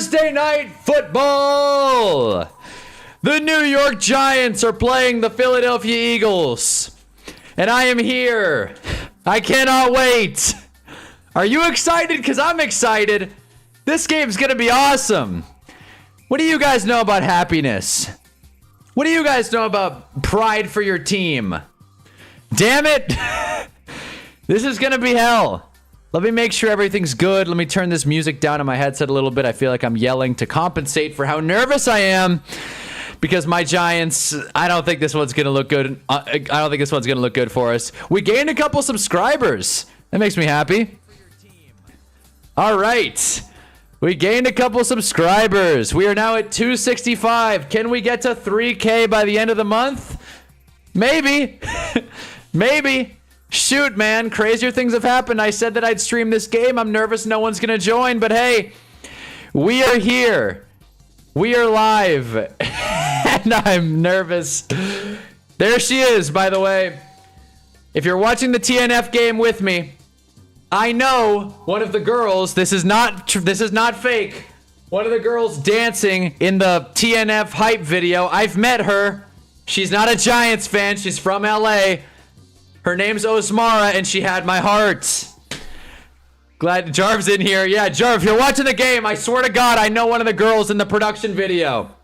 Thursday night football. The New York Giants are playing the Philadelphia Eagles. And I am here. I cannot wait. Are you excited? Because I'm excited. This game's going to be awesome. What do you guys know about happiness? What do you guys know about pride for your team? Damn it. This is going to be hell. Let me make sure everything's good. Let me turn this music down on my headset a little bit. I feel like I'm yelling to compensate for how nervous I am. Because my Giants, I don't think this one's going to look good. I don't think this one's going to look good for us. We gained a couple subscribers. That makes me happy. All right. We gained a couple subscribers. We are now at 265. Can we get to 3K by the end of the month? Maybe. Maybe. Shoot, man. Crazier things have happened. I said that I'd stream this game. I'm nervous no one's going to join. But hey, we are here. We are live. And I'm nervous. There she is, by the way. If you're watching the TNF game with me, I know one of the girls, this is not fake. One of the girls dancing in the TNF hype video. I've met her. She's not a Giants fan. She's from LA. Her name's Osmara, and she had my heart. Glad Jarv's in here. Yeah, Jarv, if you're watching the game, I swear to God, I know one of the girls in the production video.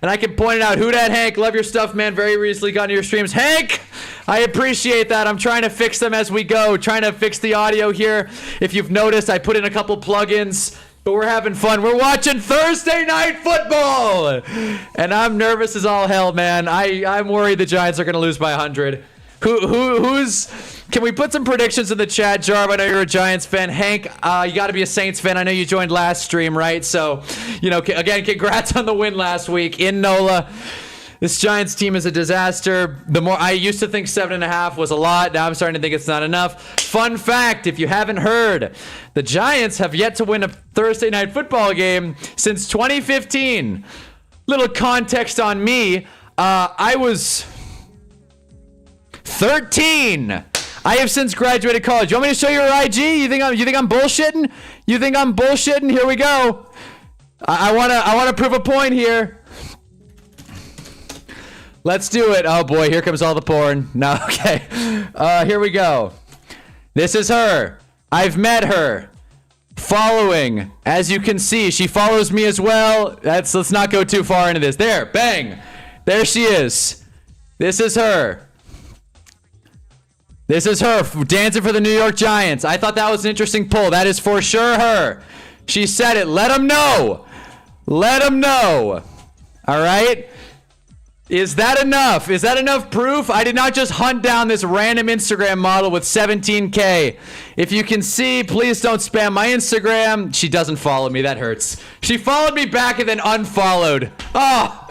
And I can point it out. Who dat Hank? Love your stuff, man. Very recently got into your streams. Hank, I appreciate that. I'm trying to fix them as we go. Trying to fix the audio here. If you've noticed, I put in a couple plugins. But we're having fun. We're watching Thursday night football. And I'm nervous as all hell, man. I'm worried the Giants are going to lose by 100. Can we put some predictions in the chat, Jarv? I know you're a Giants fan. Hank, you got to be a Saints fan. I know you joined last stream, right? So, you know, again, congrats on the win last week in NOLA. This Giants team is a disaster. I used to think 7.5 was a lot. Now I'm starting to think it's not enough. Fun fact, if you haven't heard, the Giants have yet to win a Thursday night football game since 2015. Little context on me. I was 13. I have since graduated college. You want me to show you your IG? You think I'm bullshitting? You think I'm bullshitting? Here we go. I wanna prove a point here. Let's do it. Oh boy, here comes all the porn. No, okay. Here we go. This is her. I've met her. Following. As you can see, she follows me as well. Let's not go too far into this. There, bang. There she is. This is her. This is her dancing for the New York Giants. I thought that was an interesting pull. That is for sure her. She said it. Let them know. Let them know. All right. Is that enough? Is that enough proof? I did not just hunt down this random Instagram model with 17K. If you can see, please don't spam my Instagram. She doesn't follow me. That hurts. She followed me back and then unfollowed. Oh.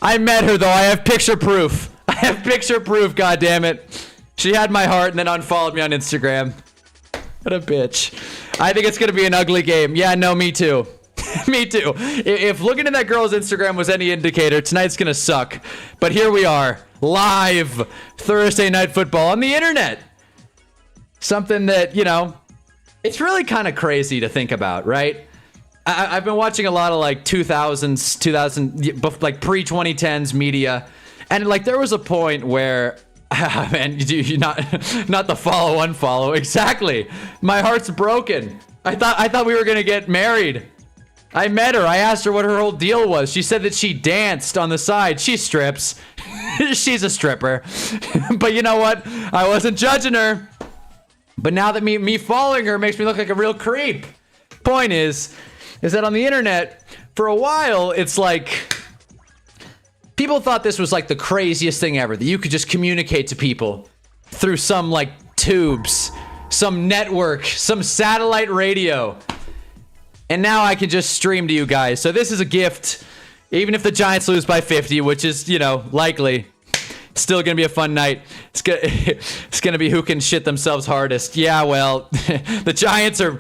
I met her, though. I have picture proof. I have picture proof, goddammit. She had my heart and then unfollowed me on Instagram. What a bitch. I think it's going to be an ugly game. Yeah, no, me too. Me too. If looking at that girl's Instagram was any indicator, tonight's going to suck. But here we are, live Thursday night football on the internet. Something that, you know, it's really kind of crazy to think about, right? I've been watching a lot of like 2000, like pre-2010s media. And like there was a point where, man, you not the follow unfollow. Exactly. My heart's broken. I thought we were gonna get married. I met her. I asked her what her whole deal was. She said that she danced on the side. She strips. She's a stripper. But you know what? I wasn't judging her. But now that me following her makes me look like a real creep. Point is that on the internet, for a while, it's like people thought this was like the craziest thing ever, that you could just communicate to people through some like tubes, some network, some satellite radio. And now I can just stream to you guys. So this is a gift. Even if the Giants lose by 50, which is, you know, likely, it's still going to be a fun night. It's going to be who can shit themselves hardest. Yeah, well, the Giants are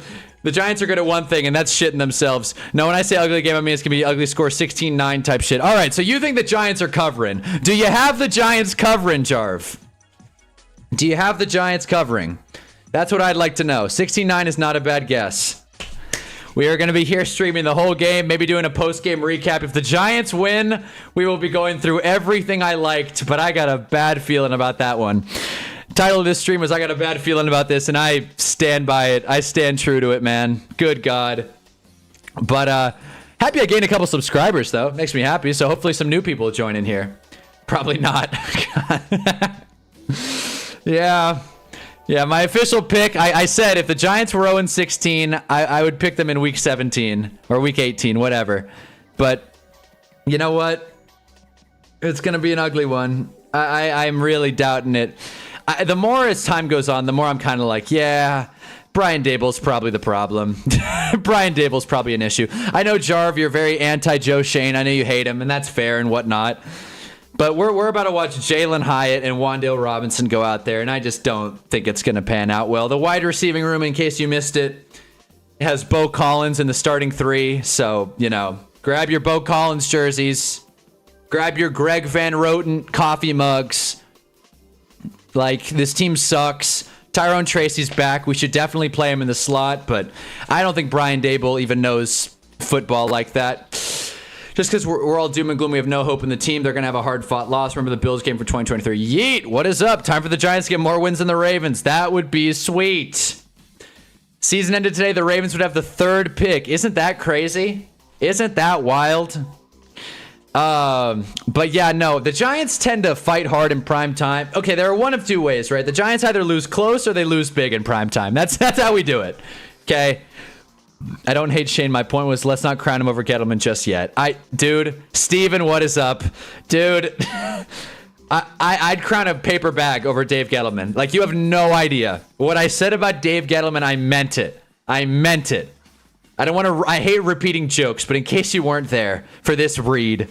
good at one thing, and that's shitting themselves. No, when I say ugly game, I mean it's going to be ugly score 16-9 type shit. All right, so you think the Giants are covering. Do you have the Giants covering, Jarv? Do you have the Giants covering? That's what I'd like to know. 16-9 is not a bad guess. We are going to be here streaming the whole game, maybe doing a post-game recap. If the Giants win, we will be going through everything I liked, but I got a bad feeling about that one. Title of this stream was I got a bad feeling about this, and I stand by it. I stand true to it, man. Good God. But happy I gained a couple subscribers, though. Makes me happy, so hopefully some new people will join in here. Probably not. Yeah, my official pick, I said if the Giants were 0-16, I would pick them in week 17 or week 18, whatever. But you know what? It's going to be an ugly one. I'm really doubting it. The more as time goes on, the more I'm kind of like, yeah, Brian Dable's probably the problem. Brian Dable's probably an issue. I know, Jarv, you're very anti-Joe Shane. I know you hate him, and that's fair and whatnot. But we're about to watch Jalen Hyatt and Wan'Dale Robinson go out there, and I just don't think it's going to pan out well. The wide receiving room, in case you missed it, has Bo Collins in the starting 3. So, you know, grab your Bo Collins jerseys. Grab your Greg Van Roten coffee mugs. Like, this team sucks. Tyrone Tracy's back. We should definitely play him in the slot, but I don't think Brian Dable even knows football like that. Just because we're all doom and gloom, we have no hope in the team. They're going to have a hard-fought loss. Remember the Bills game for 2023. Yeet! What is up? Time for the Giants to get more wins than the Ravens. That would be sweet. Season ended today. The Ravens would have the 3rd pick. Isn't that crazy? Isn't that wild? But yeah, no. The Giants tend to fight hard in prime time. Okay, there are one of 2 ways, right? The Giants either lose close or they lose big in prime time. That's how we do it. Okay? I don't hate Shane. My point was, let's not crown him over Gettleman just yet. Dude, Steven, what is up? Dude, I'd crown a paper bag over Dave Gettleman. Like, you have no idea. What I said about Dave Gettleman, I meant it. I meant it. I hate repeating jokes, but in case you weren't there for this read,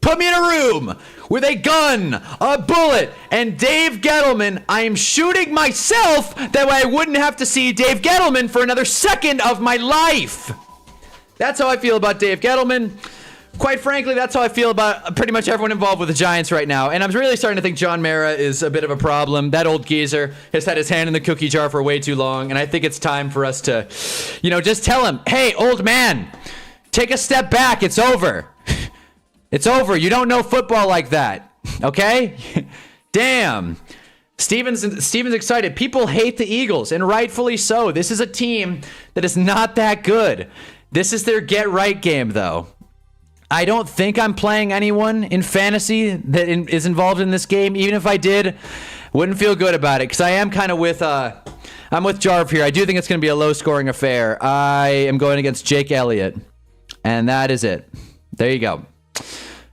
put me in a room with a gun, a bullet, and Dave Gettleman. I am shooting myself. That way I wouldn't have to see Dave Gettleman for another second of my life. That's how I feel about Dave Gettleman. Quite frankly, that's how I feel about pretty much everyone involved with the Giants right now. And I'm really starting to think John Mara is a bit of a problem. That old geezer has had his hand in the cookie jar for way too long. And I think it's time for us to, just tell him, hey, old man, take a step back. It's over. It's over. You don't know football like that. Okay? Damn. Steven's excited. People hate the Eagles, and rightfully so. This is a team that is not that good. This is their get-right game, though. I don't think I'm playing anyone in fantasy that is involved in this game. Even if I did, wouldn't feel good about it, because I am kind of with... I'm with Jarv here. I do think it's going to be a low-scoring affair. I am going against Jake Elliott, and that is it. There you go.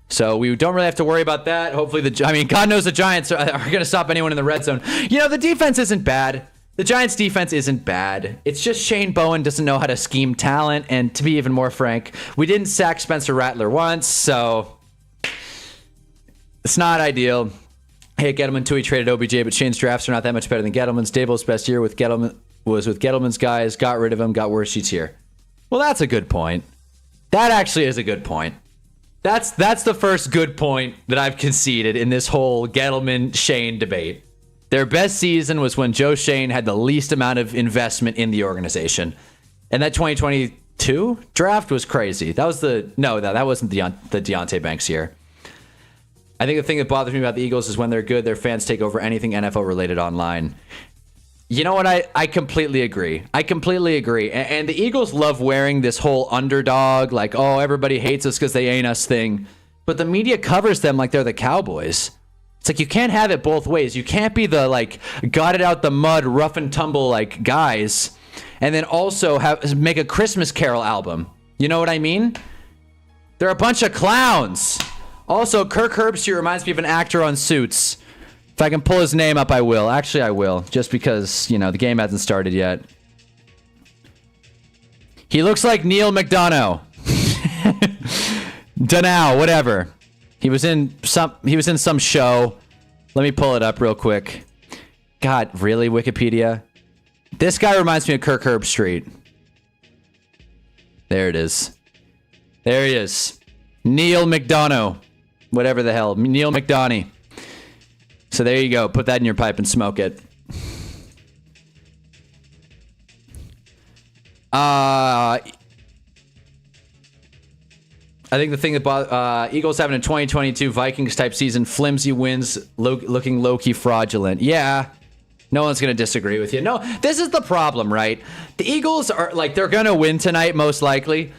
So we don't really have to worry about that. Hopefully God knows the Giants are going to stop anyone in the red zone. The defense isn't bad. The Giants defense isn't bad. It's just Shane Bowen doesn't know how to scheme talent. And to be even more frank, we didn't sack Spencer Rattler once, so it's not ideal. Hey, Gettleman too, he traded OBJ, but Shane's drafts are not that much better than Gettleman's. Dable's best year with Gettleman's guys. Got rid of him, got worse sheets here. Well, that's a good point. That actually is a good point. That's the first good point that I've conceded in this whole Gettleman-Shane debate. Their best season was when Joe Shane had the least amount of investment in the organization. And that 2022 draft was crazy. That wasn't the Deontay Banks year. I think the thing that bothers me about the Eagles is when they're good, their fans take over anything NFL-related online. You know what? I completely agree. And the Eagles love wearing this whole underdog, like, oh, everybody hates us because they ain't us thing. But the media covers them like they're the Cowboys. It's like, you can't have it both ways. You can't be the, like, got it out the mud, rough and tumble, like, guys, and then also make a Christmas Carol album. You know what I mean? They're a bunch of clowns. Also, Kirk Herbstreit reminds me of an actor on Suits. If I can pull his name up, I will. Actually, I will. Just because, the game hasn't started yet. He looks like Neil McDonough. Dunno, whatever. He was in some show. Let me pull it up real quick. God, really, Wikipedia? This guy reminds me of Kirk Herbstreit. There it is. There he is. Neil McDonough. Whatever the hell. Neil McDonough. So there you go. Put that in your pipe and smoke it. I think the thing that Eagles having a 2022 Vikings type season, flimsy wins, looking low-key fraudulent. Yeah, no one's going to disagree with you. No, this is the problem, right? The Eagles are like, they're going to win tonight, most likely.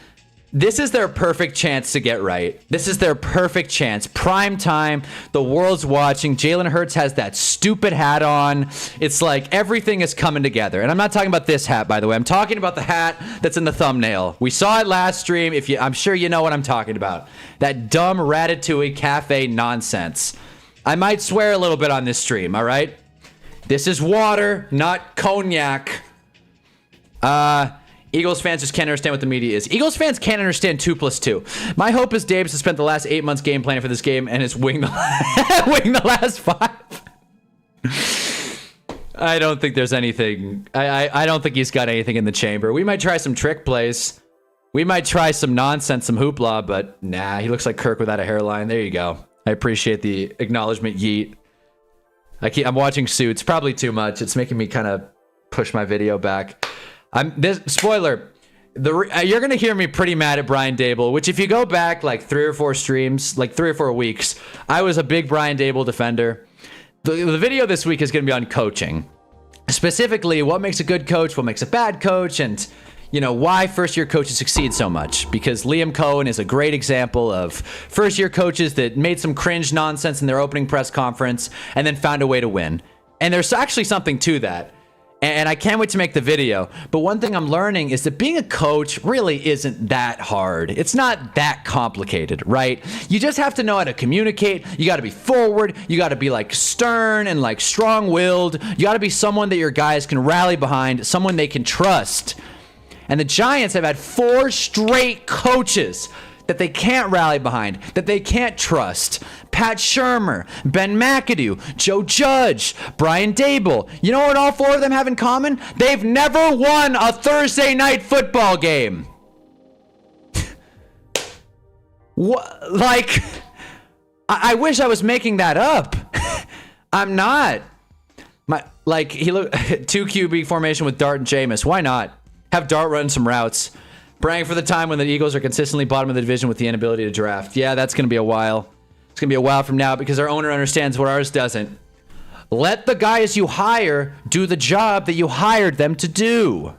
This is their perfect chance to get right. This is their perfect chance. Prime time. The world's watching. Jalen Hurts has that stupid hat on. It's like everything is coming together. And I'm not talking about this hat, by the way. I'm talking about the hat that's in the thumbnail. We saw it last stream. I'm sure you know what I'm talking about. That dumb Ratatouille cafe nonsense. I might swear a little bit on this stream, all right? This is water, not cognac. Eagles fans just can't understand what the media is. Eagles fans can't understand 2 plus 2. My hope is Davis has spent the last 8 months game planning for this game and has winged the last 5. I don't think there's anything. I don't think he's got anything in the chamber. We might try some trick plays. We might try some nonsense, some hoopla, but nah, he looks like Kirk without a hairline. There you go. I appreciate the acknowledgement, yeet. I'm watching Suits, probably too much. It's making me kind of push my video back. Spoiler, you're gonna hear me pretty mad at Brian Daboll, which if you go back like 3 or 4 streams, like 3 or 4 weeks, I was a big Brian Daboll defender. The video this week is gonna be on coaching, specifically what makes a good coach, what makes a bad coach, and you know why first-year coaches succeed so much. Because Liam Cohen is a great example of first-year coaches that made some cringe nonsense in their opening press conference and then found a way to win. And there's actually something to that. And I can't wait to make the video. But one thing I'm learning is that being a coach really isn't that hard. It's not that complicated, right? You just have to know how to communicate. You got to be forward. You got to be like stern and like strong-willed. You got to be someone that your guys can rally behind, someone they can trust. And the Giants have had 4 straight coaches that they can't rally behind, that they can't trust. Pat Shurmur, Ben McAdoo, Joe Judge, Brian Daboll. You know what all 4 of them have in common? They've never won a Thursday night football game. What? Like, I wish I was making that up. I'm not. He look 2 QB formation with Dart and Jameis. Why not? Have Dart run some routes. Praying for the time when the Eagles are consistently bottom of the division with the inability to draft. Yeah, that's going to be a while. It's going to be a while from now because our owner understands what ours doesn't. Let the guys you hire do the job that you hired them to do.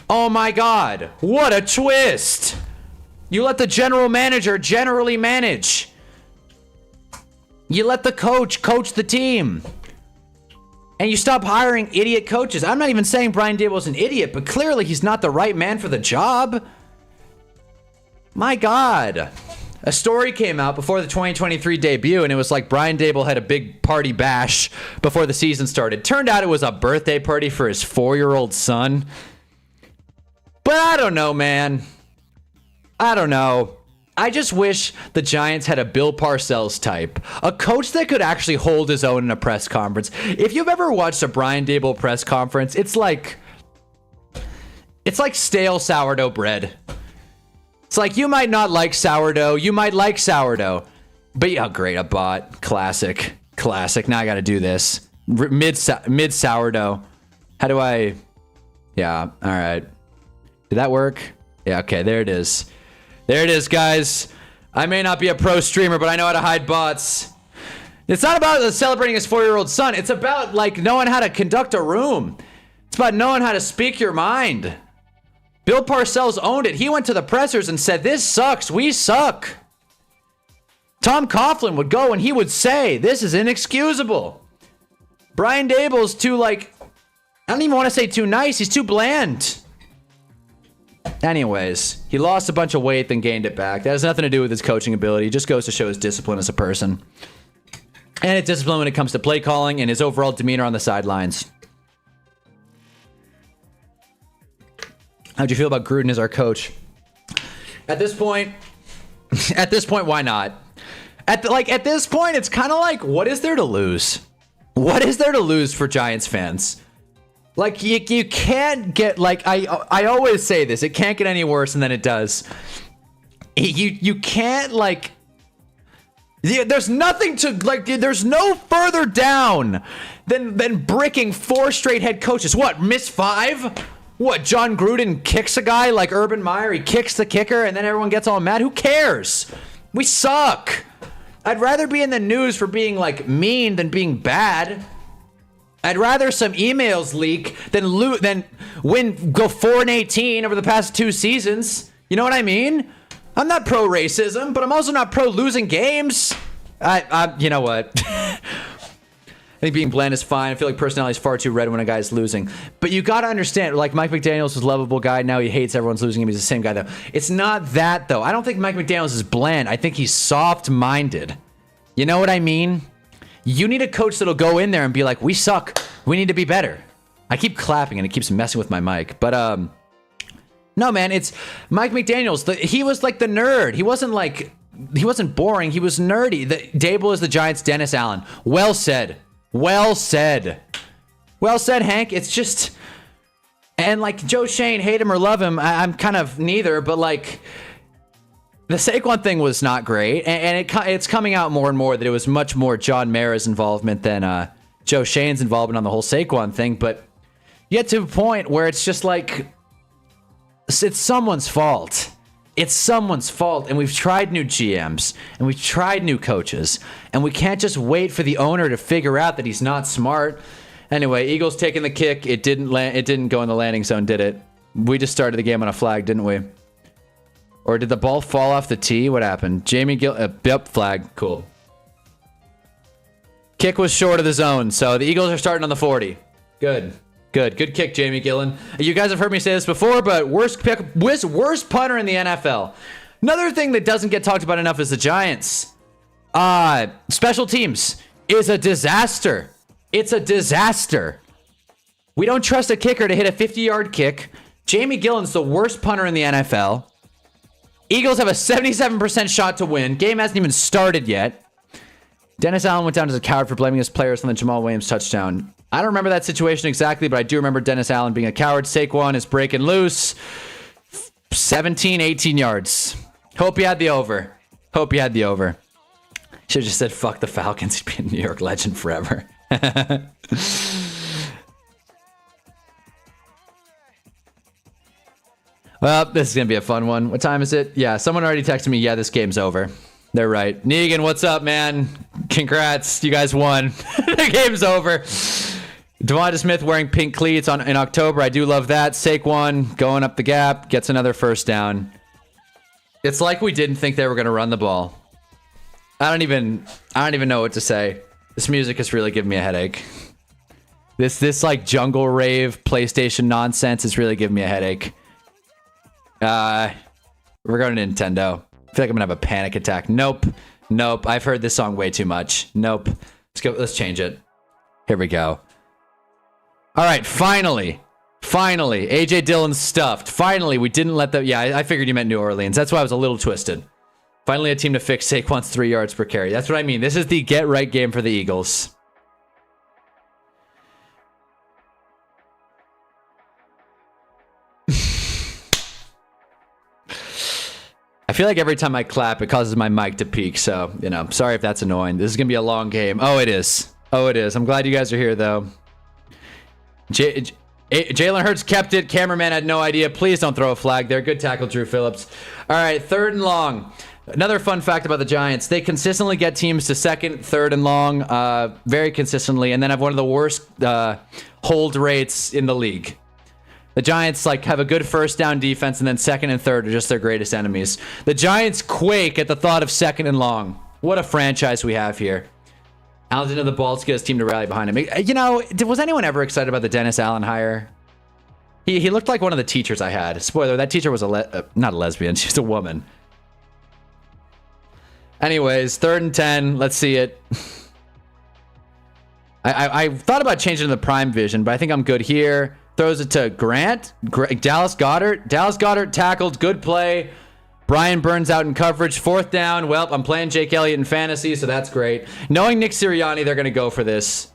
Oh my God. What a twist. You let the general manager generally manage. You let the coach coach the team. And you stop hiring idiot coaches. I'm not even saying Brian Daboll's an idiot, but clearly he's not the right man for the job. My God. A story came out before the 2023 debut, and it was like Brian Daboll had a big party bash before the season started. Turned out it was a birthday party for his 4-year-old son. But I don't know, man. I don't know. I just wish the Giants had a Bill Parcells type. A coach that could actually hold his own in a press conference. If you've ever watched a Brian Daboll press conference, it's like stale sourdough bread. It's like you might not like sourdough. You might like sourdough. But oh, great, a bot. Classic. Now I got to do this. Mid sourdough. How do I... Yeah, all right. Did that work? Yeah, okay, there it is. There it is, guys. I may not be a pro streamer, but I know how to hide bots. It's not about celebrating his 4-year-old son. It's about, like, knowing how to conduct a room. It's about knowing how to speak your mind. Bill Parcells owned it. He went to the pressers and said, this sucks. We suck. Tom Coughlin would go and he would say, this is inexcusable. Brian Daboll's too, like, I don't even want to say too nice. He's too bland. Anyways, he lost a bunch of weight, then gained it back. That has nothing to do with his coaching ability. It just goes to show his discipline as a person. And his discipline when it comes to play calling and his overall demeanor on the sidelines. How'd you feel about Gruden as our coach? At this point, why not? At this point, it's kind of like, what is there to lose? What is there to lose for Giants fans? Like, you can't get, like, I always say this, it can't get any worse than it does. You can't, like, there's nothing to, like, there's no further down than bricking 4 straight head coaches. What, miss 5? What, John Gruden kicks a guy like Urban Meyer? He kicks the kicker and then everyone gets all mad? Who cares? We suck. I'd rather be in the news for being like mean than being bad. I'd rather some emails leak than go 4-18 over the past 2 seasons. You know what I mean? I'm not pro racism, but I'm also not pro losing games. You know what? I think being bland is fine. I feel like personality is far too red when a guy's losing. But you got to understand, like Mike McDaniels was a lovable guy. Now he hates everyone's losing him. He's the same guy, though. It's not that, though. I don't think Mike McDaniels is bland. I think he's soft-minded. You know what I mean? You need a coach that'll go in there and be like, we suck. We need to be better. I keep clapping and it keeps messing with my mic. But, no, man, it's Mike McDaniels. He was like the nerd. He wasn't boring. He was nerdy. Dable is the Giants' Dennis Allen. Well said. Well said. Well said, Hank. It's just... And, like, Joe Shane, hate him or love him, I'm kind of neither, but, like... The Saquon thing was not great, and it's coming out more and more that it was much more John Mara's involvement than Joe Shane's involvement on the whole Saquon thing, but you get to a point where it's just like... It's someone's fault. It's someone's fault, and we've tried new GMs, and we've tried new coaches, and we can't just wait for the owner to figure out that he's not smart. Anyway, Eagles taking the kick. It didn't go in the landing zone, did it? We just started the game on a flag, didn't we? Or did the ball fall off the tee? What happened? Jamie yep, flag. Cool. Kick was short of the zone, so the Eagles are starting on the 40. Good. Good kick, Jamie Gillen. You guys have heard me say this before, but worst punter in the NFL. Another thing that doesn't get talked about enough is the Giants. Special teams is a disaster. It's a disaster. We don't trust a kicker to hit a 50-yard kick. Jamie Gillen's the worst punter in the NFL. Eagles have a 77% shot to win. Game hasn't even started yet. Dennis Allen went down as a coward for blaming his players on the Jamal Williams touchdown. I don't remember that situation exactly, but I do remember Dennis Allen being a coward. Saquon is breaking loose. 17, 18 yards. Hope you had the over. Hope you had the over. Should have just said, fuck the Falcons. He'd be a New York legend forever. Well, this is going to be a fun one. What time is it? Yeah, someone already texted me, yeah, this game's over. They're right. Negan, what's up, man? Congrats. You guys won. The game's over. Devonta Smith wearing pink cleats in October. I do love that. Saquon going up the gap. Gets another first down. It's like we didn't think they were going to run the ball. I don't even know what to say. This music is really giving me a headache. This like jungle rave PlayStation nonsense is really giving me a headache. We're going to Nintendo. I feel like I'm gonna have a panic attack. Nope. I've heard this song way too much. Nope. Let's change it. Here we go. All right, finally, AJ Dillon stuffed. Finally, we didn't let the... Yeah, I figured you meant New Orleans. That's why I was a little twisted. Finally, a team to fix Saquon's 3 yards per carry. That's what I mean. This is the get-right game for the Eagles. I feel like every time I clap, it causes my mic to peak. So, sorry if that's annoying. This is going to be a long game. Oh, it is. I'm glad you guys are here, though. Jalen Hurts kept it. Cameraman had no idea. Please don't throw a flag there. Good tackle, Drew Phillips. All right, 3rd and long. Another fun fact about the Giants. They consistently get teams to 2nd, 3rd and long very consistently, and then have one of the worst hold rates in the league. The Giants have a good first down defense, and then 2nd and 3rd are just their greatest enemies. The Giants quake at the thought of 2nd and long. What a franchise we have here. Allen didn't have the ball to get his team to rally behind him. Was anyone ever excited about the Dennis Allen hire? He looked like one of the teachers I had. Spoiler, that teacher was not a lesbian. She was a woman. Anyways, 3rd and 10. Let's see it. I thought about changing to the prime vision, but I think I'm good here. Throws it to Grant. Dallas Goedert. Dallas Goedert tackled. Good play. Brian Burns out in coverage. 4th down. Well, I'm playing Jake Elliott in fantasy, so that's great. Knowing Nick Sirianni, they're going to go for this.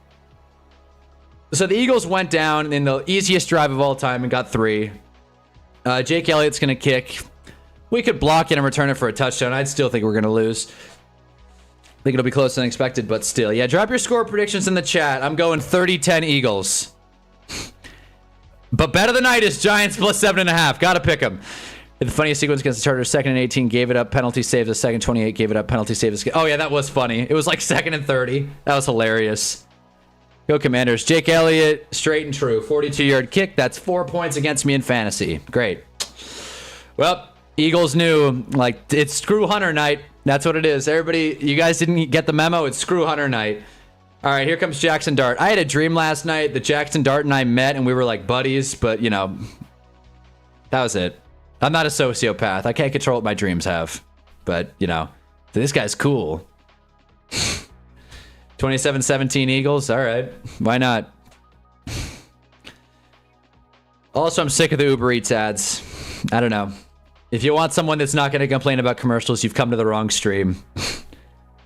So the Eagles went down in the easiest drive of all time and got 3. Jake Elliott's going to kick. We could block it and return it for a touchdown. I'd still think we're going to lose. I think it'll be closer than expected, but still. Yeah, drop your score predictions in the chat. I'm going 30-10 Eagles. But better than Itis. Giants plus 7.5. Gotta pick them. The funniest sequence against the Chargers, 2nd and 18, gave it up, penalty saves, a 2nd 28, gave it up, penalty saves. Oh, yeah, that was funny. It was like 2nd and 30. That was hilarious. Go Commanders. Jake Elliott, straight and true. 42-yard kick. That's 4 points against me in fantasy. Great. Well, Eagles knew, like, it's Screw Hunter night. That's what it is. Everybody, you guys didn't get the memo. It's Screw Hunter night. All right, here comes Jackson Dart. I had a dream last night that Jackson Dart and I met, and we were like buddies, but, you know, that was it. I'm not a sociopath. I can't control what my dreams have. But, you know, this guy's cool. 27-17 Eagles. All right. Why not? Also, I'm sick of the Uber Eats ads. I don't know. If you want someone that's not going to complain about commercials, you've come to the wrong stream.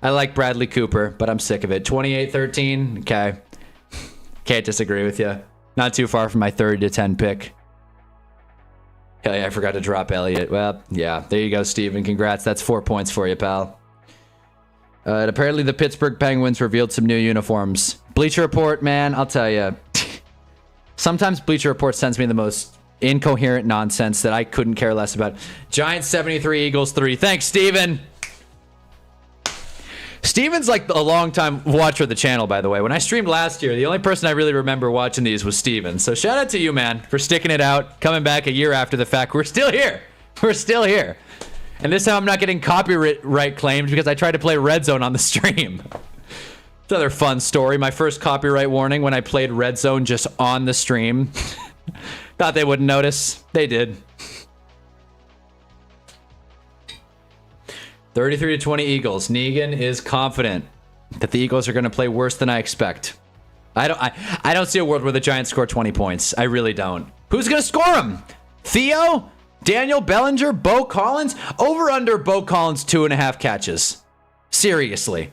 I like Bradley Cooper, but I'm sick of it. 28-13. Okay. Can't disagree with you. Not too far from my 30-10 pick. Hell yeah, I forgot to drop Elliott. Well, yeah, there you go, Steven. Congrats. That's 4 points for you, pal. Apparently, the Pittsburgh Penguins revealed some new uniforms. Bleacher Report, man, I'll tell you. Sometimes Bleacher Report sends me the most incoherent nonsense that I couldn't care less about. Giants 73, Eagles 3. Thanks, Steven. Steven's like a long-time watcher of the channel, by the way. When I streamed last year, the only person I really remember watching these was Steven. So shout out to you, man, for sticking it out, coming back a year after the fact. We're still here. We're still here. And this time I'm not getting copyright claimed because I tried to play Red Zone on the stream. It's another fun story. My first copyright warning when I played Red Zone just on the stream. Thought they wouldn't notice. They did. 33-20 Eagles. Negan is confident that the Eagles are going to play worse than I expect. I don't see a world where the Giants score 20 points. I really don't. Who's going to score them? Theo? Daniel Bellinger? Bo Collins? Over under Bo Collins 2.5 catches. Seriously.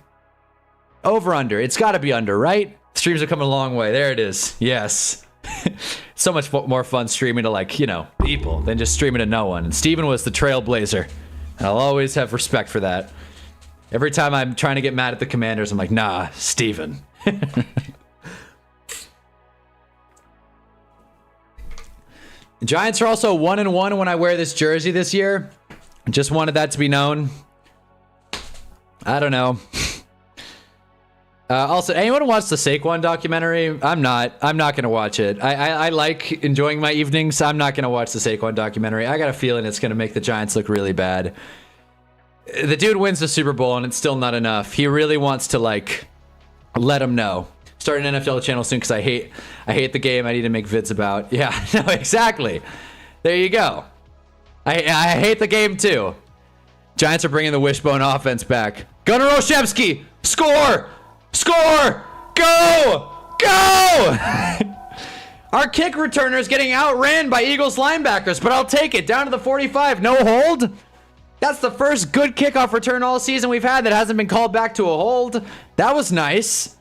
Over under. It's got to be under, right? Streams are coming a long way. There it is. Yes. So much more fun streaming to, like, you know, people than just streaming to no one. And Steven was the trailblazer. And I'll always have respect for that. Every time I'm trying to get mad at the Commanders, I'm like, nah, Steven. The Giants are also 1-1 when I wear this jersey this year. Just wanted that to be known. I don't know. Also, anyone watch the Saquon documentary? I'm not going to watch it. I like enjoying my evenings. I'm not going to watch the Saquon documentary. I got a feeling it's going to make the Giants look really bad. The dude wins the Super Bowl, and it's still not enough. He really wants to, like, let him know. Start an NFL channel soon because I hate the game. I need to make vids about. Yeah, no, exactly. There you go. I hate the game, too. Giants are bringing the wishbone offense back. Gunnar Olszewski, score! Score! Go! Go! Our kick returner is getting outran by Eagles linebackers, but I'll take it. Down to the 45. No hold. That's the first good kickoff return all season we've had that hasn't been called back to a hold. That was nice.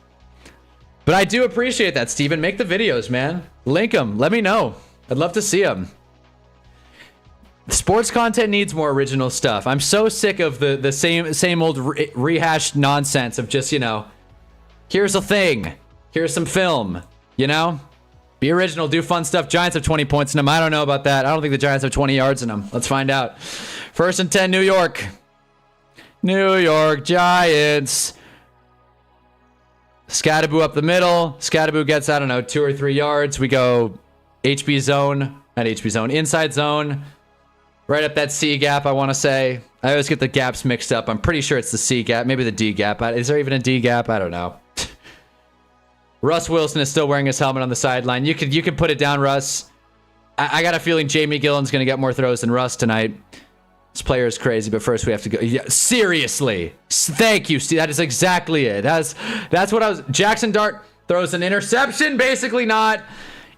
But I do appreciate that, Steven. Make the videos, man. Link them. Let me know. I'd love to see them. Sports content needs more original stuff. I'm so sick of the same old rehashed nonsense of just, you know, here's a thing. Here's some film. You know? Be original. Do fun stuff. Giants have 20 points in them. I don't know about that. I don't think the Giants have 20 yards in them. Let's find out. 1st and 10, New York. New York Giants. Scattaboo up the middle. Scattaboo gets, I don't know, 2 or 3 yards. We go HB zone. Not HB zone. Inside zone. Right up that C gap, I want to say. I always get the gaps mixed up. I'm pretty sure it's the C gap. Maybe the D gap. Is there even a D gap? I don't know. Russ Wilson is still wearing his helmet on the sideline. You can put it down, Russ. I got a feeling Jamie Gillen's going to get more throws than Russ tonight. This player is crazy, but first we have to go. Yeah, seriously. Thank you, Steve. That is exactly it. That's what I was... Jackson Dart throws an interception. Basically not.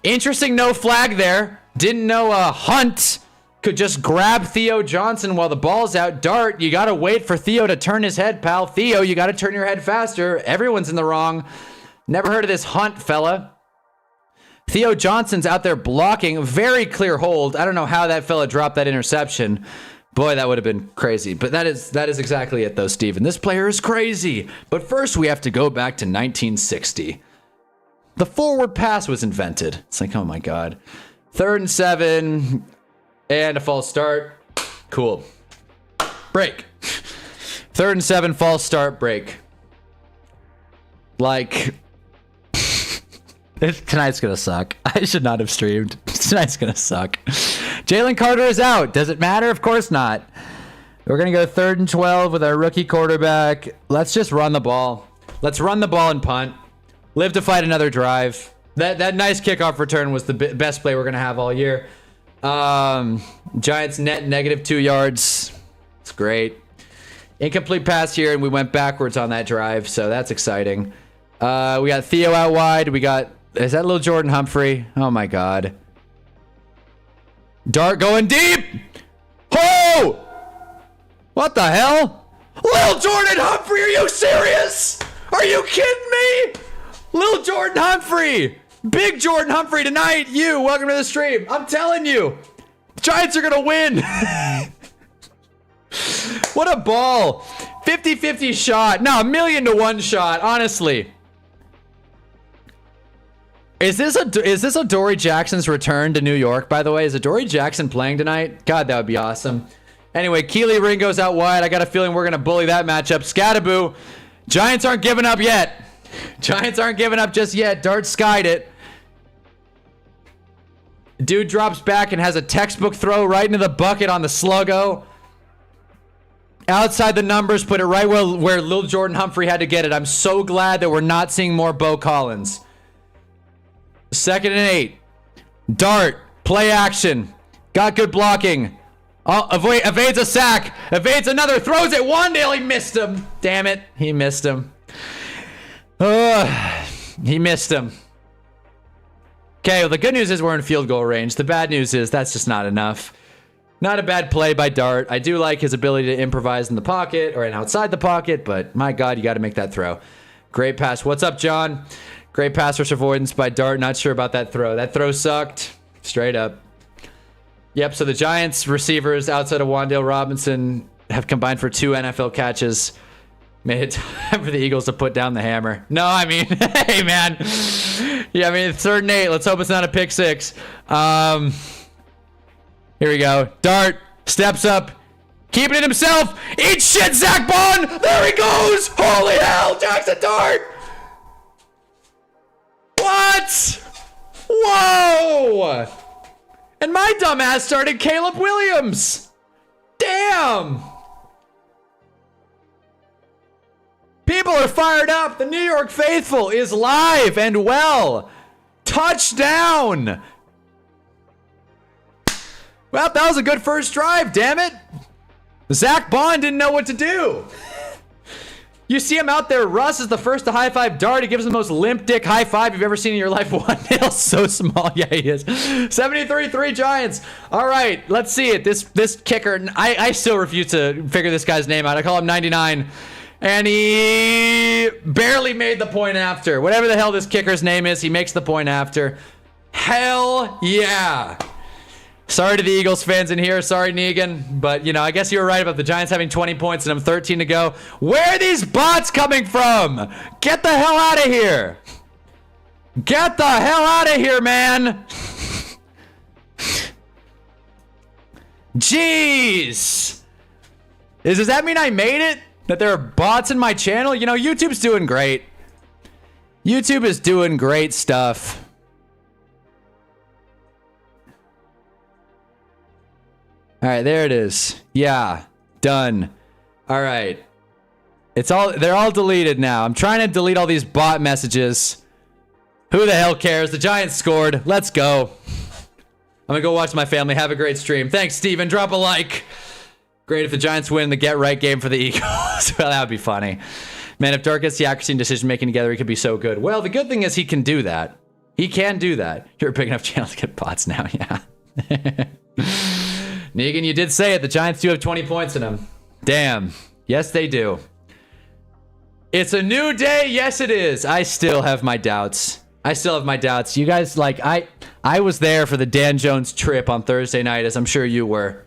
Interesting no flag there. Didn't know Hunt could just grab Theo Johnson while the ball's out. Dart, you got to wait for Theo to turn his head, pal. Theo, you got to turn your head faster. Everyone's in the wrong. Never heard of this Hunt fella. Theo Johnson's out there blocking. Very clear hold. I don't know how that fella dropped that interception. Boy, that would have been crazy. But that is exactly it, though, Steven. This player is crazy. But first, we have to go back to 1960. The forward pass was invented. It's like, oh my God. 3rd and 7. And a false start. Cool. Break. 3rd and 7, false start, break. Like, tonight's gonna suck. I should not have streamed. Tonight's gonna suck. Jalen Carter is out. Does it matter? Of course not. We're gonna go 3rd and 12 with our rookie quarterback. Let's just run the ball. Let's run the ball and punt. Live to fight another drive. That nice kickoff return was the best play we're gonna have all year. Giants net -2 yards. It's great. Incomplete pass here, and we went backwards on that drive, so that's exciting. We got Theo out wide. We got, is that little Jordan Humphrey? Oh my God. Dart going deep. Oh! What the hell? Little Jordan Humphrey, are you serious? Are you kidding me? Little Jordan Humphrey. Big Jordan Humphrey tonight. Welcome to the stream. I'm telling you, the Giants are gonna win. What a ball. 50-50 shot. No, 1,000,000-to-1 shot, honestly. Is this Adoree Jackson's return to New York, by the way? Is Adoree Jackson playing tonight? God, that would be awesome. Anyway, Keely Ringo's out wide. I got a feeling we're going to bully that matchup. Scattaboo. Giants aren't giving up yet. Giants aren't giving up just yet. Dart skied it. Dude drops back and has a textbook throw right into the bucket on the sluggo. Outside the numbers, put it right where Lil Jordan Humphrey had to get it. I'm so glad that we're not seeing more Bo Collins. 2nd and 8. Dart. Play action. Got good blocking. Oh, evades a sack. Evades another. Throws it. Wandale. He missed him. Damn it. He missed him. He missed him. Okay, well, the good news is we're in field goal range. The bad news is that's just not enough. Not a bad play by Dart. I do like his ability to improvise in the pocket or outside the pocket, but my God, you got to make that throw. Great pass. What's up, John? Great pass rush avoidance by Dart. Not sure about that throw. That throw sucked. Straight up. Yep, so the Giants receivers outside of Wandale Robinson have combined for 2 NFL catches. Made it time for the Eagles to put down the hammer. No, I mean, hey, man. Yeah, I mean, it's 3rd and 8. Let's hope it's not a pick 6. Here we go. Dart steps up. Keeping it himself. Eat shit, Zach Bond. There he goes. Holy hell, Jackson Dart. What? Whoa. And my dumbass started Caleb Williams. Damn. People are fired up. The New York Faithful is live and well. Touchdown. Well, that was a good first drive, damn it. Zach Bond didn't know what to do. You see him out there. Russ is the first to high-five Dart. He gives him the most limp dick high-five you've ever seen in your life. One nail so small. Yeah, he is. 73-3 Giants. All right, let's see it. This kicker, I still refuse to figure this guy's name out. I call him 99. And he barely made the point after. Whatever the hell this kicker's name is, he makes the point after. Hell yeah. Sorry to the Eagles fans in here. Sorry, Negan. But, you know, I guess you were right about the Giants having 20 points and them 13 to go. Where are these bots coming from? Get the hell out of here. Get the hell out of here, man. Jeez. Does that mean I made it? That there are bots in my channel? You know, YouTube's doing great. YouTube is doing great stuff. All right, there it is. Yeah, done. All right. They're all deleted now. I'm trying to delete all these bot messages. Who the hell cares? The Giants scored. Let's go. I'm gonna go watch my family. Have a great stream. Thanks, Steven. Drop a like. Great if the Giants win the get right game for the Eagles. Well, that would be funny. Man, if Dart gets the accuracy and decision making together, he could be so good. Well, the good thing is he can do that. He can do that. You're a big enough channel to get bots now, yeah. Negan, you did say it. The Giants do have 20 points in them. Damn. Yes, they do. It's a new day. Yes, it is. I still have my doubts. You guys, like, I was there for the Dan Jones trip on Thursday night, as I'm sure you were.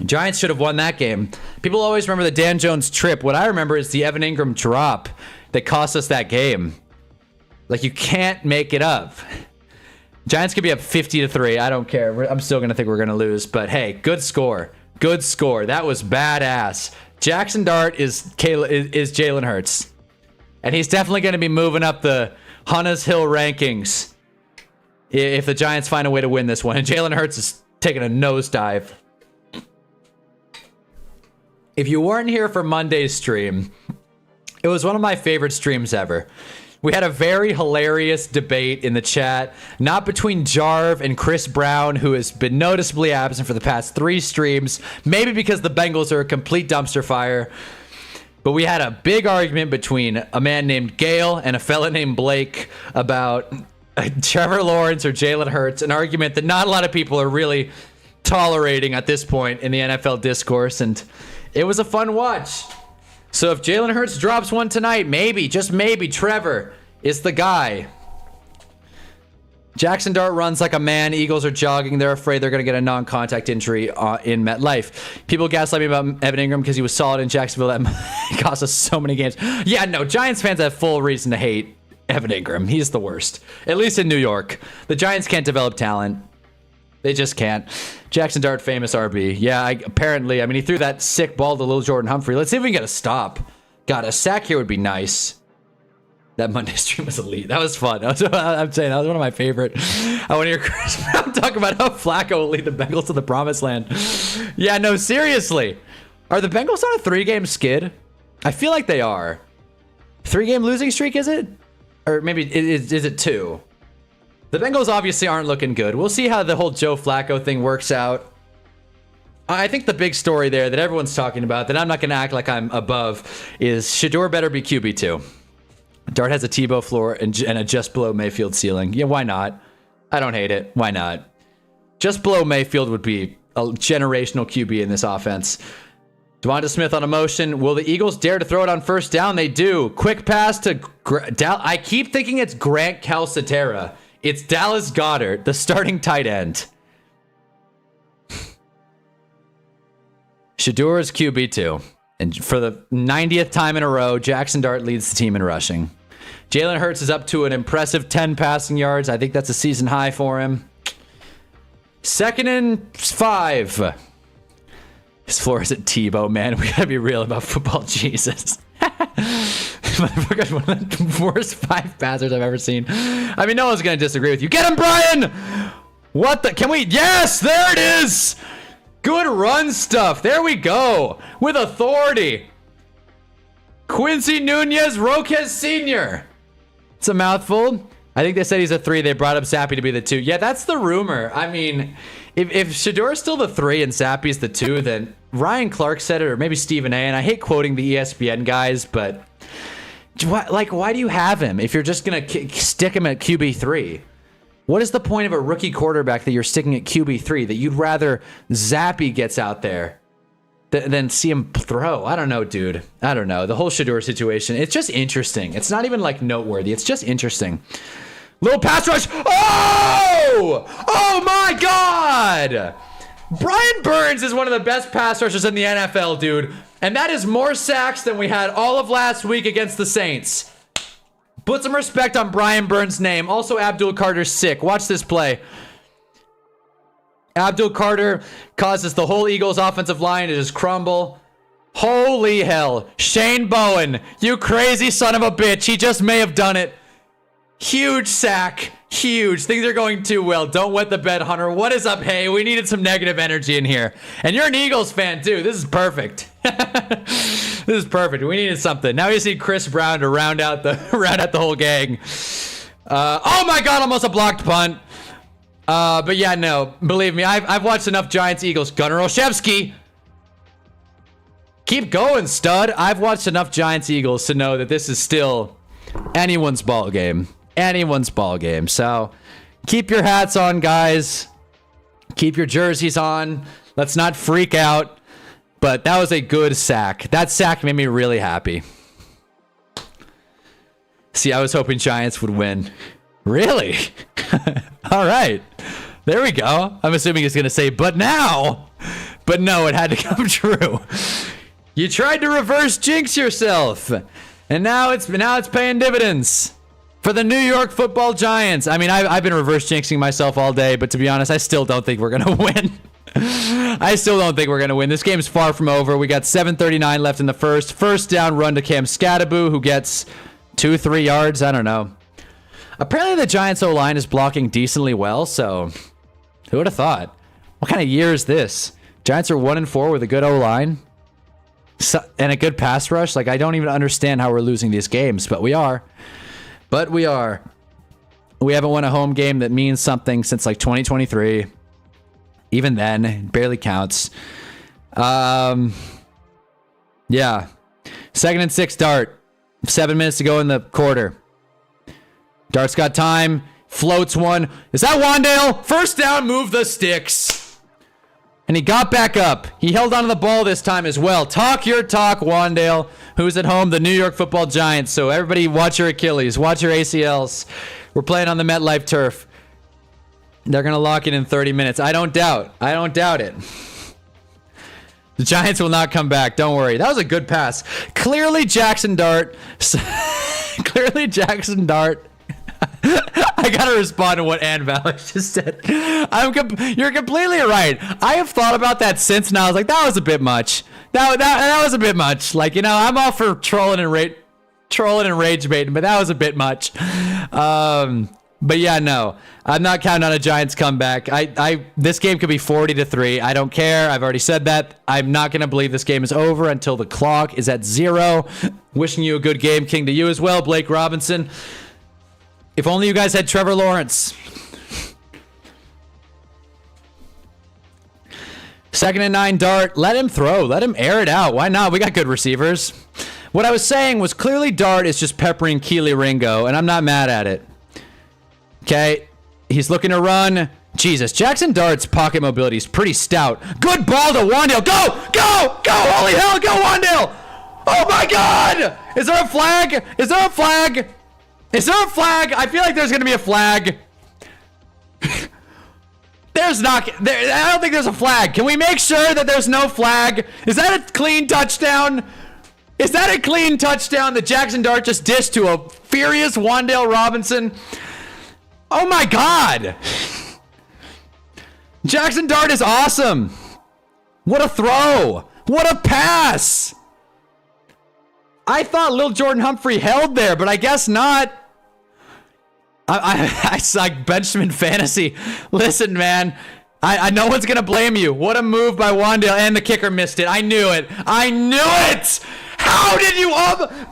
Giants should have won that game. People always remember the Dan Jones trip. What I remember is the Evan Ingram drop that cost us that game. Like, you can't make it up. Giants could be up 50-3. I don't care. I'm still going to think we're going to lose. But hey, good score. Good score. That was badass. Jackson Dart is Jalen Hurts. And he's definitely going to be moving up the Hunnah's Hill rankings if the Giants find a way to win this one. And Jalen Hurts is taking a nosedive. If you weren't here for Monday's stream, it was one of my favorite streams ever. We had a very hilarious debate in the chat, not between Jarv and Chris Brown, who has been noticeably absent for the past 3 streams, maybe because the Bengals are a complete dumpster fire. But we had a big argument between a man named Gale and a fella named Blake about Trevor Lawrence or Jalen Hurts, an argument that not a lot of people are really tolerating at this point in the NFL discourse, and it was a fun watch. So if Jalen Hurts drops one tonight, maybe, just maybe, Trevor is the guy. Jackson Dart runs like a man. Eagles are jogging. They're afraid they're going to get a non-contact injury in MetLife. People gaslight me about Evan Ingram because he was solid in Jacksonville. That cost us so many games. Yeah, no, Giants fans have full reason to hate Evan Ingram. He's the worst. At least in New York. The Giants can't develop talent. They just can't. Jackson Dart, famous RB. Yeah, apparently. I mean, he threw that sick ball to little Jordan Humphrey. Let's see if we can get a stop. God, a sack here would be nice. That Monday stream was elite. That was fun. I'm saying that was one of my favorite. I want to hear Chris Brown talk about how Flacco will lead the Bengals to the promised land. Yeah, no, seriously. Are the Bengals on a 3-game skid? I feel like they are. 3-game losing streak, is it? Or maybe, is it 2? The Bengals obviously aren't looking good. We'll see how the whole Joe Flacco thing works out. I think the big story there that everyone's talking about, that I'm not going to act like I'm above, is Shedeur better be QB2. Dart has a Tebow floor and a just below Mayfield ceiling. Yeah, why not? I don't hate it. Why not? Just below Mayfield would be a generational QB in this offense. Devonta Smith on a motion. Will the Eagles dare to throw it on first down? They do. Quick pass to... I keep thinking it's Grant Calcaterra. It's Dallas Goedert, the starting tight end. Shedeur is QB2. And for the 90th time in a row, Jackson Dart leads the team in rushing. Jalen Hurts is up to an impressive 10 passing yards. I think that's a season high for him. 2nd and 5. His floor is at Tebow, man. We gotta be real about football, Jesus. Motherfucker's one of the worst 5 passers I've ever seen. I mean, no one's gonna disagree with you. Get him, Brian! What the? Can we? Yes, there it is! Good run stuff. There we go. With authority. Quincy Nunez Roquez Sr. It's a mouthful. I think they said he's a 3. They brought up Sappy to be the 2. Yeah, that's the rumor. I mean, if Shedeur is still the 3 and Sappy's the 2, then Ryan Clark said it, or maybe Stephen A. And I hate quoting the ESPN guys, but why do you have him if you're just going to stick him at QB3? What is the point of a rookie quarterback that you're sticking at QB3 that you'd rather Zappy gets out there than see him throw? I don't know, dude. I don't know. The whole Shedeur situation, it's just interesting. It's not even like noteworthy. It's just interesting. Little pass rush. Oh! Oh my God! Brian Burns is one of the best pass rushers in the NFL, dude. And that is more sacks than we had all of last week against the Saints. Put some respect on Brian Burns' name. Also, Abdul Carter's sick. Watch this play. Abdul Carter causes the whole Eagles offensive line to just crumble. Holy hell. Shane Bowen, you crazy son of a bitch. He just may have done it. Huge sack. Huge. Things are going too well. Don't wet the bed, Hunter. What is up? Hey, we needed some negative energy in here. And you're an Eagles fan, too. This is perfect. This is perfect. We needed something. Now we just need Chris Brown to round out the whole gang. Oh my God, almost a blocked punt. But yeah, no, believe me, I've watched enough Giants Eagles. Gunnar Olszewski. Keep going, stud. I've watched enough Giants Eagles to know that this is still anyone's ball game. Anyone's ball game. So keep your hats on, guys. Keep your jerseys on. Let's not freak out. But that was a good sack. That sack made me really happy. See, I was hoping Giants would win. Really? All right. There we go. I'm assuming he's going to say, but now. But no, it had to come true. You tried to reverse jinx yourself. And now it's paying dividends. for the New York Football Giants. I mean, I've been reverse jinxing myself all day, but to be honest, I still don't think we're gonna win. I still don't think we're gonna win. This game's far from over. We got 7:39 left in the first. First down run to Cam Scattaboo, who gets 2-3 yards. I don't know. Apparently the Giants O-line is blocking decently well, so who would have thought? What kind of year is this? Giants are 1-4 with a good O-line and a good pass rush. Like, I don't even understand how we're losing these games, but we are. But we are. We haven't won a home game that means something since like 2023. Even then, it barely counts. Yeah. 2nd and 6 Dart. 7 minutes to go in the quarter. Dart's got time. Floats one. Is that Wandale? First down, move the sticks. And he got back up. He held onto the ball this time as well. Talk your talk, Wandale, who's at home, the New York Football Giants. So everybody watch your Achilles. Watch your ACLs. We're playing on the MetLife turf. They're going to lock it in 30 minutes. I don't doubt it. The Giants will not come back. Don't worry. That was a good pass. Clearly Jackson Dart. I gotta respond to what Ann Vallis just said. You're completely right. I have thought about that since, and I was like, that was a bit much. That was a bit much. Like, you know, I'm all for trolling and rage baiting, but that was a bit much. But yeah, no, I'm not counting on a Giants comeback. This game could be 40-3. I don't care. I've already said that. I'm not gonna believe this game is over until the clock is at 0. Wishing you a good game, King, to you as well, Blake Robinson. If only you guys had Trevor Lawrence. 2nd and 9 Dart. Let him throw. Let him air it out. Why not? We got good receivers. What I was saying was clearly Dart is just peppering Keely Ringo, and I'm not mad at it. Okay. He's looking to run. Jesus. Jackson Dart's pocket mobility is pretty stout. Good ball to Wandale. Go! Go! Go! Holy hell! Go, Wandale! Oh my God! Is there a flag? Is there a flag? Is there a flag? I feel like there's going to be a flag. There's not. I don't think there's a flag. Can we make sure that there's no flag? Is that a clean touchdown? Is that a clean touchdown that Jackson Dart just dished to a furious Wandale Robinson? Oh my God. Jackson Dart is awesome. What a throw. What a pass. I thought Lil Jordan Humphrey held there, but I guess not. I like Benjamin Fantasy. Listen, man. I no one's going to blame you. What a move by Wandale, and the kicker missed it. I knew it. I knew it. How did you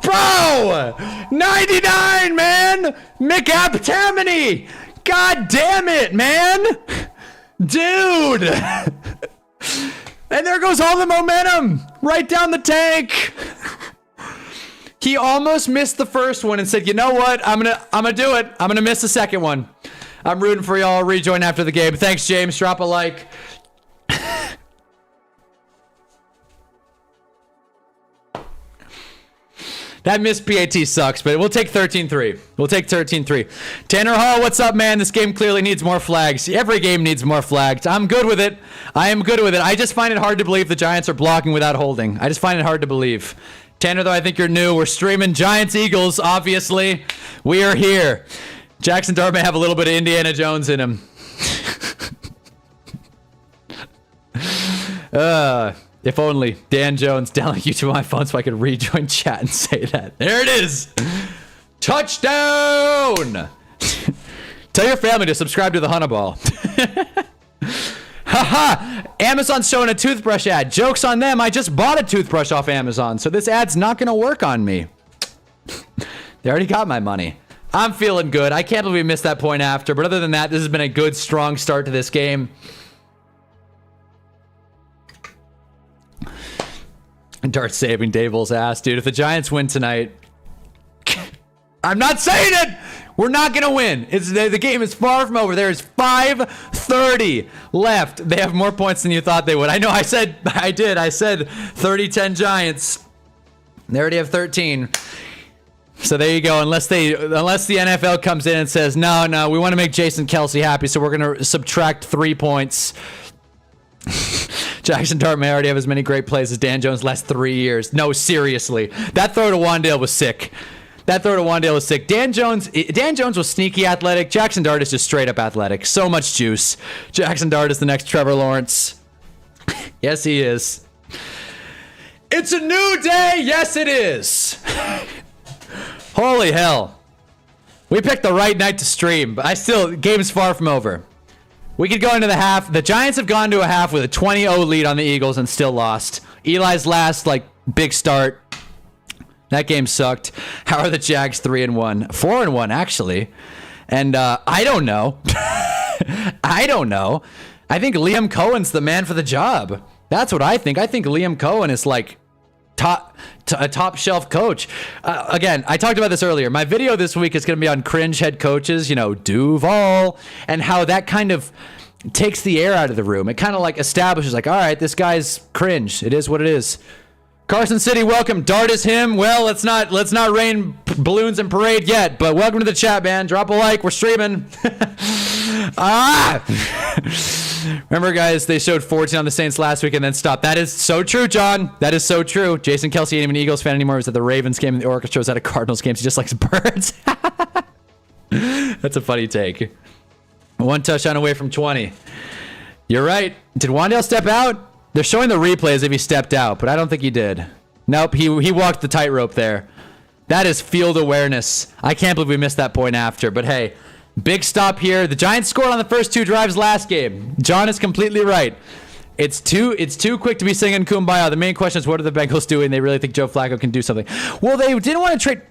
Bro! 99, man. McAptaminy. God damn it, man. Dude. And there goes all the momentum. Right down the tank. He almost missed the first one and said, you know what? I'm gonna do it. I'm gonna miss the second one. I'm rooting for y'all. I'll rejoin after the game. Thanks, James. Drop a like. That missed PAT sucks, but we'll take 13-3. We'll take 13-3. Tanner Hall, what's up, man? This game clearly needs more flags. Every game needs more flags. I'm good with it. I am good with it. I just find it hard to believe the Giants are blocking without holding. I just find it hard to believe. Tanner, though, I think you're new. We're streaming Giants Eagles, obviously. We are here. Jackson Dart may have a little bit of Indiana Jones in him. If only Dan Jones download you to my phone so I could rejoin chat and say that. There it is. Touchdown. Tell your family to subscribe to the Hunnaball. Haha. Amazon's showing a toothbrush ad. Joke's on them. I just bought a toothbrush off Amazon, so this ad's not going to work on me. They already got my money. I'm feeling good. I can't believe we missed that point after, but other than that, this has been a good, strong start to this game. Dart saving Dayble's ass, dude. If the Giants win tonight, I'm not saying it. We're not going to win. The game is far from over. There is 5:30 left. They have more points than you thought they would. I know. I said 30-10 Giants. They already have 13. So there you go. Unless the NFL comes in and says, no, we want to make Jason Kelce happy, so we're going to subtract 3 points. Jackson Dart may already have as many great plays as Dan Jones' last 3 years. No, seriously. That throw to Wandale was sick. That throw to Wandale was sick. Dan Jones was sneaky athletic. Jackson Dart is just straight up athletic. So much juice. Jackson Dart is the next Trevor Lawrence. Yes, he is. It's a new day. Yes, it is. Holy hell. We picked the right night to stream, but game's far from over. We could go into the half. The Giants have gone to a half with a 20-0 lead on the Eagles and still lost. Eli's last, big start. That game sucked. How are the Jags 3-1? 4-1, actually. And I don't know. I don't know. I think Liam Cohen's the man for the job. That's what I think. I think Liam Cohen is a top shelf coach. Again, I talked about this earlier. My video this week is going to be on cringe head coaches, Duval, and how that kind of takes the air out of the room. It kind of establishes all right, this guy's cringe. It is what it is. Carson City, welcome. Dart is him. Well, let's not rain balloons and parade yet, but welcome to the chat, man. Drop a like. We're streaming. Remember, guys, they showed 14 on the Saints last week and then stopped. That is so true, John. That is so true. Jason Kelsey ain't even an Eagles fan anymore. He was at the Ravens game and the orchestra was at a Cardinals game. So he just likes birds. That's a funny take. One touchdown away from 20. You're right. Did Wandale step out? They're showing the replay as if he stepped out, but I don't think he did. Nope, he walked the tightrope there. That is field awareness. I can't believe we missed that point after, but hey, big stop here. The Giants scored on the first 2 drives last game. John is completely right. It's too quick to be singing Kumbaya. The main question is, what are the Bengals doing? They really think Joe Flacco can do something. Well, they didn't want to trade.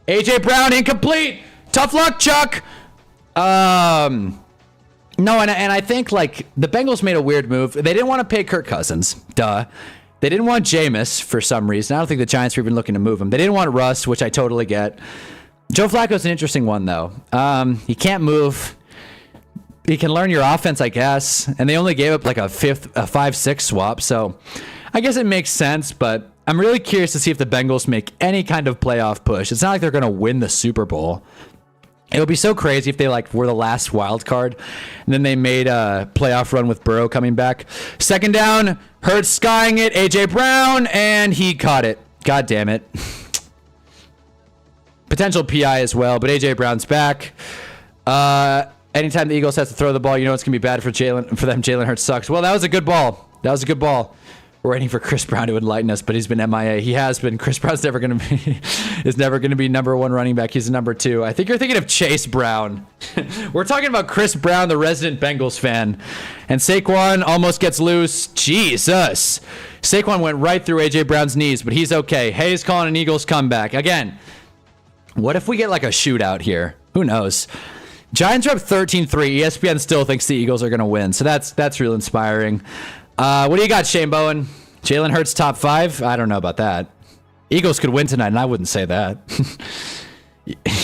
AJ Brown, incomplete. Tough luck, Chuck. No, and I think the Bengals made a weird move. They didn't want to pay Kirk Cousins. Duh. They didn't want Jameis for some reason. I don't think the Giants were even looking to move him. They didn't want Russ, which I totally get. Joe Flacco's an interesting one, though. He can't move. He can learn your offense, I guess. And they only gave up a 5-6 swap. So I guess it makes sense, but I'm really curious to see if the Bengals make any kind of playoff push. It's not like they're going to win the Super Bowl. It would be so crazy if they were the last wild card and then they made a playoff run with Burrow coming back. Second down, Hurts skying it, AJ Brown, and he caught it. God damn it. Potential PI as well, but AJ Brown's back. Anytime the Eagles have to throw the ball, it's going to be bad for them. Jalen Hurts sucks. Well, that was a good ball. We're waiting for Chris Brown to enlighten us, but he's been MIA. He has been. Chris Brown's never going to be number 1 running back. He's a number 2. I think you're thinking of Chase Brown. We're talking about Chris Brown, the resident Bengals fan. And Saquon almost gets loose. Jesus. Saquon went right through AJ Brown's knees, but he's okay. Hayes calling an Eagles comeback. Again, what if we get a shootout here? Who knows? Giants are up 13-3. ESPN still thinks the Eagles are going to win, so that's real inspiring. What do you got, Shane Bowen? Jalen Hurts top 5? I don't know about that. Eagles could win tonight, and I wouldn't say that.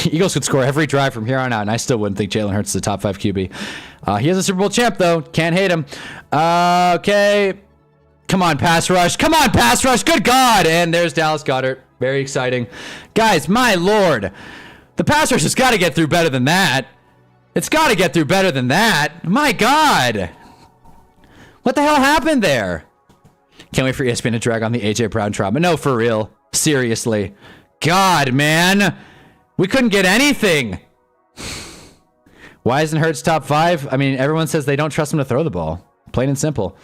Eagles could score every drive from here on out, and I still wouldn't think Jalen Hurts is the top 5 QB. He is a Super Bowl champ, though. Can't hate him. Okay. Come on, pass rush. Come on, pass rush. Good God. And there's Dallas Goedert. Very exciting. Guys, my Lord. The pass rush has got to get through better than that. It's got to get through better than that. My God. What the hell happened there? Can't wait for ESPN to drag on the AJ Brown trauma. No, for real. Seriously. God, man. We couldn't get anything. Why isn't Hurts top 5? I mean, everyone says they don't trust him to throw the ball. Plain and simple.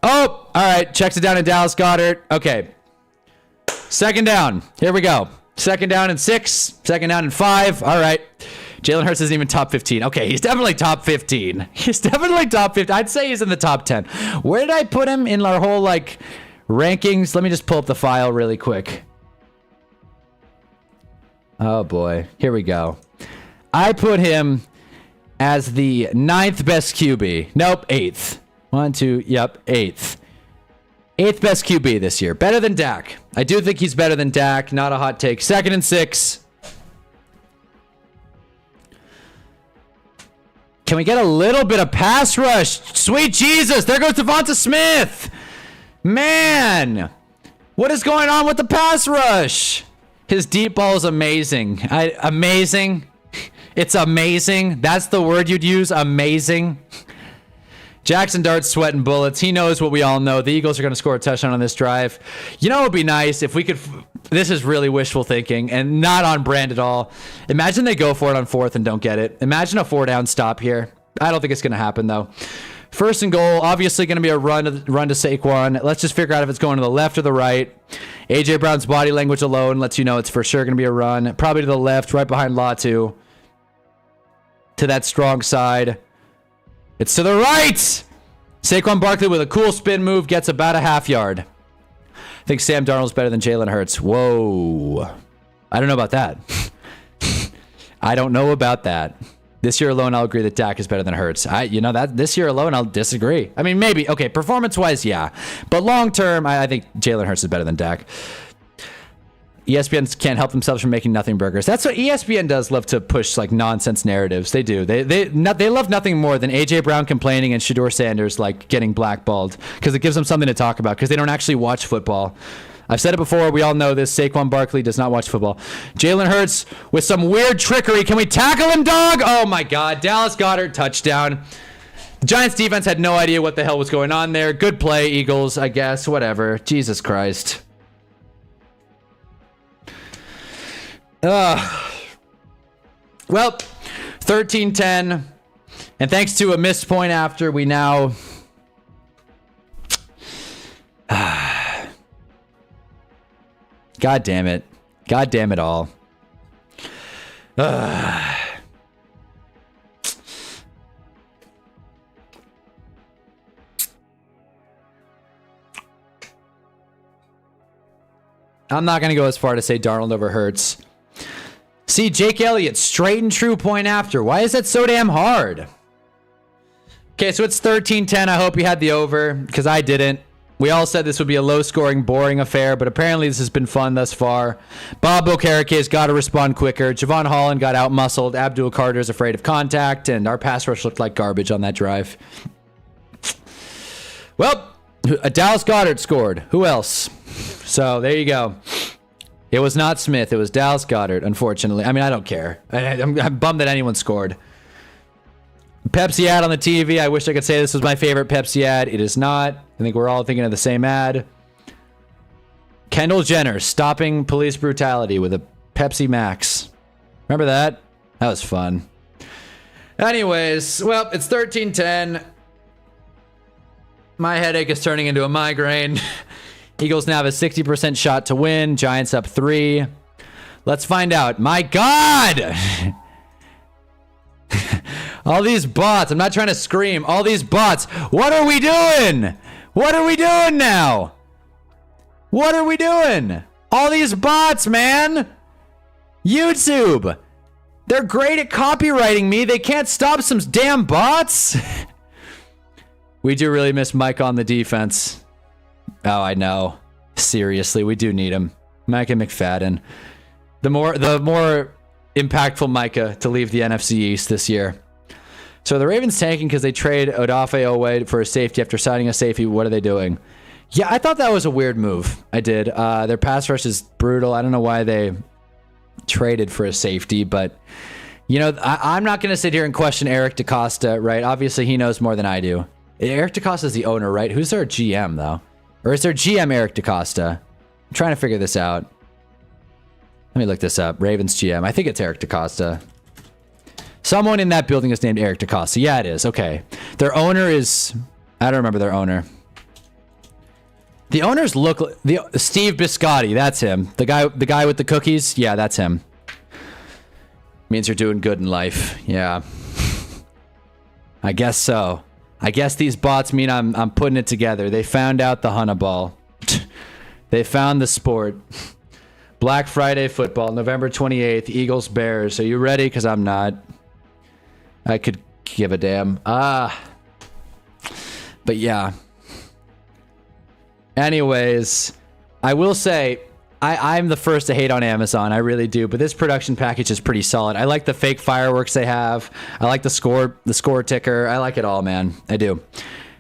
Oh, all right. Checks it down to Dallas Goedert. Okay. Second down. Here we go. Second down and 6. Second down and 5. All right. Jalen Hurts isn't even top 15. Okay, he's definitely top 15. He's definitely top 15. I'd say he's in the top 10. Where did I put him in our whole, rankings? Let me just pull up the file really quick. Oh, boy. Here we go. I put him as the 9th best QB. Nope, 8th. 1, 2, yep, 8th. 8th best QB this year. Better than Dak. I do think he's better than Dak. Not a hot take. Second and 6. Can we get a little bit of pass rush? Sweet Jesus. There goes Devonta Smith. Man. What is going on with the pass rush? His deep ball is amazing. Amazing. It's amazing. That's the word you'd use. Amazing. Jackson Dart's sweating bullets. He knows what we all know. The Eagles are going to score a touchdown on this drive. You know, it would be nice if we could. This is really wishful thinking and not on brand at all. Imagine they go for it on 4th and don't get it. Imagine a 4-down stop here. I don't think it's going to happen, though. 1st and goal, obviously going to be a run to Saquon. Let's just figure out if it's going to the left or the right. A.J. Brown's body language alone lets you know it's for sure going to be a run. Probably to the left, right behind Latu. To that strong side. It's to the right! Saquon Barkley with a cool spin move gets about a half yard. I think Sam Darnold's better than Jalen Hurts. Whoa. I don't know about that. I don't know about that. This year alone, I'll agree that Dak is better than Hurts. This year alone, I'll disagree. I mean, maybe. Okay, performance-wise, yeah. But long-term, I think Jalen Hurts is better than Dak. ESPN can't help themselves from making nothing burgers. That's what ESPN does, love to push like nonsense narratives. They do. They love nothing more than A.J. Brown complaining and Shedeur Sanders like getting blackballed because it gives them something to talk about because they don't actually watch football. I've said it before. We all know this. Saquon Barkley does not watch football. Jalen Hurts with some weird trickery. Can we tackle him, dog? Oh, my God. Dallas Goedert, touchdown. The Giants defense had no idea what the hell was going on there. Good play, Eagles, I guess. Whatever. Jesus Christ. Well, 13-10. And thanks to a missed point after, we now... God damn it. God damn it all. I'm not going to go as far to say Darnold over Hurts. See, Jake Elliott, straight and true point after. Why is that so damn hard? Okay, so it's 13-10. I hope you had the over, because I didn't. We all said this would be a low-scoring, boring affair, but apparently this has been fun thus far. Bob Okereke has got to respond quicker. Javon Holland got out-muscled. Abdul Carter's afraid of contact, and our pass rush looked like garbage on that drive. Well, Dallas Goedert scored. Who else? So, there you go. It was not Smith. It was Dallas Goedert, unfortunately. I mean, I don't care. I'm bummed that anyone scored. Pepsi ad on the TV. I wish I could say this was my favorite Pepsi ad. It is not. I think we're all thinking of the same ad. Kendall Jenner stopping police brutality with a Pepsi Max. Remember that? That was fun. Anyways, well, it's 13-10. My headache is turning into a migraine. Eagles now have a 60% shot to win. Giants up 3. Let's find out. My God! All these bots. I'm not trying to scream. All these bots. What are we doing? What are we doing now? What are we doing? All these bots, man. YouTube. They're great at copywriting me. They can't stop some damn bots. We do really miss Mike on the defense. Oh, I know. Seriously, we do need him. Micah McFadden. The more impactful Micah to leave the NFC East this year. So the Ravens tanking because they trade Odafe Oweh for a safety after signing a safety. What are they doing? Yeah, I thought that was a weird move. I did. Their pass rush is brutal. I don't know why they traded for a safety, but you know, I'm not going to sit here and question Eric DeCosta, right? Obviously, he knows more than I do. Eric DeCosta is the owner, right? Who's their GM, though? Or is their GM Eric DeCosta? I'm trying to figure this out. Let me look this up. Ravens GM. I think it's Eric DeCosta. Someone in that building is named Eric DeCosta. Yeah, it is. Okay. Their owner is... I don't remember their owner. The owners look... Steve Biscotti. That's him. The guy with the cookies. Yeah, that's him. Means you're doing good in life. Yeah. I guess so. I guess these bots mean I'm putting it together. They found out the Hunnaball. They found the sport. Black Friday football, November 28th, Eagles Bears. Are you ready? Because I'm not. I could give a damn. But yeah. Anyways, I will say I'm the first to hate on Amazon. I really do. But this production package is pretty solid. I like the fake fireworks they have. I like the score ticker. I like it all, man. I do.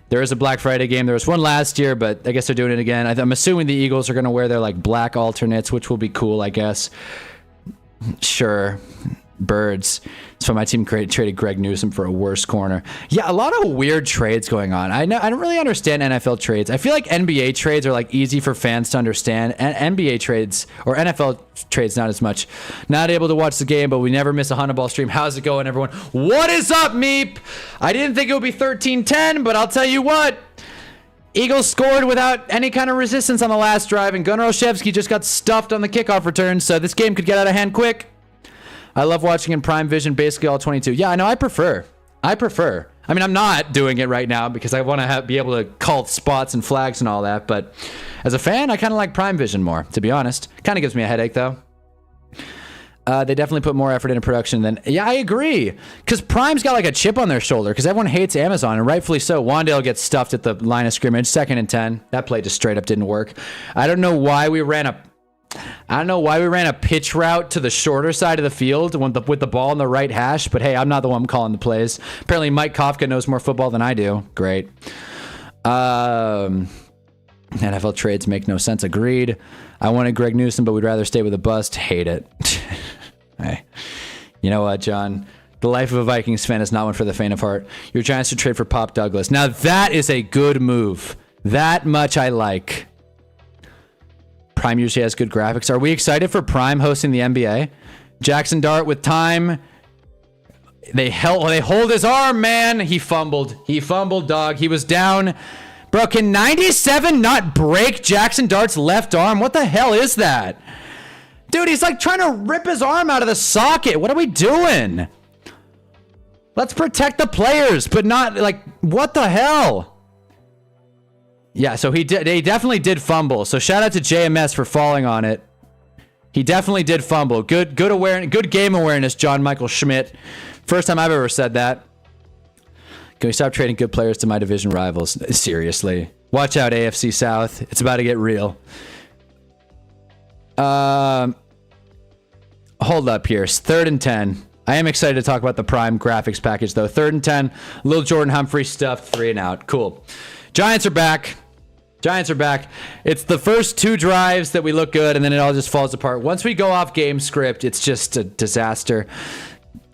There is a Black Friday game. There was one last year, but I guess they're doing it again. I'm assuming the Eagles are going to wear their like black alternates, which will be cool, I guess. Sure. Birds. So my team traded Greg Newsome for a worse corner. Yeah, a lot of weird trades going on. I don't really understand NFL trades. I feel like NBA trades are like easy for fans to understand, and NBA trades or NFL trades not as much. Not able to watch the game, but we never miss a Hunnaball stream. How's it going, everyone? What is up, Meep? I didn't think it would be 13-10, but I'll tell you what. Eagles scored without any kind of resistance on the last drive, and Gunnar Olszewski just got stuffed on the kickoff return, so this game could get out of hand quick. I love watching in Prime Vision, basically all 22. Yeah, I know, I prefer. I mean, I'm not doing it right now because I want to be able to call spots and flags and all that, but as a fan, I kind of like Prime Vision more, to be honest. Kind of gives me a headache, though. They definitely put more effort into production than... Yeah, I agree. Because Prime's got like a chip on their shoulder because everyone hates Amazon, and rightfully so. Wandale gets stuffed at the line of scrimmage, 2nd and 10. That play just straight up didn't work. I don't know why we ran a pitch route to the shorter side of the field with the ball in the right hash, but hey, I'm not the one calling the plays. Apparently Mike Kafka knows more football than I do. Great. NFL trades make no sense. Agreed. I wanted Greg Newsome, but we'd rather stay with a bust. Hate it. Hey, you know what, John? The life of a Vikings fan is not one for the faint of heart. Your Giants should trade for Pop Douglas. Now that is a good move. That much I like. Prime usually has good graphics. Are we excited for Prime hosting the NBA? Jackson Dart with time. They hold his arm, man. He fumbled. He fumbled, dog. He was down. Bro, can 97 not break Jackson Dart's left arm? What the hell is that? Dude, he's like trying to rip his arm out of the socket. What are we doing? Let's protect the players, but not like, what the hell? Yeah, so he definitely did fumble. So shout out to JMS for falling on it. He definitely did fumble. Good game awareness, John Michael Schmidt. First time I've ever said that. Can we stop trading good players to my division rivals? Seriously. Watch out, AFC South. It's about to get real. Hold up here. 3rd and 10. I am excited to talk about the Prime graphics package, though. 3rd and 10. Little Jordan Humphrey stuff. 3 and out. Cool. Giants are back. Giants are back. It's the first 2 drives that we look good, and then it all just falls apart. Once we go off game script, it's just a disaster.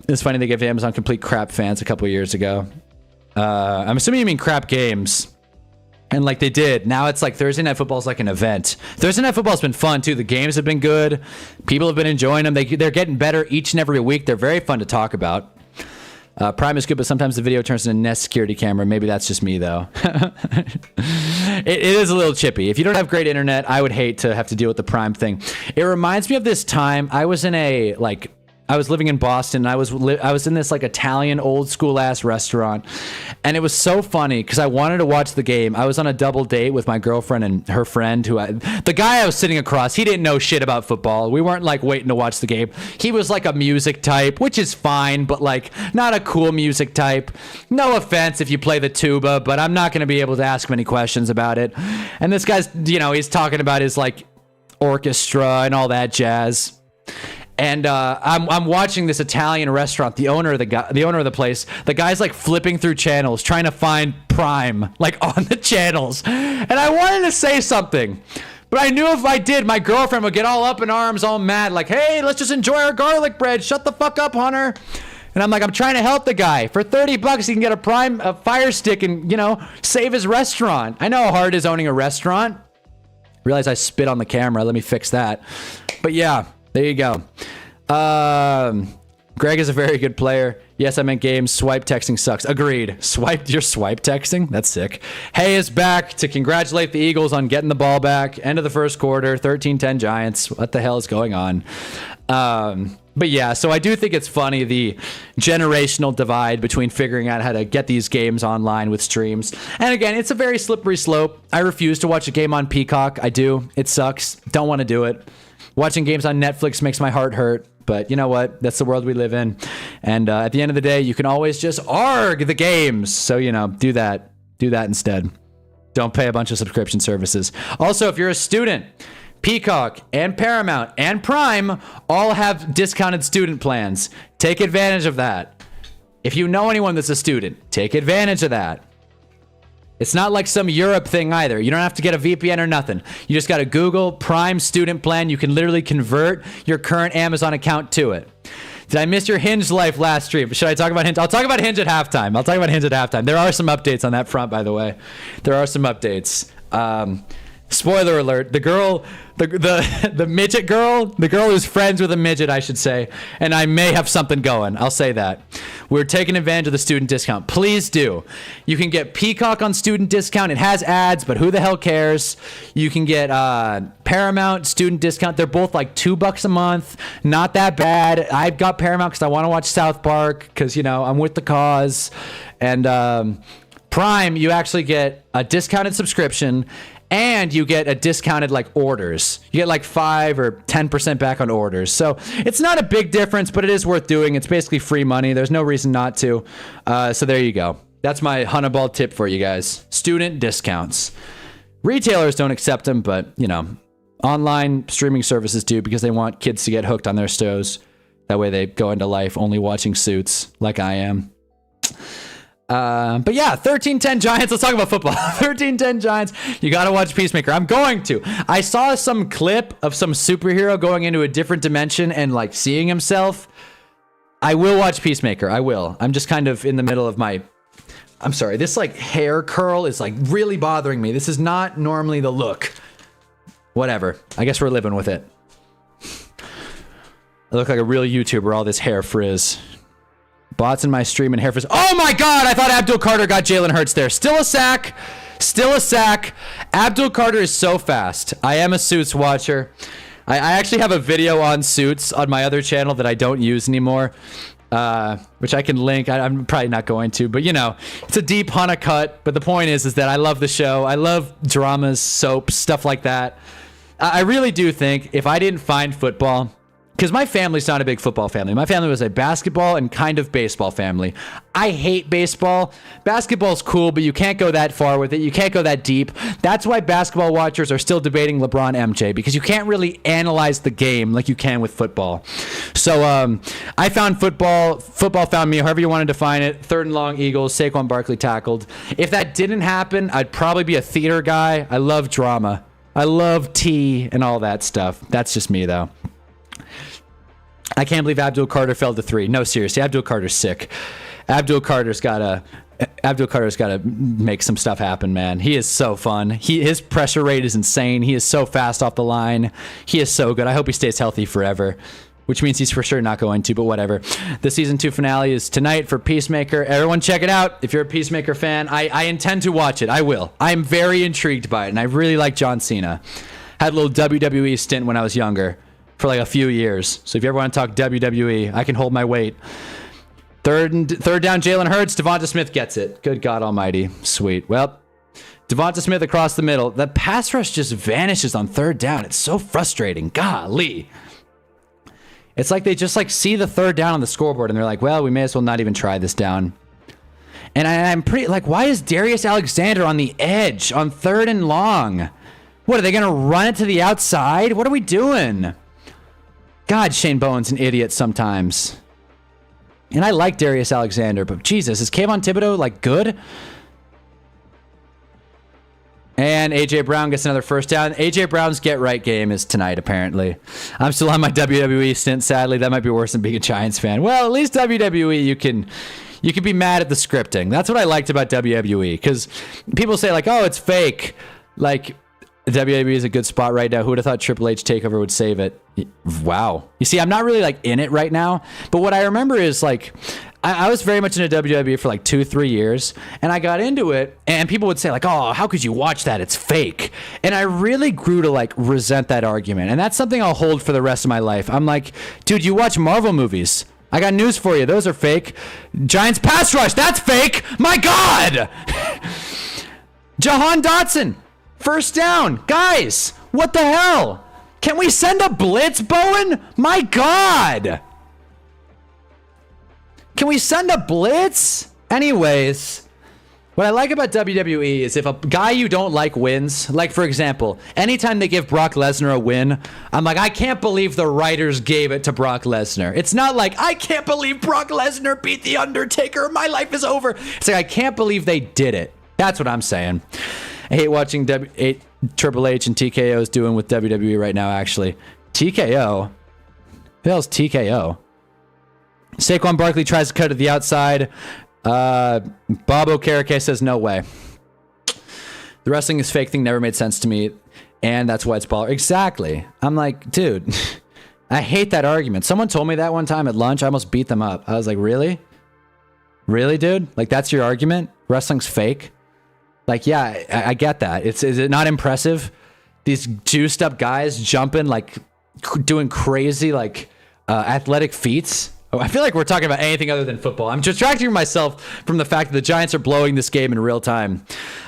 It's funny they gave Amazon complete crap fans a couple years ago. I'm assuming you mean crap games. And like they did. Now it's like Thursday Night Football is like an event. Thursday Night Football's been fun too. The games have been good. People have been enjoying them. They're getting better each and every week. They're very fun to talk about. Prime is good, but sometimes the video turns into a Nest security camera. Maybe that's just me, though. It is a little chippy. If you don't have great internet, I would hate to have to deal with the Prime thing. It reminds me of this time I was in I was living in Boston, and I was in this like Italian old school ass restaurant, and it was so funny because I wanted to watch the game. I was on a double date with my girlfriend and her friend, the guy I was sitting across, he didn't know shit about football. We weren't like waiting to watch the game. He was like a music type, which is fine, but like not a cool music type. No offense if you play the tuba, but I'm not going to be able to ask him any questions about it. And this guy's, he's talking about his like orchestra and all that jazz. And I'm watching this Italian restaurant. The owner of the place, the guy's like flipping through channels, trying to find Prime like on the channels. And I wanted to say something, but I knew if I did, my girlfriend would get all up in arms, all mad, like, "Hey, let's just enjoy our garlic bread. Shut the fuck up, Hunter." And I'm like, I'm trying to help the guy. For $30, he can get a Fire Stick and save his restaurant. I know how hard it is owning a restaurant. Realize I spit on the camera. Let me fix that. But yeah. There you go. Greg is a very good player. Yes, I meant games. Swipe texting sucks. Agreed. You're swipe texting? That's sick. Hay is back to congratulate the Eagles on getting the ball back. End of the first quarter. 13-10 Giants. What the hell is going on? But yeah, so I do think it's funny, the generational divide between figuring out how to get these games online with streams. And again, it's a very slippery slope. I refuse to watch a game on Peacock. I do. It sucks. Don't want to do it. Watching games on Netflix makes my heart hurt, but you know what? That's the world we live in. And at the end of the day, you can always just ARG the games. So, do that. Do that instead. Don't pay a bunch of subscription services. Also, if you're a student, Peacock and Paramount and Prime all have discounted student plans. Take advantage of that. If you know anyone that's a student, take advantage of that. It's not like some Europe thing either. You don't have to get a VPN or nothing. You just got a Google Prime student plan. You can literally convert your current Amazon account to it. Did I miss your Hinge life last stream? Should I talk about Hinge? I'll talk about Hinge at halftime. There are some updates on that front, by the way. There are some updates. Spoiler alert, the midget girl, the girl who's friends with a midget, I should say, and I may have something going. I'll say that. We're taking advantage of the student discount. Please do. You can get Peacock on student discount. It has ads, but who the hell cares? You can get Paramount student discount. They're both like $2 a month. Not that bad. I've got Paramount because I want to watch South Park because, you know, I'm with the cause. And Prime, you actually get a discounted subscription. And you get a discounted like orders. You get like 5 or 10% back on orders. So it's not a big difference, but it is worth doing. It's basically free money. There's no reason not to. So there you go. That's my Hunnaball tip for you guys. Student discounts. Retailers don't accept them, but you know, online streaming services do because they want kids to get hooked on their shows. That way they go into life only watching Suits like I am. But yeah, 13-10 Giants. Let's talk about football. 13-10 Giants. You got to watch Peacemaker. I'm going to. I saw some clip of some superhero going into a different dimension and like seeing himself. I will watch Peacemaker. I will. I'm just kind of in the middle of my... I'm sorry. This like hair curl is like really bothering me. This is not normally the look. Whatever. I guess we're living with it. I look like a real YouTuber, all this hair frizz. Bots in my stream and hair frizz. Oh my god, I thought Abdul Carter got Jalen Hurts there. Still a sack. Still a sack. Abdul Carter is so fast. I am a Suits watcher. I actually have a video on Suits on my other channel that I don't use anymore, which I can link. I'm probably not going to, but you know, it's a deep Hunna cut. But the point is that I love the show. I love dramas, soaps, stuff like that. I really do think if I didn't find football... Because my family's not a big football family. My family was a basketball and kind of baseball family. I hate baseball. Basketball's cool, but you can't go that far with it. You can't go that deep. That's why basketball watchers are still debating LeBron MJ, because you can't really analyze the game like you can with football. So I found football. Football found me, however you want to define it. 3rd and long, Eagles. Saquon Barkley tackled. If that didn't happen, I'd probably be a theater guy. I love drama. I love tea and all that stuff. That's just me, though. I can't believe Abdul Carter fell to 3. No, seriously, Abdul Carter's sick. Abdul Carter's gotta make some stuff happen, man. He is so fun. His pressure rate is insane. He is so fast off the line. He is so good. I hope he stays healthy forever, which means he's for sure not going to, but whatever. The season 2 finale is tonight for Peacemaker. Everyone check it out. If you're a Peacemaker fan, I intend to watch it. I will. I'm very intrigued by it, and I really like John Cena. Had a little WWE stint when I was younger. For like a few years. So if you ever want to talk WWE, I can hold my weight. Third down, Jalen Hurts. Devonta Smith gets it. Good God almighty. Sweet. Well, Devonta Smith across the middle. The pass rush just vanishes on 3rd down. It's so frustrating. Golly. It's like they just like see the 3rd down on the scoreboard and they're like, well, we may as well not even try this down. And I'm pretty like, why is Darius Alexander on the edge on 3rd and long? What, are they going to run it to the outside? What are we doing? God, Shane Bowen's an idiot sometimes. And I like Darius Alexander, but Jesus, is Kayvon Thibodeau, like, good? And A.J. Brown gets another 1st down. A.J. Brown's get-right game is tonight, apparently. I'm still on my WWE stint, sadly. That might be worse than being a Giants fan. Well, at least WWE, you can be mad at the scripting. That's what I liked about WWE, because people say, like, oh, it's fake. Like... WWE is a good spot right now. Who would have thought Triple H TakeOver would save it? Wow. You see, I'm not really like in it right now, but what I remember is like, I was very much into WWE for like 2-3 years, and I got into it, and people would say like, oh, how could you watch that? It's fake. And I really grew to like resent that argument, and that's something I'll hold for the rest of my life. I'm like, dude, you watch Marvel movies. I got news for you. Those are fake. Giants pass rush. That's fake. My God. Jahan Dotson. 1st down. Guys, what the hell? Can we send a blitz, Bowen? My God. Can we send a blitz? Anyways, what I like about WWE is if a guy you don't like wins, like for example, anytime they give Brock Lesnar a win, I'm like, I can't believe the writers gave it to Brock Lesnar. It's not like, I can't believe Brock Lesnar beat The Undertaker. My life is over. It's like, I can't believe they did it. That's what I'm saying. I hate watching Triple H and TKO's doing with WWE right now, actually. TKO? Who the hell's TKO? Saquon Barkley tries to cut to the outside. Bob Okereke says no way. The wrestling is fake thing never made sense to me, and that's why it's baller. Exactly. I'm like, dude, I hate that argument. Someone told me that one time at lunch. I almost beat them up. I was like, really? Really, dude? Like, that's your argument? Wrestling's fake? Like, yeah, I get that. Is it not impressive? These juiced up guys jumping, like, doing crazy, like, athletic feats. I feel like we're talking about anything other than football. I'm distracting myself from the fact that the Giants are blowing this game in real time.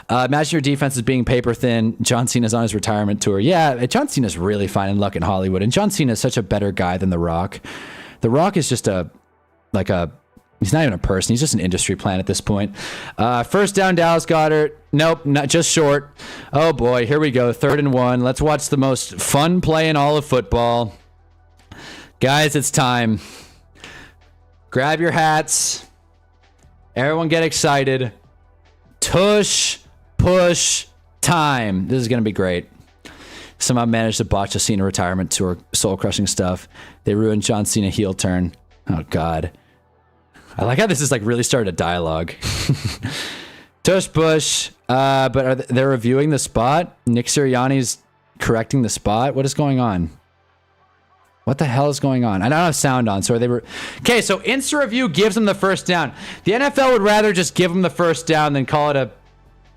Imagine your defense is being paper thin. John Cena's on his retirement tour. Yeah, John Cena's really finding luck in Hollywood. And John Cena is such a better guy than The Rock. The Rock is just he's not even a person. He's just an industry plant at this point. First down, Dallas Goedert. Nope, not just short. Oh boy, here we go. 3rd and 1. Let's watch the most fun play in all of football. Guys, it's time. Grab your hats. Everyone get excited. Tush, push, time. This is going to be great. Somehow managed to botch a Cena retirement tour. Soul-crushing stuff. They ruined John Cena heel turn. Oh, God. I like how this is like really started a dialogue. Tush, push. But they're reviewing the spot? Nick Sirianni's correcting the spot? What is going on? What the hell is going on? I don't have sound on, so they were... Okay, so Insta Review gives them the first down. The NFL would rather just give them the first down than call it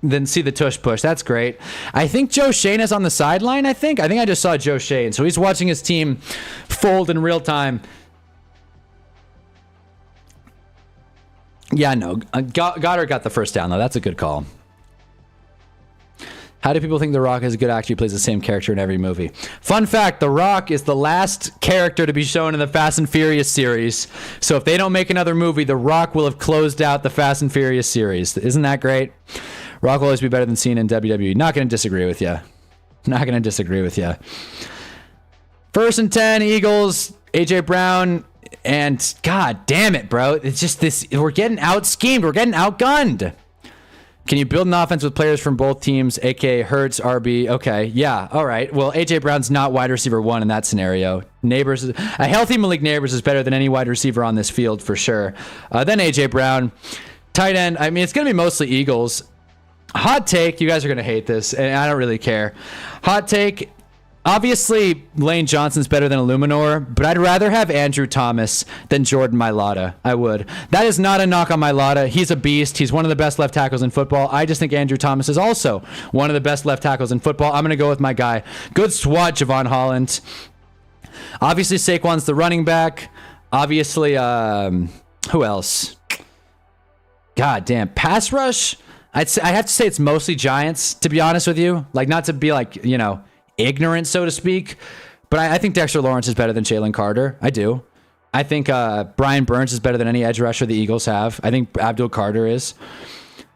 than see the tush push. That's great. I think Joe Shane is on the sideline, I think I just saw Joe Shane. So he's watching his team fold in real time. Yeah, no. Goddard got the first down, though. That's a good call. How do people think The Rock is a good actor who plays the same character in every movie? Fun fact, The Rock is the last character to be shown in the Fast and Furious series. So if they don't make another movie, The Rock will have closed out the Fast and Furious series. Isn't that great? Rock will always be better than Cena in WWE. Not going to disagree with you. Not going to disagree with you. 1st and 10, Eagles, A.J. Brown, and God damn it, bro. It's just this, we're getting out-schemed. We're getting outgunned. Can you build an offense with players from both teams, aka Hurts, RB? Okay, yeah, all right. Well, A.J. Brown's not wide receiver 1 in that scenario. A healthy Malik Neighbors is better than any wide receiver on this field for sure. Then A.J. Brown. Tight end, I mean, it's going to be mostly Eagles. Hot take, you guys are going to hate this, and I don't really care. Hot take, obviously Lane Johnson's better than Illuminor, but I'd rather have Andrew Thomas than Jordan Mailata. I would. That is not a knock on Mailata. He's a beast. He's one of the best left tackles in football. I just think Andrew Thomas is also one of the best left tackles in football. I'm going to go with my guy. Good swat, Javon Holland. Obviously, Saquon's the running back. Obviously, who else? God damn. Pass rush? I have to say it's mostly Giants, to be honest with you. Like, not to be like, you know, ignorant, so to speak. But I think Dexter Lawrence is better than Jalen Carter. I do. I think Brian Burns is better than any edge rusher the Eagles have. I think Abdul Carter is.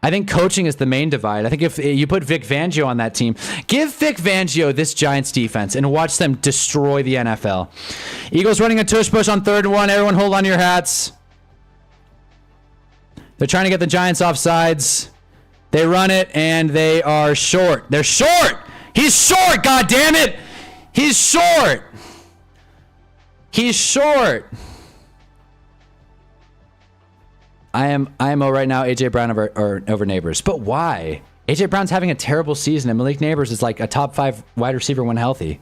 I think coaching is the main divide. I think if you put Vic Fangio on that team, give Vic Fangio this Giants defense and watch them destroy the NFL. Eagles running a tush push on 3rd and 1. Everyone hold on to your hats. They're trying to get the Giants off sides. They run it, and they are short. They're short! He's short, God damn it! He's short! He's short! I am right now AJ Brown over Neighbors. But why? AJ Brown's having a terrible season, and Malik Neighbors is like a top 5 wide receiver when healthy.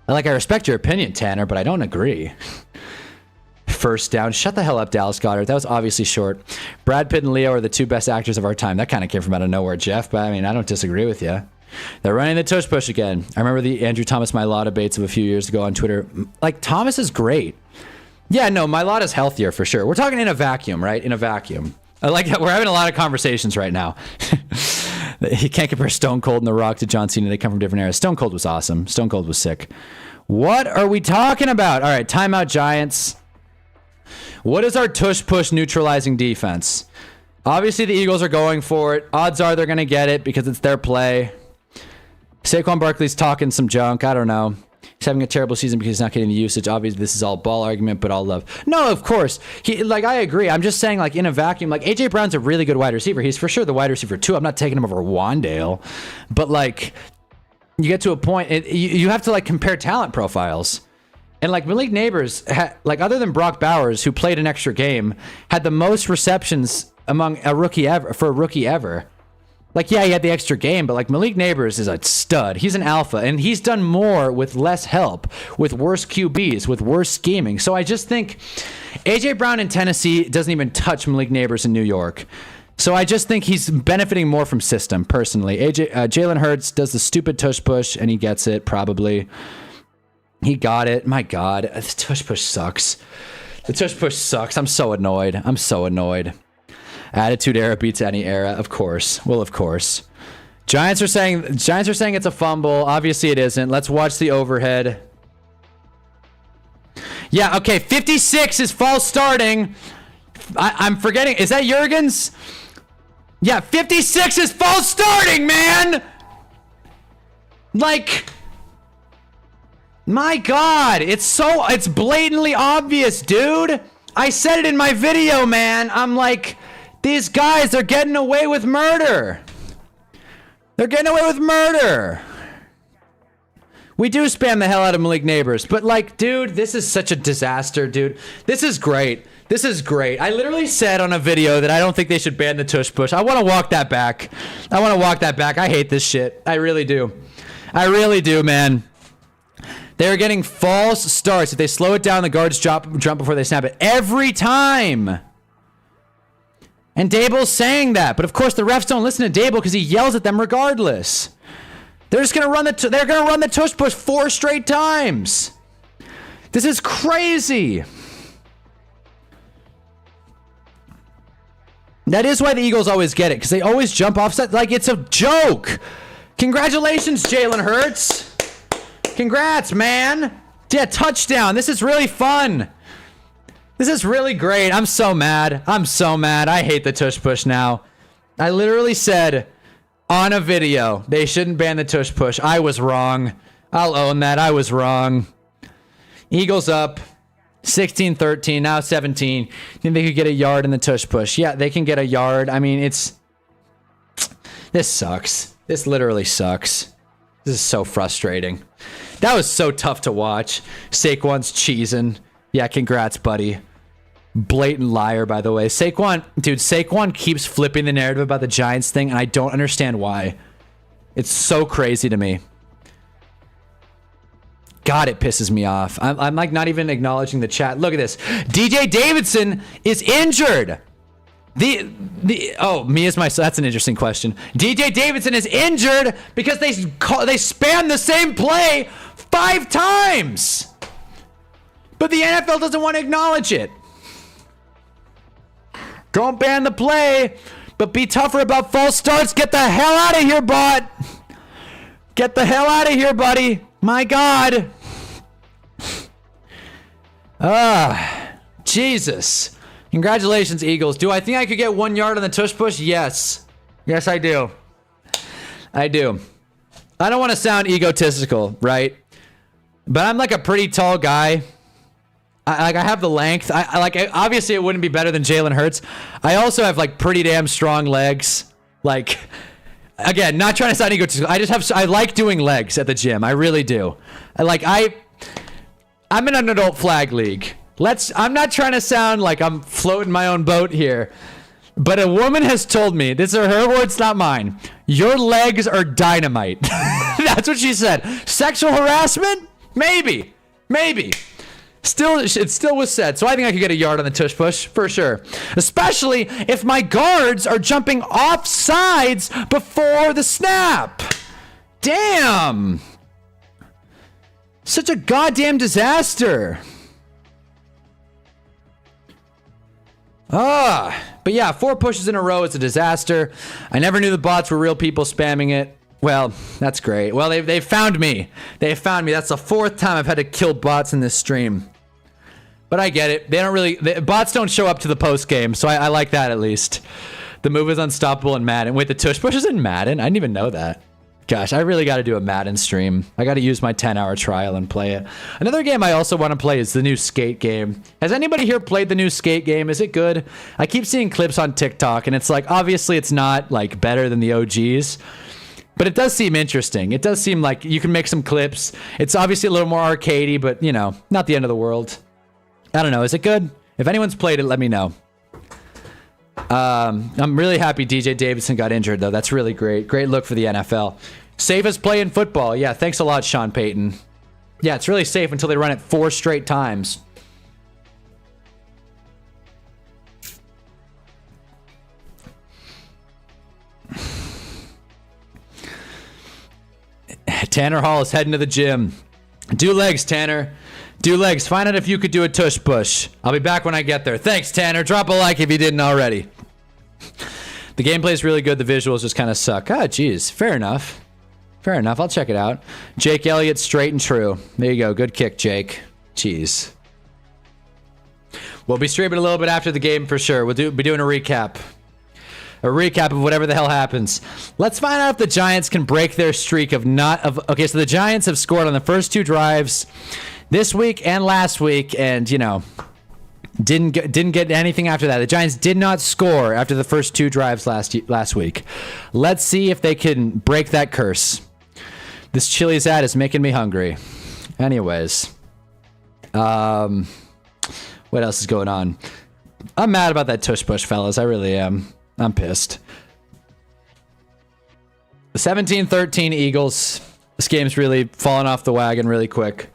I respect your opinion, Tanner, but I don't agree. First down. Shut the hell up, Dallas Goedert. That was obviously short. Brad Pitt and Leo are the 2 best actors of our time. That kind of came from out of nowhere, Jeff, but I mean, I don't disagree with you. They're running the tush push again. I remember the Andrew Thomas Mailata baits of a few years ago on Twitter. Like, Thomas is great. Yeah, no, Mailata's healthier for sure. We're talking in a vacuum, right? In a vacuum. I like that. We're having a lot of conversations right now. You can't compare Stone Cold and The Rock to John Cena. They come from different eras. Stone Cold was awesome. Stone Cold was sick. What are we talking about? All right, timeout, Giants. What is our tush push neutralizing defense? Obviously, the Eagles are going for it. Odds are they're going to get it because it's their play. Saquon Barkley's talking some junk. I don't know. He's having a terrible season because he's not getting the usage. Obviously, this is all ball argument, but all love. No, of course. I agree. I'm just saying, in a vacuum, A.J. Brown's a really good wide receiver. He's for sure the wide receiver, too. I'm not taking him over Wandale. But, you get to a point, you have to, compare talent profiles. And like Malik Neighbors, like other than Brock Bowers, who played an extra game, had the most receptions among a rookie ever for a rookie ever. Like, yeah, he had the extra game, but like Malik Neighbors is a stud. He's an alpha, and he's done more with less help, with worse QBs, with worse scheming. So I just think AJ Brown in Tennessee doesn't even touch Malik Neighbors in New York. So I just think he's benefiting more from system, personally. Jalen Hurts does the stupid tush push, and he gets it, probably. He got it. My God, the tush push sucks. The tush push sucks. I'm so annoyed. I'm so annoyed. Attitude era beats any era, of course. Well, of course. Giants are saying it's a fumble. Obviously, it isn't. Let's watch the overhead. Yeah, okay. 56 is false starting. I'm forgetting. Is that Jurgens? Yeah, 56 is false starting, man. Like, my God, it's blatantly obvious, dude. I said it in my video, man. I'm like, these guys, they're getting away with murder. They're getting away with murder. We do spam the hell out of Malik Neighbors, but like, dude, this is such a disaster, dude. This is great. This is great. I literally said on a video that I don't think they should ban the tush push. I want to walk that back. I want to walk that back. I hate this shit. I really do. I really do, man. They're getting false starts. If they slow it down, the guards jump before they snap it. Every time. And Dable's saying that. But of course, the refs don't listen to Dable because he yells at them regardless. They're just going to run the tush push 4 straight times. This is crazy. That is why the Eagles always get it, because they always jump offset. Like, it's a joke. Congratulations, Jalen Hurts. Congrats, man. Yeah, touchdown. This is really fun. This is really great. I'm so mad. I'm so mad. I hate the tush push now. I literally said on a video they shouldn't ban the tush push. I was wrong. I'll own that. I was wrong. Eagles up 16-13, now 17. Think they could get a yard in the tush push? Yeah, they can get a yard. I mean, this sucks. This literally sucks. This is so frustrating. That was so tough to watch. Saquon's cheesing. Yeah, congrats, buddy. Blatant liar, by the way. Saquon keeps flipping the narrative about the Giants thing, and I don't understand why. It's so crazy to me. God, it pisses me off. I'm like not even acknowledging the chat. Look at this. DJ Davidson is injured. Me as myself. That's an interesting question. DJ Davidson is injured because they spam the same play 5 times. But the NFL doesn't want to acknowledge it. Don't ban the play, but be tougher about false starts. Get the hell out of here, bot. Get the hell out of here, buddy. My God. Jesus. Congratulations, Eagles. Do I think I could get 1 yard on the tush push? Yes. Yes, I do. I do. I don't want to sound egotistical, right? But I'm like a pretty tall guy. I have the length. Obviously it wouldn't be better than Jalen Hurts. I also have like pretty damn strong legs. Like, again, not trying to sound egotistical. I like doing legs at the gym. I really do. I'm in an adult flag league. I'm not trying to sound like I'm floating my own boat here. But a woman has told me, these are her words, not mine. Your legs are dynamite. That's what she said. Sexual harassment? Maybe. It still was said. So I think I could get a yard on the tush push for sure. Especially if my guards are jumping off sides before the snap. Damn. Such a goddamn disaster. But yeah, 4 pushes in a row is a disaster. I never knew the bots were real people spamming it. Well, that's great. Well, they found me. They found me. That's the 4th time I've had to kill bots in this stream. But I get it. Bots don't show up to the post game, so I like that at least. The move is unstoppable in Madden. Wait, the tush push is in Madden? I didn't even know that. Gosh, I really got to do a Madden stream. I got to use my 10-hour trial and play it. Another game I also want to play is the new Skate game. Has anybody here played the new Skate game? Is it good? I keep seeing clips on TikTok, and it's like, obviously it's not like better than the OGs. But it does seem interesting. It does seem like you can make some clips. It's obviously a little more arcadey, but, you know, not the end of the world. I don't know. Is it good? If anyone's played it, let me know. I'm really happy DJ Davidson got injured, though. That's really great. Great look for the NFL. Safest play in football. Yeah, thanks a lot, Sean Payton. Yeah, it's really safe until they run it 4 straight times. Tanner Hall is heading to the gym. Do legs, Tanner. Do legs. Find out if you could do a tush push. I'll be back when I get there. Thanks, Tanner. Drop a like if you didn't already. The gameplay is really good. The visuals just kind of suck. Ah, geez. Fair enough. Fair enough. I'll check it out. Jake Elliott, straight and true. There you go. Good kick, Jake. Jeez. We'll be streaming a little bit after the game for sure. We'll be doing a recap. A recap of whatever the hell happens. Let's find out if the Giants can break their streak of okay, so the Giants have scored on the first 2 drives this week and last week, and, you know, didn't get anything after that. The Giants did not score after the first 2 drives last week. Let's see if they can break that curse. This Chili's ad is making me hungry. Anyways. What else is going on? I'm mad about that tush push, fellas. I really am. I'm pissed. 17-13 Eagles. This game's really fallen off the wagon really quick.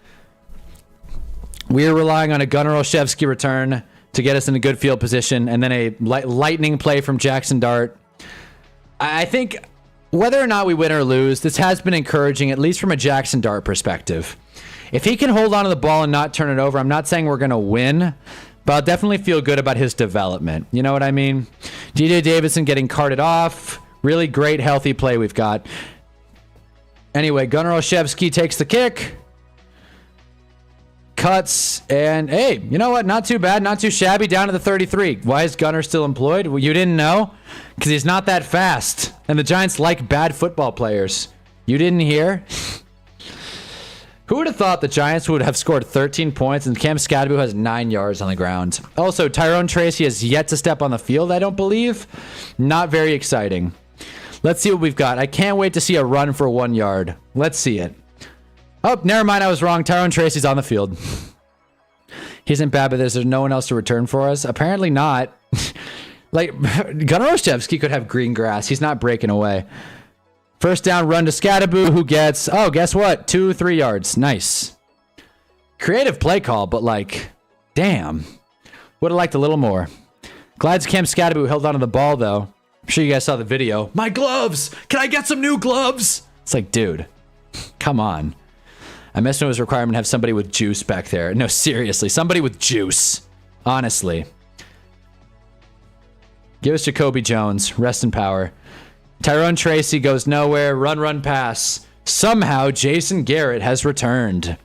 We're relying on a Gunnar Olszewski return to get us in a good field position, and then a lightning play from Jackson Dart. I think whether or not we win or lose, this has been encouraging, at least from a Jackson Dart perspective. If he can hold on to the ball and not turn it over, I'm not saying we're going to win, but I'll definitely feel good about his development. You know what I mean? DJ Davidson getting carted off. Really great, healthy play we've got. Anyway, Gunnar Olszewski takes the kick. Cuts, and hey, you know what? Not too bad, not too shabby, down to the 33. Why is Gunnar still employed? Well, you didn't know? Because he's not that fast. And the Giants like bad football players. You didn't hear? Who would have thought the Giants would have scored 13 points and Cam Scadaboo has 9 yards on the ground? Also, Tyrone Tracy has yet to step on the field, I don't believe. Not very exciting. Let's see what we've got. I can't wait to see a run for 1 yard. Let's see it. Oh, never mind. I was wrong. Tyrone Tracy's on the field. He isn't bad, but there's no one else to return for us. Apparently not. Like, Gunnar Olszewski could have green grass. He's not breaking away. First down, run to Scadaboo, who gets, oh, guess what? 2-3 yards. Nice. Creative play call, but like, damn. Would have liked a little more. Glad Cam Scadaboo held onto the ball, though. I'm sure you guys saw the video. My gloves! Can I get some new gloves? It's like, dude, come on. I missed when it was a requirement to have somebody with juice back there. No, seriously, somebody with juice. Honestly. Give us Jacoby Jones. Rest in power. Tyrone Tracy goes nowhere. Run, pass. Somehow, Jason Garrett has returned.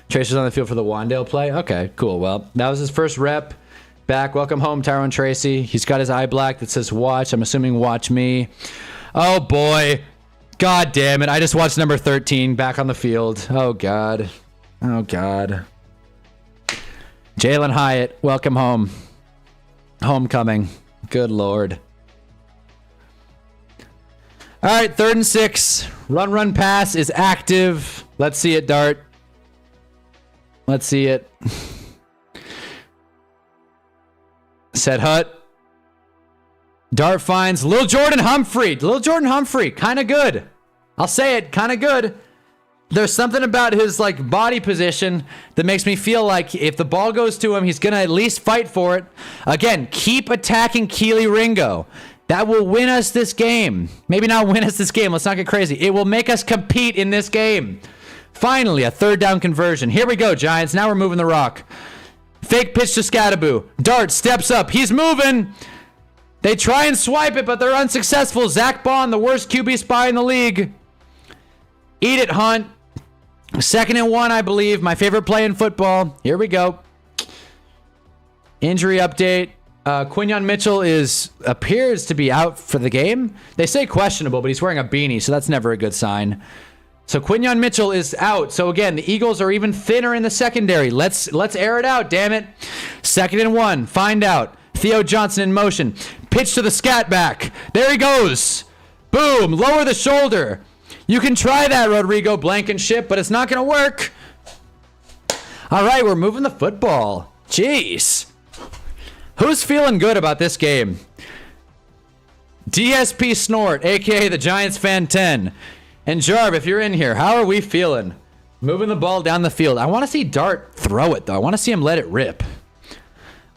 Tracy's on the field for the Wandale play. Okay, cool. Well, that was his first rep. Back. Welcome home, Tyrone Tracy. He's got his eye black that says watch. I'm assuming watch me. Oh, boy. God damn it. I just watched number 13 back on the field. Oh, God. Oh, God. Jalen Hyatt, welcome home. Homecoming. Good Lord. All right, 3rd and 6. Run, pass is active. Let's see it, Dart. Let's see it. Set Hut. Dart finds Lil Jordan Humphrey. Lil Jordan Humphrey, kind of good. I'll say it, kind of good. There's something about his like body position that makes me feel like if the ball goes to him, he's going to at least fight for it. Again, keep attacking Keely Ringo. That will win us this game. Maybe not win us this game. Let's not get crazy. It will make us compete in this game. Finally, a 3rd down conversion. Here we go, Giants. Now we're moving the rock. Fake pitch to Scadaboo. Dart steps up. He's moving. They try and swipe it, but they're unsuccessful. Zach Bond, the worst QB spy in the league. Eat it, Hunt. 2nd and 1, I believe. My favorite play in football. Here we go. Injury update. Quinyon Mitchell appears to be out for the game. They say questionable, but he's wearing a beanie, so that's never a good sign. So Quinyon Mitchell is out. So again, the Eagles are even thinner in the secondary. Let's air it out, damn it. 2nd and 1. Find out. Theo Johnson in motion. Pitch to the scat back. There he goes. Boom. Lower the shoulder. You can try that, Rodrigo Blankenship, but it's not going to work. All right, we're moving the football. Jeez. Who's feeling good about this game? DSP Snort, a.k.a. the Giants Fan 10. And Jarv, if you're in here, how are we feeling? Moving the ball down the field. I want to see Dart throw it, though. I want to see him let it rip.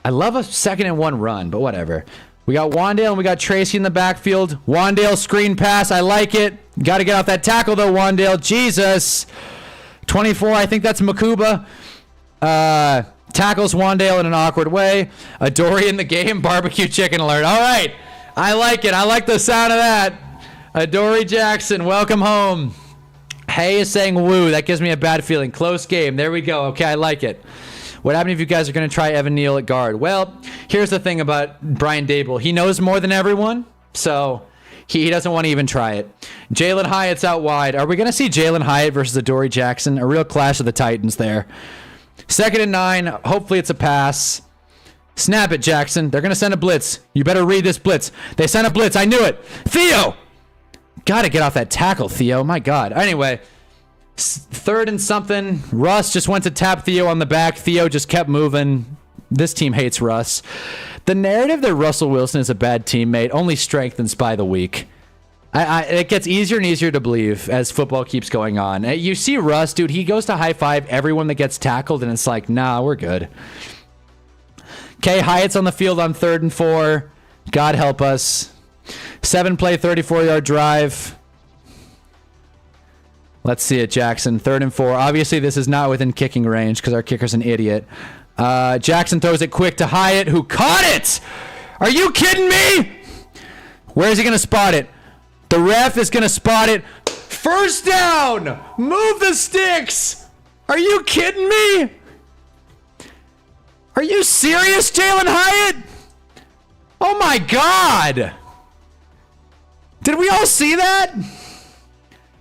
I love a 2nd and 1 run, but whatever. We got Wandale and we got Tracy in the backfield. Wandale screen pass. I like it. Got to get off that tackle, though, Wandale. Jesus. 24, I think that's Makuba. Tackles Wandale in an awkward way. Adori in the game. Barbecue chicken alert. All right. I like it. I like the sound of that. Adori Jackson, welcome home. Hay is saying woo. That gives me a bad feeling. Close game. There we go. Okay, I like it. What happens if you guys are going to try Evan Neal at guard? Well, here's the thing about Brian Dable. He knows more than everyone, so he doesn't want to even try it. Jalen Hyatt's out wide. Are we going to see Jalen Hyatt versus Adoree Jackson? A real clash of the Titans there. 2nd and 9. Hopefully it's a pass. Snap it, Jackson. They're going to send a blitz. You better read this blitz. They sent a blitz. I knew it. Theo! Got to get off that tackle, Theo. My God. Anyway. 3rd and something. Russ just went to tap Theo on the back. Theo just kept moving. This team hates Russ. The narrative that Russell Wilson is a bad teammate only strengthens by the week. It gets easier and easier to believe as football keeps going on. You see Russ, dude, he goes to high five everyone that gets tackled, and it's like, nah, we're good. Okay, Hyatt's on the field on 3rd and 4. God help us. 7-play, 34-yard drive. Let's see it, Jackson. 3rd and 4. Obviously, this is not within kicking range because our kicker's an idiot. Jackson throws it quick to Hyatt, who caught it! Are you kidding me? Where is he going to spot it? The ref is going to spot it. 1st down! Move the sticks! Are you kidding me? Are you serious, Jalen Hyatt? Oh my God! Did we all see that?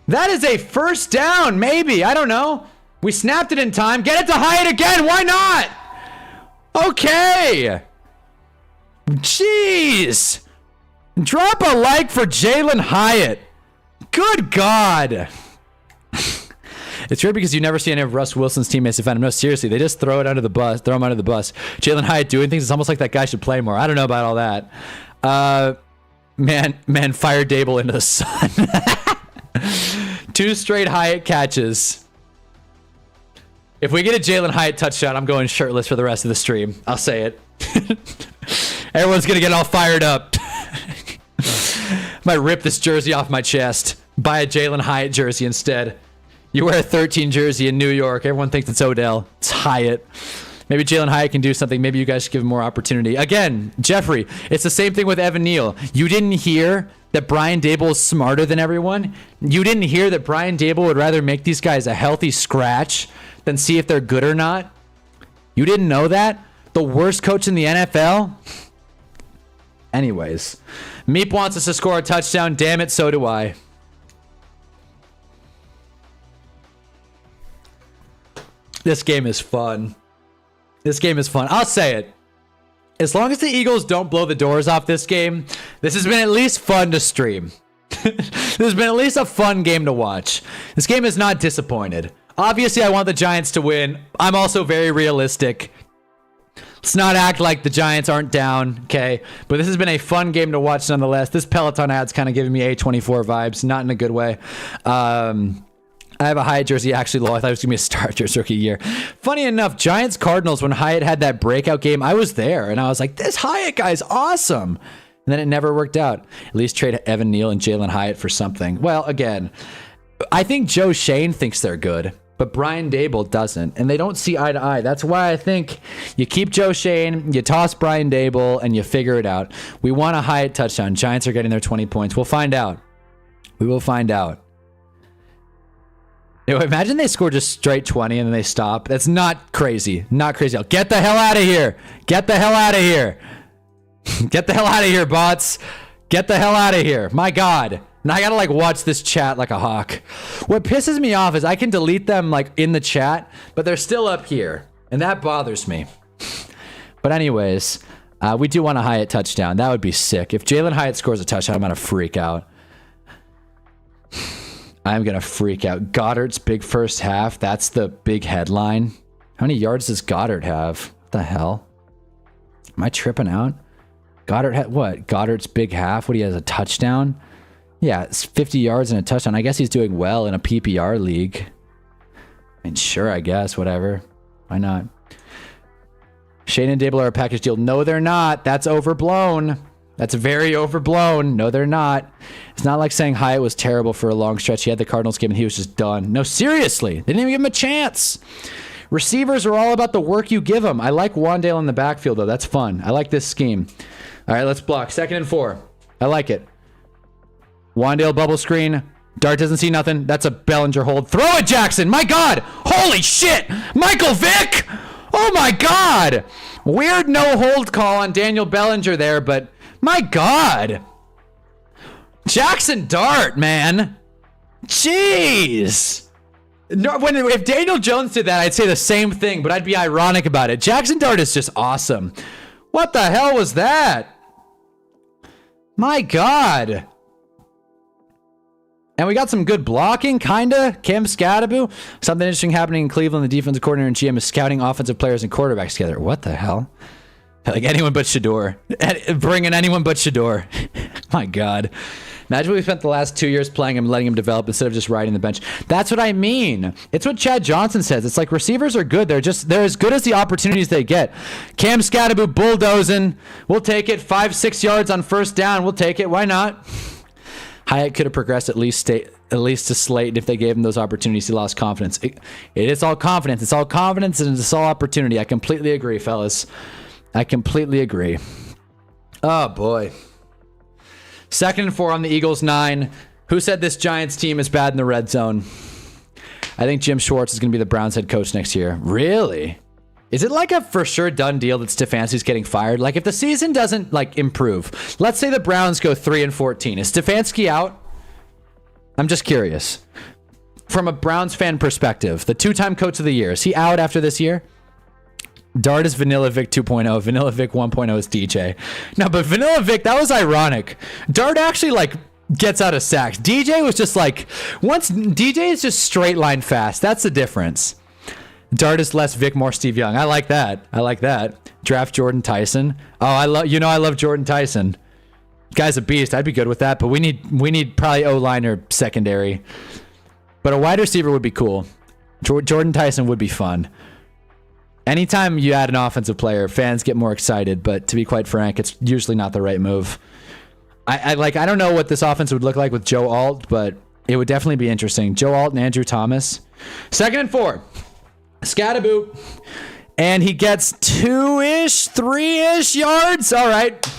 That is a 1st down, maybe. I don't know. We snapped it in time. Get it to Hyatt again. Why not? Okay. Jeez. Drop a like for Jalen Hyatt. Good God. It's weird because you never see any of Russ Wilson's teammates defend him. No, seriously, they just throw it under the bus. Throw him under the bus. Jalen Hyatt doing things. It's almost like that guy should play more. I don't know about all that. Man, fire Dable into the sun. 2 straight Hyatt catches. If we get a Jalen Hyatt touchdown, I'm going shirtless for the rest of the stream. I'll say it. Everyone's going to get all fired up. Might rip this jersey off my chest. Buy a Jalen Hyatt jersey instead. You wear a 13 jersey in New York. Everyone thinks it's Odell. It's Hyatt. Maybe Jalen Hyatt can do something. Maybe you guys should give him more opportunity. Again, Jeffrey, it's the same thing with Evan Neal. You didn't hear that Brian Dable is smarter than everyone? You didn't hear that Brian Dable would rather make these guys a healthy scratch than see if they're good or not? You didn't know that? The worst coach in the NFL? Anyways, Meep wants us to score a touchdown. Damn it, so do I. This game is fun. This game is fun. I'll say it. As long as the Eagles don't blow the doors off this game, this has been at least fun to stream. This has been at least a fun game to watch. This game is not disappointed. Obviously, I want the Giants to win. I'm also very realistic. Let's not act like the Giants aren't down, okay? But this has been a fun game to watch nonetheless. This Peloton ad's kind of giving me A24 vibes, not in a good way. I have a Hyatt jersey actually low. I thought it was going to be a Starters rookie year. Funny enough, Giants Cardinals, when Hyatt had that breakout game, I was there. And I was like, this Hyatt guy's awesome. And then it never worked out. At least trade Evan Neal and Jalen Hyatt for something. Well, again, I think Joe Shane thinks they're good. But Brian Dable doesn't. And they don't see eye to eye. That's why I think you keep Joe Shane, you toss Brian Dable, and you figure it out. We want a Hyatt touchdown. Giants are getting their 20 points. We'll find out. We will find out. Imagine they score just straight 20 and then they stop. That's not crazy. Not crazy. Get the hell out of here. Get the hell out of here. Get the hell out of here, bots. Get the hell out of here. My God. Now I gotta like watch this chat like a hawk. What pisses me off is I can delete them like in the chat, but they're still up here. And that bothers me. But anyways, we do want a Hyatt touchdown. That would be sick. If Jalen Hyatt scores a touchdown, I'm gonna freak out. I'm going to freak out. Goddard's big first half. That's the big headline. How many yards does Goddard have? What the hell? Am I tripping out? Goddard had what? Goddard's big half. What, he has a touchdown? Yeah, it's 50 yards and a touchdown. I guess he's doing well in a PPR league. I mean, sure, I guess. Whatever. Why not? Shane and Dable are a package deal. No, they're not. That's overblown. That's very overblown. No, they're not. It's not like saying Hyatt was terrible for a long stretch. He had the Cardinals game and he was just done. No, seriously. They didn't even give him a chance. Receivers are all about the work you give them. I like Wandale in the backfield, though. That's fun. I like this scheme. All right, let's block. 2nd and 4. I like it. Wandale bubble screen. Dart doesn't see nothing. That's a Bellinger hold. Throw it, Jackson. My God. Holy shit. Michael Vick. Oh, my God. Weird no hold call on Daniel Bellinger there, but my God. Jackson Dart, man. Jeez. No, if Daniel Jones did that, I'd say the same thing, but I'd be ironic about it. Jackson Dart is just awesome. What the hell was that? My God. And we got some good blocking, kinda. Cam Scadaboo. Something interesting happening in Cleveland. The defensive coordinator and GM is scouting offensive players and quarterbacks together. What the hell? Like anyone but Shador. Bringing anyone but Shador. My God. Imagine we spent the last 2 years playing him, letting him develop instead of just riding the bench. That's what I mean. It's what Chad Johnson says. It's like receivers are good. They're as good as the opportunities they get. Cam Scadaboo bulldozing. We'll take it. 5-6 yards on first down. We'll take it. Why not? Hyatt could have progressed at least to Slayton if they gave him those opportunities. He lost confidence. It is all confidence. It's all confidence and it's all opportunity. I completely agree, fellas. I completely agree. Oh, boy. 2nd and 4 on the Eagles 9. Who said this Giants team is bad in the red zone? I think Jim Schwartz is going to be the Browns head coach next year. Really? Is it like a for sure done deal that Stefanski's getting fired? Like if the season doesn't like improve, let's say the Browns go 3-14. Is Stefanski out? I'm just curious. From a Browns fan perspective, the 2-time coach of the year, is he out after this year? Dart is Vanilla Vic 2.0. Vanilla Vic 1.0 is DJ. No, but Vanilla Vic, that was ironic. Dart actually like gets out of sacks. DJ was just like, once DJ is just straight line fast. That's the difference. Dart is less Vic, more Steve Young. I like that. I like that. Draft Jordan Tyson. Oh, I love Jordan Tyson. Guy's a beast. I'd be good with that, but we need probably O-line or secondary. But a wide receiver would be cool. Jordan Tyson would be fun. Anytime you add an offensive player, fans get more excited, but to be quite frank, it's usually not the right move. I don't know what this offense would look like with Joe Alt, but it would definitely be interesting. Joe Alt and Andrew Thomas. 2nd and 4. Scadaboo. And he gets 2-ish, 3-ish yards. All right.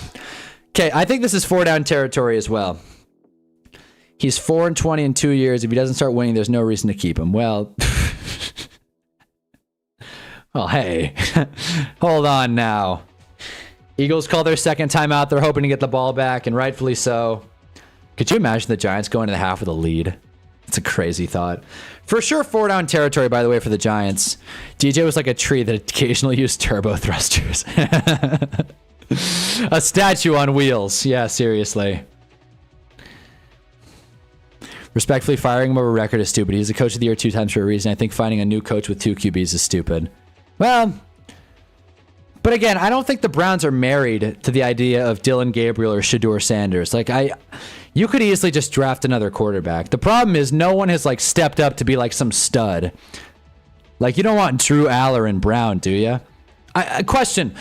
Okay, I think this is 4-down territory as well. He's 4-20 in 2 years. If he doesn't start winning, there's no reason to keep him. Well... Well, hey, hold on now. Eagles call their second timeout. They're hoping to get the ball back, and rightfully so. Could you imagine the Giants going into the half with a lead? It's a crazy thought. For sure, 4-down territory, by the way, for the Giants. DJ was like a tree that occasionally used turbo thrusters. A statue on wheels. Yeah, seriously. Respectfully, firing him over record is stupid. He's the coach of the year 2 times for a reason. I think finding a new coach with 2 QBs is stupid. Well, but again, I don't think the Browns are married to the idea of Dylan Gabriel or Shador Sanders. Like you could easily just draft another quarterback. The problem is no one has like stepped up to be like some stud. Like you don't want Drew Aller and Brown, do you? Question,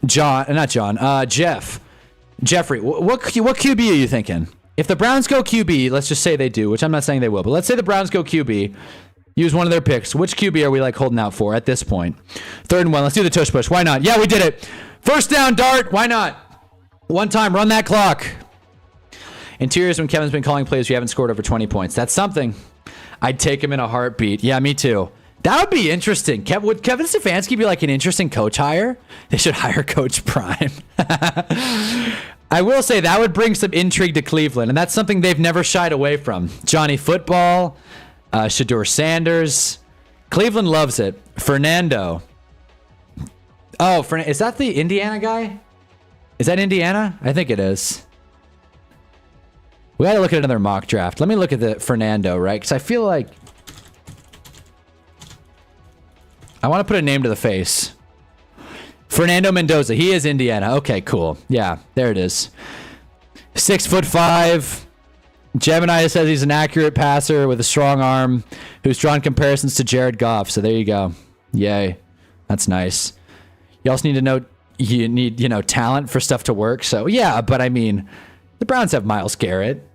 Jeffrey, what QB are you thinking? If the Browns go QB, let's just say they do, which I'm not saying they will, but let's say the Browns go QB, use one of their picks. Which QB are we like holding out for at this point? 3rd and 1. Let's do the tush push. Why not? Yeah, we did it. First down, Dart. Why not? One time, run that clock. In 2 years when Kevin's been calling plays, we haven't scored over 20 points. That's something. I'd take him in a heartbeat. Yeah, me too. That would be interesting. Would Kevin Stefanski be like an interesting coach hire? They should hire Coach Prime. I will say that would bring some intrigue to Cleveland, and that's something they've never shied away from. Johnny Football, Shador Sanders. Cleveland loves it. Fernando. Oh, is that the Indiana guy? Is that Indiana? I think it is. We got to look at another mock draft. Let me look at the Fernando, right? Because I feel like I want to put a name to the face. Fernando Mendoza. He is Indiana. Okay, cool. Yeah, there it is. 6'5". Gemini says he's an accurate passer with a strong arm who's drawn comparisons to Jared Goff. So there you go. Yay. That's nice. You also need to know you need, talent for stuff to work. So yeah, but I mean, the Browns have Myles Garrett.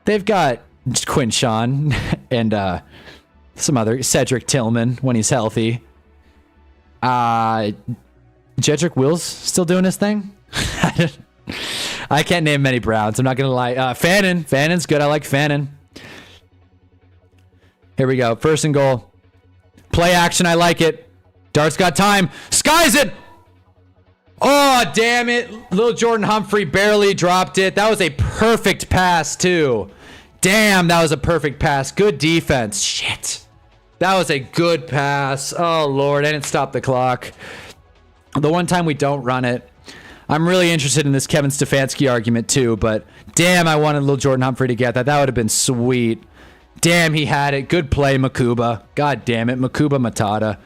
They've got Quinshawn and some other Cedric Tillman when he's healthy. Jedrick Wills still doing his thing. I can't name many Browns. I'm not going to lie. Fannin. Fannon's good. I like Fannin. Here we go. First and goal. Play action. I like it. Dart's got time. Skies it. Oh, damn it. Little Jordan Humphrey barely dropped it. That was a perfect pass, too. Damn, that was a perfect pass. Good defense. Shit. That was a good pass. Oh, Lord. I didn't stop the clock. The one time we don't run it. I'm really interested in this Kevin Stefanski argument, too. But, damn, I wanted little Jordan Humphrey to get that. That would have been sweet. Damn, he had it. Good play, Makuba. God damn it. Makuba Matata.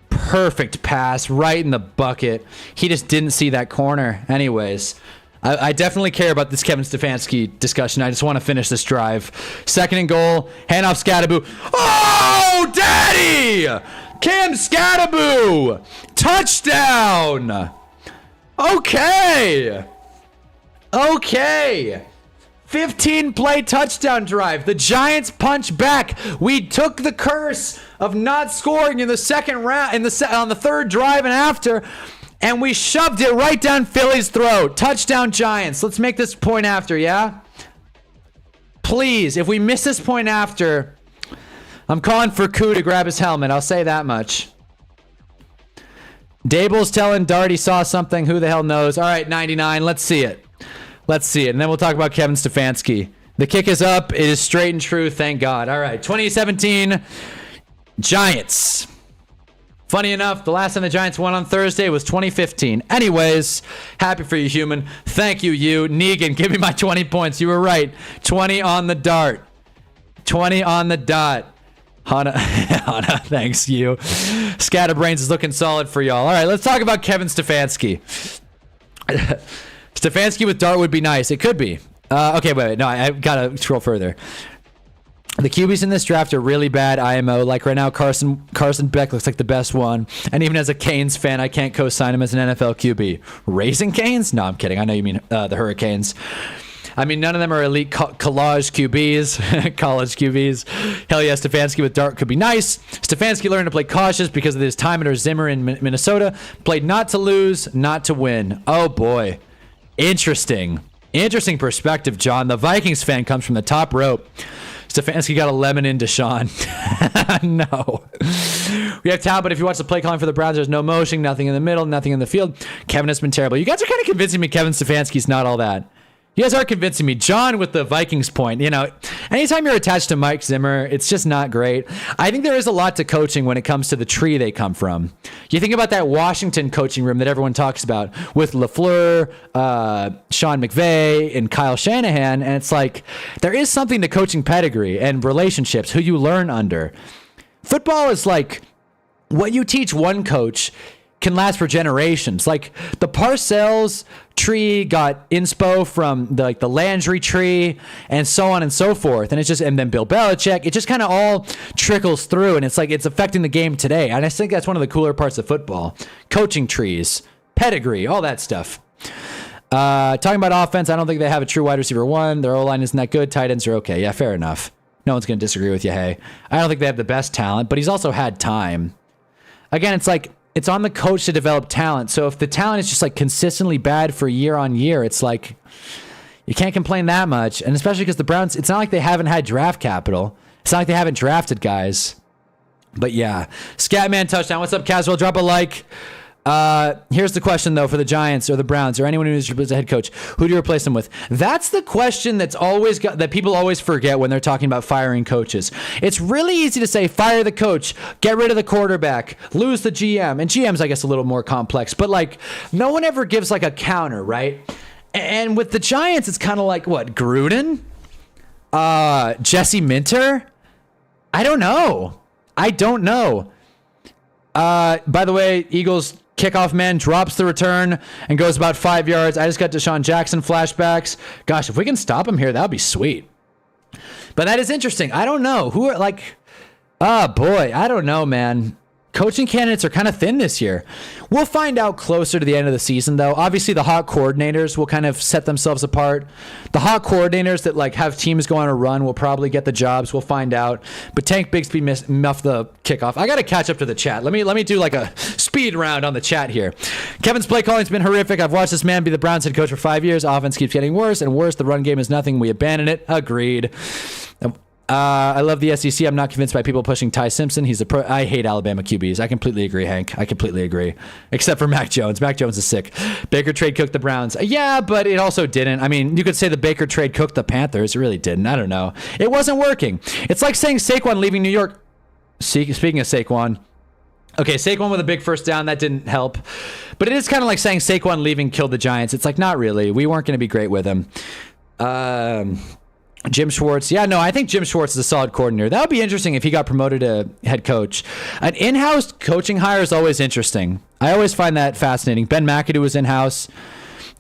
Perfect pass right in the bucket. He just didn't see that corner. Anyways, I definitely care about this Kevin Stefanski discussion. I just want to finish this drive. Second and goal. Handoff Scattaboo. Oh, daddy! Cam Scattaboo! Touchdown! Okay. 15-play touchdown drive. The Giants punch back. We took the curse of not scoring in the second round, on the third drive and after, and we shoved it right down Philly's throat. Touchdown Giants. Let's make this point after, yeah? Please, if we miss this point after, I'm calling for Koo to grab his helmet. I'll say that much. Dable's telling Dart he saw something. Who the hell knows? All right, 99. Let's see it. Let's see it. And then we'll talk about Kevin Stefanski. The kick is up. It is straight and true. Thank God. All right. 2017 Giants. Funny enough, the last time the Giants won on Thursday was 2015. Anyways, happy for you, human. Thank you, you. Negan, give me my 20 points. You were right. 20 on the dart. 20 on the dot. Hana, thanks, you. Scatterbrains is looking solid for y'all. All right, let's talk about Kevin Stefanski. Stefanski with Dart would be nice. It could be. Okay, wait. No, I gotta scroll further. The QBs in this draft are really bad IMO. Like right now, Carson Beck looks like the best one. And even as a Canes fan, I can't co-sign him as an NFL QB. Raising Canes? No, I'm kidding. I know you mean the Hurricanes. I mean, none of them are elite college QBs. College QBs. Hell yeah, Stefanski with Dart could be nice. Stefanski learned to play cautious because of his time under Zimmer in Minnesota. Played not to lose, not to win. Oh, boy. Interesting perspective, John. The Vikings fan comes from the top rope. Stefanski got a lemon in Deshaun. No. We have talent, but if you watch the play calling for the Browns, there's no motion, nothing in the middle, nothing in the field. Kevin has been terrible. You guys are kind of convincing me Kevin Stefanski's not all that. You guys are convincing me. John with the Vikings point. Anytime you're attached to Mike Zimmer, it's just not great. I think there is a lot to coaching when it comes to the tree they come from. You think about that Washington coaching room that everyone talks about with LaFleur, Sean McVay, and Kyle Shanahan, and it's like there is something to coaching pedigree and relationships, who you learn under. Football is like what you teach one coach can last for generations. Like the Parcells tree got inspo from the Landry tree and so on and so forth. And and then Bill Belichick, it just kind of all trickles through, and it's like it's affecting the game today. And I think that's one of the cooler parts of football. Coaching trees, pedigree, all that stuff. Talking about offense, I don't think they have a true wide receiver one. Their O-line isn't that good. Tight ends are okay. Yeah, fair enough. No one's going to disagree with you, hey. I don't think they have the best talent, but he's also had time. Again, it's like, it's on the coach to develop talent. So if the talent is just like consistently bad for year on year, it's like you can't complain that much. And especially because the Browns, it's not like they haven't had draft capital. It's not like they haven't drafted guys. But yeah, Scatman touchdown. What's up, Caswell? Drop a like. Here's the question, though, for the Giants or the Browns or anyone who's a head coach. Who do you replace them with? That's the question that people always forget when they're talking about firing coaches. It's really easy to say, fire the coach, get rid of the quarterback, lose the GM. And GM's, I guess, a little more complex. But, no one ever gives, a counter, right? And with the Giants, it's kind of like, what, Gruden? Jesse Minter? I don't know. By the way, Eagles kickoff man drops the return and goes about 5 yards. I just got Deshaun Jackson flashbacks. Gosh, if we can stop him here, that would be sweet. But that is interesting. I don't know. Who are like, oh boy, I don't know, man. Coaching candidates are kind of thin this year. We'll find out closer to the end of the season, though. Obviously, the hot coordinators will kind of set themselves apart. The hot coordinators that like have teams go on a run will probably get the jobs. We'll find out. But Tank Bigsby muffed the kickoff. I got to catch up to the chat. Let me do like a speed round on the chat here. Kevin's play calling's been horrific. I've watched this man be the Browns head coach for 5 years. Offense keeps getting worse and worse. The run game is nothing. We abandon it. Agreed. I love the SEC. I'm not convinced by people pushing Ty Simpson. He's a pro. I hate Alabama QBs. I completely agree, Hank. I completely agree. Except for Mac Jones. Mac Jones is sick. Baker trade cooked the Browns. Yeah, but it also didn't. I mean, you could say the Baker trade cooked the Panthers. It really didn't. I don't know. It wasn't working. It's like saying Saquon leaving New York. Speaking of Saquon. Okay, Saquon with a big first down. That didn't help. But it is kind of like saying Saquon leaving killed the Giants. It's like, not really. We weren't going to be great with him. Jim Schwartz. Yeah, no, I think Jim Schwartz is a solid coordinator. That would be interesting if he got promoted to head coach. An in-house coaching hire is always interesting. I always find that fascinating. Ben McAdoo was in-house.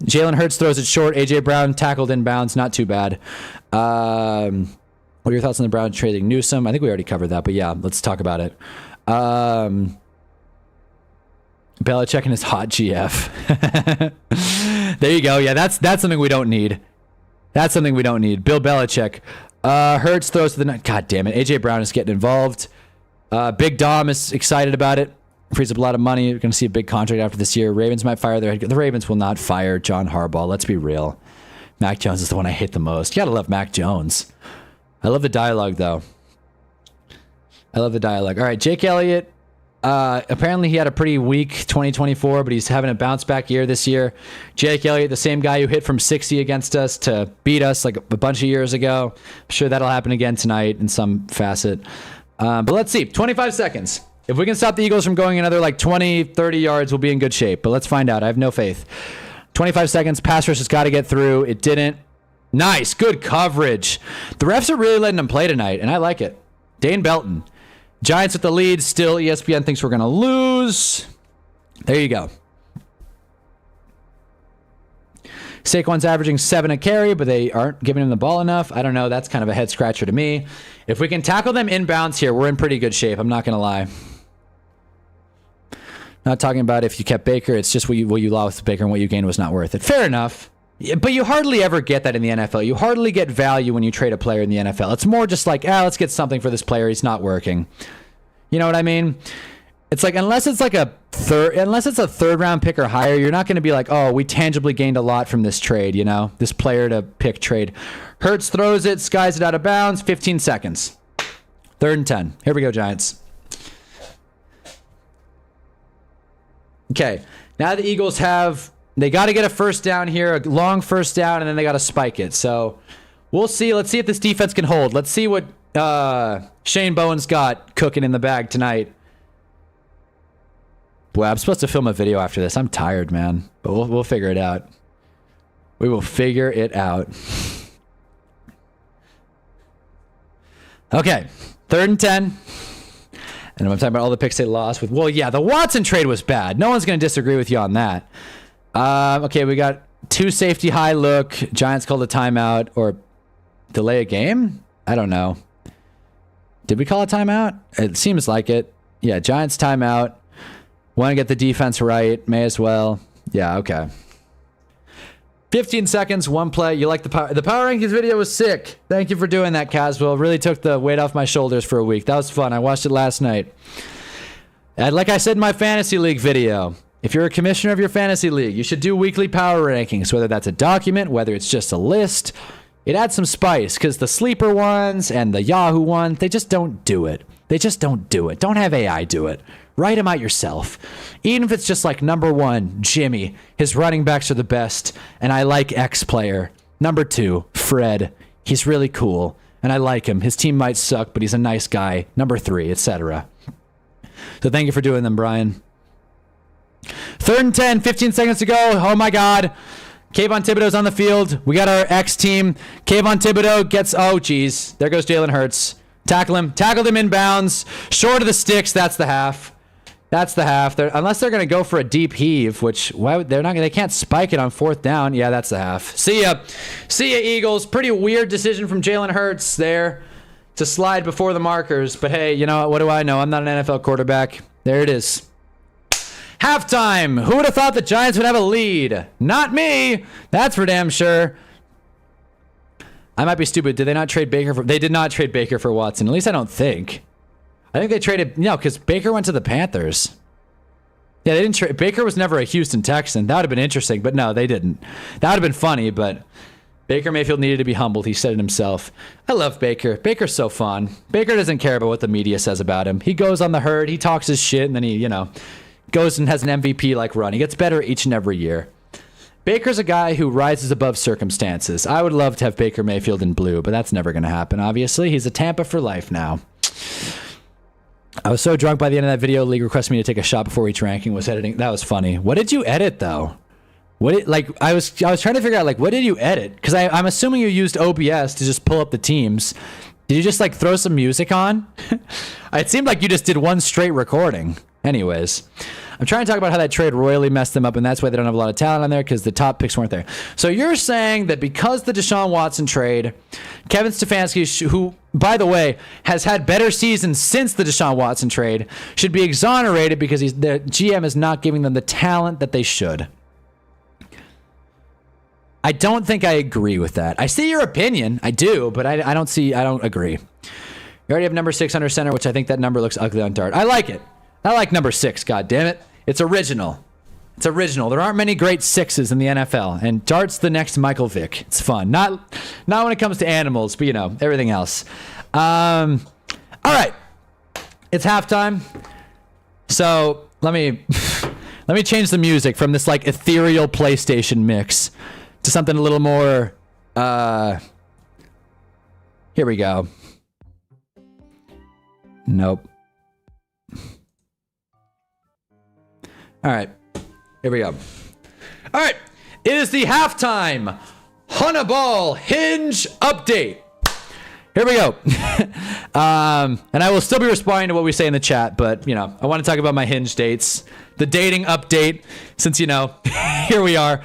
Jalen Hurts throws it short. A.J. Brown tackled inbounds. Not too bad. What are your thoughts on the Browns trading Newsome? I think we already covered that, but yeah, let's talk about it. Belichick and his hot GF. There you go. Yeah, that's something we don't need. That's something we don't need. Bill Belichick. Hurts throws to the net. God damn it. A.J. Brown is getting involved. Big Dom is excited about it. Frees up a lot of money. We're going to see a big contract after this year. Ravens might fire their head coach. The Ravens will not fire John Harbaugh. Let's be real. Mac Jones is the one I hate the most. You got to love Mac Jones. I love the dialogue, though. I love the dialogue. All right, Jake Elliott. Apparently he had a pretty weak 2024, but he's having a bounce back year this year. Jake Elliott, the same guy who hit from 60 against us to beat us like a bunch of years ago. I'm sure that'll happen again tonight in some facet. But let's see. 25 seconds. If we can stop the Eagles from going another like 20, 30 yards, we'll be in good shape. But let's find out. I have no faith. 25 seconds. Pass rush has got to get through. It didn't. Nice. Good coverage. The refs are really letting them play tonight, and I like it. Dane Belton. Giants with the lead. Still, ESPN thinks we're going to lose. There you go. Saquon's averaging 7 a carry, but they aren't giving him the ball enough. I don't know. That's kind of a head scratcher to me. If we can tackle them inbounds here, we're in pretty good shape. I'm not going to lie. Not talking about if you kept Baker. It's just what you lost with Baker and what you gained was not worth it. Fair enough. But you hardly ever get that in the NFL. You hardly get value when you trade a player in the NFL. It's more just like, let's get something for this player. He's not working. You know what I mean? It's like, unless it's a third round pick or higher, you're not going to be like, oh, we tangibly gained a lot from this trade, you know, this player to pick trade. Hurts throws it, skies it out of bounds, 15 seconds. 3rd and 10. Here we go, Giants. Okay. Now the Eagles they got to get a first down here, a long first down, and then they got to spike it. So we'll see. Let's see if this defense can hold. Let's see what Shane Bowen's got cooking in the bag tonight. Boy, I'm supposed to film a video after this. I'm tired, man. But we'll figure it out. We will figure it out. Okay. 3rd and 10. And I'm talking about all the picks they lost with. Well, yeah, the Watson trade was bad. No one's going to disagree with you on that. Okay, we got 2 safety high look. Giants called a timeout or delay a game? I don't know. Did we call a timeout? It seems like it. Yeah, Giants timeout. Want to get the defense right. May as well. Yeah, okay. 15 seconds, 1 play. You like the power rankings video was sick. Thank you for doing that, Caswell. Really took the weight off my shoulders for a week. That was fun. I watched it last night. And like I said in my fantasy league video, if you're a commissioner of your fantasy league, you should do weekly power rankings, whether that's a document, whether it's just a list. It adds some spice because the sleeper ones and the Yahoo ones, they just don't do it. They just don't do it. Don't have AI do it. Write them out yourself. Even if it's just like number 1, Jimmy. His running backs are the best, and I like X player. Number 2, Fred. He's really cool, and I like him. His team might suck, but he's a nice guy. Number 3, etc. So thank you for doing them, Brian. 3rd and 10, 15 seconds to go. Oh my God. Kayvon Thibodeau's on the field. We got our X team. Kayvon Thibodeau gets, oh, geez. There goes Jalen Hurts. Tackle him. Tackled him inbounds. Short of the sticks. That's the half. That's the half. Unless they're going to go for a deep heave, which why would, they can't spike it on 4th down. Yeah, that's the half. See ya. See ya, Eagles. Pretty weird decision from Jalen Hurts there to slide before the markers. But hey, you know what do I know? I'm not an NFL quarterback. There it is. Halftime. Who would have thought the Giants would have a lead? Not me. That's for damn sure. I might be stupid. Did they not trade Baker for... They did not trade Baker for Watson. At least I don't think. I think they traded... No, because Baker went to the Panthers. Yeah, they didn't trade... Baker was never a Houston Texan. That would have been interesting, but no, they didn't. That would have been funny, but... Baker Mayfield needed to be humbled. He said it himself. I love Baker. Baker's so fun. Baker doesn't care about what the media says about him. He goes on the herd. He talks his shit, and then he, you know... goes and has an MVP-like run. He gets better each and every year. Baker's a guy who rises above circumstances. I would love to have Baker Mayfield in blue, but that's never going to happen, obviously. He's a Tampa for life now. I was so drunk by the end of that video, League requested me to take a shot before each ranking was editing. That was funny. What did you edit, though? I was trying to figure out, like, what did you edit? Because I'm assuming you used OBS to just pull up the teams. Did you just, like, throw some music on? It seemed like you just did one straight recording. Anyways, I'm trying to talk about how that trade royally messed them up, and that's why they don't have a lot of talent on there, because the top picks weren't there. So you're saying that because the Deshaun Watson trade, Kevin Stefanski, who, by the way, has had better seasons since the Deshaun Watson trade, should be exonerated because the GM is not giving them the talent that they should. I don't think I agree with that. I see your opinion. I do, but I don't agree. You already have number 6 under center, which I think that number looks ugly on Dart. I like it. I like number 6, God damn it. It's original. It's original. There aren't many great 6s in the NFL, and Dart's the next Michael Vick. It's fun. Not when it comes to animals, but, you know, everything else. All right. It's halftime. So let me change the music from this, like, ethereal PlayStation mix to something a little more... Here we go. Nope. All right, here we go. All right, it is the halftime Hunnaball Hinge update. Here we go. And I will still be responding to what we say in the chat, but, you know, I want to talk about my Hinge dates, the dating update, since, you know, here we are.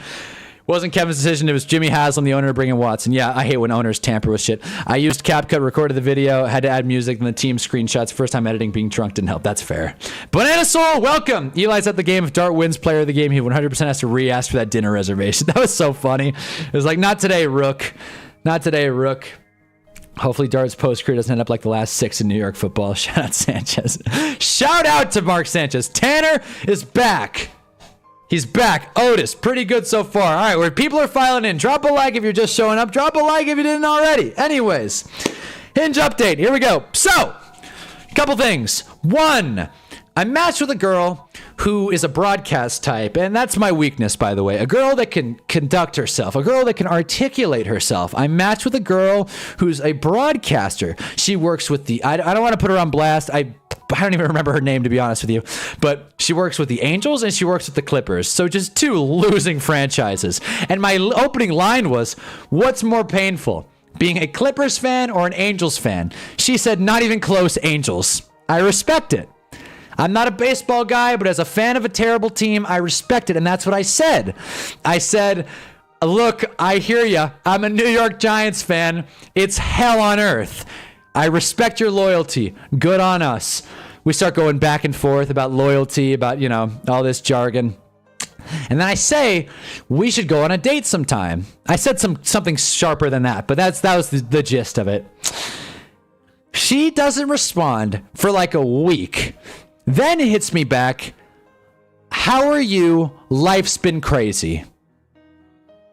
Wasn't Kevin's decision. It was Jimmy Haslam, the owner, to bring in Watson. Yeah, I hate when owners tamper with shit. I used CapCut, recorded the video, had to add music, and the team screenshots. First time editing, being drunk didn't help. That's fair. Banana Soul, welcome. Eli's at the game. If Dart wins player of the game, he 100% has to re-ask for that dinner reservation. That was so funny. It was like, not today, Rook. Not today, Rook. Hopefully Dart's post career doesn't end up like the last 6 in New York football. Shout out Sanchez. Shout out to Mark Sanchez. Tanner is back. He's back. Otis, pretty good so far. All right, where people are filing in. Drop a like if you're just showing up. Drop a like if you didn't already. Anyways, Hinge update. Here we go. So, a couple things. 1, I matched with a girl who is a broadcast type, and that's my weakness, by the way. A girl that can conduct herself, a girl that can articulate herself. I matched with a girl who's a broadcaster. She works with the, I don't want to put her on blast. I don't even remember her name, to be honest with you, but she works with the Angels and she works with the Clippers. So just 2 losing franchises. And my opening line was, what's more painful, being a Clippers fan or an Angels fan? She said, not even close, Angels. I respect it. I'm not a baseball guy, but as a fan of a terrible team, I respect it. And that's what I said. I said, look, I hear ya. I'm a New York Giants fan. It's hell on earth. I respect your loyalty. Good on us. We start going back and forth about loyalty, about, you know, all this jargon. And then I say, we should go on a date sometime. I said something sharper than that, but that was the gist of it. She doesn't respond for like a week. Then hits me back, how are you? Life's been crazy.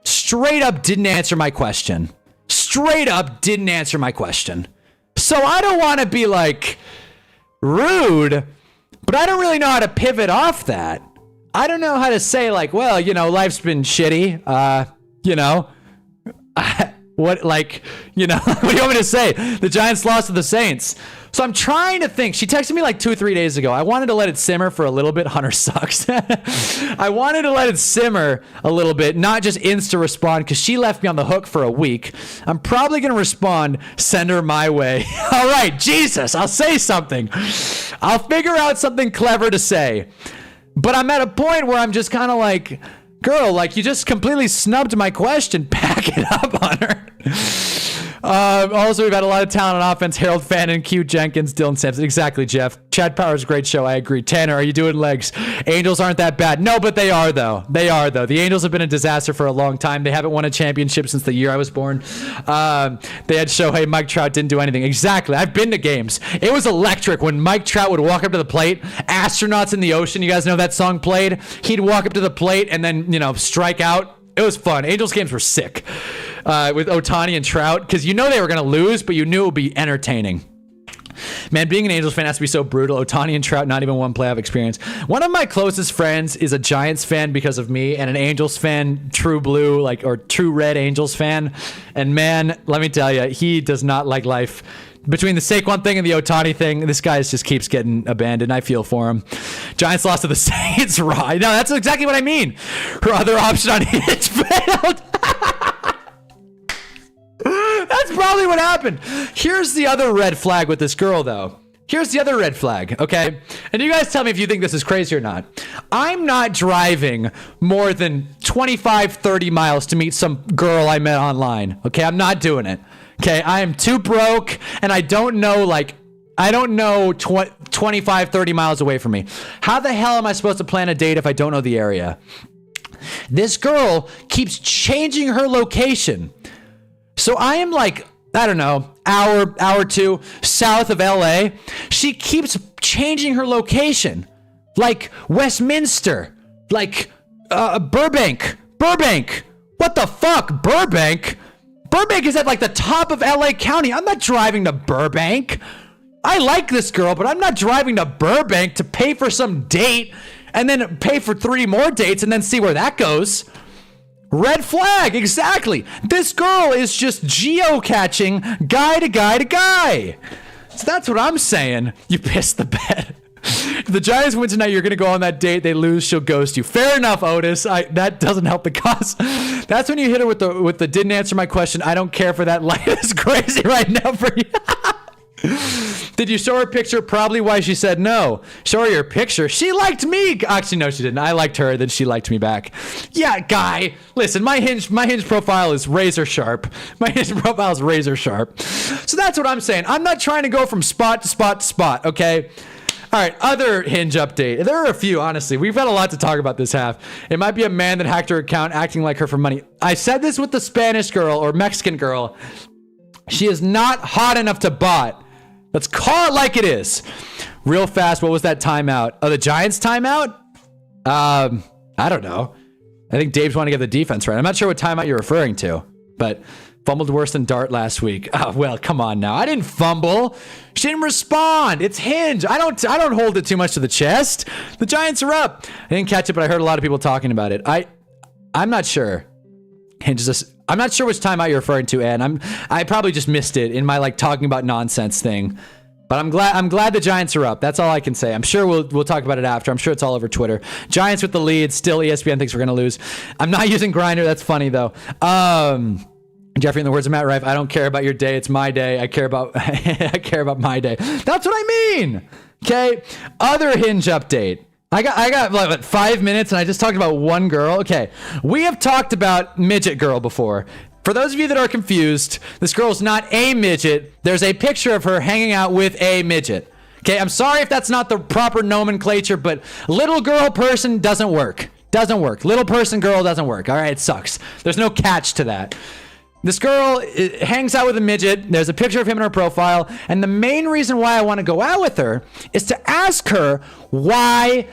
Straight up didn't answer my question. Straight up didn't answer my question. So I don't want to be like rude, but I don't really know how to pivot off that. I don't know how to say like, well, you know, life's been shitty. You know, What, like, what do you want me to say? The Giants lost to the Saints. So I'm trying to think. She texted me like 2 or 3 days ago. I wanted to let it simmer for a little bit. Hunter sucks. I wanted to let it simmer a little bit, not just insta respond, because she left me on the hook for a week. I'm probably going to respond, send her my way. All right, Jesus, I'll say something. I'll figure out something clever to say. But I'm at a point where I'm just kind of like, girl, like, you just completely snubbed my question. Pack it up, Hunter. Also, we've had a lot of talent on offense. Harold Fannin, Q Jenkins, Dylan Sampson. Exactly, Jeff. Chad Powers, great show. I agree. Tanner, are you doing legs? Angels aren't that bad. No, but they are, though. They are, though. The Angels have been a disaster for a long time. They haven't won a championship since the year I was born. They had Shohei. Mike Trout didn't do anything. Exactly. I've been to games. It was electric when Mike Trout would walk up to the plate. Astronauts in the Ocean. You guys know that song played? He'd walk up to the plate and then, strike out. It was fun. Angels games were sick with Ohtani and Trout because they were going to lose, but you knew it would be entertaining. Man, being an Angels fan has to be so brutal. Ohtani and Trout, not even one playoff experience. One of my closest friends is a Giants fan because of me, and an Angels fan, true blue, or true red Angels fan. And man, let me tell you, he does not like life. Between the Saquon thing and the Ohtani thing, this guy just keeps getting abandoned. I feel for him. Giants lost to the Saints. Raw. No, that's exactly what I mean. Her other option on Hitch failed. That's probably what happened. Here's the other red flag with this girl, though. Here's the other red flag, okay? And you guys tell me if you think this is crazy or not. I'm not driving more than 25, 30 miles to meet some girl I met online, okay? I'm not doing it. Okay, I am too broke, and I don't know 25, 30 miles away from me. How the hell am I supposed to plan a date if I don't know the area? This girl keeps changing her location. So I am hour 2 south of LA. She keeps changing her location. Like Westminster, Burbank. What the fuck, Burbank? Burbank is at the top of LA County. I'm not driving to Burbank. I like this girl, but I'm not driving to Burbank to pay for some date and then pay for 3 more dates and then see where that goes. Red flag, exactly. This girl is just geocaching guy to guy to guy. So that's what I'm saying. You pissed the bed. If the Giants win tonight, you're going to go on that date. They lose, she'll ghost you. Fair enough, Otis. That doesn't help the cause. That's when you hit her with the didn't answer my question. I don't care for that. Life is crazy right now for you. Did you show her a picture? Probably why she said no. Show her your picture. She liked me. Actually, no, she didn't. I liked her, then she liked me back. Yeah, guy. Listen, my Hinge profile is razor sharp. My Hinge profile is razor sharp. So that's what I'm saying. I'm not trying to go from spot to spot to spot, okay? All right, other Hinge update. There are a few, honestly. We've got a lot to talk about this half. It might be a man that hacked her account acting like her for money. I said this with the Spanish girl or Mexican girl. She is not hot enough to bot. Let's call it like it is. Real fast, what was that timeout? Oh, the Giants timeout? I don't know. I think Dave's want to get the defense right. I'm not sure what timeout you're referring to, but fumbled worse than Dart last week. Oh, well, come on now. I didn't fumble. She didn't respond. It's Hinge. I don't hold it too much to the chest. The Giants are up. I didn't catch it, but I heard a lot of people talking about it. I'm not sure. Hinge is I'm not sure which timeout you're referring to, Ann. I probably just missed it in my talking about nonsense thing. But I'm glad the Giants are up. That's all I can say. I'm sure we'll talk about it after. I'm sure it's all over Twitter. Giants with the lead. Still, ESPN thinks we're gonna lose. I'm not using Grindr. That's funny though. Jeffrey, in the words of Matt Rife, I don't care about your day. It's my day. I care about my day. That's what I mean. Okay. Other Hinge update. I got 5 minutes and I just talked about one girl. Okay. We have talked about midget girl before. For those of you that are confused, this girl's not a midget. There's a picture of her hanging out with a midget. Okay, I'm sorry if that's not the proper nomenclature, but little girl person doesn't work. Doesn't work. Little person girl doesn't work. All right, it sucks. There's no catch to that. This girl hangs out with a midget. There's a picture of him in her profile. And the main reason why I want to go out with her is to ask her why,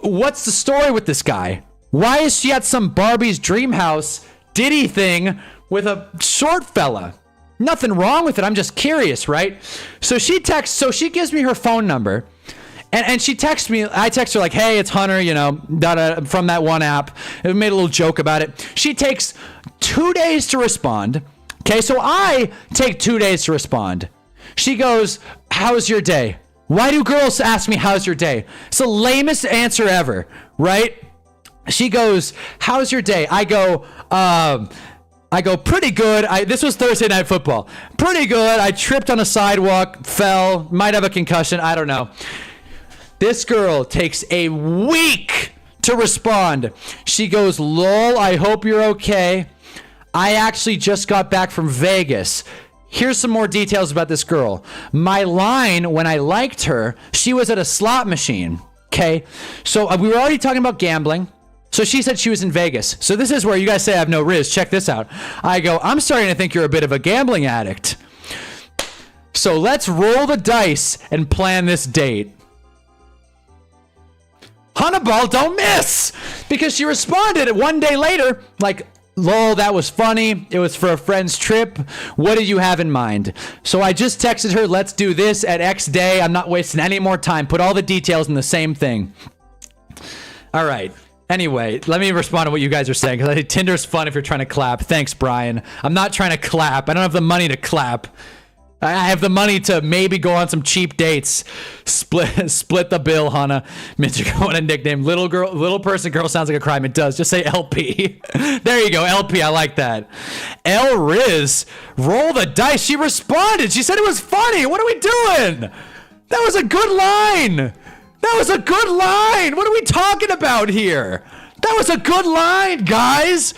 what's the story with this guy? Why is she at some Barbie's dream house Diddy thing with a short fella? Nothing wrong with it. I'm just curious, right? So she gives me her phone number and she texts me. I text her hey, it's Hunter, from that one app. We made a little joke about it. She takes 2 days to respond. Okay, so I take 2 days to respond. She goes, how's your day? Why do girls ask me how's your day? It's the lamest answer ever, right? She goes, how's your day? I go, pretty good. This was Thursday Night Football. Pretty good. I tripped on a sidewalk, fell, might have a concussion. I don't know. This girl takes a week to respond. She goes, lol, I hope you're okay. I actually just got back from Vegas. Here's some more details about this girl. My line when I liked her, she was at a slot machine. Okay. So we were already talking about gambling. So she said she was in Vegas. So this is where you guys say I have no riz. Check this out. I go, I'm starting to think you're a bit of a gambling addict. So let's roll the dice and plan this date. Hunnaball, don't miss! Because she responded 1 day later, like, lol, that was funny. It was for a friend's trip. What did you have in mind? So I just texted her, let's do this at X day. I'm not wasting any more time. Put all the details in the same thing. All right. Anyway, let me respond to what you guys are saying, because I think Tinder's fun if you're trying to clap. Thanks, Brian. I'm not trying to clap. I don't have the money to clap. I have the money to maybe go on some cheap dates. Split the bill, Hannah. Mitchell, what a nickname. Little person, girl sounds like a crime. It does. Just say LP. There you go, LP. I like that. L Riz, roll the dice. She responded. She said it was funny. What are we doing? That was a good line. That was a good line. What are we talking about here? That was a good line, guys.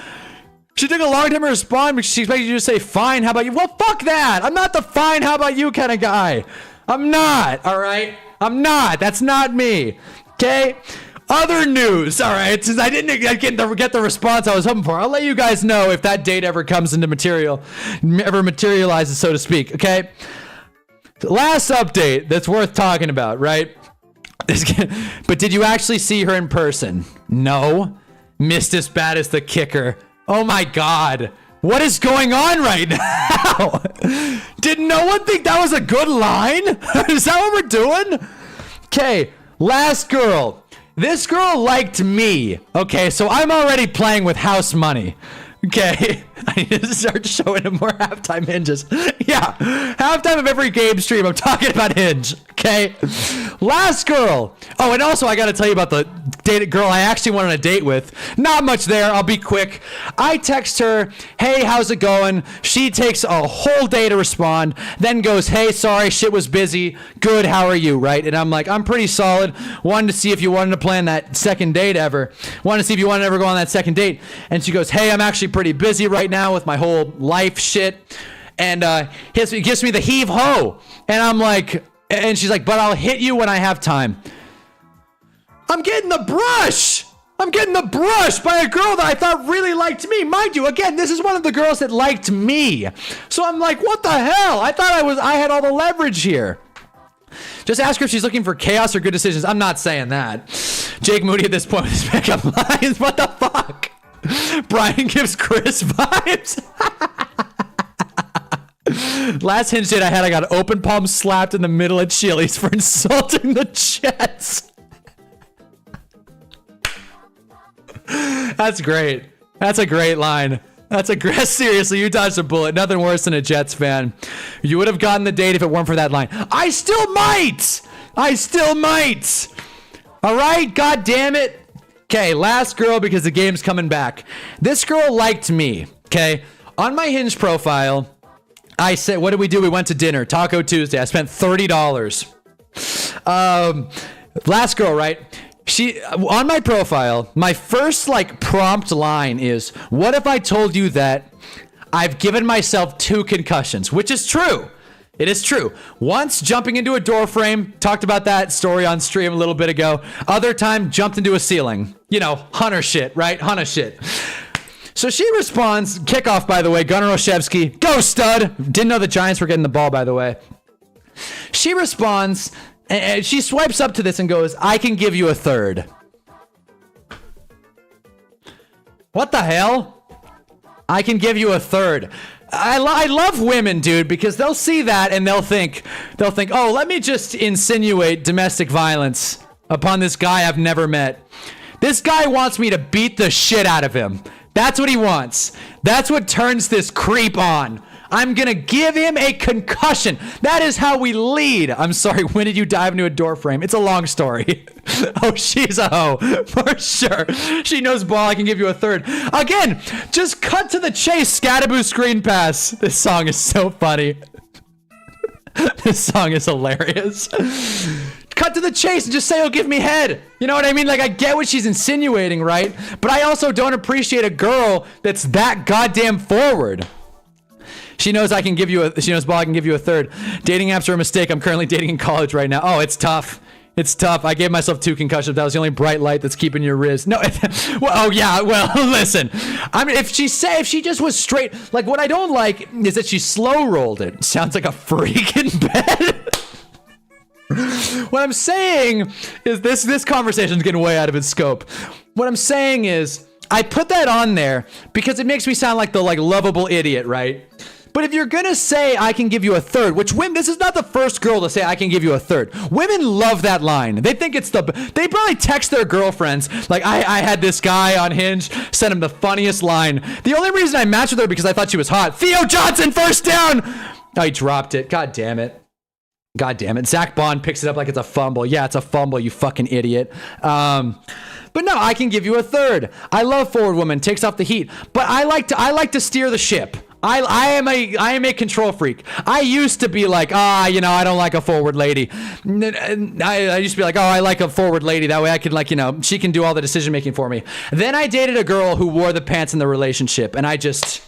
She took a long time to respond because she expected you to say, fine, how about you? Well, fuck that. I'm not the fine, how about you kind of guy. I'm not, all right? I'm not. That's not me, okay? Other news, all right? Since I didn't get the response I was hoping for, I'll let you guys know if that date ever comes into materializes, so to speak, okay? Last update that's worth talking about, right? But did you actually see her in person? No. Missed as bad as the kicker. Oh my God. What is going on right now? Did no one think that was a good line? Is that what we're doing? Okay, last girl. This girl liked me. Okay, so I'm already playing with house money. Okay, I need to start showing him more halftime hinges. Yeah, halftime of every game stream, I'm talking about Hinge. Okay, last girl. Oh, and also I gotta tell you about the dated girl I actually went on a date with. Not much there, I'll be quick. I text her, hey, how's it going? She takes a whole day to respond, then goes, hey, sorry, shit was busy. Good, how are you, right? And I'm like, I'm pretty solid. Wanted to see if you wanted to plan that second date ever. Wanted to see if you wanted to ever go on that second date. And she goes, hey, I'm actually pretty busy right now with my whole life shit. And he gives me the heave ho. And I'm like, and she's like, but I'll hit you when I have time. I'm getting the brush. I'm getting the brush by a girl that I thought really liked me. Mind you, again, this is one of the girls that liked me. So I'm like, what the hell? I thought I had all the leverage here. Just ask her if she's looking for chaos or good decisions. I'm not saying that. Jake Moody at this point with his pickup lines. What the fuck? Brian gives Chris vibes. Last Hinge date I had, I got open palm slapped in the middle at Chili's for insulting the Jets. That's great. That's a great line. That's a great. Seriously, you dodged a bullet. Nothing worse than a Jets fan. You would have gotten the date if it weren't for that line. I still might. I still might. All right. God damn it. Okay. Last girl, because the game's coming back. This girl liked me. Okay. On my Hinge profile, I said, what did we do? We went to dinner. Taco Tuesday. I spent $30. Last girl, right? She, on my profile, my first prompt line is, what if I told you that I've given myself 2 concussions, which is true. It is true. Once jumping into a door frame, talked about that story on stream a little bit ago. Other time jumped into a ceiling. You know, Hunter shit, right? Hunter shit. So she responds, kickoff, by the way, Gunnar Olszewski, go stud. Didn't know the Giants were getting the ball, by the way. She responds, and she swipes up to this and goes, I can give you a third. What the hell? I can give you a third. I love women, dude, because they'll see that and they'll think, oh, let me just insinuate domestic violence upon this guy I've never met. This guy wants me to beat the shit out of him. That's what he wants. That's what turns this creep on. I'm gonna give him a concussion. That is how we lead. I'm sorry, when did you dive into a door frame? It's a long story. Oh, she's a hoe, for sure. She knows ball, I can give you a third. Again, just cut to the chase, Scattaboo screen pass. This song is so funny. This song is hilarious. Cut to the chase and just say, oh, give me head. You know what I mean? Like, I get what she's insinuating, right? But I also don't appreciate a girl that's that goddamn forward. She knows I can give you she knows ball, I can give you a third. Dating apps are a mistake. I'm currently dating in college right now. Oh, it's tough. It's tough. I gave myself 2 concussions. That was the only bright light that's keeping your wrist. No, well, oh yeah. Well, listen. I mean, if she just was straight, like what I don't like is that she slow rolled it. Sounds like a freak in bed. What I'm saying is this conversation's getting way out of its scope. What I'm saying is I put that on there because it makes me sound like the lovable idiot, right? But if you're gonna say I can give you a third, which women, this is not the first girl to say I can give you a third. Women love that line. They think it's they probably text their girlfriends like I had this guy on Hinge, sent him the funniest line. The only reason I matched with her because I thought she was hot. Theo Johnson, first down. Oh, he dropped it. God damn it. God damn it. Zach Bond picks it up like it's a fumble. Yeah, it's a fumble, you fucking idiot. But no, I can give you a third. I love forward woman, takes off the heat. But I like to steer the ship. I am a control freak. I used to be like, I don't like a forward lady. I used to be like, I like a forward lady. That way I can she can do all the decision making for me. Then I dated a girl who wore the pants in the relationship, and I just,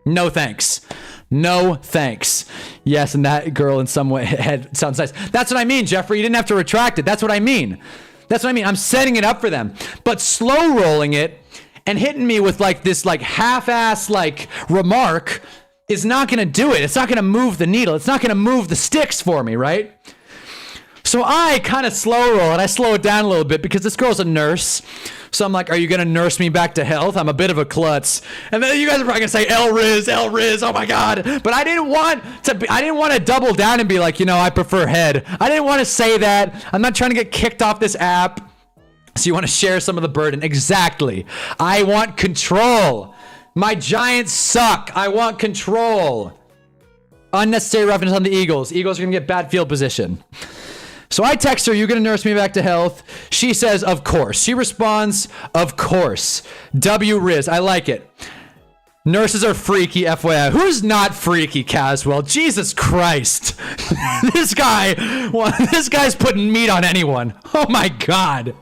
no thanks. No thanks. Yes, and that girl in some way sounds nice. That's what I mean, Jeffrey. You didn't have to retract it. That's what I mean. I'm setting it up for them. But slow rolling it and hitting me with this half-ass remark is not going to do it. It's not going to move the needle. It's not going to move the sticks for me, right? So I kind of slow roll it. I slow it down a little bit because this girl's a nurse. So I'm like, are you going to nurse me back to health? I'm a bit of a klutz. And then you guys are probably going to say, El Riz, oh my God. But I didn't want to double down and be like, I prefer head. I didn't want to say that. I'm not trying to get kicked off this app. So you want to share some of the burden. Exactly. I want control. My Giants suck. I want control. Unnecessary reference on the Eagles. Eagles are going to get bad field position. So I text her, you going to nurse me back to health? She says, of course. She responds, of course. W Riz. I like it. Nurses are freaky, FYI. Who's not freaky, Caswell? Jesus Christ. This guy's putting meat on anyone. Oh my God.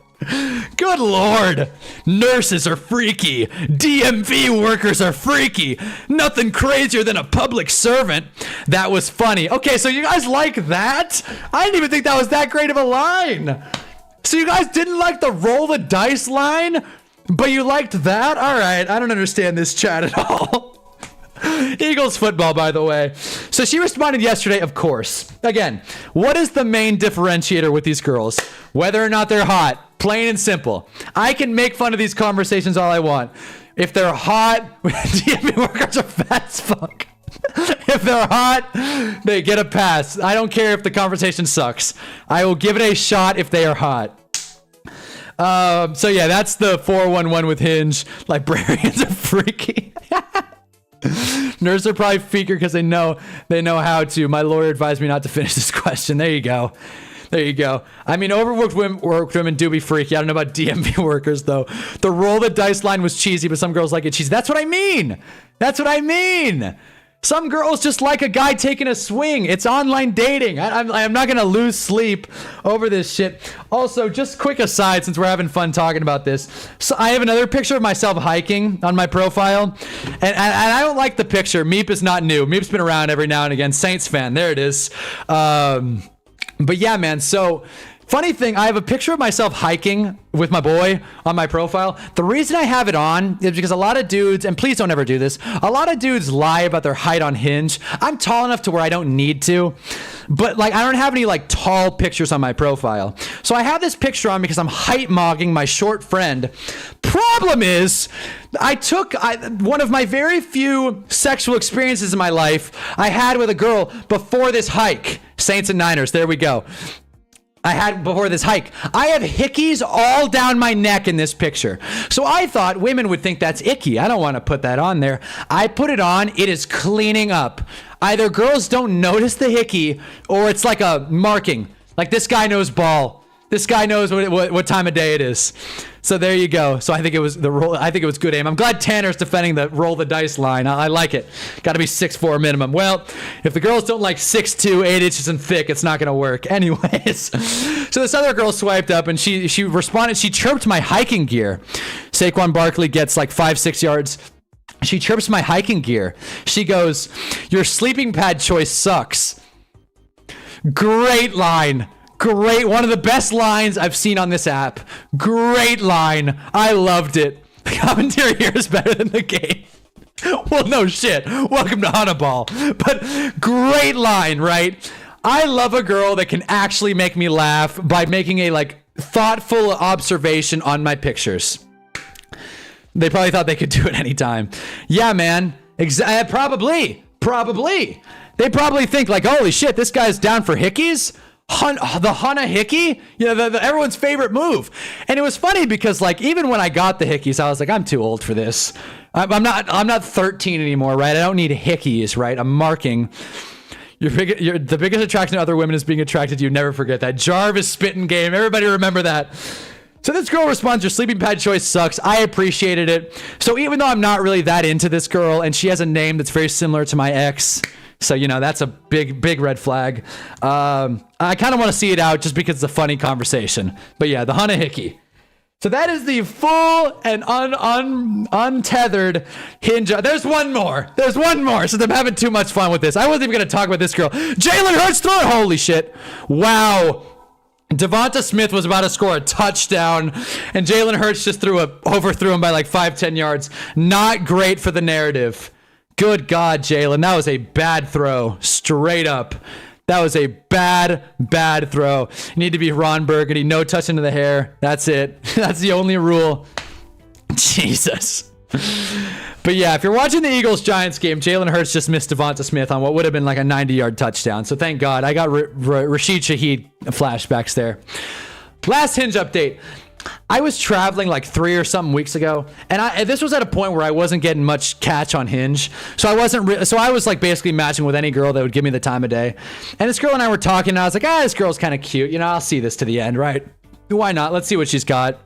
Good Lord. Nurses are freaky. DMV workers are freaky. Nothing crazier than a public servant. That was funny. Okay, so you guys like that? I didn't even think that was that great of a line. So you guys didn't like the roll the dice line, but you liked that? All right, I don't understand this chat at all. Eagles football, by the way. So she responded yesterday, of course. Again, what is the main differentiator with these girls? Whether or not they're hot. Plain and simple. I can make fun of these conversations all I want. If they're hot, DMV workers are fat as fuck. If they're hot, they get a pass. I don't care if the conversation sucks. I will give it a shot if they are hot. So yeah, that's the 411 with Hinge. Librarians are freaky. Nerds are probably freaker because they know how to. My lawyer advised me not to finish this question. There you go. I mean, overworked women do be freaky. I don't know about DMV workers, though. The roll the dice line was cheesy, but some girls like it cheesy. That's what I mean. Some girls just like a guy taking a swing. It's online dating. I'm not going to lose sleep over this shit. Also, just quick aside, since we're having fun talking about this. So I have another picture of myself hiking on my profile. And I don't like the picture. Meep is not new. Meep's been around every now and again. Saints fan. There it is. But yeah, man. So funny thing, I have a picture of myself hiking with my boy on my profile. The reason I have it on is because a lot of dudes, and please don't ever do this, a lot of dudes lie about their height on Hinge. I'm tall enough to where I don't need to, but I don't have any tall pictures on my profile. So I have this picture on because I'm height mogging my short friend. Problem is, I took one of my very few sexual experiences in my life I had with a girl before this hike. Saints and Niners, there we go. I had before this hike. I have hickeys all down my neck in this picture. So I thought women would think that's icky. I don't want to put that on there. I put it on. It is cleaning up. Either girls don't notice the hickey or it's like a marking. Like this guy knows ball. This guy knows what time of day it is. So there you go. So I think it was the roll. I think it was good aim. I'm glad Tanner's defending the roll the dice line. I like it. Got to be 6'4" minimum. Well, if the girls don't like 6'2", 8 inches and thick, it's not going to work. Anyways, so this other girl swiped up and she responded. She chirped my hiking gear. Saquon Barkley gets like 5-6 yards. She chirps my hiking gear. She goes, "Your sleeping pad choice sucks." Great line. Great. One of the best lines I've seen on this app. Great line. I loved it. The commentary here is better than the game. Well, no shit. Welcome to Hunnaball. But great line, right? I love a girl that can actually make me laugh by making a like thoughtful observation on my pictures. They probably thought they could do it anytime. Yeah, man. Probably. They probably think like, holy shit, this guy's down for hickeys? The Hunna hickey? You know, everyone's favorite move. And it was funny because like, even when I got the hickeys, I was like, I'm too old for this. I'm not 13 anymore, right? I don't need hickeys, right? I'm marking. The biggest attraction to other women is being attracted to you. Never forget that. Jarvis spitting game. Everybody remember that. So this girl responds, "Your sleeping pad choice sucks." I appreciated it. So even though I'm not really that into this girl and she has a name that's very similar to my ex, so, you know, that's a big red flag. I kind of want to see it out just because it's a funny conversation. But yeah, the Hunna hickey. So that is the full and untethered hinge. There's one more. So I'm having too much fun with this. I wasn't even going to talk about this girl. Jalen Hurts throwing. Holy shit. Wow. Devonta Smith was about to score a touchdown, and Jalen Hurts just overthrew him by like 5-10 yards. Not great for the narrative. Good God, Jalen. That was a bad throw. Straight up. That was a bad throw. You need to be Ron Burgundy. No touch into the hair. That's it. That's the only rule. Jesus. But yeah, if you're watching the Eagles-Giants game, Jalen Hurts just missed Devonta Smith on what would have been like a 90-yard touchdown. So thank God. I got Rashid Shaheed flashbacks there. Last Hinge update. I was traveling like 3 or something weeks ago, and this was at a point where I wasn't getting much catch on Hinge, so I was like basically matching with any girl that would give me the time of day. And this girl and I were talking, and I was like, this girl's kind of cute, you know, I'll see this to the end, right? Why not? Let's see what she's got.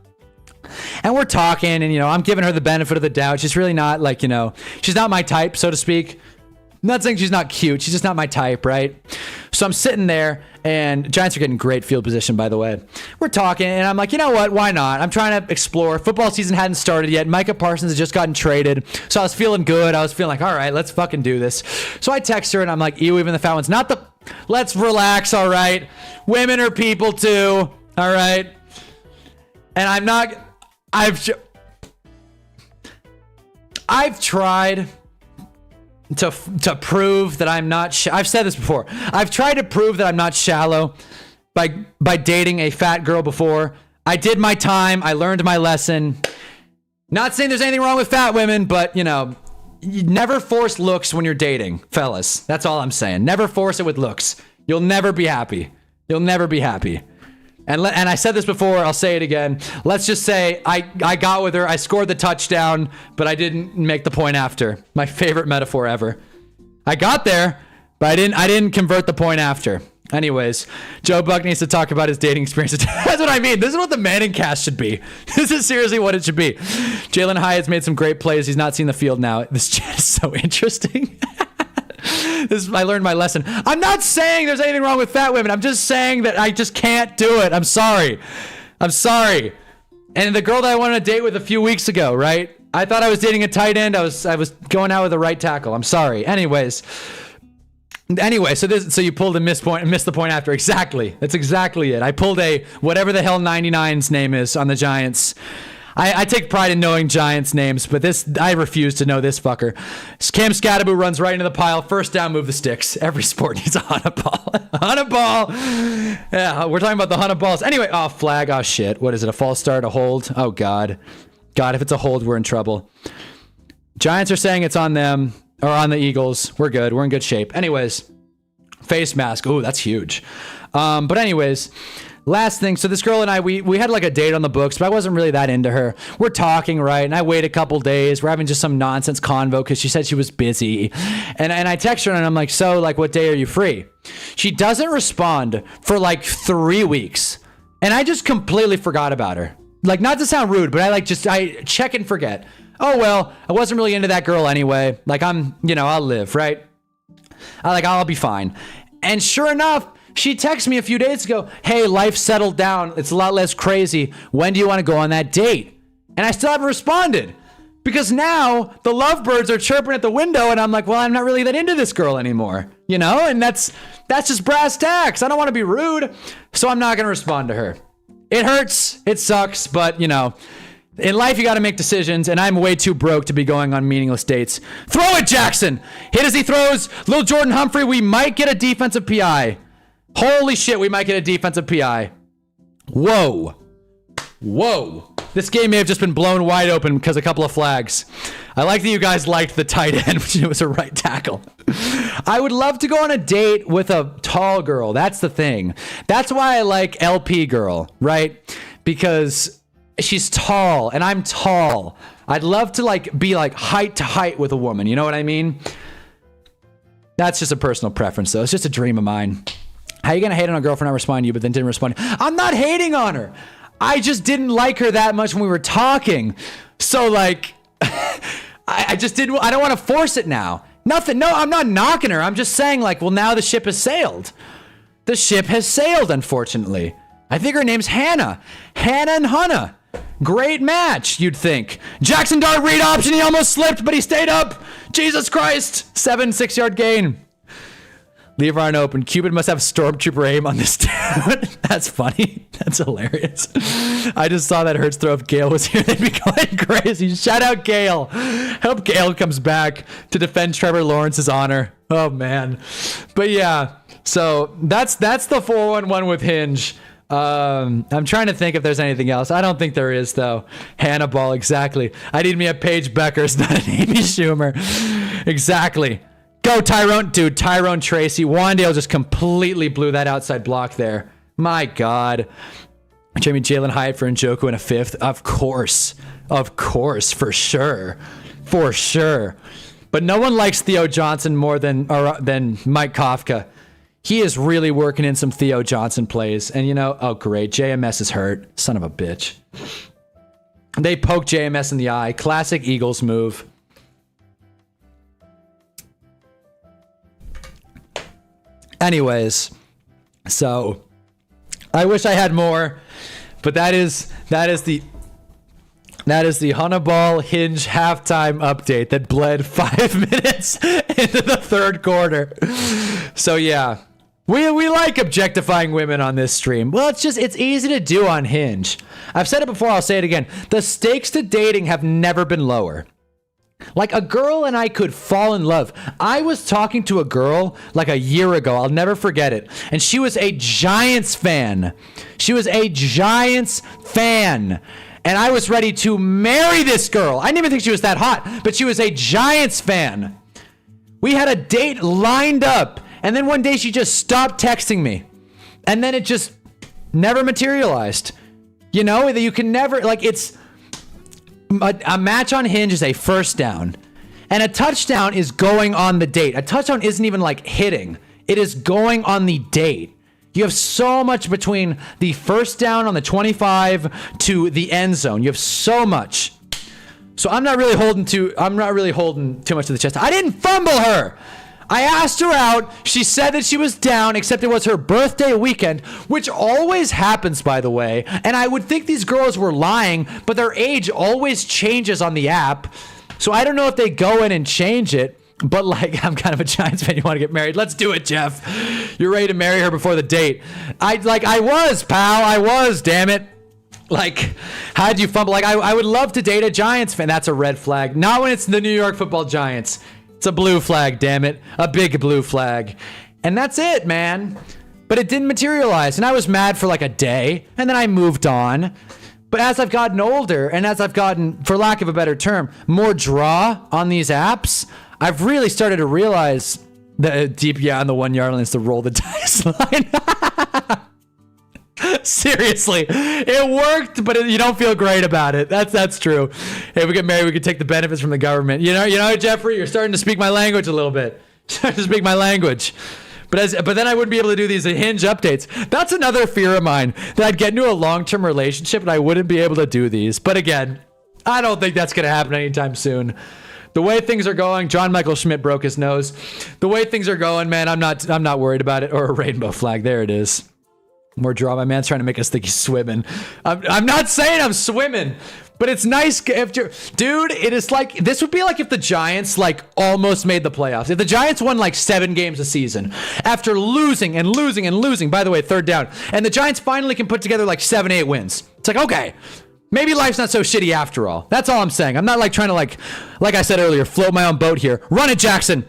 And we're talking, and you know, I'm giving her the benefit of the doubt. She's really not like, you know, she's not my type, so to speak. I'm not saying she's not cute. She's just not my type, right? So I'm sitting there, and Giants are getting great field position, by the way. We're talking, and I'm like, you know what? Why not? I'm trying to explore. Football season hadn't started yet. Micah Parsons had just gotten traded. So I was feeling good. I was feeling like, all right, let's fucking do this. So I text her, and I'm like, even the fat ones. Let's relax, all right? Women are people, too, all right? And I've tried to prove that I'm not I've said this before. I've tried to prove that I'm not shallow by dating a fat girl before. I did my time. I learned my lesson. Not saying there's anything wrong with fat women, but you know, you never force looks when you're dating, fellas. That's all I'm saying. Never force it with looks. You'll never be happy. You'll never be happy. And I said this before, I'll say it again. Let's just say I got with her, I scored the touchdown, but I didn't make the point after. My favorite metaphor ever. I got there, but I didn't convert the point after. Anyways, Joe Buck needs to talk about his dating experiences. That's what I mean. This is what the Manning cast should be. This is seriously what it should be. Jalen Hyatt's made some great plays. He's not seen the field now. This chat is so interesting. I learned my lesson. I'm not saying there's anything wrong with fat women. I'm just saying that I just can't do it. I'm sorry. And the girl that I wanted to date with a few weeks ago, right? I thought I was dating a tight end. I was going out with a right tackle. I'm sorry. Anyway, so you pulled a missed the point after. Exactly. That's exactly it. I pulled a whatever the hell 99's name is on the Giants. I take pride in knowing Giants names, but I refuse to know this fucker. Cam Scatterbo runs right into the pile. First down, move the sticks. Every sport needs a Hunnaball. Hunnaball. Yeah, we're talking about the Hunnaballs. Anyway, flag. Oh, shit. What is it? A false start? A hold? Oh, God. God, if it's a hold, we're in trouble. Giants are saying it's on them, or on the Eagles. We're good. We're in good shape. Anyways, face mask. Ooh, that's huge. But anyways, last thing. So this girl and I, we had like a date on the books, but I wasn't really that into her. We're talking, right? And I wait a couple days. We're having just some nonsense convo because she said she was busy. And I text her and I'm like, so like, what day are you free? She doesn't respond for like 3 weeks. And I just completely forgot about her. Like, not to sound rude, but I check and forget. Oh, well, I wasn't really into that girl anyway. Like, I'll live, right? I'll be fine. And sure enough, she texted me a few days ago, hey, life settled down. It's a lot less crazy. When do you want to go on that date? And I still haven't responded because now the lovebirds are chirping at the window and I'm like, well, I'm not really that into this girl anymore, you know? And that's just brass tacks. I don't want to be rude, so I'm not going to respond to her. It hurts. It sucks. But, you know, in life, you got to make decisions, and I'm way too broke to be going on meaningless dates. Throw it, Jackson. Hit as he throws. Little Jordan Humphrey, we might get a defensive PI. Holy shit, we might get a defensive PI. Whoa. Whoa. This game may have just been blown wide open because a couple of flags. I like that you guys liked the tight end, which was a right tackle. I would love to go on a date with a tall girl. That's the thing. That's why I like LP girl, right? Because she's tall and I'm tall. I'd love to be height to height with a woman. You know what I mean? That's just a personal preference though. It's just a dream of mine. How are you going to hate on a girl for not responding to you, but then didn't respond? I'm not hating on her. I just didn't like her that much when we were talking. So I just didn't, I don't want to force it now. Nothing. No, I'm not knocking her. I'm just saying well, now the ship has sailed. The ship has sailed, unfortunately. I think her name's Hannah. Hannah and Hunna. Great match, you'd think. Jackson Dart read option. He almost slipped, but he stayed up. Jesus Christ. 6-yard gain. Leave Ryan open. Cupid must have stormtrooper aim on this dude. That's funny. That's hilarious. I just saw that Hurts throw. If Gale was here, they'd be going crazy. Shout out Gale. Hope Gale comes back to defend Trevor Lawrence's honor. Oh, man. But yeah, so that's the 4-1-1 with Hinge. I'm trying to think if there's anything else. I don't think there is, though. Hannibal, exactly. I need me a Paige Beckers, not an Amy Schumer. Exactly. Go, Tyrone. Dude, Tyrone Tracy. Wandale just completely blew that outside block there. My God. Jamie Jalen Hyatt for Njoku in a 5th. Of course. Of course. For sure. For sure. But no one likes Theo Johnson more than Mike Kafka. He is really working in some Theo Johnson plays. And, oh, great. JMS is hurt. Son of a bitch. They poke JMS in the eye. Classic Eagles move. Anyways, so I wish I had more, but that is the Hunnaball Hinge halftime update that bled 5 minutes into the 3rd quarter. So yeah, we like objectifying women on this stream. Well, it's easy to do on Hinge. I've said it before, I'll say it again. The stakes to dating have never been lower. A girl and I could fall in love. I was talking to a girl a year ago. I'll never forget it. And she was a Giants fan. She was a Giants fan. And I was ready to marry this girl. I didn't even think she was that hot, but she was a Giants fan. We had a date lined up. And then one day she just stopped texting me. And then it just never materialized. That you can never, it's... A match on Hinge is a first down, and a touchdown is going on the date. A touchdown isn't even hitting. It is going on the date. You have so much between the first down on the 25 to the end zone. You have so much. So I'm not really holding too much to the chest. I didn't fumble her. I asked her out. She said that she was down, except it was her birthday weekend, which always happens, by the way. And I would think these girls were lying, but their age always changes on the app. So I don't know if they go in and change it. But I'm kind of a Giants fan. You want to get married? Let's do it, Jeff. You're ready to marry her before the date. I was, pal. I was, damn it. How'd you fumble? I would love to date a Giants fan. That's a red flag. Not when it's the New York Football Giants. It's a blue flag, damn it. A big blue flag. And that's it, man. But it didn't materialize. And I was mad for a day. And then I moved on. But as I've gotten older, and as I've gotten, for lack of a better term, more draw on these apps, I've really started to realize the deep on the 1 yard line is to roll the dice line. Seriously, it worked, but you don't feel great about it. That's true. Hey, we get married, we could take the benefits from the government. You know, Jeffrey, you're starting to speak my language a little bit. Starting to speak my language. But then I wouldn't be able to do these Hinge updates. That's another fear of mine, that I'd get into a long-term relationship and I wouldn't be able to do these. But again, I don't think that's going to happen anytime soon. The way things are going, John Michael Schmidt broke his nose. The way things are going, man, I'm not worried about it. Or a rainbow flag. There it is. More draw. My man's trying to make us think he's swimming. I'm not saying I'm swimming, but it's nice if you're, dude, it is like, this would be like if the Giants like almost made the playoffs. If the Giants won like 7 games a season after losing and losing and losing, by the way, third down, and the Giants finally can put together like 7-8 wins. It's like, okay, maybe life's not so shitty after all. That's all I'm saying. I'm not like trying to like I said earlier, float my own boat here. Run it, Jackson.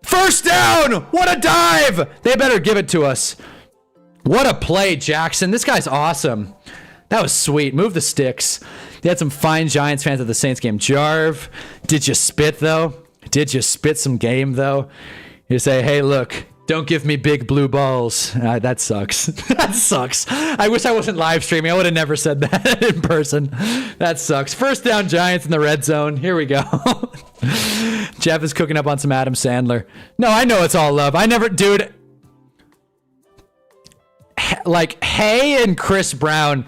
First down. What a dive. They better give it to us. What a play, Jackson. This guy's awesome. That was sweet. Move the sticks. They had some fine Giants fans at the Saints game. Jarv, did you spit, though? Did you spit some game, though? You say, hey, look, don't give me big blue balls. That sucks. That sucks. I wish I wasn't live streaming. I would have never said that in person. That sucks. First down, Giants in the red zone. Here we go. Jeff is cooking up on some Adam Sandler. No, I know it's all love. I never, dude. Like Hay and Chris Brown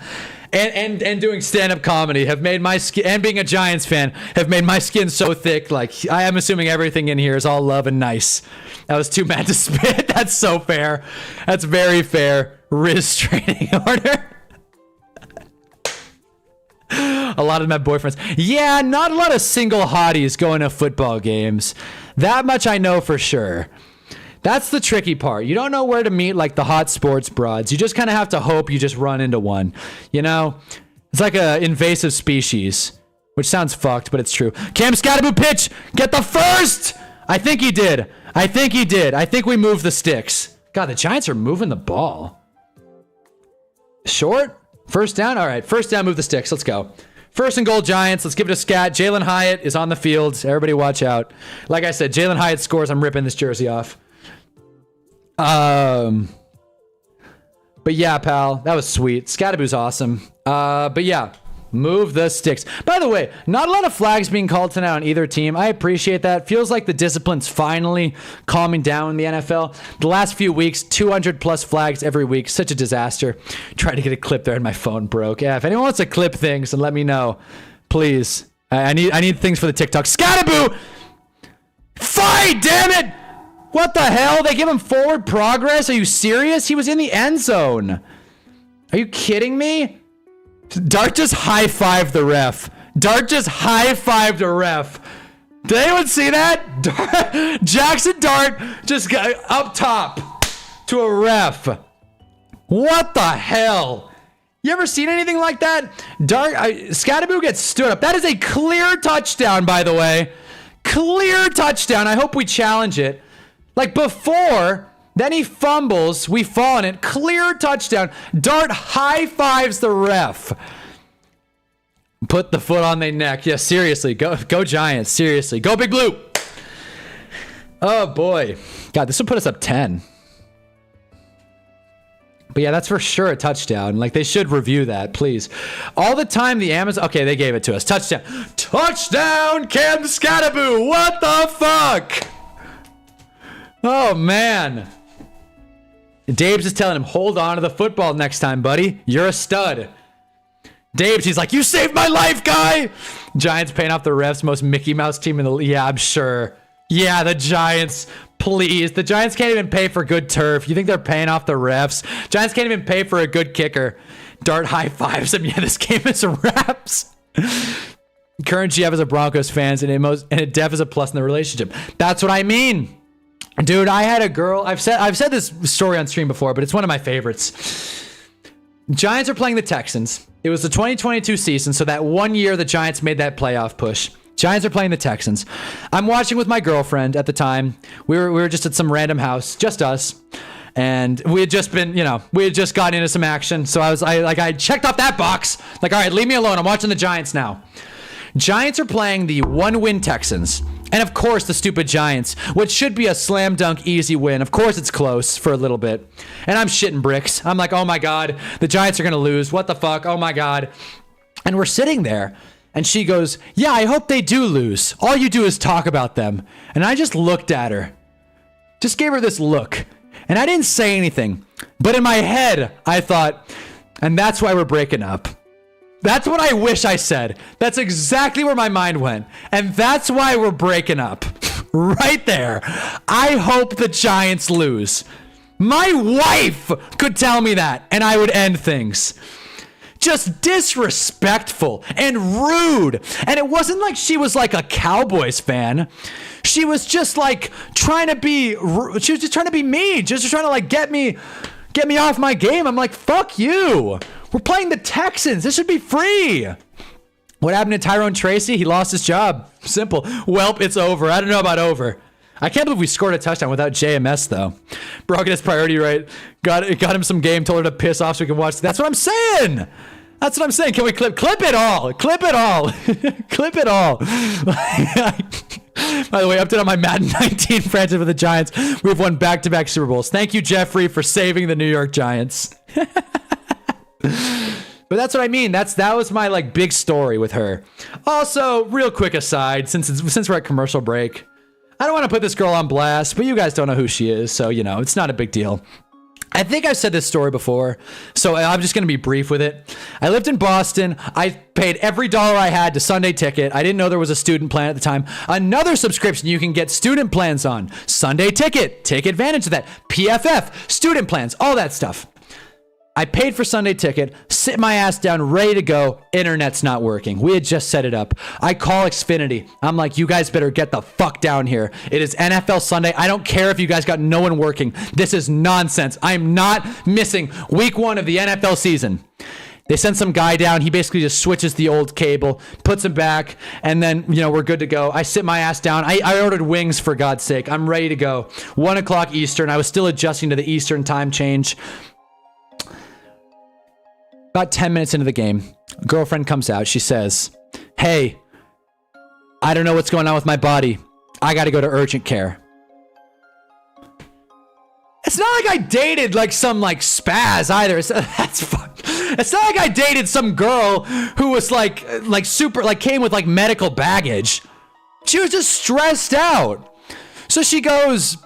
and doing stand-up comedy have made my skin, and being a Giants fan, have made my skin so thick. Like, I am assuming everything in here is all love and nice. That was too mad to spit. That's so fair. That's very fair. Riz training order. A lot of my boyfriends. Yeah, not a lot of single hotties going to football games. That much I know for sure. That's the tricky part. You don't know where to meet like the hot sports broads. You just kind of have to hope you just run into one. You know? It's like a invasive species, which sounds fucked, but it's true. Cam Scattaboo pitch! Get the first! I think he did. I think we moved the sticks. God, the Giants are moving the ball. Short? First down? All right, first down, move the sticks. Let's go. First and goal, Giants. Let's give it a scat. Jalen Hyatt is on the field. Everybody watch out. Like I said, Jalen Hyatt scores. I'm ripping this jersey off. But yeah, pal, that was sweet. Scattaboo's awesome. But yeah, move the sticks. By the way, not a lot of flags being called tonight on either team. I appreciate that. Feels like the discipline's finally calming down in the NFL. The last few weeks, 200 plus flags every week. Such a disaster. Tried to get a clip there and my phone broke. Yeah, if anyone wants to clip things, then let me know, please. I need things for the TikTok. Scattaboo! Fight, damn it! What the hell? They give him forward progress? Are you serious? He was in the end zone. Are you kidding me? Dart just high-fived the ref. Dart just high-fived a ref. Did anyone see that? Jackson Dart just got up top to a ref. What the hell? You ever seen anything like that? Scattaboo gets stood up. That is a clear touchdown, by the way. Clear touchdown. I hope we challenge it. Like before, then he fumbles, we fall on it, clear touchdown. Dart high-fives the ref. Put the foot on their neck. Yeah, seriously, go Giants, seriously. Go Big Blue. Oh boy. God, this will put us up 10. But yeah, that's for sure a touchdown. Like, they should review that, please. All the time the Amazon... Okay, they gave it to us. Touchdown. Touchdown, Cam Scattaboo. What the fuck? Oh, man. Dabes is telling him, hold on to the football next time, buddy. You're a stud. Dabes, he's like, you saved my life, guy. Giants paying off the refs, most Mickey Mouse team in the league. Yeah, I'm sure. Yeah, the Giants, please. The Giants can't even pay for good turf. You think they're paying off the refs? Giants can't even pay for a good kicker. Dart high fives him. Yeah, this game is wraps. Current GF is a Broncos fan, and a Dev is a plus in the relationship. That's what I mean. Dude, I had a girl. I've said this story on stream before, but it's one of my favorites. Giants are playing the Texans. It was the 2022 season, so that one year the Giants made that playoff push. Giants are playing the Texans. I'm watching with my girlfriend at the time. We were just at some random house, just us. And we had just been, we had just gotten into some action. So I checked off that box. Like, all right, leave me alone. I'm watching the Giants now. Giants are playing the one-win Texans. And of course, the stupid Giants, which should be a slam dunk easy win. Of course, it's close for a little bit. And I'm shitting bricks. I'm like, oh my God, the Giants are going to lose. What the fuck? Oh my God. And we're sitting there. And she goes, yeah, I hope they do lose. All you do is talk about them. And I just looked at her. Just gave her this look. And I didn't say anything. But in my head, I thought, and that's why we're breaking up. That's what I wish I said. That's exactly where my mind went. And that's why we're breaking up. Right there. I hope the Giants lose. My wife could tell me that, and I would end things. Just disrespectful and rude. And it wasn't like she was like a Cowboys fan. She was just like trying to be, she was just trying to be mean. Just trying to like get me off my game. I'm like, fuck you. We're playing the Texans. This should be free. What happened to Tyrone Tracy? He lost his job. Simple. Welp, it's over. I don't know about over. I can't believe we scored a touchdown without JMS, though. Brock got his priority right. Got him some game. Told her to piss off so we can watch. That's what I'm saying. That's what I'm saying. Can we clip it all? Clip it all. Clip it all. By the way, update on my Madden 19 franchise with the Giants. We've won back-to-back Super Bowls. Thank you, Jeffrey, for saving the New York Giants. But that's what I mean. That was my like big story with her. Also, real quick aside, since we're at commercial break, I don't want to put this girl on blast, but you guys don't know who she is, so you know it's not a big deal. I think I've said this story before, so I'm just going to be brief with it. I lived in Boston. I paid every dollar I had to Sunday Ticket. I didn't know there was a student plan at the time. Another subscription you can get student plans on. Sunday Ticket. Take advantage of that. PFF, student plans, all that stuff. I paid for Sunday Ticket, sit my ass down, ready to go. Internet's not working. We had just set it up. I call Xfinity. I'm like, you guys better get the fuck down here. It is NFL Sunday. I don't care if you guys got no one working. This is nonsense. I'm not missing week 1 of the NFL season. They send some guy down. He basically just switches the old cable, puts him back, and then, you know, we're good to go. I sit my ass down. I ordered wings, for God's sake. I'm ready to go. 1 o'clock Eastern. I was still adjusting to the Eastern time change. About 10 minutes into the game, girlfriend comes out. She says, hey, I don't know what's going on with my body. I got to go to urgent care. It's not like I dated like some like spaz either. That's fun. It's not like I dated some girl who was like super, like came with like medical baggage. She was just stressed out. So she goes,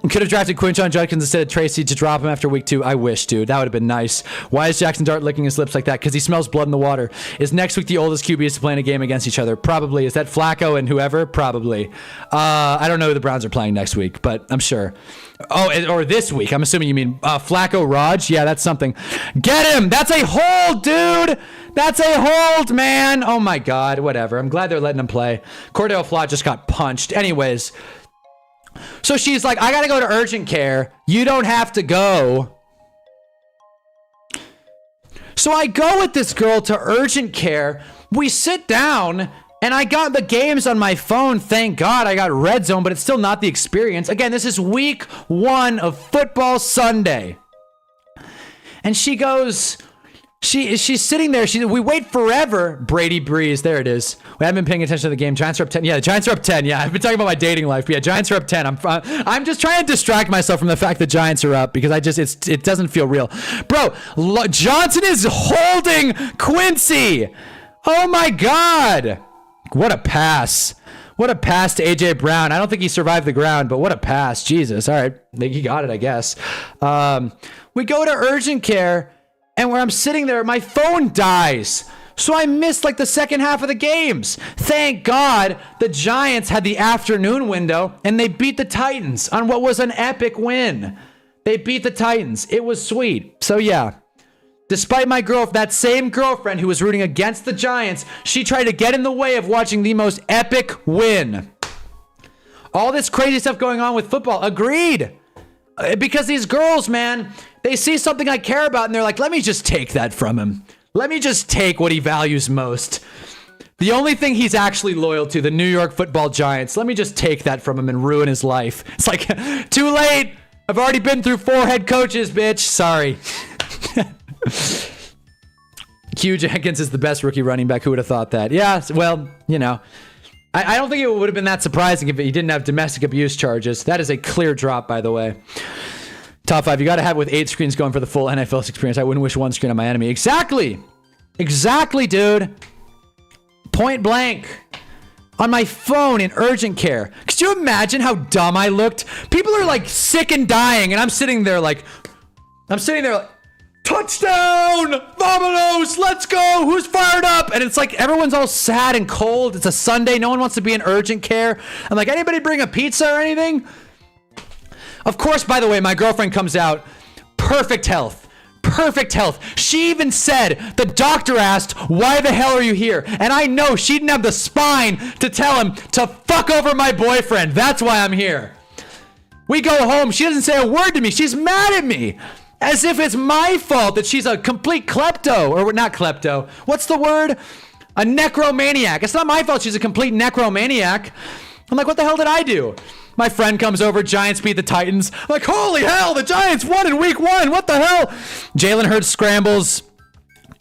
could have drafted Quinshon Judkins instead of Tracy to drop him after week 2. I wish, dude. That would have been nice. Why is Jackson Dart licking his lips like that? Because he smells blood in the water. Is next week the oldest QBs to play in a game against each other? Probably. Is that Flacco and whoever? Probably. I don't know who the Browns are playing next week, but I'm sure. Oh, or this week. I'm assuming you mean Flacco Raj. Yeah, that's something. Get him! That's a hold, dude! That's a hold, man! Oh my God, whatever. I'm glad they're letting him play. Cordell Flott just got punched. Anyways. So she's like, I gotta go to urgent care. You don't have to go. So I go with this girl to urgent care. We sit down, and I got the games on my phone. Thank God I got Red Zone, but it's still not the experience. Again, this is week 1 of football Sunday. And she goes, she's sitting there. We wait forever. Brady Breeze. There it is. We haven't been paying attention to the game. Giants are up 10. Yeah, the Giants are up 10. Yeah, I've been talking about my dating life. But yeah, Giants are up 10. I'm just trying to distract myself from the fact that Giants are up because it doesn't feel real. Bro, Johnson is holding Quincy. Oh my God. What a pass. What a pass to A.J. Brown. I don't think he survived the ground, but what a pass. Jesus. All right. He got it, I guess. We go to urgent care. And where I'm sitting there, my phone dies. So I missed like the second half of the games. Thank God the Giants had the afternoon window and they beat the Titans on what was an epic win. They beat the Titans. It was sweet. So yeah, despite that same girlfriend who was rooting against the Giants, she tried to get in the way of watching the most epic win. All this crazy stuff going on with football. Agreed. Because these girls, man, they see something I care about and they're like, let me just take that from him. Let me just take what he values most. The only thing he's actually loyal to, the New York Football Giants. Let me just take that from him and ruin his life. It's like, too late. I've already been through 4 head coaches, bitch. Sorry. Q Jenkins is the best rookie running back. Who would have thought that? Yeah, well, you know. I don't think it would have been that surprising if he didn't have domestic abuse charges. That is a clear drop, by the way. Top 5. You got to have with 8 screens going for the full NFL experience. I wouldn't wish one screen on my enemy. Exactly. Exactly, dude. Point blank. On my phone in urgent care. Could you imagine how dumb I looked? People are like sick and dying, and I'm sitting there like, touchdown! Vamonos! Let's go! Who's fired up? And it's like everyone's all sad and cold. It's a Sunday. No one wants to be in urgent care. I'm like, anybody bring a pizza or anything? Of course, by the way, my girlfriend comes out. Perfect health. Perfect health. She even said, the doctor asked, why the hell are you here? And I know she didn't have the spine to tell him to fuck over my boyfriend. That's why I'm here. We go home. She doesn't say a word to me. She's mad at me. As if it's my fault that she's a complete klepto. Or not klepto. What's the word? A necromaniac. It's not my fault she's a complete necromaniac. I'm like, what the hell did I do? My friend comes over, Giants beat the Titans. I'm like, holy hell, the Giants won in week 1. What the hell? Jalen Hurts scrambles,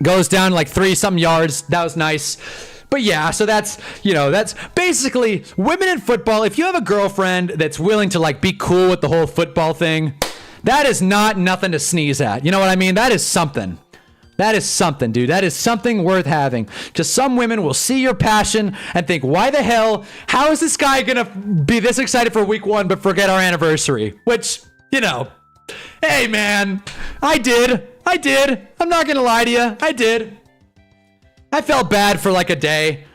goes down like 3-something yards. That was nice. But yeah, so that's basically women in football. If you have a girlfriend that's willing to like be cool with the whole football thing, that is not nothing to sneeze at. You know what I mean? That is something. That is something, dude. That is something worth having. Because some women will see your passion and think, why the hell? How is this guy going to be this excited for week 1 but forget our anniversary? Which, hey, man, I did. I'm not going to lie to you. I did. I felt bad for like a day.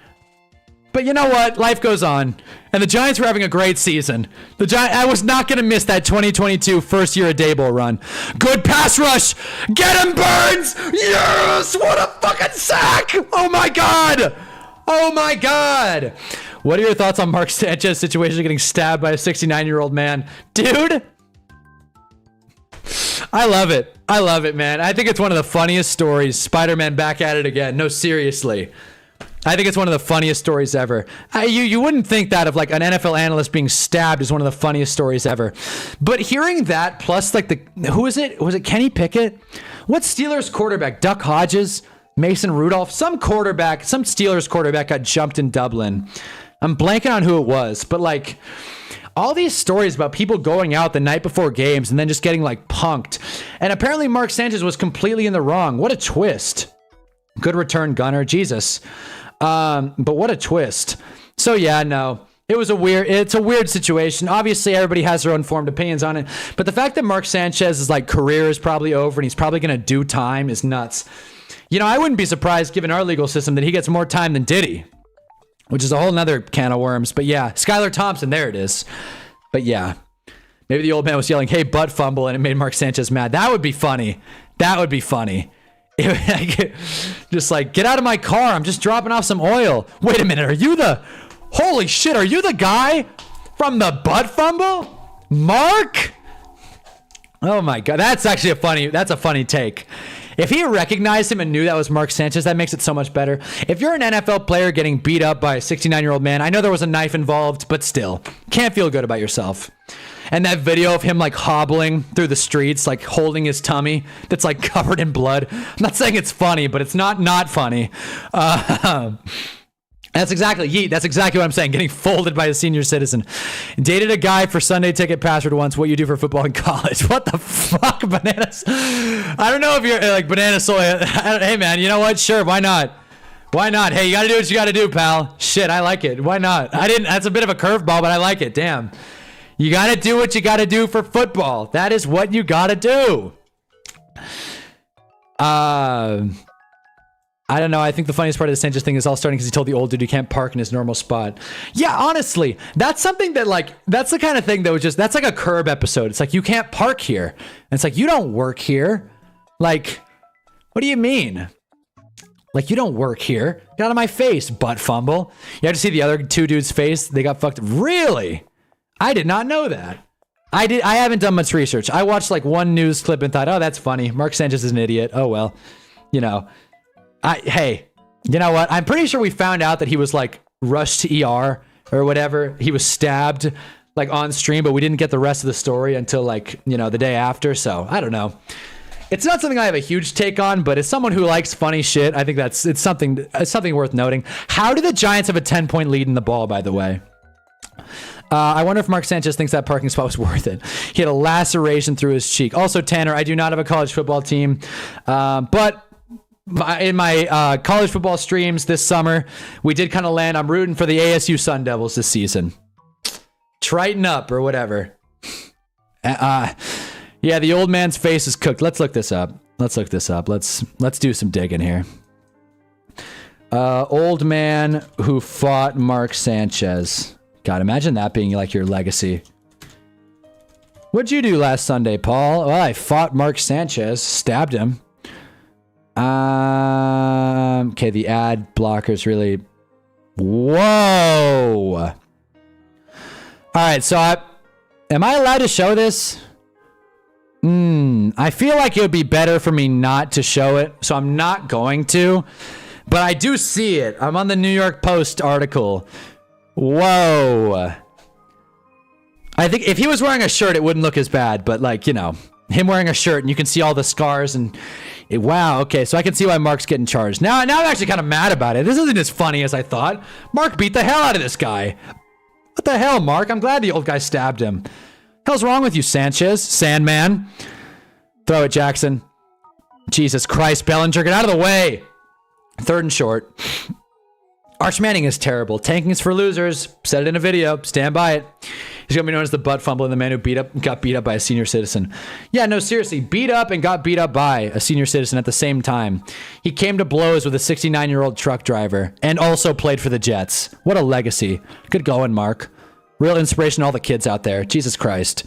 But you know what? Life goes on. And the Giants were having a great season. I was not going to miss that 2022 first year of Daboll run. Good pass rush. Get him, Burns. Yes. What a fucking sack. Oh, my God. Oh, my God. What are your thoughts on Mark Sanchez's situation getting stabbed by a 69-year-old man? Dude. I love it. I love it, man. I think it's one of the funniest stories. Spider-Man back at it again. No, seriously. I think it's one of the funniest stories ever. You wouldn't think that of like an NFL analyst being stabbed is one of the funniest stories ever. But hearing that plus like who is it? Was it Kenny Pickett? What Steelers quarterback? Duck Hodges? Mason Rudolph? Some Steelers quarterback got jumped in Dublin. I'm blanking on who it was, but like all these stories about people going out the night before games and then just getting like punked. And apparently Mark Sanchez was completely in the wrong. What a twist. Good return, Gunner. Jesus. But what a twist. So yeah, no, it's a weird situation. Obviously everybody has their own formed opinions on it, but the fact that Mark Sanchez's like career is probably over and he's probably going to do time is nuts. I wouldn't be surprised given our legal system that he gets more time than Diddy, which is a whole nother can of worms. But yeah, Skylar Thompson, there it is. But yeah, maybe the old man was yelling, hey, butt fumble, and it made Mark Sanchez mad. That would be funny. Just like, get out of my car. I'm just dropping off some oil. Wait a minute. Holy shit. Are you the guy from the butt fumble? Mark? Oh my God. That's actually a funny take. If he recognized him and knew that was Mark Sanchez, that makes it so much better. If you're an NFL player getting beat up by a 69-year-old man, I know there was a knife involved, but still, can't feel good about yourself. And that video of him like hobbling through the streets, like holding his tummy that's like covered in blood. I'm not saying it's funny, but it's not funny. That's exactly what I'm saying. Getting folded by a senior citizen. Dated a guy for Sunday ticket password once. What you do for football in college? What the fuck, Bananas? I don't know if you're like Banana Soy. Hey man, you know what? Sure, why not? Why not? Hey, you got to do what you got to do, pal. Shit, I like it. Why not? That's a bit of a curveball, but I like it. Damn. You got to do what you got to do for football. That is what you got to do. I don't know. I think the funniest part of the Sanchez thing is all starting because he told the old dude he can't park in his normal spot. Yeah, honestly, that's something that like, that's the kind of thing that was just, that's like a Curb episode. It's like, you can't park here. And it's like, you don't work here. Like, what do you mean? Like, you don't work here. Get out of my face, butt fumble. You have to see the other two dudes' face. They got fucked. Really? I did not know that. I haven't done much research. I watched like one news clip and thought, oh, that's funny. Mark Sanchez is an idiot. Oh, well, hey, you know what? I'm pretty sure we found out that he was like rushed to ER or whatever. He was stabbed like on stream, but we didn't get the rest of the story until like, the day after. So I don't know. It's not something I have a huge take on, but as someone who likes funny shit, I think it's something worth noting. How do the Giants have a 10-point lead in the ball, by the way? I wonder if Mark Sanchez thinks that parking spot was worth it. He had a laceration through his cheek. Also, Tanner, I do not have a college football team, but in my college football streams this summer, we did kind of land. I'm rooting for the ASU Sun Devils this season. Triton up or whatever. Yeah, the old man's face is cooked. Let's look this up. Let's do some digging here. Old man who fought Mark Sanchez. God, imagine that being like your legacy. What'd you do last Sunday, Paul? Well, I fought Mark Sanchez, stabbed him. Okay, the ad blocker's really... Whoa! All right, so am I allowed to show this? I feel like it would be better for me not to show it, so I'm not going to. But I do see it. I'm on the New York Post article. Whoa. I think if he was wearing a shirt, it wouldn't look as bad. But, like, you know, him wearing a shirt and you can see all the scars and... wow, okay, so I can see why Mark's getting charged. Now I'm actually kind of mad about it. This isn't as funny as I thought. Mark beat the hell out of this guy. What the hell, Mark? I'm glad the old guy stabbed him. Hell's wrong with you, Sanchez? Sandman. Throw it, Jackson. Jesus Christ, Bellinger, get out of the way. 3rd and short. Arch Manning is terrible. Tanking is for losers. Said it in a video. Stand by it. He's going to be known as the butt fumbler, the man who got beat up by a senior citizen. Yeah, no, seriously. Beat up and got beat up by a senior citizen at the same time. He came to blows with a 69-year-old truck driver and also played for the Jets. What a legacy. Good going, Mark. Real inspiration to all the kids out there. Jesus Christ.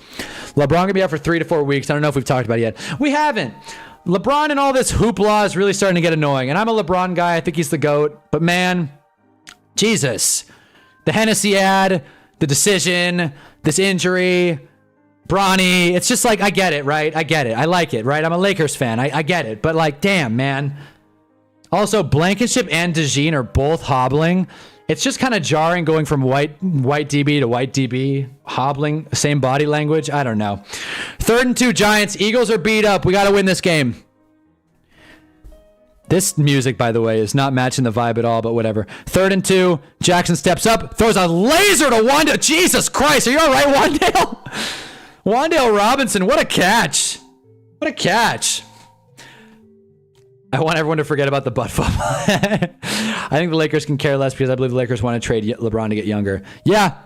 LeBron going to be out for 3 to 4 weeks. I don't know if we've talked about it yet. We haven't. LeBron and all this hoopla is really starting to get annoying. And I'm a LeBron guy. I think he's the GOAT. But man, Jesus. The Hennessy ad, the decision, this injury, Bronny. It's just like, I get it, right? I get it. I like it, right? I'm a Lakers fan. I get it. But like, damn, man. Also, Blankenship and DeJean are both hobbling. It's just kind of jarring going from white DB to white DB. Hobbling, same body language. I don't know. 3rd and 2 Giants. Eagles are beat up. We got to win this game. This music, by the way, is not matching the vibe at all, but whatever. 3rd and 2. Jackson steps up, throws a laser to Wandale. Jesus Christ, are you all right, Wandale? Wandale Robinson, what a catch. What a catch. I want everyone to forget about the butt fumble. I think the Lakers can care less because I believe the Lakers want to trade LeBron to get younger. Yeah.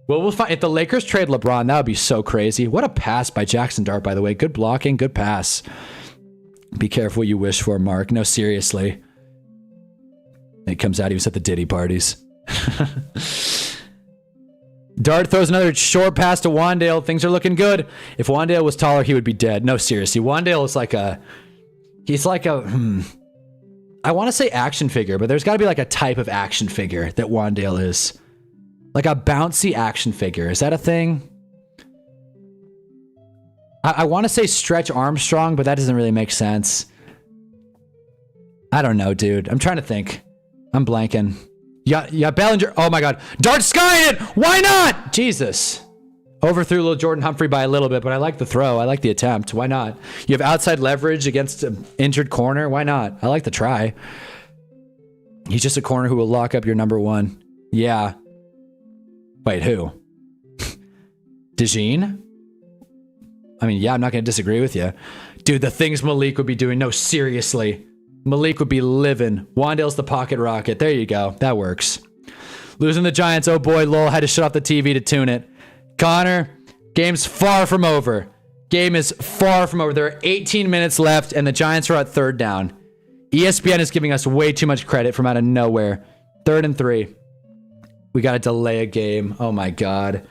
Well, we'll find if the Lakers trade LeBron, that would be so crazy. What a pass by Jackson Dart, by the way. Good blocking, good pass. Be careful what you wish for, Mark. No, seriously. It comes out he was at the Diddy parties. Dart throws another short pass to Wandale. Things are looking good. If Wandale was taller, he would be dead. No, seriously. Wandale is like a... He's like a... I want to say action figure, but there's got to be like a type of action figure that Wandale is. Like a bouncy action figure. Is that a thing? I want to say Stretch Armstrong, but that doesn't really make sense. I don't know, dude. I'm trying to think. I'm blanking. Yeah, Bellinger. Oh my God. Dart skying it. Why not? Jesus. Overthrew little Jordan Humphrey by a little bit, but I like the throw. I like the attempt. Why not? You have outside leverage against an injured corner. Why not? I like the try. He's just a corner who will lock up your number one. Yeah. Wait, who? DeJean? I mean, yeah, I'm not going to disagree with you. Dude, the things Malik would be doing. No, seriously. Malik would be living. Wandale's the pocket rocket. There you go. That works. Losing the Giants. Oh boy, lol. Had to shut off the TV to tune it. Connor, game's far from over. Game is far from over. There are 18 minutes left, and the Giants are at 3rd down. ESPN is giving us way too much credit from out of nowhere. 3rd and 3. We got to delay a game. Oh my God.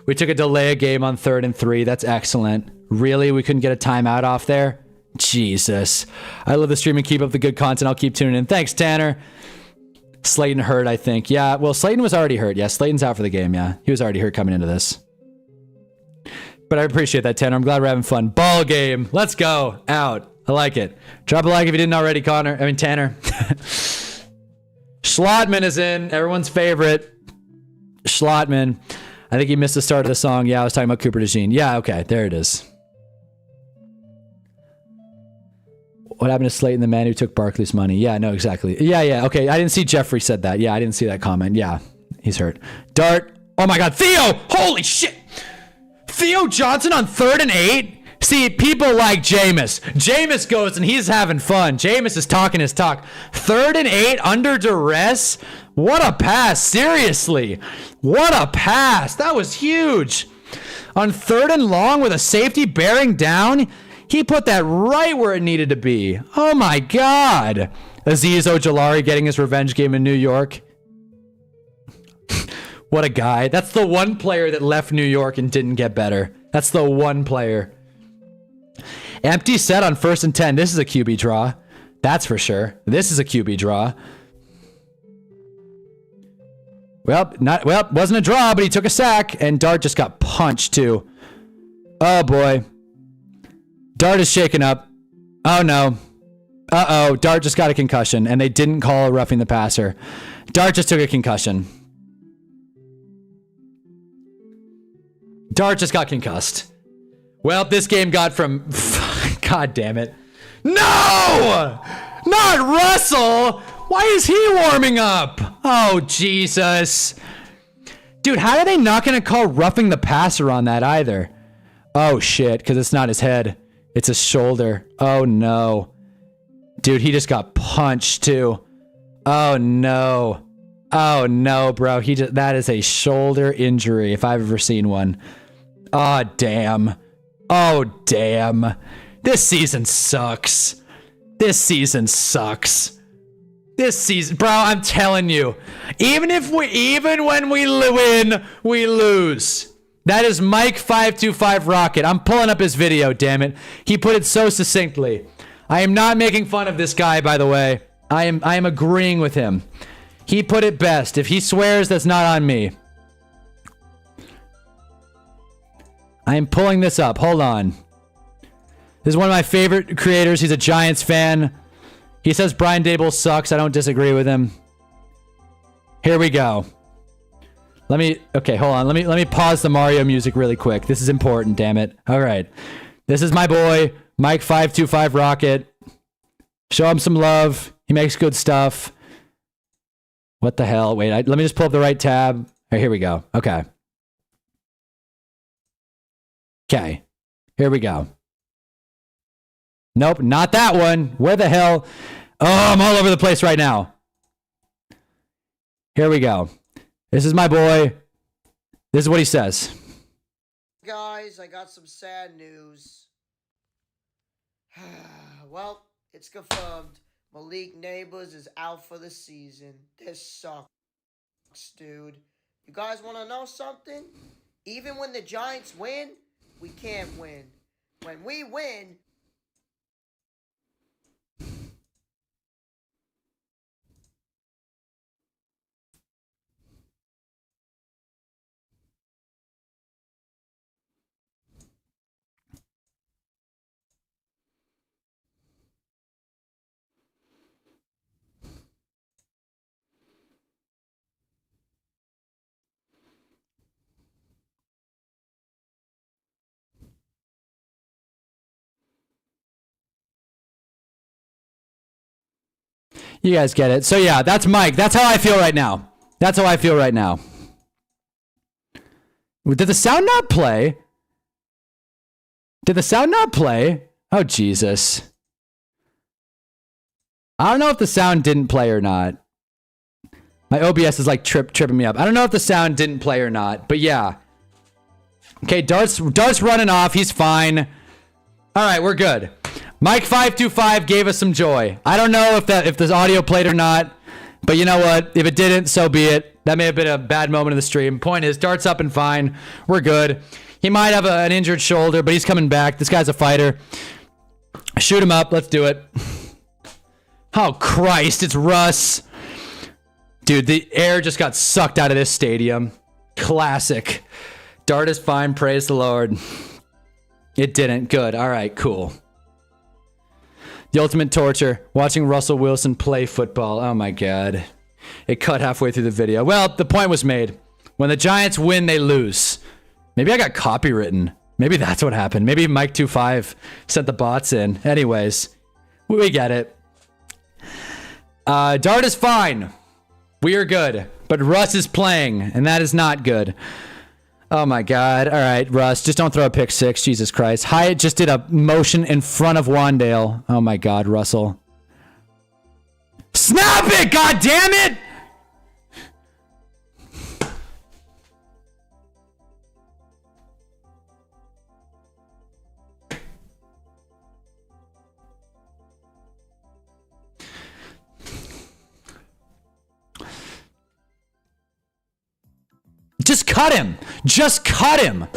We took a delay a game on 3rd and 3. That's excellent. Really? We couldn't get a timeout off there? Jesus. I love the stream and keep up the good content. I'll keep tuning in. Thanks, Tanner. Slayton hurt, I think. Yeah, well, Slayton was already hurt. Yeah, Slayton's out for the game, yeah. He was already hurt coming into this. But I appreciate that, Tanner. I'm glad we're having fun. Ball game. Let's go. Out. I like it. Drop a like if you didn't already, Tanner. Schlotman is in. Everyone's favorite. Schlotman. I think he missed the start of the song. Yeah, I was talking about Cooper DeJean. Yeah, okay. There it is. What happened to Slayton, the man who took Barkley's money? Yeah, no, exactly. Yeah. Okay, I didn't see Jeffrey said that. Yeah, I didn't see that comment. Yeah, he's hurt. Dart. Oh my God, Theo! Holy shit! Theo Johnson on 3rd and 8? See, people like Jameis. Jameis goes and he's having fun. Jameis is talking his talk. 3rd and 8 under duress? What a pass. Seriously. What a pass. That was huge. On 3rd and long with a safety bearing down, he put that right where it needed to be. Oh my God. Azeez Ojulari getting his revenge game in New York. What a guy. That's the one player that left New York and didn't get better. That's the one player. Empty set on 1st and 10. This is a QB draw. That's for sure. This is a QB draw. Well, wasn't a draw, but he took a sack, and Dart just got punched too. Oh boy. Dart is shaken up. Oh no. Uh-oh. Dart just got a concussion, and they didn't call roughing the passer. Dart just took a concussion. Dart just got concussed. Well, this game got from... God damn it. No! Not Russell! Why is he warming up? Oh, Jesus. Dude, how are they not going to call roughing the passer on that either? Oh, shit, because it's not his head. It's his shoulder. Oh, no. Dude, he just got punched, too. Oh, no. Oh, no, bro. That is a shoulder injury, if I've ever seen one. Oh, damn. Oh, damn. This season sucks. This season sucks. This season, bro, I'm telling you, even when we win, we lose. That is Mike525 Rocket. I'm pulling up his video, damn it. He put it so succinctly. I am not making fun of this guy, by the way. I am agreeing with him. He put it best. If he swears, that's not on me. I am pulling this up. Hold on. This is one of my favorite creators. He's a Giants fan. He says Brian Daboll sucks. I don't disagree with him. Here we go. Okay, hold on. Let me pause the Mario music really quick. This is important, damn it. All right. This is my boy, Mike525 Rocket. Show him some love. He makes good stuff. What the hell? Wait, let me just pull up the right tab. All right, here we go. Okay. Okay. Here we go. Nope, not that one. Where the hell? Oh, I'm all over the place right now. Here we go. This is my boy. This is what he says. Guys, I got some sad news. Well, it's confirmed. Malik Neighbors is out for the season. This sucks, dude. You guys want to know something? Even when the Giants win, we can't win. When we win... You guys get it. So yeah, that's Mike. That's how I feel right now. That's how I feel right now. Did the sound not play? Did the sound not play? Oh, Jesus. I don't know if the sound didn't play or not. My OBS is like tripping me up. I don't know if the sound didn't play or not, but yeah. Okay, Dart's running off. He's fine. All right, we're good. Mike525 gave us some joy. I don't know if this audio played or not, but you know what? If it didn't, so be it. That may have been a bad moment of the stream. Point is, Dart's up and fine. We're good. He might have an injured shoulder, but he's coming back. This guy's a fighter. Shoot him up. Let's do it. Oh, Christ. It's Russ. Dude, the air just got sucked out of this stadium. Classic. Dart is fine. Praise the Lord. It didn't. Good. All right, cool. The ultimate torture. Watching Russell Wilson play football. Oh, my God. It cut halfway through the video. Well, the point was made. When the Giants win, they lose. Maybe I got copywritten. Maybe that's what happened. Maybe Mike25 sent the bots in. Anyways, We get it. Dart is fine. We are good. But Russ is playing, and that is not good. Oh, my God. All right, Russ, just don't throw a pick six. Jesus Christ. Hyatt just did a motion in front of Wandale. Oh, my God, Russell. Snap it, God damn it! Just cut him. Just cut him.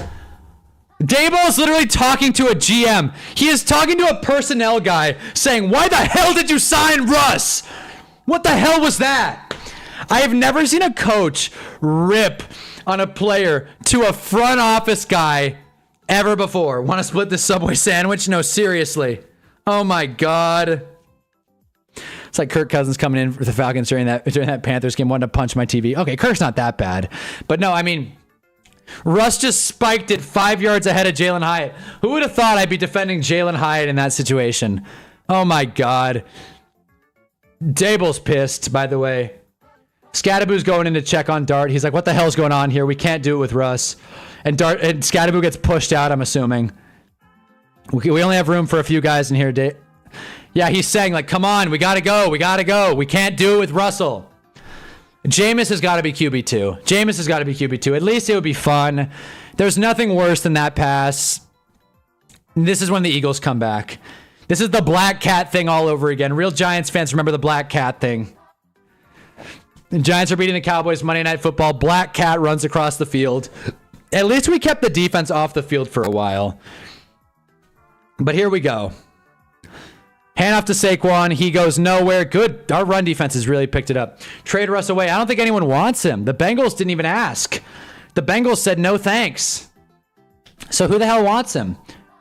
Dable is literally talking to a GM. He is talking to a personnel guy saying, why the hell did you sign Russ? What the hell was that? I have never seen a coach rip on a player to a front office guy ever before. Want to split this Subway sandwich? No, seriously. Oh my God. It's like Kirk Cousins coming in for the Falcons during that Panthers game, wanted to punch my TV. Okay, Kirk's not that bad. But no, I mean, Russ just spiked it 5 yards ahead of Jalen Hyatt. Who would have thought I'd be defending Jalen Hyatt in that situation? Oh my God. Dable's pissed, by the way. Scadaboo's going in to check on Dart. He's like, what the hell's going on here? We can't do it with Russ. And Scadaboo gets pushed out, I'm assuming. We only have room for a few guys in here. Yeah, he's saying, like, come on, we gotta go. We gotta go. We can't do it with Russell. Jameis has got to be QB2. Jameis has got to be QB2. At least it would be fun. There's nothing worse than that pass. This is when the Eagles come back. This is the black cat thing all over again. Real Giants fans remember the black cat thing. The Giants are beating the Cowboys Monday Night Football. Black cat runs across the field. At least we kept the defense off the field for a while. But here we go. Hand off to Saquon. He goes nowhere. Good. Our run defense has really picked it up. Trade Russ away. I don't think anyone wants him. The Bengals didn't even ask. The Bengals said no thanks. So who the hell wants him?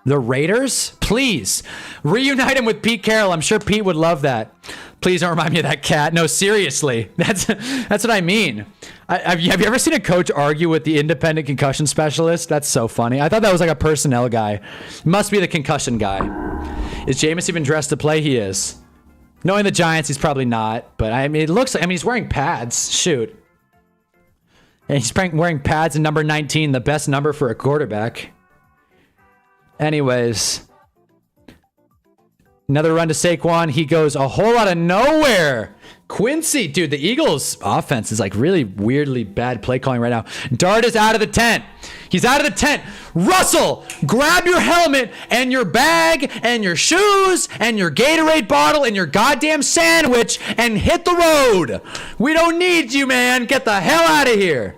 The Raiders? Please. Reunite him with Pete Carroll. I'm sure Pete would love that. Please don't remind me of that cat. No, seriously. That's what I mean. Have you ever seen a coach argue with the independent concussion specialist? That's so funny. I thought that was like a personnel guy. Must be the concussion guy. Is Jameis even dressed to play? He is. Knowing the Giants, he's probably not. But I mean, it looks like, I mean, he's wearing pads. Shoot. And he's wearing pads in number 19, the best number for a quarterback. Anyways. Another run to Saquon. He goes a whole lot of nowhere. Quincy, dude, the Eagles offense is like really weirdly bad play calling right now. Dart is out of the tent. He's out of the tent. Russell, grab your helmet and your bag and your shoes and your Gatorade bottle and your goddamn sandwich and hit the road. We don't need you, man. Get the hell out of here.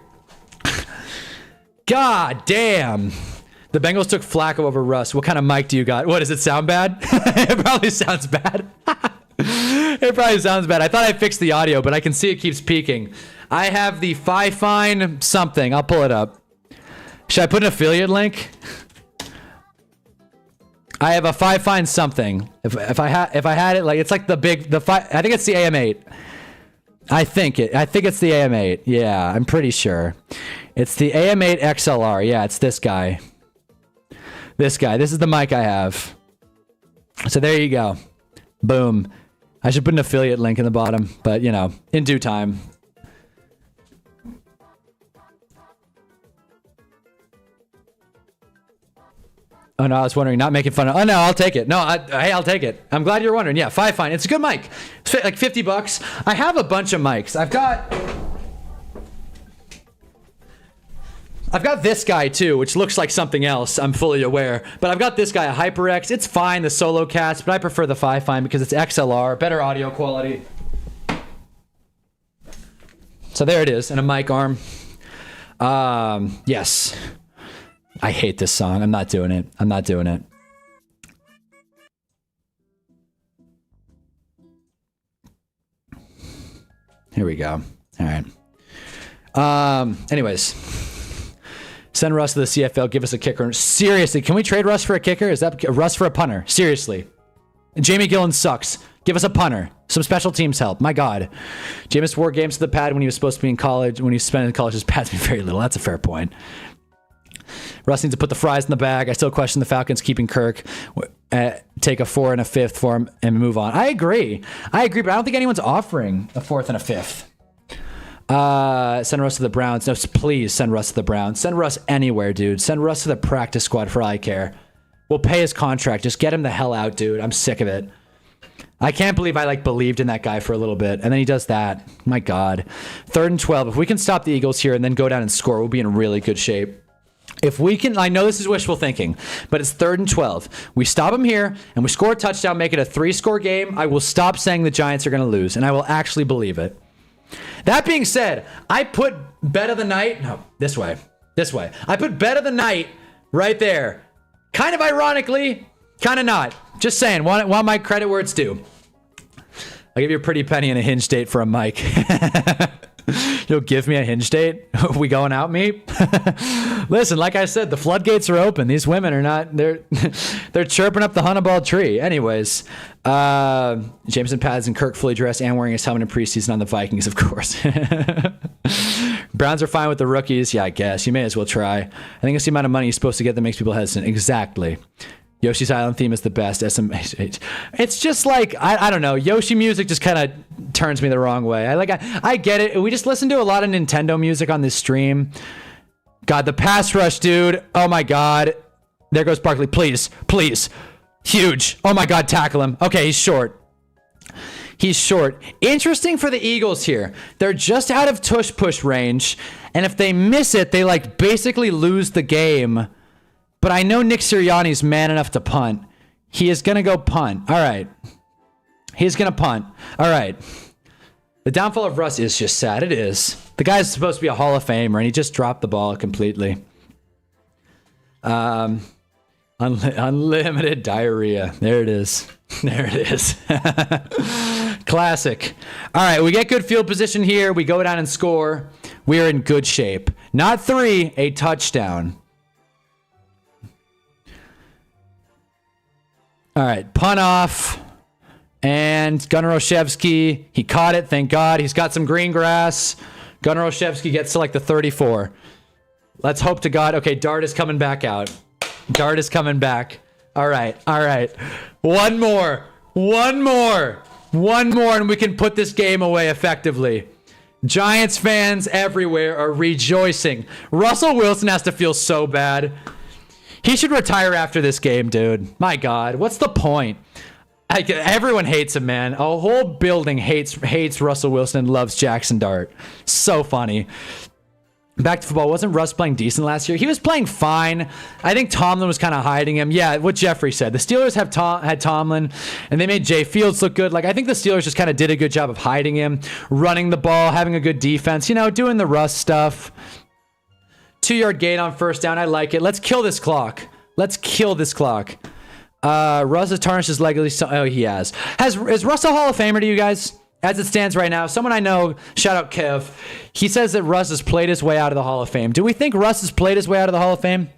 God damn. The Bengals took Flacco over Russ. What kind of mic do you got? What, does it sound bad? It probably sounds bad. It probably sounds bad. I thought I fixed the audio, but I can see it keeps peaking. I have the Fifine something. I'll pull it up. Should I put an affiliate link? I have a Fifine something. If I had it, like, it's like I think it's the AM8. I think it's the AM8. Yeah, I'm pretty sure. It's the AM8 XLR. Yeah, it's this guy. This guy. This is the mic I have. So there you go. Boom. I should put an affiliate link in the bottom, but you know, in due time. Oh no, I was wondering, not making fun of. Oh no, I'll take it. No, hey, I'll take it. I'm glad you're wondering. Yeah, Fifine. It's a good mic. It's like $50. I have a bunch of mics. I've got this guy too, which looks like something else. I'm fully aware, but I've got this guy, a HyperX. It's fine, the solo cast, but I prefer the Fifine because it's XLR, better audio quality. So there it is, and a mic arm. Yes. I hate this song. I'm not doing it. I'm not doing it. Here we go. All right. Anyways. Send Russ to the CFL. Give us a kicker. Seriously, can we trade Russ for a kicker? Is that Russ for a punter? Seriously. Jamie Gillen sucks. Give us a punter. Some special teams help. My God. Jameis wore games to the pad when he was supposed to be in college. When he was spending in college, his pads mean very little. That's a fair point. Russ needs to put the fries in the bag. I still question the Falcons keeping Kirk. take a 4 and a 5th for him and move on. I agree, but I don't think anyone's offering a 4th and a 5th. Send Russ to the Browns. No, please send Russ to the Browns. Send Russ anywhere, dude. Send Russ to the practice squad for all I care. We'll pay his contract. Just get him the hell out, dude. I'm sick of it. I can't believe I believed in that guy for a little bit, and then he does that. My God. 3rd and 12. If we can stop the Eagles here and then go down and score, we'll be in really good shape. If we can, I know this is wishful thinking, but it's 3rd and 12. We stop them here and we score a touchdown, make it a 3-score game. I will stop saying the Giants are going to lose, and I will actually believe it. That being said, I put bet of the night. No, this way. I put bet of the night right there. Kind of ironically, kind of not. Just saying. Want my credit where it's due. I'll give you a pretty penny and a hinge date for a mic. You'll give me a hinge date? We going out, me? Listen, like I said, the floodgates are open. These women are not, they're chirping up the Hunnaball tree. Anyways, Jameson pads and Kirk fully dressed and wearing his helmet in preseason on the Vikings, of course. Browns are fine with the rookies. Yeah, I guess. You may as well try. I think it's the amount of money you're supposed to get that makes people hesitant. Exactly. Yoshi's Island theme is the best. SMH. It's just like, I don't know. Yoshi music just kind of turns me the wrong way. I get it. We just listen to a lot of Nintendo music on this stream. God, the pass rush, dude. Oh my God. There goes Barkley. Please. Huge. Oh my God, tackle him. Okay, he's short. Interesting for the Eagles here. They're just out of tush push range. And if they miss it, they basically lose the game. But I know Nick Sirianni's man enough to punt. He is going to go punt. All right. He's going to punt. All right. The downfall of Russ is just sad. It is. The guy's supposed to be a Hall of Famer, and he just dropped the ball completely. Unlimited diarrhea. There it is. Classic. All right. We get good field position here. We go down and score. We are in good shape. Not 3, a touchdown. All right, punt off, and Gunnar Olszewski, he caught it, thank God. He's got some green grass. Gunnar Olszewski gets to the 34. Let's hope to God. Okay, Dart is coming back out. All right. One more, and we can put this game away effectively. Giants fans everywhere are rejoicing. Russell Wilson has to feel so bad. He should retire after this game, dude. My God, what's the point? Everyone hates him, man. A whole building hates Russell Wilson and loves Jackson Dart. So funny. Back to football. Wasn't Russ playing decent last year? He was playing fine. I think Tomlin was kind of hiding him. Yeah, what Jeffrey said. The Steelers had Tomlin, and they made Jay Fields look good. I think the Steelers just kind of did a good job of hiding him, running the ball, having a good defense, doing the Russ stuff. 2-yard gain on first down. I like it. Let's kill this clock. Russ has tarnished his legacy. Oh, he has. Is Russ a Hall of Famer to you guys? As it stands right now, someone I know, shout out Kev, he says that Russ has played his way out of the Hall of Fame. Do we think Russ has played his way out of the Hall of Fame?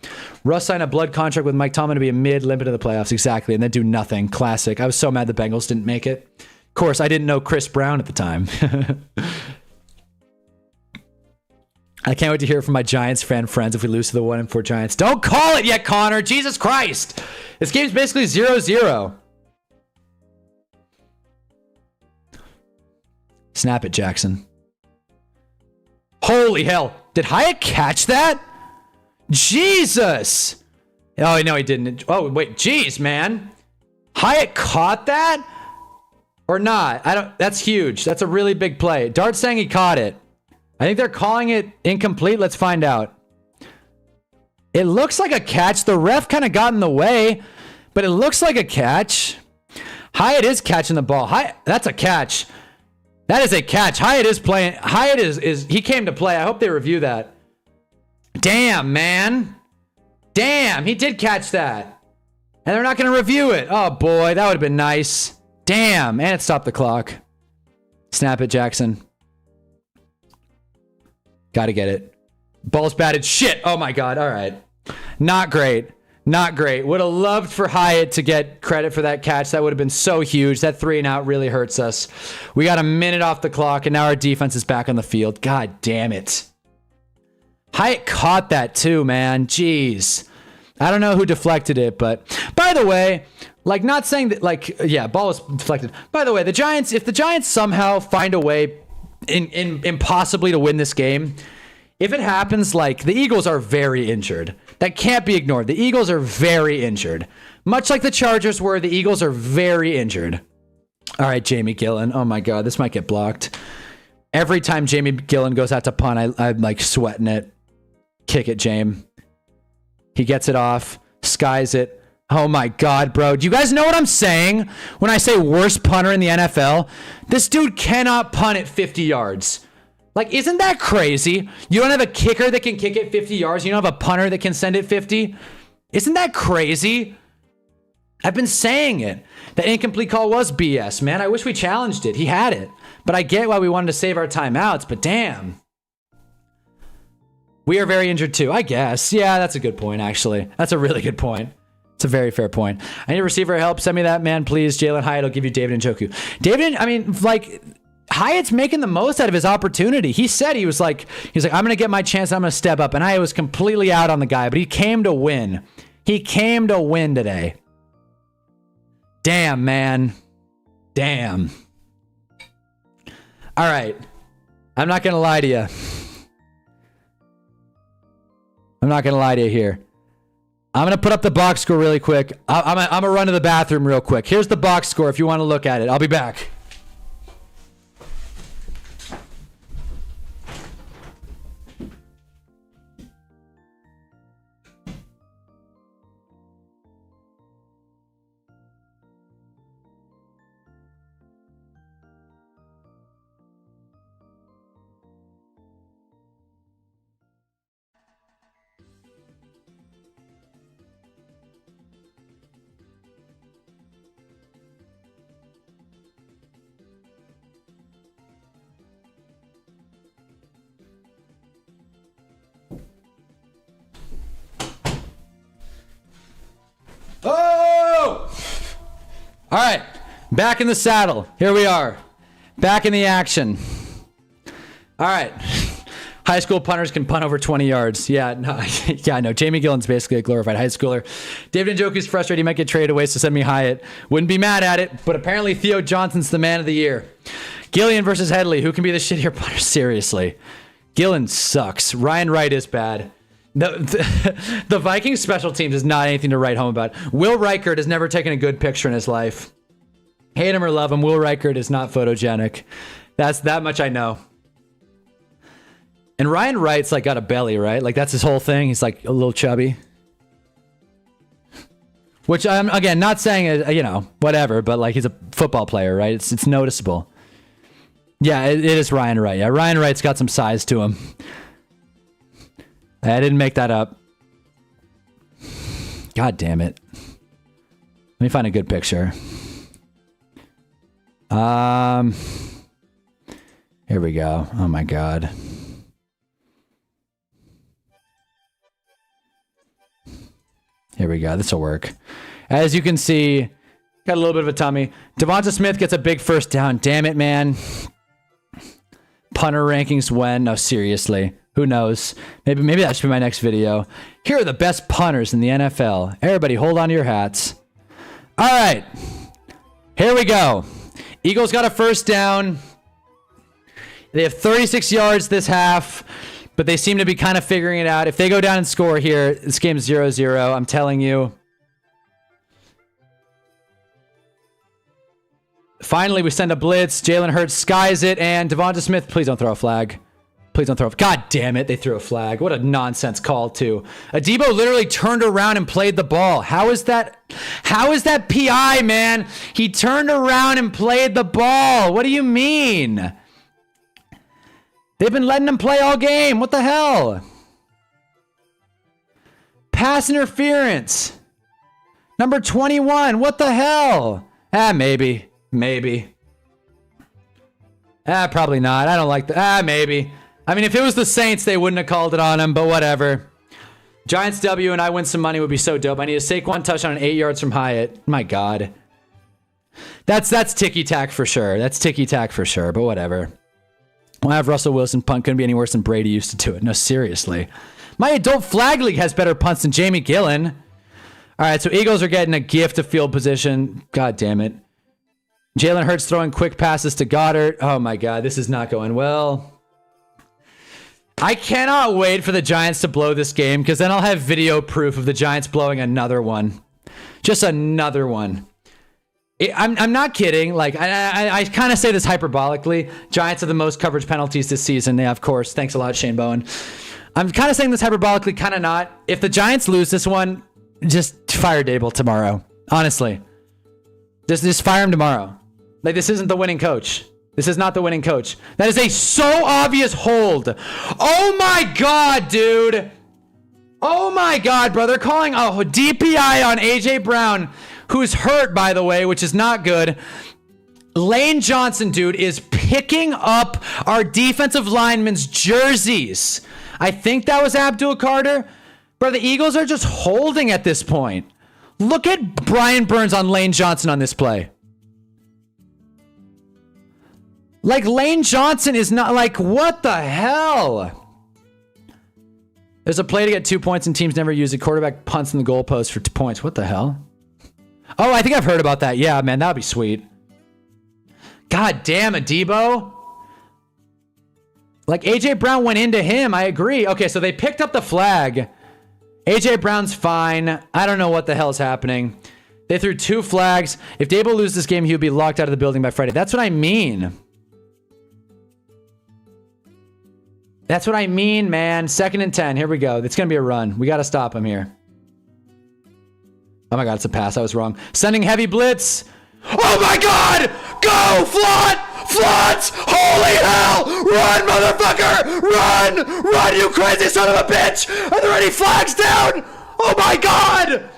Russ signed a blood contract with Mike Tomlin to be a mid-limit in the playoffs. Exactly. And then do nothing. Classic. I was so mad the Bengals didn't make it. Of course, I didn't know Chris Brown at the time. I can't wait to hear from my Giants fan friends if we lose to the 1-4 Giants. Don't call it yet, Connor. Jesus Christ. This game's basically 0-0. Snap it, Jackson. Holy hell. Did Hyatt catch that? Jesus. Oh, no, he didn't. Oh, wait. Jeez, man. Hyatt caught that? Or not? That's huge. That's a really big play. Dart's saying he caught it. I think they're calling it incomplete. Let's find out. It looks like a catch. The ref kind of got in the way, but it looks like a catch. Hyatt is catching the ball. That's a catch. That is a catch. Hyatt is playing. Hyatt is he came to play. I hope they review that. Damn, man. Damn, he did catch that. And they're not going to review it. Oh, boy, that would have been nice. Damn, and it stopped the clock. Snap it, Jackson. Got to get it. Ball's batted. Shit. Oh, my God. All right. Not great. Not great. Would have loved for Hyatt to get credit for that catch. That would have been so huge. That 3-and-out really hurts us. We got a minute off the clock, and now our defense is back on the field. God damn it. Hyatt caught that too, man. Jeez. I don't know who deflected it, but by the way, like, not saying that, like, yeah, ball was deflected. By the way, the Giants, if the Giants somehow find a way impossibly to win this game, if it happens, like, the Eagles are very injured. That can't be ignored. The Eagles are very injured. Much like the Chargers were, the Eagles are very injured. All right, Jamie Gillen. Oh my God, this might get blocked. Every time Jamie Gillen goes out to punt, I'm like sweating it. Kick it, James. He gets it off, skies it. Oh my God, bro. Do you guys know what I'm saying when I say worst punter in the NFL? This dude cannot punt at 50 yards. Like, isn't that crazy? You don't have a kicker that can kick it 50 yards. You don't have a punter that can send it 50. Isn't that crazy? I've been saying it. The incomplete call was BS, man. I wish we challenged it. He had it. But I get why we wanted to save our timeouts, but damn. We are very injured too, I guess. Yeah, that's a good point, actually. That's a really good point. It's a very fair point. I need receiver help. Send me that, man, please. Jalen Hyatt will give you David Njoku. David, I mean, like, Hyatt's making the most out of his opportunity. He said he was like, I'm going to get my chance. I'm going to step up. And I was completely out on the guy, but he came to win. He came to win today. Damn, man. Damn. All right. I'm not going to lie to you. I'm not going to lie to you here. I'm going to put up the box score really quick. I'm going to run to the bathroom real quick. Here's the box score if you want to look at it. I'll be back. Oh! All right, back in the saddle. Here we are, back in the action. All right, high school punters can punt over 20 yards. Yeah, no, yeah, I know. Jamie Gillen's basically a glorified high schooler. David Njoku's frustrated. He might get traded away, so send me Hyatt. Wouldn't be mad at it, but apparently Theo Johnson's the man of the year. Gillian versus Headley. Who can be the shittier punter? Seriously, Gillen sucks. Ryan Wright is bad. The Vikings special teams is not anything to write home about. Will Reichert has never taken a good picture in his life. Hate him or love him, Will Reichert is not photogenic. That's that much I know. And Ryan Wright's like got a belly, right? Like that's his whole thing. He's like a little chubby. Which I'm, again, not saying, you know, whatever, but like he's a football player, right? It's noticeable. Yeah, it is Ryan Wright. Yeah, Ryan Wright's got some size to him. I didn't make that up. God damn it. Let me find a good picture. Here we go. Oh my God. Here we go. This will work. As you can see, got a little bit of a tummy. Devonta Smith gets a big first down. Damn it, man. Punter rankings when? No, seriously. Who knows? Maybe that should be my next video. Here are the best punters in the NFL. Everybody hold on to your hats. All right. Here we go. Eagles got a first down. They have 36 yards this half, but they seem to be kind of figuring it out. If they go down and score here, this game's 0-0. I'm telling you. Finally, we send a blitz. Jalen Hurts skies it, and Devonta Smith, please don't throw a flag. Please don't throw a... God damn it, they threw a flag. What a nonsense call, too. Adebo literally turned around and played the ball. How is that PI, man? He turned around and played the ball. What do you mean? They've been letting him play all game. What the hell? Pass interference. Number 21. What the hell? Maybe. Probably not. I don't like that. Maybe. I mean, if it was the Saints, they wouldn't have called it on him, but whatever. Giants W and I win some money would be so dope. I need a Saquon touchdown 8 yards from Hyatt. My God. That's ticky-tack for sure. That's ticky-tack for sure, but whatever. We'll have Russell Wilson punt. Couldn't be any worse than Brady used to do it. No, seriously. My adult flag league has better punts than Jamie Gillen. All right, so Eagles are getting a gift of field position. God damn it. Jalen Hurts throwing quick passes to Goddard. Oh my God, this is not going well. I cannot wait for the Giants to blow this game because then I'll have video proof of the Giants blowing another one. Just another one. I'm not kidding. Like, I kind of say this hyperbolically. Giants have the most coverage penalties this season. Yeah, of course. Thanks a lot, Shane Bowen. I'm kind of saying this hyperbolically, kind of not. If the Giants lose this one, just fire Dable tomorrow. Honestly. Just fire him tomorrow. Like, this isn't the winning coach. This is not the winning coach. That is a so obvious hold. Oh my God, dude. Oh my God, bro. They're calling a DPI on AJ Brown, who's hurt, by the way, which is not good. Lane Johnson, dude, is picking up our defensive linemen's jerseys. I think that was Abdul Carter. Bro, the Eagles are just holding at this point. Look at Brian Burns on Lane Johnson on this play. Like, Lane Johnson is not, like, what the hell? There's a play to get 2 points and teams never use it. Quarterback punts in the goalpost for 2 points. What the hell? Oh, I think I've heard about that. Yeah, man, that would be sweet. God damn it, Debo. Like, AJ Brown went into him. I agree. Okay, so they picked up the flag. AJ Brown's fine. I don't know what the hell's happening. They threw 2 flags. If Debo loses this game, he'll be locked out of the building by Friday. That's what I mean. That's what I mean, man. 2nd and 10. Here we go. It's going to be a run. We got to stop him here. Oh my God, it's a pass. I was wrong. Sending heavy blitz. Oh my God! Go, Flot! Flot! Holy hell! Run, motherfucker! Run! Run, you crazy son of a bitch! Are there any flags down? Oh my God!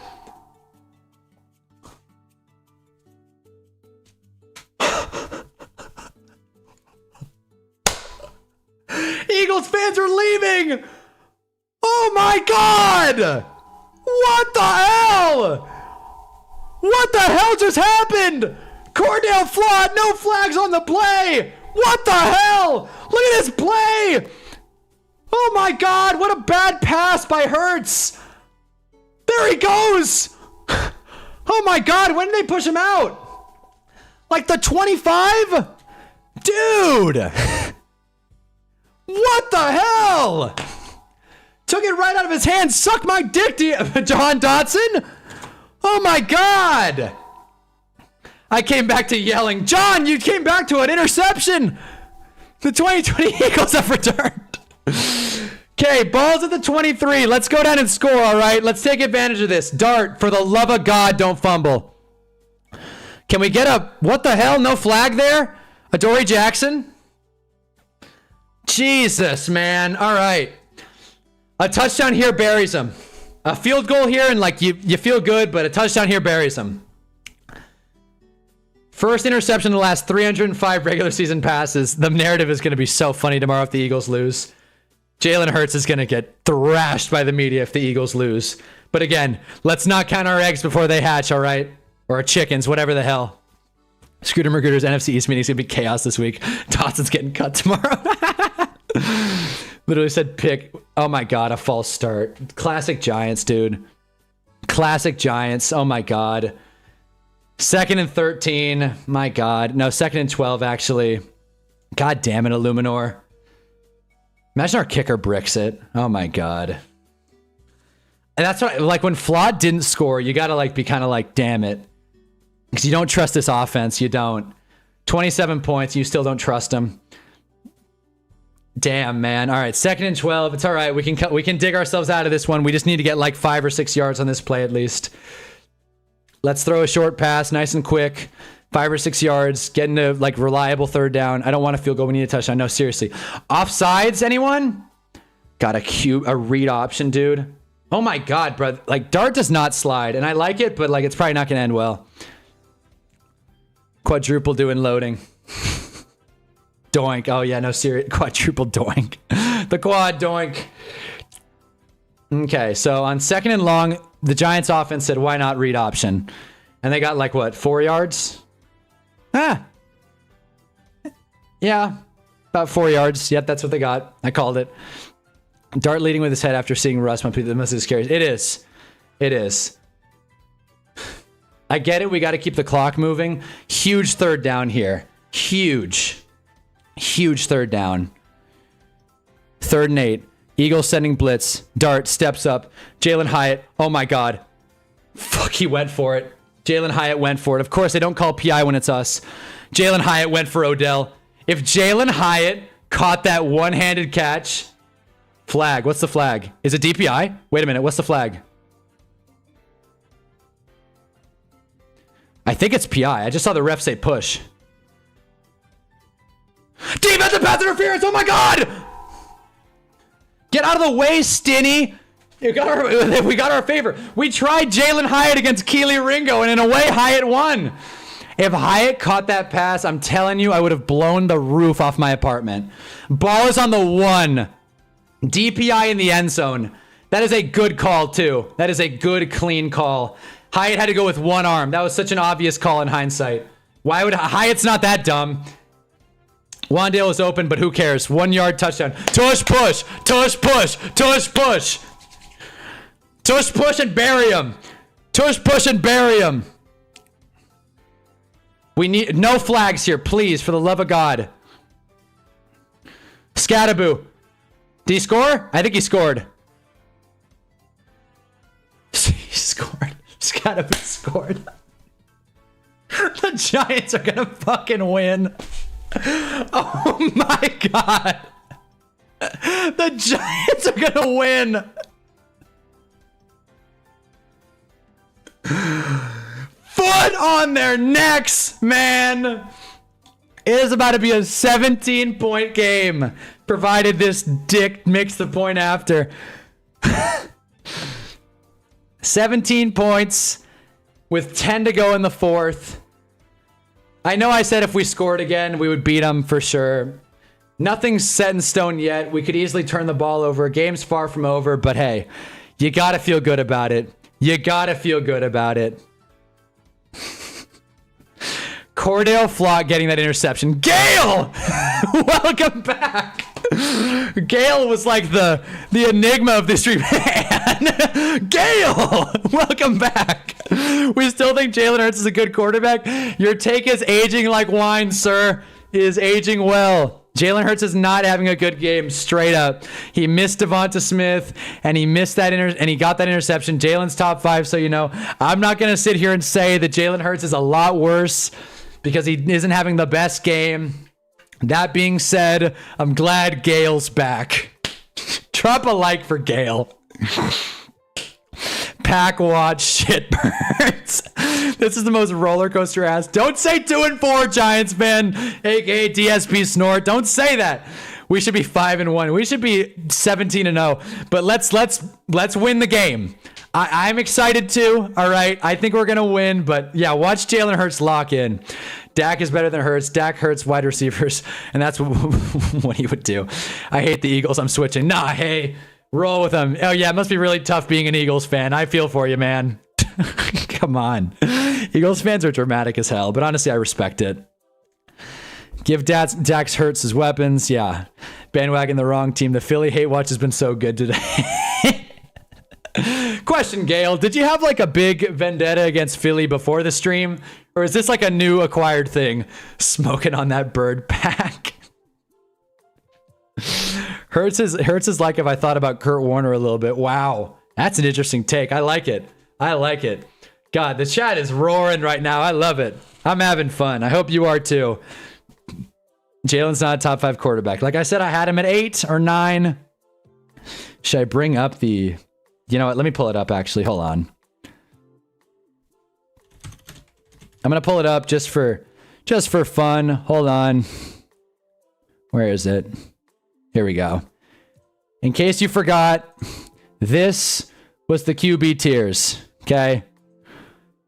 Eagles fans are leaving! Oh my God! What the hell? What the hell just happened? Cordell Flott, no flags on the play! What the hell? Look at this play! Oh my God, what a bad pass by Hurts! There he goes! Oh my God, when did they push him out? Like the 25? Dude! What the hell? Took it right out of his hand. Suck my dick, John Dotson. Oh my God. I came back to yelling. John, you came back to an interception. The 2020 Eagles have returned. Okay, ball's at the 23. Let's go down and score, all right? Let's take advantage of this. Dart, for the love of God, don't fumble. Can we get a... What the hell? No flag there? Adoree Jackson? Jesus, man. All right. A touchdown here buries him. A field goal here and like you feel good, but a touchdown here buries him. First interception in the last 305 regular season passes. The narrative is going to be so funny tomorrow if the Eagles lose. Jalen Hurts is going to get thrashed by the media if the Eagles lose. But again, let's not count our eggs before they hatch, all right? Or our chickens, whatever the hell. Scooter Magruder's NFC East meeting is going to be chaos this week. Dotson's getting cut tomorrow. Literally said pick. Oh my God, a false start. Classic Giants, dude. Classic Giants. Oh my God. 2nd and 13. My God. No, 2nd and 12, actually. God damn it, Illuminor. Imagine our kicker bricks it. Oh my God. And that's what, like, when Flott didn't score, you gotta like be kind of like, damn it. Because you don't trust this offense. You don't. 27 points. You still don't trust him. Damn, man. All right, 2nd and 12. It's all right. We can dig ourselves out of this one. We just need to get like 5 or 6 yards on this play at least. Let's throw a short pass, nice and quick. 5 or 6 yards. Get into like reliable 3rd down. I don't want a field goal. We need a touchdown. No, seriously. Offsides, anyone? Got a read option, dude. Oh my God, bro. Like, Dart does not slide, and I like it, but like it's probably not going to end well. Quadruple doing loading. Doink. Oh, yeah, no, serious. Quadruple doink. The quad doink. Okay, so on 2nd and long, the Giants offense said, why not read option? And they got like, what, 4 yards? Yeah, about 4 yards. Yep, that's what they got. I called it. Dart leading with his head after seeing Russ. That must be the scariest. It is. It is. I get it. We got to keep the clock moving. Huge third down here. Huge third down. 3rd and 8. Eagles sending blitz. Dart steps up. Jalen Hyatt. Oh my God. Fuck, he went for it. Jalen Hyatt went for it. Of course, they don't call PI when it's us. Jalen Hyatt went for Odell. If Jalen Hyatt caught that one-handed catch... Flag. What's the flag? Is it DPI? Wait a minute. What's the flag? I think it's PI. I just saw the ref say push. Defensive pass interference. Oh my God. Get out of the way, Stinny. We got our favor. We tried Jalen Hyatt against Keely Ringo, and in a way, Hyatt won. If Hyatt caught that pass, I'm telling you, I would have blown the roof off my apartment. Ball is on the 1. DPI in the end zone. That is a good call, too. That is a good, clean call. Hyatt had to go with one arm. That was such an obvious call in hindsight. Why would Hyatt's not that dumb? Wandale is open, but who cares? 1 yard touchdown. Tush push. Tush push. Tush push. Tush push and bury him. Tush push and bury him. We need no flags here, please, for the love of God. Scattaboo. Did he score? I think he scored. He scored. Scattaboo scored. The Giants are gonna fucking win. Oh my God. The Giants are gonna win. Foot on their necks, man. It is about to be a 17-point game, provided this dick makes the point after. 17 points with 10 to go in the 4th. I know I said if we scored again, we would beat them for sure. Nothing's set in stone yet. We could easily turn the ball over. Game's far from over, but hey, you gotta feel good about it. You gotta feel good about it. Cordell Flott getting that interception. Gale! Welcome back. Gale was like the enigma of this stream. Gale! Welcome back. We still think Jalen Hurts is a good quarterback. Your take is aging like wine, sir. Is aging well. Jalen Hurts is not having a good game, straight up. He missed Devonta Smith, and he missed that and he got that interception. Jalen's top 5, so you know. I'm not going to sit here and say that Jalen Hurts is a lot worse because he isn't having the best game. That being said, I'm glad Gale's back. Drop a like for Gale. Pack watch shit burns. This is the most roller coaster ass. Don't say 2-4, Giants fan, aka DSP Snort. Don't say that. We should be 5-1. We should be 17-0. But let's win the game. I'm excited too. All right, I think we're gonna win. But yeah, watch Jalen Hurts lock in. Dak is better than Hurts. Dak hurts wide receivers, and that's what he would do. I hate the Eagles. I'm switching. Nah, hey, roll with them. Oh yeah, it must be really tough being an Eagles fan. I feel for you, man. Come on. Eagles fans are dramatic as hell, but honestly, I respect it. Give Dax Hurts his weapons. Yeah. Bandwagon the wrong team. The Philly hate watch has been so good today. Question, Gale. Did you have like a big vendetta against Philly before the stream? Or is this like a new acquired thing? Smoking on that bird pack. Hurts is like if I thought about Kurt Warner a little bit. Wow. That's an interesting take. I like it. I like it. God, the chat is roaring right now. I love it. I'm having fun. I hope you are too. Jalen's not a top 5 quarterback. Like I said, I had him at 8 or 9. Should I bring up the... You know what? Let me pull it up, actually. Hold on. I'm going to pull it up just for fun. Hold on. Where is it? Here we go. In case you forgot, this was the QB tiers. Okay?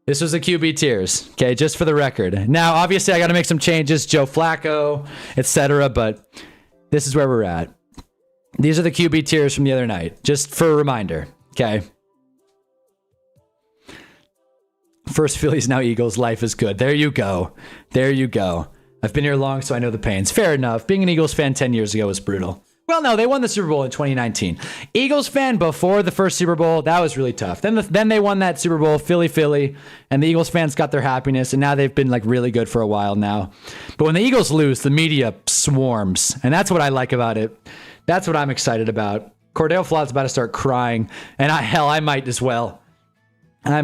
This was the QB tiers. Okay? Just for the record. Now, obviously, I got to make some changes. Joe Flacco, etc. But this is where we're at. These are the QB tiers from the other night. Just for a reminder. Okay. First Phillies, now Eagles. Life is good. There you go. There you go. I've been here long, so I know the pains. Fair enough. Being an Eagles fan 10 years ago was brutal. Well, no, they won the Super Bowl in 2019. Eagles fan before the first Super Bowl, that was really tough. Then they won that Super Bowl, Philly, and the Eagles fans got their happiness, and now they've been like really good for a while now. But when the Eagles lose, the media swarms, and that's what I like about it. That's what I'm excited about. Cordell Flott's about to start crying, and I might as well. No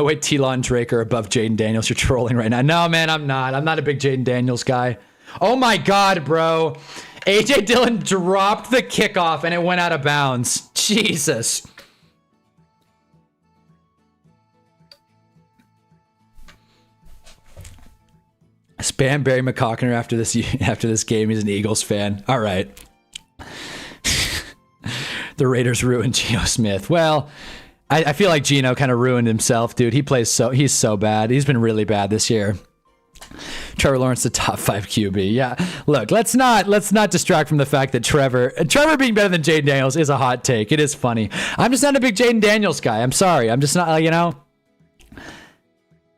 way T-Law and Drake are above Jaden Daniels. You're trolling right now. No, man, I'm not. I'm not a big Jaden Daniels guy. Oh my God, bro. AJ Dillon dropped the kickoff and it went out of bounds. Jesus. Spam Barry McCockner after this game. He's an Eagles fan. All right. The Raiders ruined Geno Smith. Well, I feel like Geno kind of ruined himself, dude. He's so bad. He's been really bad this year. Trevor Lawrence, the top 5 QB. Yeah, look, let's not distract from the fact that Trevor being better than Jaden Daniels is a hot take. It is funny. I'm just not a big Jaden Daniels guy. I'm sorry. I'm just not.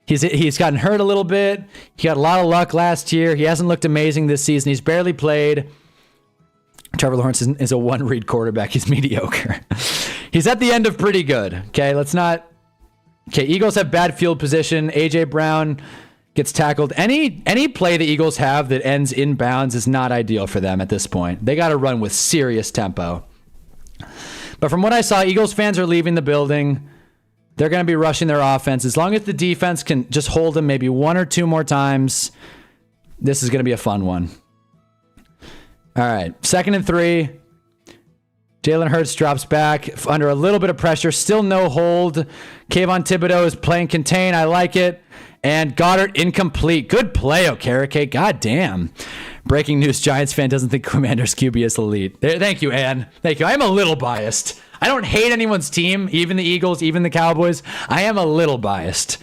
He's gotten hurt a little bit. He got a lot of luck last year. He hasn't looked amazing this season. He's barely played. Trevor Lawrence is a one-read quarterback. He's mediocre. He's at the end of pretty good. Okay, Eagles have bad field position. AJ Brown gets tackled. Any play the Eagles have that ends in bounds is not ideal for them at this point. They got to run with serious tempo. But from what I saw, Eagles fans are leaving the building. They're going to be rushing their offense. As long as the defense can just hold them maybe 1 or 2 more times, this is going to be a fun one. All right, 2nd and 3. Jalen Hurts drops back under a little bit of pressure. Still no hold. Kayvon Thibodeau is playing contain. I like it. And Goddard incomplete. Good play, Okereke. God damn. Breaking news, Giants fan doesn't think Commander's QB is elite. Thank you, Ann. Thank you. I am a little biased. I don't hate anyone's team, even the Eagles, even the Cowboys. I am a little biased.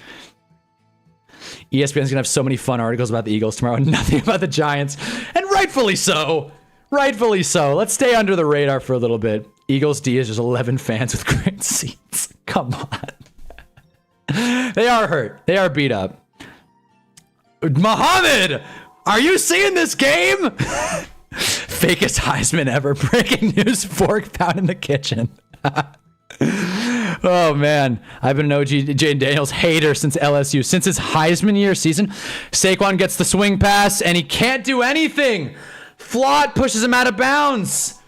ESPN's going to have so many fun articles about the Eagles tomorrow. Nothing about the Giants. And rightfully so. Rightfully so. Let's stay under the radar for a little bit. Eagles D is just 11 fans with great seats. Come on. They are hurt. They are beat up. Muhammad, are you seeing this game? Fakest Heisman ever. Breaking news, fork found in the kitchen. Oh, man. I've been an OG Jaden Daniels hater since LSU. Since his Heisman year season, Saquon gets the swing pass, and he can't do anything. Flott pushes him out of bounds.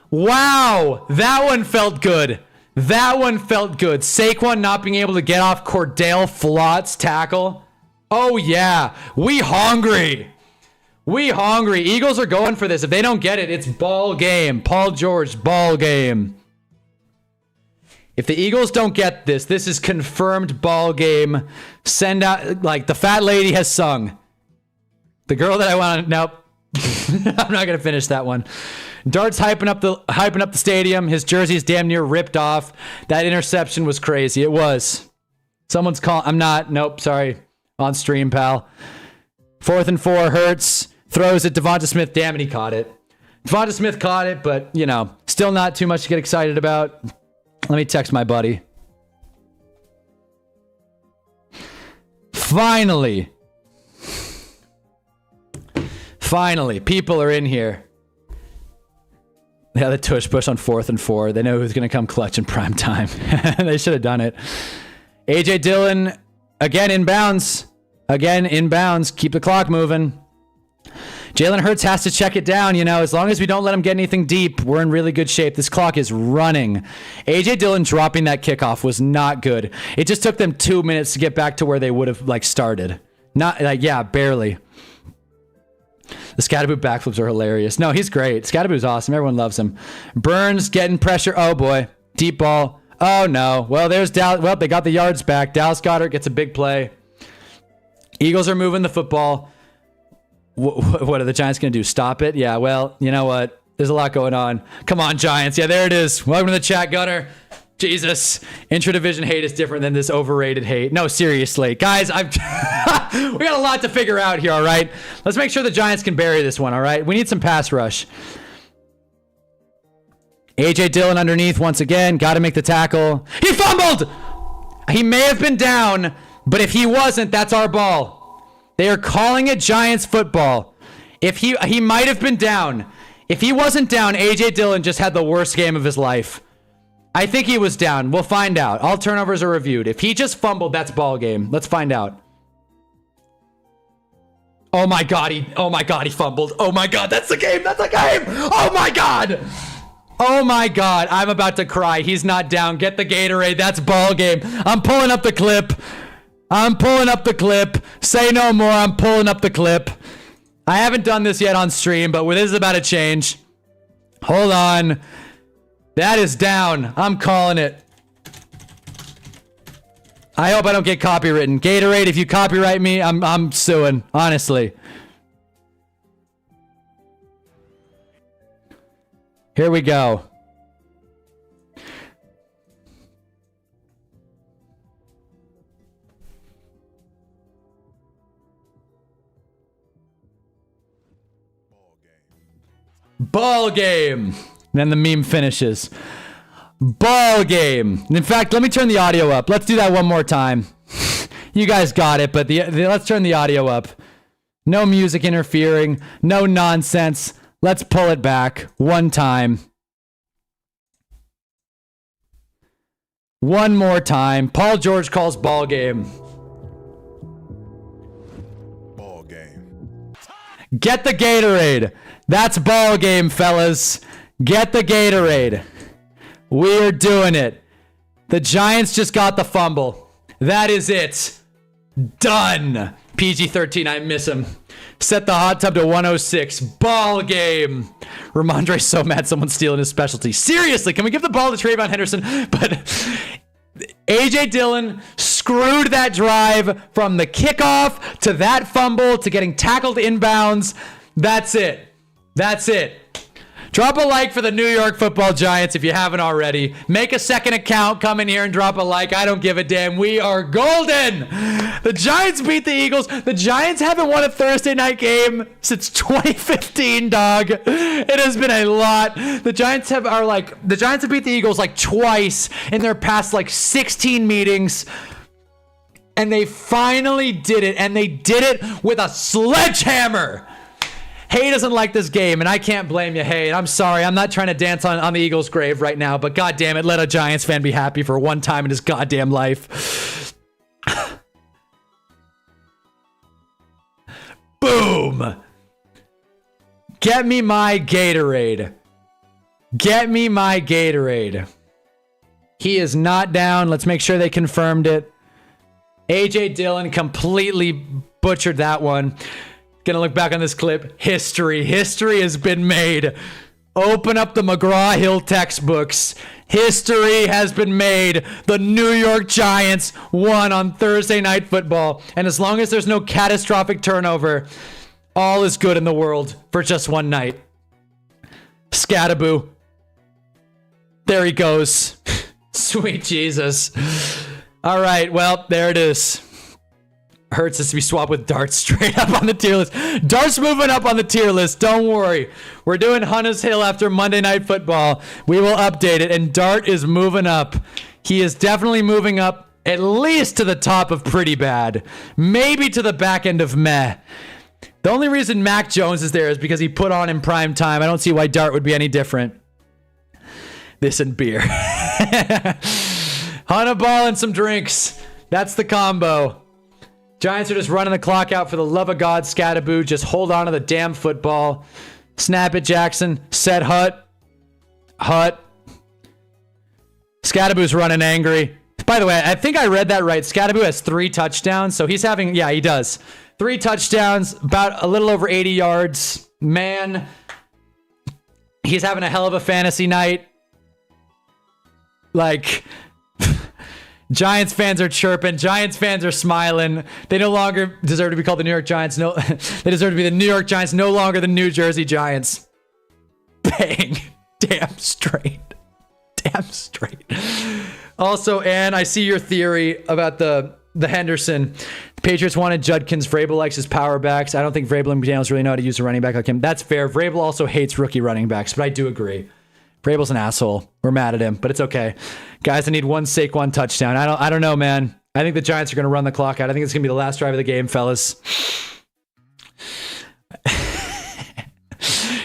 Wow. That one felt good. Saquon not being able to get off Cordell Flott's tackle. Oh, yeah. We hungry. Eagles are going for this. If they don't get it, it's ball game. Paul George, ball game. If the Eagles don't get this, this is confirmed ball game. Send out, like, the fat lady has sung. The girl that I want to, nope. I'm not going to finish that one. Dart's hyping up the stadium. His jersey is damn near ripped off. That interception was crazy. It was. Someone's calling. I'm not. Nope. Sorry. On stream, pal. 4th and 4. Hurts. Throws it. Devonta Smith. Damn it. He caught it. Devonta Smith caught it, but, still not too much to get excited about. Let me text my buddy. Finally, people are in here. Yeah, the tush push on 4th and 4. They know who's going to come clutch in prime time. They should have done it. AJ Dillon, again inbounds. Keep the clock moving. Jalen Hurts has to check it down. As long as we don't let him get anything deep, we're in really good shape. This clock is running. AJ Dillon dropping that kickoff was not good. It just took them 2 minutes to get back to where they would have started. Barely. The Scatterboo backflips are hilarious. No, he's great. Scatterboo's awesome. Everyone loves him. Burns getting pressure. Oh, boy. Deep ball. Oh, no. Well, there's Dallas. Well, they got the yards back. Dallas Goedert gets a big play. Eagles are moving the football. What are the Giants going to do? Stop it? Yeah, well, you know what? There's a lot going on. Come on, Giants. Yeah, there it is. Welcome to the chat, Gunner. Jesus. Intra-division hate is different than this overrated hate. No, seriously. Guys, we got a lot to figure out here, all right? Let's make sure the Giants can bury this one, all right? We need some pass rush. AJ Dillon underneath once again. Got to make the tackle. He fumbled! He may have been down, but if he wasn't, that's our ball. They are calling it Giants football. If he might have been down. If he wasn't down, AJ Dillon just had the worst game of his life. I think he was down. We'll find out. All turnovers are reviewed. If he just fumbled, that's ball game. Let's find out. Oh my god, he fumbled. Oh my god, that's the game. That's the game. Oh my god. Oh my god, I'm about to cry. He's not down. Get the Gatorade. That's ball game. I'm pulling up the clip. I'm pulling up the clip. Say no more. I'm pulling up the clip. I haven't done this yet on stream, but this is about to change. Hold on. That is down. I'm calling it. I hope I don't get copywritten. Gatorade, if you copyright me, I'm suing, honestly. Here we go. Ball game. Then the meme finishes. Ball game. In fact, let me turn the audio up. Let's do that one more time. You guys got it, but let's turn the audio up. No music interfering. No nonsense. Let's pull it back one time. One more time. Paul George calls ball game. Ball game. Get the Gatorade. That's ball game, fellas. Get the Gatorade. We're doing it. The Giants just got the fumble. That is it. Done. PG-13, I miss him. Set the hot tub to 106. Ball game. Ramondre's so mad someone's stealing his specialty. Seriously, can we give the ball to Trayvon Henderson? But AJ Dillon screwed that drive from the kickoff to that fumble to getting tackled inbounds. That's it. That's it. Drop a like for the New York Football Giants if you haven't already. Make a second account. Come in here and drop a like. I don't give a damn. We are golden. The Giants beat the Eagles. The Giants haven't won a Thursday night game since 2015, dog. It has been a lot. The Giants have beat the Eagles like twice in their past like 16 meetings. And they finally did it. And they did it with a sledgehammer. Hay doesn't like this game, and I can't blame you, Hay. I'm sorry. I'm not trying to dance on the Eagles' grave right now, but God damn it, let a Giants fan be happy for one time in his goddamn life. Boom. Get me my Gatorade. Get me my Gatorade. He is not down. Let's make sure they confirmed it. AJ Dillon completely butchered that one. Gonna look back on this clip. History has been made. Open up the McGraw-Hill textbooks. History has been made. The New York Giants won on Thursday Night Football. And as long as there's no catastrophic turnover, all is good in the world for just one night. Scattaboo. There he goes. Sweet Jesus. All right, well, there it is. Hurts us to be swapped with Dart straight up on the tier list. Dart's moving up on the tier list. Don't worry. We're doing Hunter's Hill after Monday Night Football. We will update it, and Dart is moving up. He is definitely moving up at least to the top of pretty bad. Maybe to the back end of meh. The only reason Mac Jones is there is because he put on in prime time. I don't see why Dart would be any different. This and beer. Hunnaball and some drinks. That's the combo. Giants are just running the clock out for the love of God. Scattaboo, just hold on to the damn football. Snap it, Jackson. Set Hut. Scattaboo's running angry. By the way, I think I read that right. Scattaboo has 3 touchdowns, so he's having, yeah, he does. 3 touchdowns, about a little over 80 yards. Man, he's having a hell of a fantasy night. Like... Giants fans are chirping. Giants fans are smiling. They no longer deserve to be called the New York Giants. No, they deserve to be the New York Giants, no longer the New Jersey Giants. Bang. Damn straight. Damn straight. Also, Ann, I see your theory about the Henderson. The Patriots wanted Judkins. Vrabel likes his power backs. I don't think Vrabel and McDaniels really know how to use a running back like him. That's fair. Vrabel also hates rookie running backs, but I do agree. Vrabel's an asshole. We're mad at him, but it's okay. Guys, I need one Saquon touchdown. I don't know, man. I think the Giants are going to run the clock out. I think it's going to be the last drive of the game, fellas.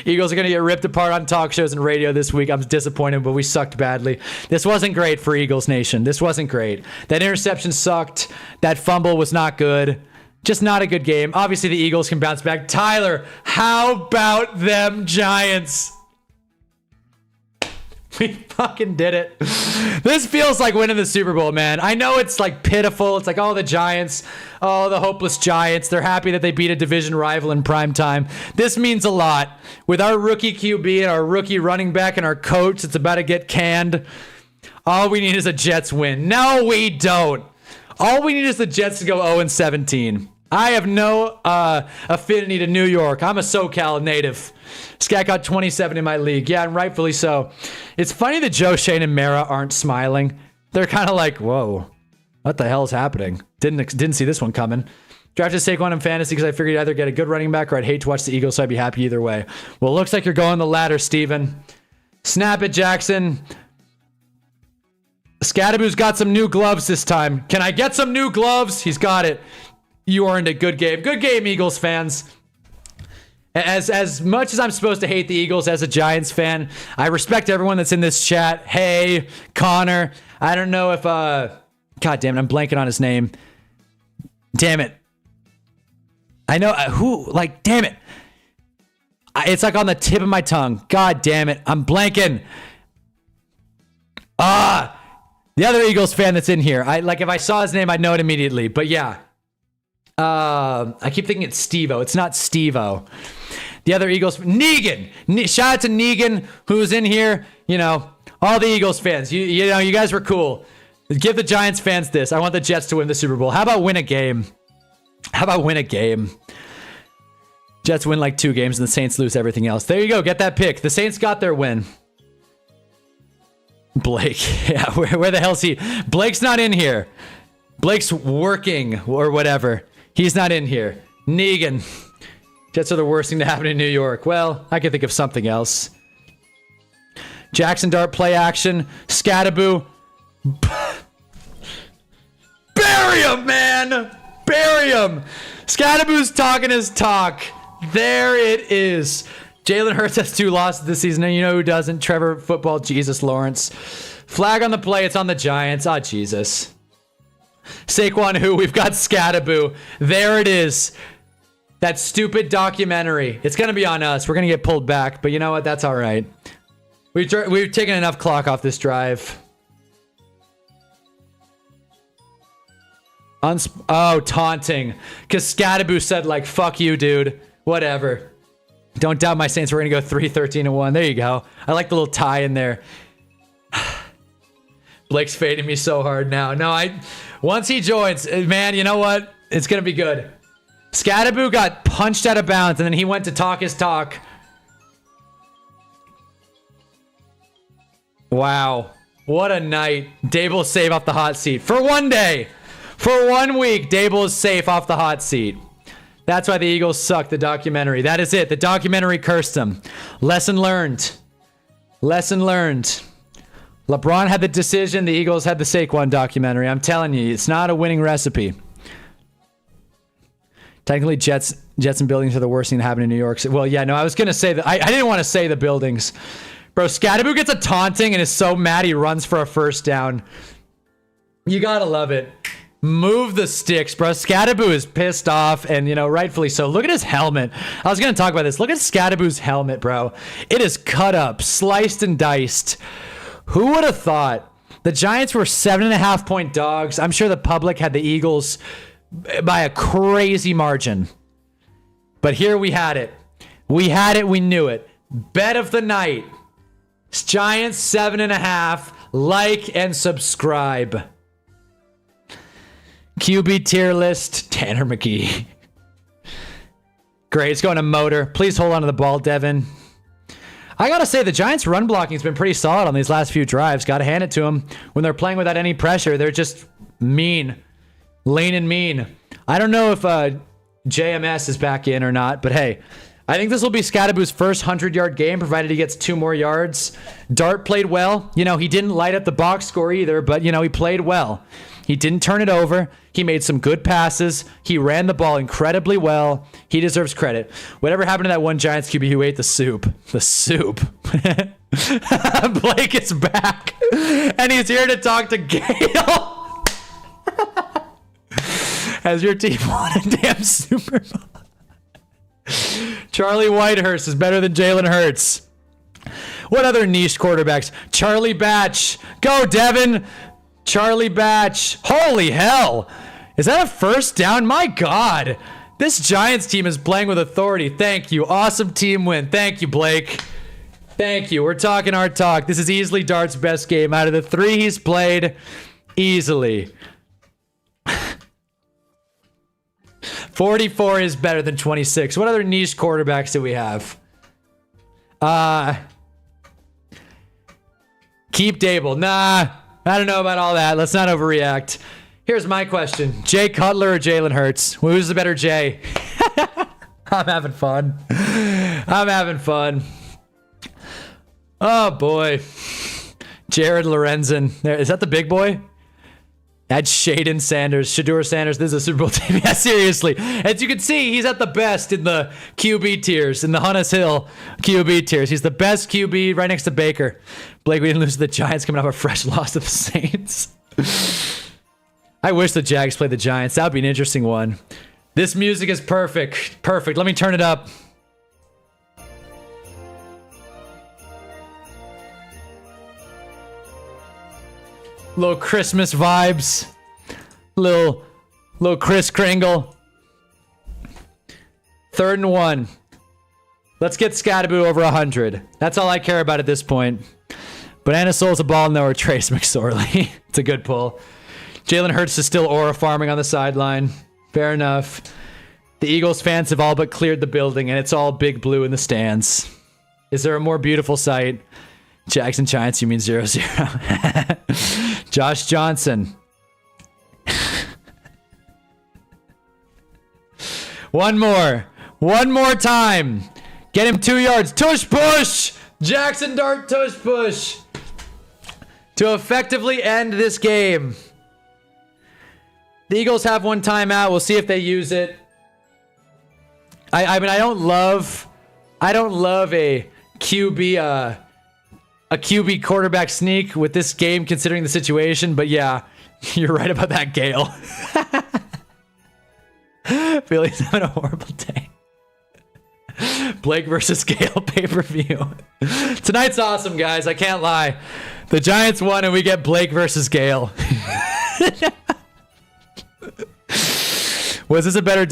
Eagles are going to get ripped apart on talk shows and radio this week. I'm disappointed, but we sucked badly. This wasn't great for Eagles Nation. This wasn't great. That interception sucked. That fumble was not good. Just not a good game. Obviously, the Eagles can bounce back. Tyler, how about them Giants? We fucking did it. This feels like winning the Super Bowl, man. I know it's like pitiful. It's like, oh, the Giants, oh, the hopeless Giants. They're happy that they beat a division rival in prime time. This means a lot. With our rookie QB and our rookie running back and our coach that's about to get canned, all we need is a Jets win. No, we don't. All we need is the Jets to go 0-17. I have no affinity to New York. I'm a SoCal native. Scat got 27 in my league. Yeah, and rightfully so. It's funny that Joe, Shane, and Mara aren't smiling. They're kind of like, whoa, what the hell is happening? Didn't see this one coming. Drafted Saquon in fantasy because I figured I'd either get a good running back or I'd hate to watch the Eagles, so I'd be happy either way. Well, looks like you're going the latter, Steven. Snap it, Jackson. Scadaboo's got some new gloves this time. Can I get some new gloves? He's got it. You earned a good game. Good game, Eagles fans. As much as I'm supposed to hate the Eagles as a Giants fan, I respect everyone that's in this chat. Hey, Connor. I don't know if... God damn it, I'm blanking on his name. Damn it. I know... who? Like, damn it. It's like on the tip of my tongue. God damn it. I'm blanking. The other Eagles fan that's in here. If I saw his name, I'd know it immediately. But yeah. I keep thinking it's Steve-O. It's not Steve-O. The other Eagles, Negan. Shout out to Negan, who's in here. You know, all the Eagles fans. You know, you guys were cool. Give the Giants fans this. I want the Jets to win the Super Bowl. How about win a game? Jets win like 2 games and the Saints lose everything else. There you go. Get that pick. The Saints got their win. Blake. Yeah, where the hell's he? Blake's not in here. Blake's working or whatever. He's not in here. Negan. Jets are the worst thing to happen in New York. Well, I can think of something else. Jackson Dart play action. Scadaboo. Bury him, man. Bury him. Scadaboo's talking his talk. There it is. Jalen Hurts has 2 losses this season, and you know who doesn't? Trevor Football Jesus Lawrence. Flag on the play. It's on the Giants. Oh, Jesus. Saquon who? We've got Scadaboo. There it is. That stupid documentary. It's going to be on us. We're going to get pulled back, but you know what? That's all right. We've taken enough clock off this drive. Taunting. Because Scadaboo said, like, fuck you, dude. Whatever. Don't doubt my Saints. We're going to go 3-13-1. There you go. I like the little tie in there. Blake's fading me so hard now. No, once he joins, man, you know what? It's going to be good. Scadaboo got punched out of bounds, and then he went to talk his talk. Wow. What a night. Dable safe off the hot seat. For one day. For 1 week, Dable is safe off the hot seat. That's why the Eagles suck, the documentary. That is it. The documentary cursed them. Lesson learned. Lesson learned. LeBron had the decision. The Eagles had the Saquon documentary. I'm telling you, it's not a winning recipe. Technically, Jets and buildings are the worst thing to happen in New York. Well, yeah, no, I was going to say that. I didn't want to say the buildings. Bro, Scadaboo gets a taunting and is so mad he runs for a first down. You got to love it. Move the sticks, bro. Scadaboo is pissed off, and, you know, rightfully so. Look at his helmet. I was going to talk about this. Look at Scadaboo's helmet, bro. It is cut up, sliced and diced. Who would have thought? The Giants were 7.5-point dogs. I'm sure the public had the Eagles by a crazy margin. But here we had it. We had it. We knew it. Bet of the night. Giants 7.5. Like and subscribe. QB tier list, Tanner McGee. Great, it's going to Motor. Please hold on to the ball, Devin. I gotta say, the Giants' run blocking has been pretty solid on these last few drives. Gotta hand it to them. When they're playing without any pressure, they're just mean. Lean and mean. I don't know if JMS is back in or not, but hey, I think this will be Scadaboo's first 100-yard game, provided he gets 2 more yards. Dart played well. You know, he didn't light up the box score either, but, you know, he played well. He didn't turn it over. He made some good passes. He ran the ball incredibly well. He deserves credit. Whatever happened to that one Giants QB who ate the soup? The soup. Blake is back, and he's here to talk to Gale. Has your team won a damn Super Bowl? Charlie Whitehurst is better than Jalen Hurts. What other niche quarterbacks? Charlie Batch. Go, Devin. Charlie Batch. Holy hell. Is that a first down? My God. This Giants team is playing with authority. Thank you. Awesome team win. Thank you, Blake. Thank you. We're talking our talk. This is easily Dart's best game. Out of the 3 he's played, easily. 44 is better than 26. What other niche quarterbacks do we have? Keep Dable. Nah, I don't know about all that. Let's not overreact. Here's my question. Jay Cutler or Jalen Hurts? Who's the better Jay? I'm having fun. I'm having fun. Oh, boy. Jared Lorenzen. There, is that the big boy? That's Shaden Sanders. Shadur Sanders. This is a Super Bowl team. Yeah, seriously. As you can see, he's at the best in the QB tiers, in the Hunnis Hill QB tiers. He's the best QB right next to Baker. Blake, we didn't lose to the Giants coming off a fresh loss to the Saints. I wish the Jags played the Giants. That would be an interesting one. This music is perfect. Perfect. Let me turn it up. Little Christmas vibes. Little Kris Kringle. 3rd and 1. Let's get Scattaboo over 100. That's all I care about at this point. Banana Soul's a ball nowhere. Trace McSorley. It's a good pull. Jalen Hurts is still aura farming on the sideline. Fair enough. The Eagles fans have all but cleared the building, and it's all big blue in the stands. Is there a more beautiful sight? Jackson Giants, you mean 0-0. Josh Johnson. One more time. Get him 2 yards. Tush push. Jackson Dart tush push. To effectively end this game. The Eagles have one timeout. We'll see if they use it. I mean, I don't love a QB quarterback sneak with this game considering the situation, but yeah, you're right about that, Gale. Billy's having a horrible day. Blake versus Gale pay-per-view. Tonight's awesome, guys. I can't lie. The Giants won and we get Blake versus Gale. Is this a better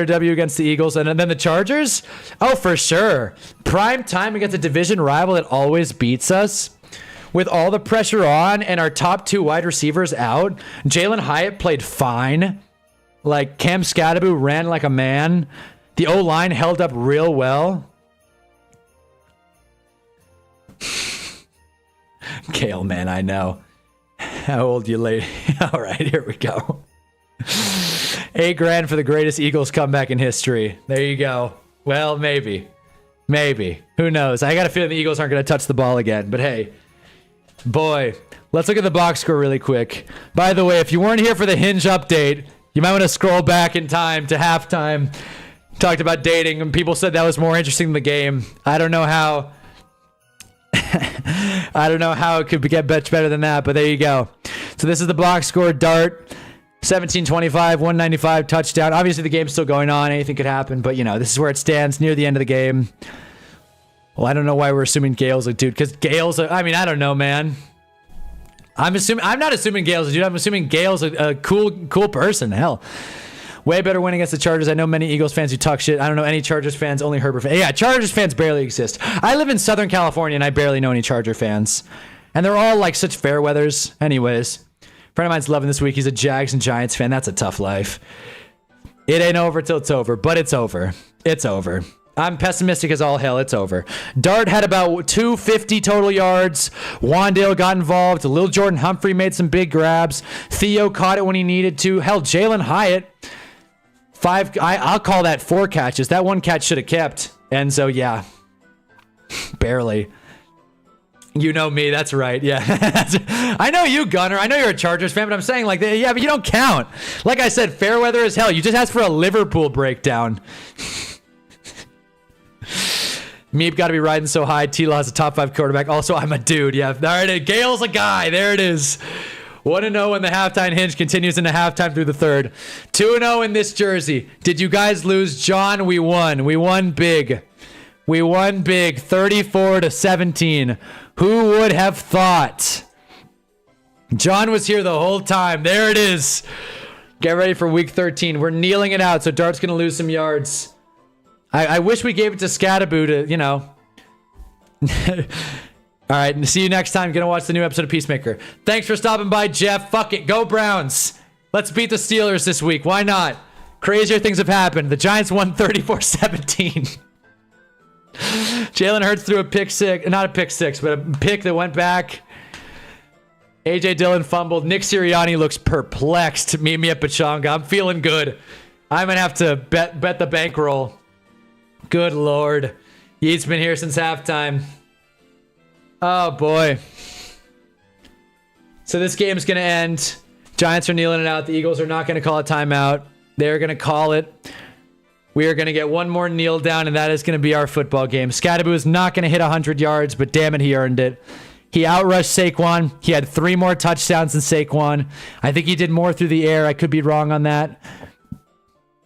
W against the Eagles and then the Chargers? Oh, for sure. Prime time against a division rival that always beats us. With all the pressure on and our top 2 wide receivers out, Jalen Hyatt played fine. Like, Cam Scattaboo ran like a man. The O-line held up real well. Gale, man, I know. How old you lady? All right, here we go. $8,000 for the greatest Eagles comeback in history. There you go. Well, maybe. Who knows? I got a feeling the Eagles aren't going to touch the ball again. But hey, boy, let's look at the box score really quick. By the way, if you weren't here for the Hinge update, you might want to scroll back in time to halftime. Talked about dating, and people said that was more interesting than the game. I don't know how. I don't know how it could get much better than that, but there you go. So this is the box score. Dart. 17-25, 195 touchdown. Obviously, the game's still going on. Anything could happen, but, you know, this is where it stands near the end of the game. Well, I don't know why we're assuming Gale's a dude, because Gale's I mean, I don't know, man. I'm not assuming Gale's a dude. I'm assuming Gale's a cool person. Hell. Way better win against the Chargers. I know many Eagles fans who talk shit. I don't know any Chargers fans, only Herbert fans. Yeah, Chargers fans barely exist. I live in Southern California, and I barely know any Charger fans. And they're all, like, such fair weathers. Anyways. Friend of mine's loving this week. He's a Jags and Giants fan. That's a tough life. It ain't over till it's over, but it's over. It's over. I'm pessimistic as all hell. It's over. Dart had about 250 total yards. Wandale got involved. Lil Jordan Humphrey made some big grabs. Theo caught it when he needed to. Hell, Jalen Hyatt, I'll call that 4 catches. That one catch should have kept. And so, yeah, barely. You know me, that's right. Yeah. I know you, Gunner. I know you're a Chargers fan, but I'm saying, like, yeah, but you don't count. Like I said, fair weather as hell. You just asked for a Liverpool breakdown. Meep got to be riding so high. T-Law's a top 5 quarterback. Also, I'm a dude. Yeah, there it is. Gale's a guy. There it is. 1-0 when the halftime hinge continues into halftime through the third. 2-0 in this jersey. Did you guys lose? John, we won. We won big. We won big. 34-17. Who would have thought? John was here the whole time. There it is. Get ready for week 13. We're kneeling it out, so Dart's going to lose some yards. I wish we gave it to Scattaboo to, you know. All right, see you next time. Gonna watch the new episode of Peacemaker. Thanks for stopping by, Jeff. Fuck it. Go Browns. Let's beat the Steelers this week. Why not? Crazier things have happened. The Giants won 34-17. Jalen Hurts threw a pick six. Not a pick six, but a pick that went back. AJ Dillon fumbled. Nick Sirianni looks perplexed. Meet me at Pachanga. I'm feeling good. I'm gonna have to bet the bankroll. Good Lord. Yeet's been here since halftime. Oh, boy. So this game's going to end. Giants are kneeling it out. The Eagles are not going to call a timeout. They're going to call it. We are going to get one more kneel down, and that is going to be our football game. Scattaboo is not going to hit 100 yards, but damn it, he earned it. He outrushed Saquon. He had 3 more touchdowns than Saquon. I think he did more through the air. I could be wrong on that.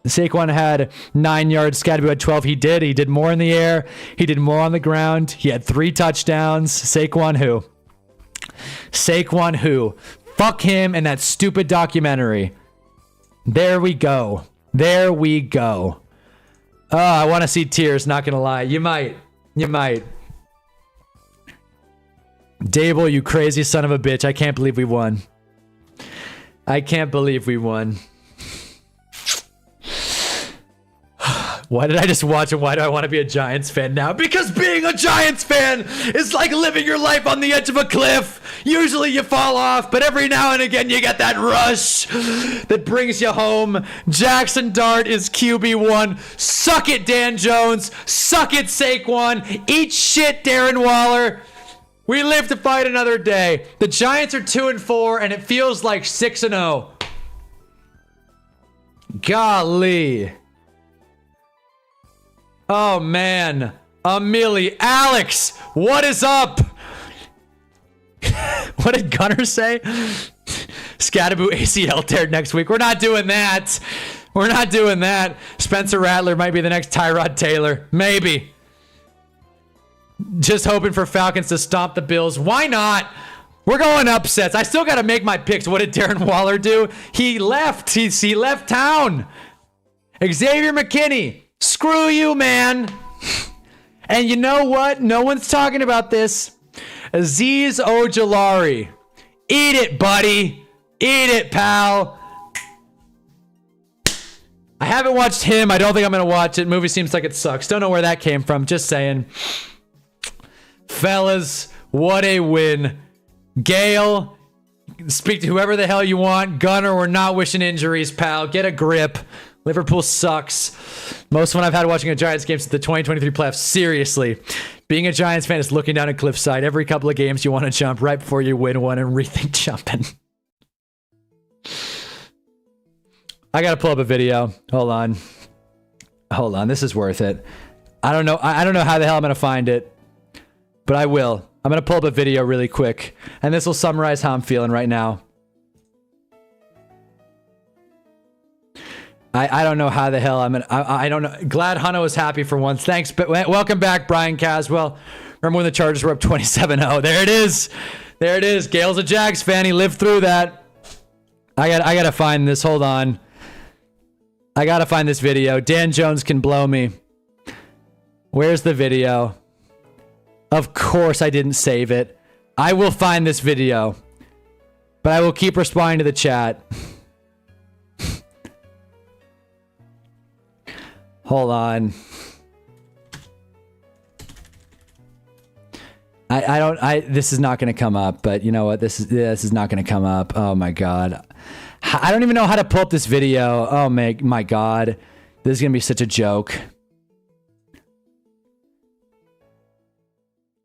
Saquon had 9 yards. Scattaboo had 12. He did more in the air. He did more on the ground. He had 3 touchdowns. Saquon who? Saquon who? Fuck him and that stupid documentary. There we go. There we go. Oh, I want to see tears, not gonna lie. You might. You might. Dable, you crazy son of a bitch. I can't believe we won. I can't believe we won. Why did I just watch and why do I want to be a Giants fan now? Because being a Giants fan is like living your life on the edge of a cliff. Usually you fall off, but every now and again you get that rush that brings you home. Jackson Dart is QB1. Suck it, Dan Jones. Suck it, Saquon. Eat shit, Darren Waller. We live to fight another day. The Giants are 2-4 and it feels like 6-0. Golly. Oh, man. Amelie. Alex, what is up? What did Gunner say? Scattaboo ACL tear next week. We're not doing that. We're not doing that. Spencer Rattler might be the next Tyrod Taylor. Maybe. Just hoping for Falcons to stomp the Bills. Why not? We're going upsets. I still got to make my picks. What did Darren Waller do? He left. He left town. Xavier McKinney. Screw you, man. And you know what? No one's talking about this. Azeez Ojulari. Eat it, buddy. Eat it, pal. I haven't watched him. I don't think I'm going to watch it. Movie seems like it sucks. Don't know where that came from. Just saying. Fellas, what a win. Gale, speak to whoever the hell you want. Gunner, we're not wishing injuries, pal. Get a grip. Liverpool sucks. Most fun I've had watching a Giants game since the 2023 playoffs. Seriously. Being a Giants fan is looking down a cliffside. Every couple of games you want to jump right before you win one and rethink jumping. I gotta pull up a video. Hold on. This is worth it. I don't know how the hell I'm gonna find it, but I will. I'm gonna pull up a video really quick, and this will summarize how I'm feeling right now. I don't know how the hell I'm gonna. I don't know. Glad Hunno was happy for once. Thanks, but welcome back, Brian Caswell. Remember when the Chargers were up 27-0? There it is. There it is. Gale's a Jags fan. He lived through that. I gotta find this. Hold on. I gotta find this video. Dan Jones can blow me. Where's the video? Of course I didn't save it. I will find this video, but I will keep responding to the chat. Hold on. This is not going to come up, but you know what? This is not going to come up. Oh my God. I don't even know how to pull up this video. Oh my God. This is going to be such a joke.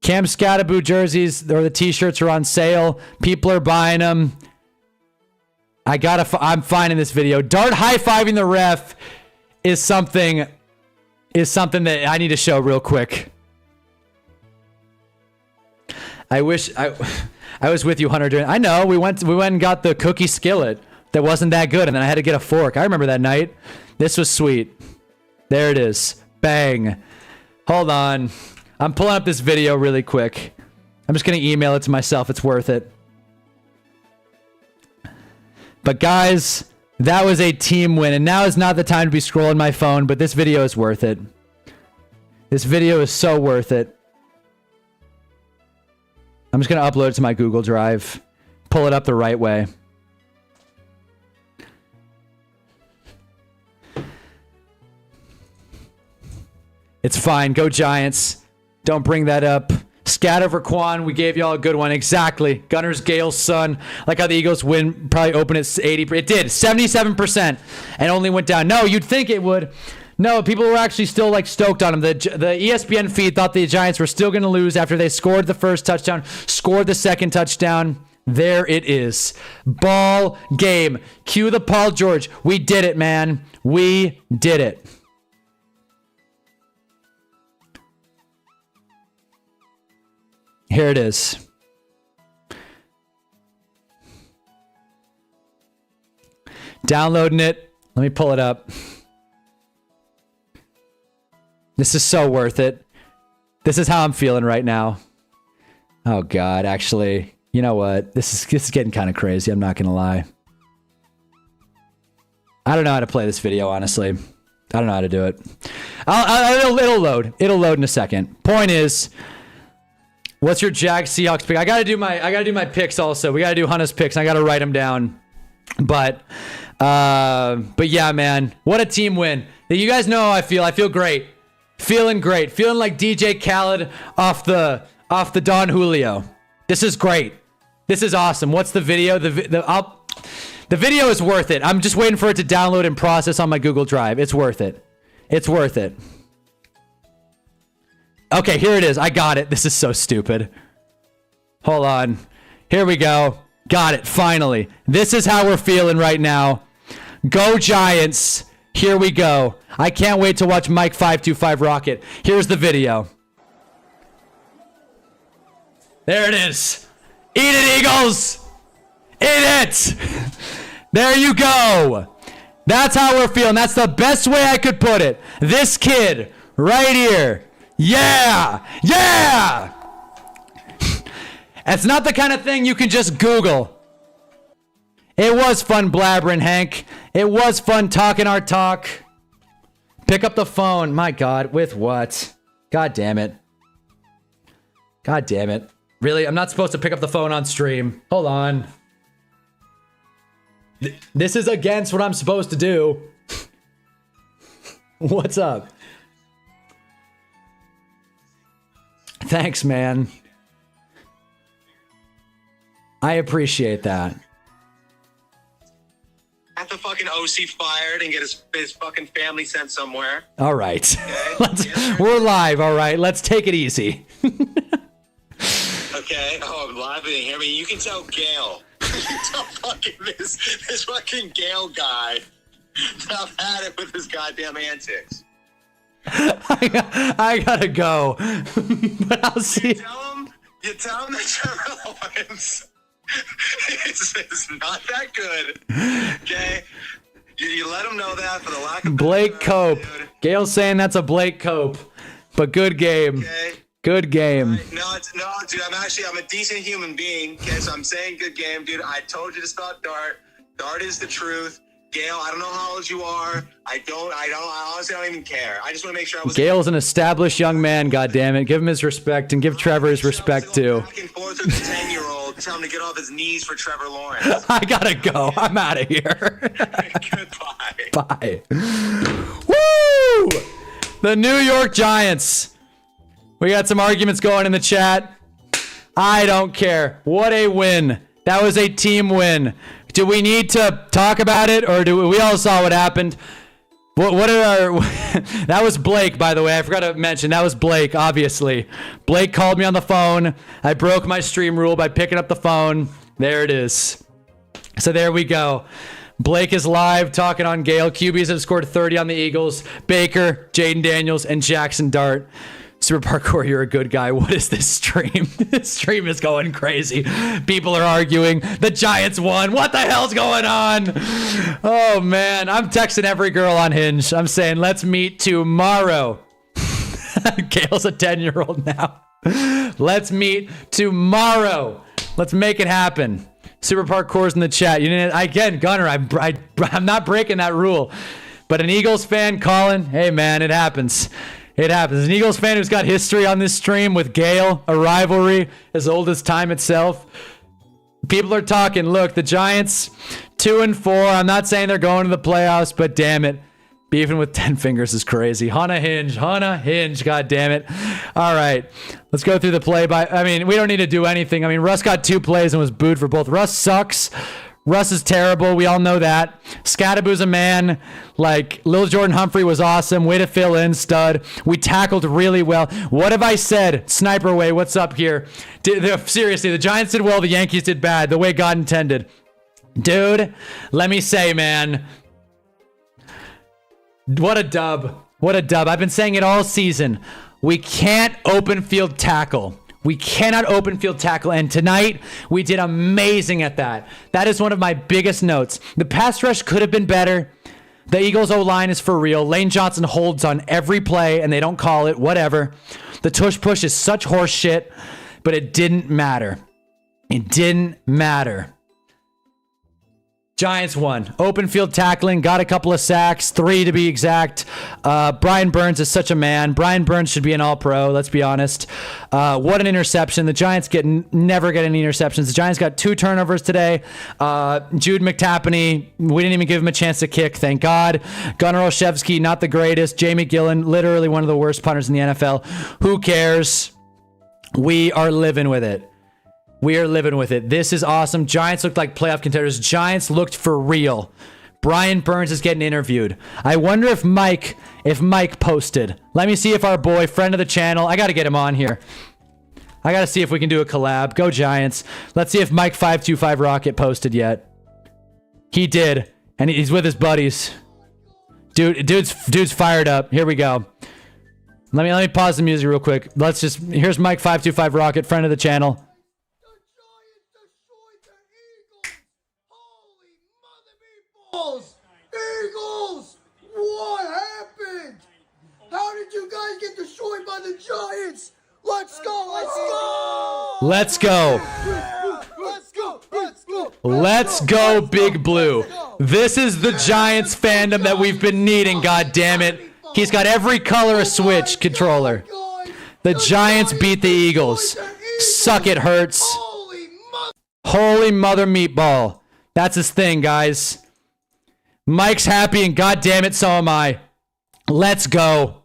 Cam Scattaboo jerseys or the t-shirts are on sale. People are buying them. I'm finding this video. Dart high-fiving the ref is something that I need to show real quick. I wish I was with you, Hunter. I know we went and got the cookie skillet that wasn't that good, and then I had to get a fork. I remember that night. This was sweet. There it is. Bang. Hold on. I'm pulling up this video really quick. I'm just gonna email it to myself. It's worth it. But guys, that was a team win, and now is not the time to be scrolling my phone, but this video is worth it. This video is so worth it. I'm just going to upload it to my Google Drive. Pull it up the right way. It's fine. Go Giants. Don't bring that up. Scat over Quan. We gave y'all a good one. Exactly. Gunners Gale's son. Like how the Eagles win. Probably open at 80%. It did. 77%. And only went down. No, you'd think it would. No, people were actually still like stoked on him. The ESPN feed thought the Giants were still going to lose after they scored the first touchdown, scored the second touchdown. There it is. Ball game. Cue the Paul George. We did it, man. We did it. Here it is. Downloading it. Let me pull it up. This is so worth it. This is how I'm feeling right now. Oh God, actually, you know what? This is getting kind of crazy. I'm not gonna lie. I don't know how to play this video, honestly. I don't know how to do it. It'll load. It'll load in a second. Point is, what's your Jags Seahawks pick? I gotta do my picks also. We gotta do Hunter's picks. I gotta write them down. But yeah, man, what a team win. You guys know how I feel. I feel great. Feeling great. Feeling like DJ Khaled off the Don Julio. This is great. This is awesome. What's the video? The video is worth it. I'm just waiting for it to download and process on my Google Drive. It's worth it. It's worth it. Okay, here it is. I got it. This is so stupid. Hold on. Here we go. Got it. Finally. This is how we're feeling right now. Go Giants. Here we go. I can't wait to watch Mike 525 rock it. Here's the video. There it is. Eat it, Eagles. Eat it. There you go. That's how we're feeling. That's the best way I could put it. This kid right here. Yeah. Yeah. It's not the kind of thing you can just Google. It was fun blabbering, Hank. It was fun talking our talk. Pick up the phone. My God, with what? God damn it. God damn it. Really? I'm not supposed to pick up the phone on stream. Hold on. This is against what I'm supposed to do. What's up? Thanks, man. I appreciate that. Have the fucking OC fired and get his fucking family sent somewhere. All right. Okay. We're live, all right? Let's take it easy. Okay. Oh, I'm live. I mean, you can tell Gail. You can tell fucking this fucking Gail guy. I've had it with his goddamn antics. I gotta go. But I'll see. You tell him that Trevor Lawrence it's not that good. Okay? You let him know that for the lack of Blake Cope. Gail's saying that's a Blake Cope. But good game. Okay. Good game. No, dude, I'm a decent human being. Okay, so I'm saying good game, dude. I told you to stop Dart. Dart is the truth. Gail, I don't know how old you are. I honestly don't even care. I just want to make sure I was. Gail's an established young man, goddammit. Give him his respect and give Trevor his respect too. Back and forth with the 10-year-old, tell him to get off his knees for Trevor Lawrence. I gotta go. I'm out of here. Goodbye. Bye. Woo! The New York Giants. We got some arguments going in the chat. I don't care. What a win. That was a team win. Do we need to talk about it, or do we all saw what happened? What are our... That was Blake, by the way. I forgot to mention. That was Blake, obviously. Blake called me on the phone. I broke my stream rule by picking up the phone. There it is. So there we go. Blake is live talking on Gale. QBs have scored 30 on the Eagles. Baker, Jaden Daniels, and Jackson Dart. Super Parkour, you're a good guy. What is this stream? This stream is going crazy. People are arguing. The Giants won. What the hell's going on? Oh, man. I'm texting every girl on Hinge. I'm saying, let's meet tomorrow. Gail's a 10-year-old now. Let's meet tomorrow. Let's make it happen. Super Parkour's in the chat. You didn't, again, Gunner, I'm not breaking that rule. But an Eagles fan calling, hey, man, it happens. It happens. An Eagles fan who's got history on this stream with Gale, a rivalry as old as time itself. People are talking. Look, the Giants, 2-4. I'm not saying they're going to the playoffs, but damn it. Beefing with 10 fingers is crazy. Hunna Hinge, god damn it. All right, let's go through the play by. I mean, we don't need to do anything. I mean, Russ got 2 plays and was booed for both. Russ sucks. Russ is terrible. We all know that. Scadaboo's a man. Like, Lil Jordan Humphrey was awesome. Way to fill in, stud. We tackled really well. What have I said? Sniper Way, what's up here? Seriously, the Giants did well. The Yankees did bad. The way God intended. Dude, let me say, man. What a dub. What a dub. I've been saying it all season. We can't open field tackle. We cannot open field tackle, and tonight we did amazing at that. That is one of my biggest notes. The pass rush could have been better. The Eagles O-line is for real. Lane Johnson holds on every play, and they don't call it. Whatever. The tush push is such horse shit, but it didn't matter. It didn't matter. Giants won. Open field tackling, got a couple of sacks, 3 to be exact. Brian Burns is such a man. Brian Burns should be an all-pro, let's be honest. What an interception. The Giants never get any interceptions. The Giants got 2 turnovers today. Jude McTappany, we didn't even give him a chance to kick, thank God. Gunnar Olszewski, not the greatest. Jamie Gillen, literally one of the worst punters in the NFL. Who cares? We are living with it. We are living with it. This is awesome. Giants looked like playoff contenders. Giants looked for real. Brian Burns is getting interviewed. I wonder if Mike posted. Let me see if our boy, friend of the channel, I got to get him on here. I got to see if we can do a collab. Go Giants. Let's see if Mike525 Rocket posted yet. He did. And he's with his buddies. Dude's fired up. Here we go. Let me pause the music real quick. Here's Mike525 Rocket, friend of the channel. Eagles! What happened? How did you guys get destroyed by the Giants? Let's go! Let's go! Let's go! Let's go! Let's go! Let's go, Big Blue. This is the Giants fandom that we've been needing, god damn it. He's got every color of Switch controller. The Giants beat the Eagles. Suck it, Hurts. Holy mother meatball. That's his thing, guys. Mike's happy, and god damn it, so am I. Let's go.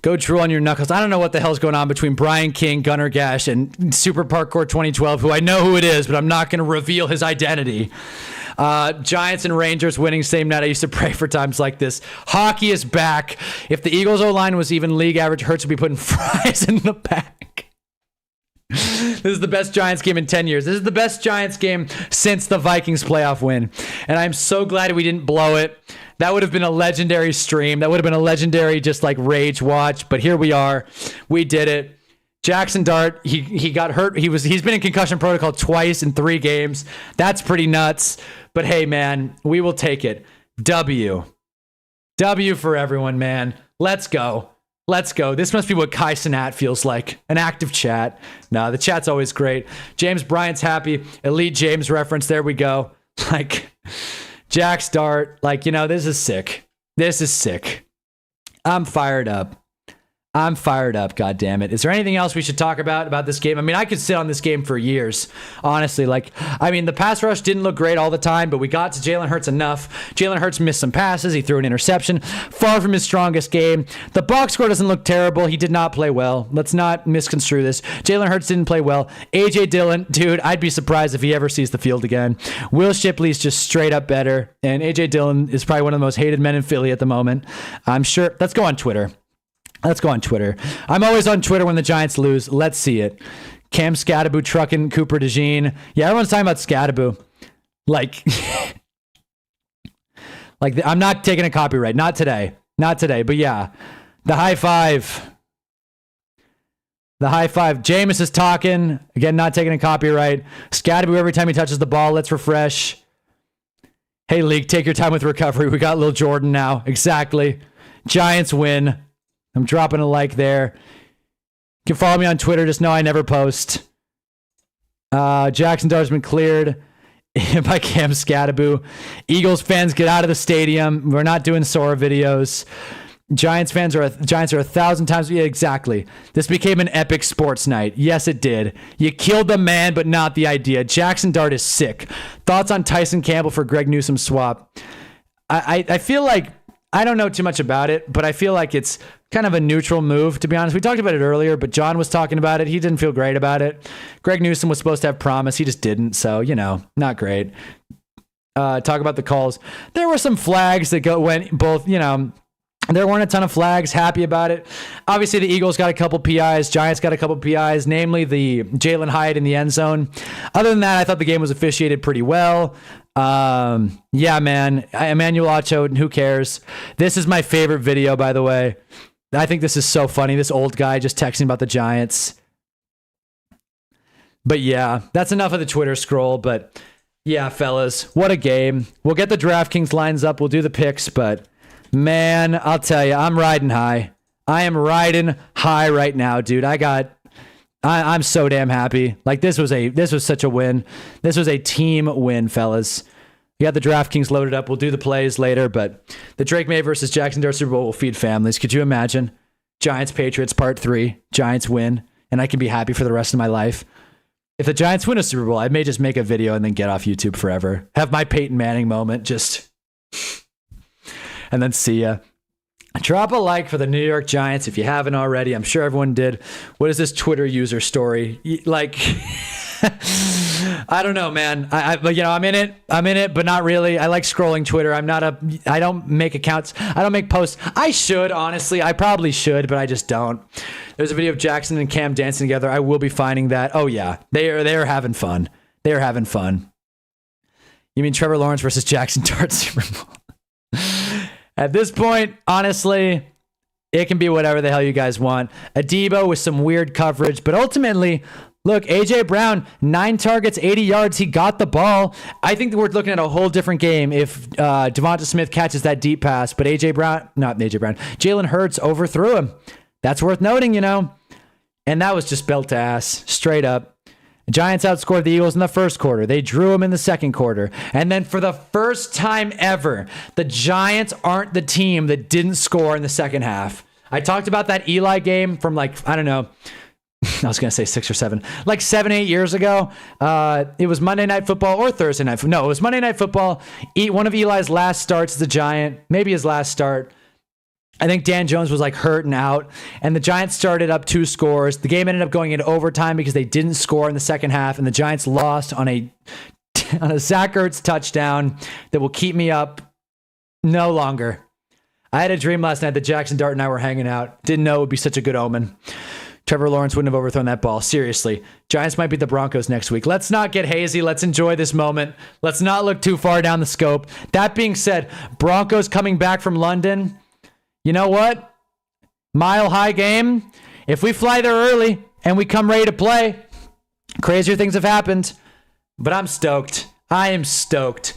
Go drool on your knuckles. I don't know what the hell's going on between Brian King, Gunnar Gash, and Super Parkour 2012, who I know who it is, but I'm not going to reveal his identity. Giants and Rangers winning same night. I used to pray for times like this. Hockey is back. If the Eagles O-line was even league average, Hurts would be putting fries in the back. This is the best Giants game in 10 years. This is the best Giants game since the Vikings playoff win. And I'm so glad we didn't blow it. That would have been a legendary stream. That would have been a legendary just like rage watch. But here we are. We did it. Jackson Dart, he got hurt. He's been in concussion protocol twice in 3 games. That's pretty nuts. But hey, man, we will take it. W for everyone, man. Let's go. Let's go. This must be what Kai Cenat feels like. An active chat. No, the chat's always great. James Bryant's happy. Elite James reference. There we go. Like, Jack Dart. Like, this is sick. This is sick. I'm fired up. I'm fired up, God damn it. Is there anything else we should talk about this game? I mean, I could sit on this game for years, honestly. Like, I mean, the pass rush didn't look great all the time, but we got to Jalen Hurts enough. Jalen Hurts missed some passes. He threw an interception. Far from his strongest game. The box score doesn't look terrible. He did not play well. Let's not misconstrue this. Jalen Hurts didn't play well. A.J. Dillon, dude, I'd be surprised if he ever sees the field again. Will Shipley's just straight up better, and A.J. Dillon is probably one of the most hated men in Philly at the moment. I'm sure. Let's go on Twitter. I'm always on Twitter when the Giants lose. Let's see it. Cam Scattaboo trucking Cooper DeJean. Yeah, everyone's talking about Scattaboo. Like, I'm not taking a copyright. Not today. But yeah, the high five. Jameis is talking. Again, not taking a copyright. Scattaboo every time he touches the ball. Let's refresh. Hey, League, take your time with recovery. We got Lil Jordan now. Exactly. Giants win. I'm dropping a like there. You can follow me on Twitter. Just know I never post. Jackson Dart's been cleared by Cam Scattaboo. Eagles fans, get out of the stadium. We're not doing Sora videos. Giants are 1,000 times. Yeah, exactly. This became an epic sports night. Yes, it did. You killed the man, but not the idea. Jackson Dart is sick. Thoughts on Tyson Campbell for Greg Newsom swap? I feel like, I don't know too much about it, but I feel like it's kind of a neutral move, to be honest. We talked about it earlier, but John was talking about it. He didn't feel great about it. Greg Newsom was supposed to have promise. He just didn't. So, not great. Talk about the calls. There were some flags that went both, there weren't a ton of flags. Happy about it. Obviously, the Eagles got a couple PIs. Giants got a couple PIs, namely the Jalen Hyatt in the end zone. Other than that, I thought the game was officiated pretty well. Yeah, man. Emmanuel Ocho, who cares? This is my favorite video, by the way. I think this is so funny. This old guy just texting about the Giants. But yeah, that's enough of the Twitter scroll. But yeah, fellas, what a game. We'll get the DraftKings lines up. We'll do the picks, but man, I'll tell you, I'm riding high. I am riding high right now, dude. I'm so damn happy. Like, this was such a win. This was a team win, fellas. We got the DraftKings loaded up. We'll do the plays later, but the Drake May versus Jackson Dart Super Bowl will feed families. Could you imagine? Giants Patriots Part 3. Giants win, and I can be happy for the rest of my life. If the Giants win a Super Bowl, I may just make a video and then get off YouTube forever. Have my Peyton Manning moment, just and then see ya. Drop a like for the New York Giants if you haven't already. I'm sure everyone did. What is this Twitter user story? Like, I don't know, man. I'm in it, but not really. I like scrolling Twitter. I don't make accounts. I don't make posts. I should, honestly. I probably should, but I just don't. There's a video of Jackson and Cam dancing together. I will be finding that. Oh yeah. They are having fun. They are having fun. You mean Trevor Lawrence versus Jackson Dart Super Bowl? At this point, honestly, it can be whatever the hell you guys want. Adebo with some weird coverage, but ultimately, look, A.J. Brown, 9 targets, 80 yards. He got the ball. I think we're looking at a whole different game if Devonta Smith catches that deep pass, but Jalen Hurts overthrew him. That's worth noting, And that was just belt to ass, straight up. The Giants outscored the Eagles in the first quarter. They drew them in the second quarter. And then for the first time ever, the Giants aren't the team that didn't score in the second half. I talked about that Eli game from I don't know. I was going to say 6 or 7. 7, 8 years ago. It was Monday Night Football or Thursday Night. No, it was Monday Night Football. One of Eli's last starts as a Giant. Maybe his last start. I think Dan Jones was hurt and out, and the Giants started up 2 scores. The game ended up going into overtime because they didn't score in the second half, and the Giants lost on a Zach Ertz touchdown that will keep me up no longer. I had a dream last night that Jackson Dart and I were hanging out. Didn't know it would be such a good omen. Trevor Lawrence wouldn't have overthrown that ball. Seriously. Giants might beat the Broncos next week. Let's not get hazy. Let's enjoy this moment. Let's not look too far down the scope. That being said, Broncos coming back from London. You know what? Mile High game. If we fly there early and we come ready to play, crazier things have happened. But I'm stoked. I am stoked.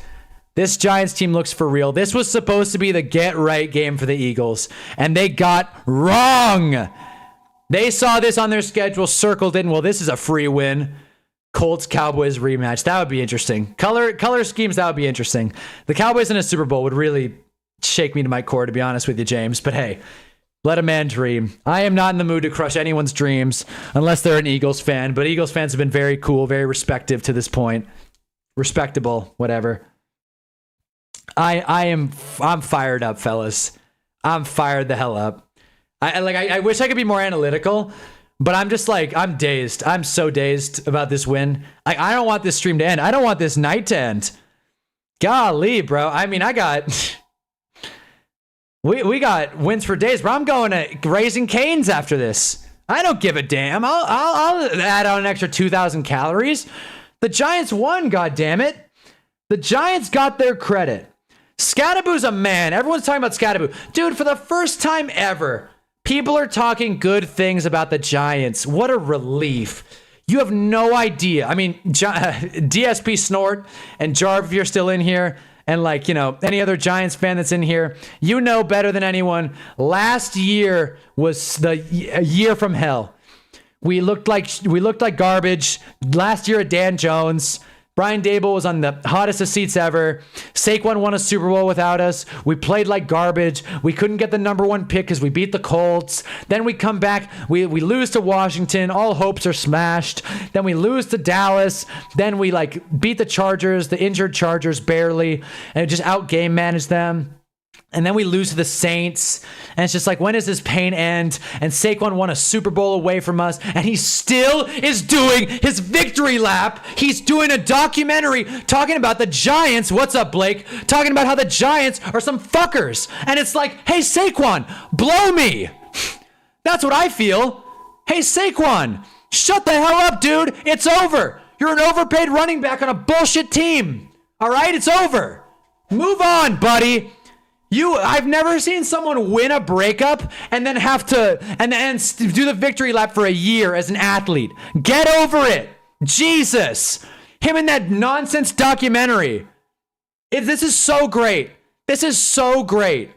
This Giants team looks for real. This was supposed to be the get-right game for the Eagles, and they got wrong. They saw this on their schedule, circled it, and well, this is a free win. Colts-Cowboys rematch. That would be interesting. Color schemes, that would be interesting. The Cowboys in a Super Bowl would really shake me to my core, to be honest with you, James. But hey, Let a man dream. I am not in the mood to crush anyone's dreams unless they're an Eagles fan, but Eagles fans have been very cool, very respectful to this point. Respectable, whatever. I'm fired up, fellas. I'm fired the hell up. I wish I could be more analytical, but I'm just like, I'm dazed. I'm so dazed about this win. I don't want this stream to end. I don't want this night to end. Golly, bro. I mean, we got wins for days, bro. I'm going to Raising Cane's after this. I don't give a damn. I'll add on an extra 2,000 calories. The Giants won, goddammit. The Giants got their credit. Scattaboo's a man. Everyone's talking about Scattaboo. Dude, for the first time ever, people are talking good things about the Giants. What a relief. You have no idea. I mean, DSP Snort and Jarv, if you're still in here, and like, you know, any other Giants fan that's in here, you know better than anyone. Last year was a year from hell. We looked like garbage. Last year at Dan Jones, Brian Dable was on the hottest of seats ever. Saquon won a Super Bowl without us. We played like garbage. We couldn't get the number 1 pick because we beat the Colts. Then we come back. We lose to Washington. All hopes are smashed. Then we lose to Dallas. Then we like beat the Chargers, the injured Chargers barely, and just out-game manage them. And then we lose to the Saints. And it's just like, when does this pain end? And Saquon won a Super Bowl away from us. And he still is doing his victory lap. He's doing a documentary talking about the Giants. What's up, Blake? Talking about how the Giants are some fuckers. And it's like, hey, Saquon, blow me. That's what I feel. Hey, Saquon, shut the hell up, dude. It's over. You're an overpaid running back on a bullshit team. All right? It's over. Move on, buddy. I've never seen someone win a breakup and then have to and do the victory lap for a year as an athlete. Get over it. Jesus. Him in that nonsense documentary. This is so great. This is so great.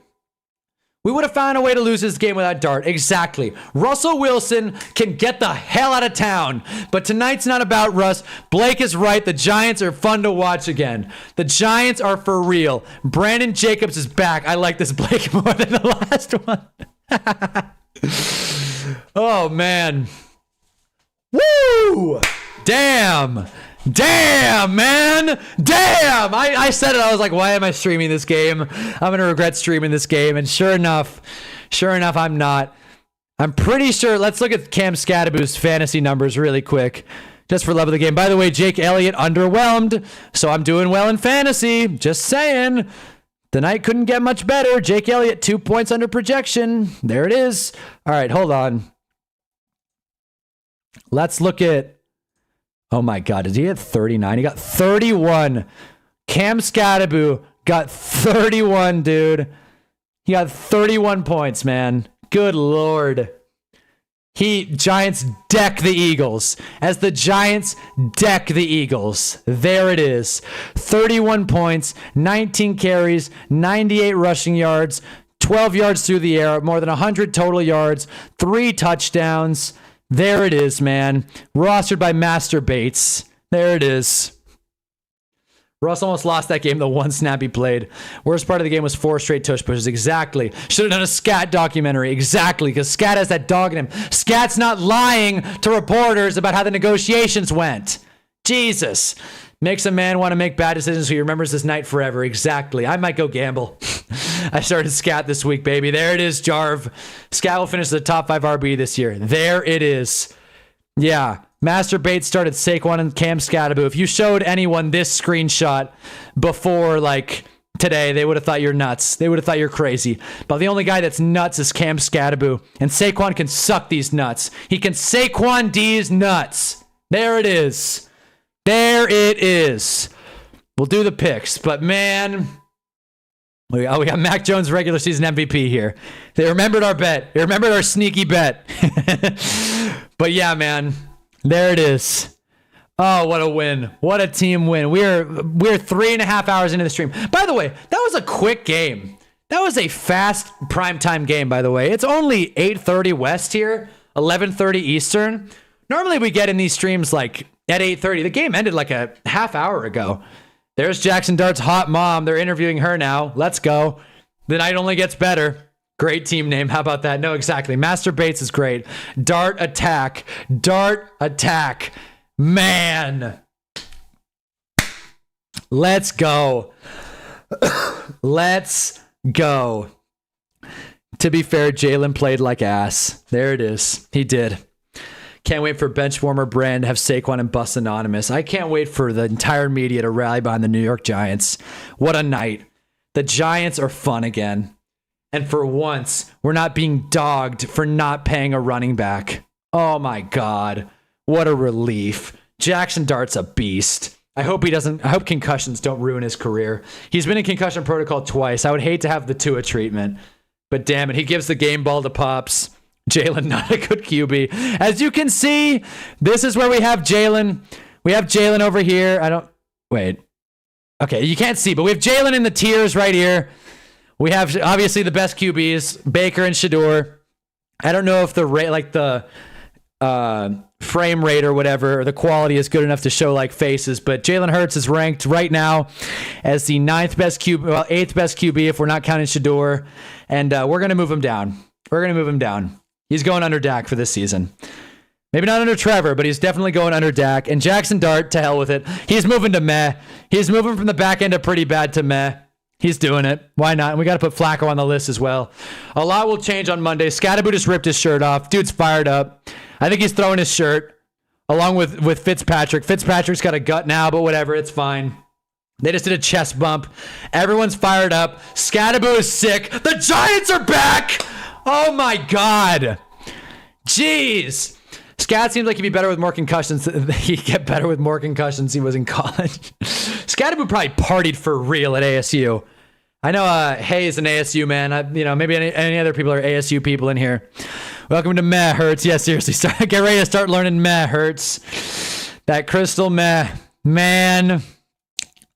We would have found a way to lose this game without Dart. Exactly. Russell Wilson can get the hell out of town. But tonight's not about Russ. Blake is right. The Giants are fun to watch again. The Giants are for real. Brandon Jacobs is back. I like this Blake more than the last one. Oh, man. Woo! Damn, man. Damn. I said it. I was like, why am I streaming this game? I'm going to regret streaming this game. And sure enough, I'm not. I'm pretty sure. Let's look at Cam Scattaboo's fantasy numbers really quick, just for love of the game. By the way, Jake Elliott underwhelmed. So I'm doing well in fantasy. Just saying. The night couldn't get much better. Jake Elliott, 2 points under projection. There it is. All right, hold on. Let's look at. Oh my God, did he get 39? He got 31. Cam Scattaboo got 31, dude. He got 31 points, man. Good Lord. Giants deck the Eagles. As the Giants deck the Eagles. There it is. 31 points, 19 carries, 98 rushing yards, 12 yards through the air, more than 100 total yards, 3 touchdowns. There it is, man. Rostered by Master Bates. There it is. Russ almost lost that game the one snap he played. Worst part of the game was 4 straight tush pushes. Exactly. Should have done a Scat documentary. Exactly, because Scat has that dog in him. Scat's not lying to reporters about how the negotiations went. Jesus. Makes a man want to make bad decisions so he remembers this night forever. Exactly. I might go gamble. I started Scat this week, baby. There it is, Jarv. Scat will finish the top 5 RB this year. There it is. Yeah. Master Bates started Saquon and Cam Scattaboo. If you showed anyone this screenshot before, like, today, they would have thought you're nuts. They would have thought you're crazy. But the only guy that's nuts is Cam Scattaboo. And Saquon can suck these nuts. He can Saquon D's nuts. There it is. There it is. We'll do the picks, but man, we got Mac Jones regular season MVP here. They remembered our bet. They remembered our sneaky bet. But yeah, man, there it is. Oh, what a win. What a team win. We're 3.5 hours into the stream. By the way, that was a quick game. That was a fast primetime game, by the way. It's only 8:30 West here, 11:30 Eastern. Normally we get in these streams like at 8:30. The game ended like a half hour ago. There's Jackson Dart's hot mom. They're interviewing her now. Let's go. The night only gets better. Great team name. How about that? No, exactly. Master Bates is great. Dart attack. Dart attack. Man. Let's go. Let's go. To be fair, Jalen played like ass. There it is. He did. Can't wait for Benchwarmer Brand to have Saquon and Bus Anonymous. I can't wait for the entire media to rally behind the New York Giants. What a night. The Giants are fun again. And for once, we're not being dogged for not paying a running back. Oh my God. What a relief. Jackson Dart's a beast. I hope concussions don't ruin his career. He's been in concussion protocol twice. I would hate to have the Tua treatment. But damn it, he gives the game ball to Pops. Jalen, not a good QB. As you can see, this is where we have Jalen. We have Jalen over here. Wait. Okay, you can't see, but we have Jalen in the tiers right here. We have, obviously, the best QBs, Baker and Shador. I don't know if the frame rate or whatever, or the quality is good enough to show like faces, but Jalen Hurts is ranked right now as the 8th best QB if we're not counting Shador, and we're going to move him down. He's going under Dak for this season. Maybe not under Trevor, but he's definitely going under Dak. And Jackson Dart, to hell with it. He's moving to meh. He's moving from the back end of pretty bad to meh. He's doing it. Why not? And we got to put Flacco on the list as well. A lot will change on Monday. Scatterboo just ripped his shirt off. Dude's fired up. I think he's throwing his shirt along with Fitzpatrick. Fitzpatrick's got a gut now, but whatever. It's fine. They just did a chest bump. Everyone's fired up. Scatterboo is sick. The Giants are back. Oh my God. Jeez. Scat seems like he'd be better with more concussions. He'd get better with more concussions. He was in college. Scatterboo probably partied for real at ASU. I know Hayes an ASU man. Maybe any other people are ASU people in here. Welcome to Meh Hurts. Yeah, seriously. Get ready to start learning Meh Hurts. That crystal meh. Man.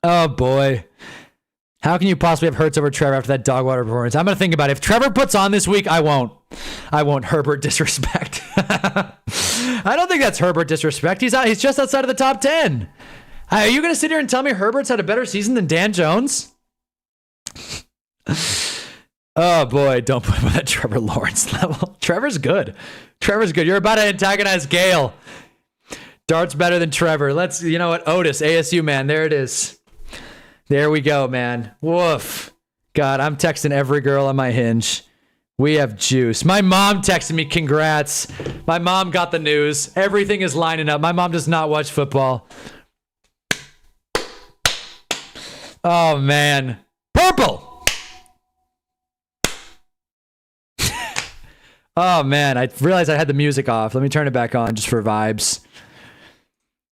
Oh, boy. How can you possibly have Hurts over Trevor after that dog water performance? I'm going to think about it. If Trevor puts on this week, I won't. Herbert disrespect. I don't think that's Herbert disrespect. He's just outside of the top 10. Are you going to sit here and tell me Herbert's had a better season than Dan Jones? Oh, boy. Don't put him at Trevor Lawrence level. Trevor's good. You're about to antagonize Gale. Dart's better than Trevor. You know what? Otis, ASU, man. There it is. There we go, man. Woof. God, I'm texting every girl on my Hinge. We have juice. My mom texted me, congrats. My mom got the news. Everything is lining up. My mom does not watch football. Oh, man. Purple. Oh, man. I realized I had the music off. Let me turn it back on just for vibes.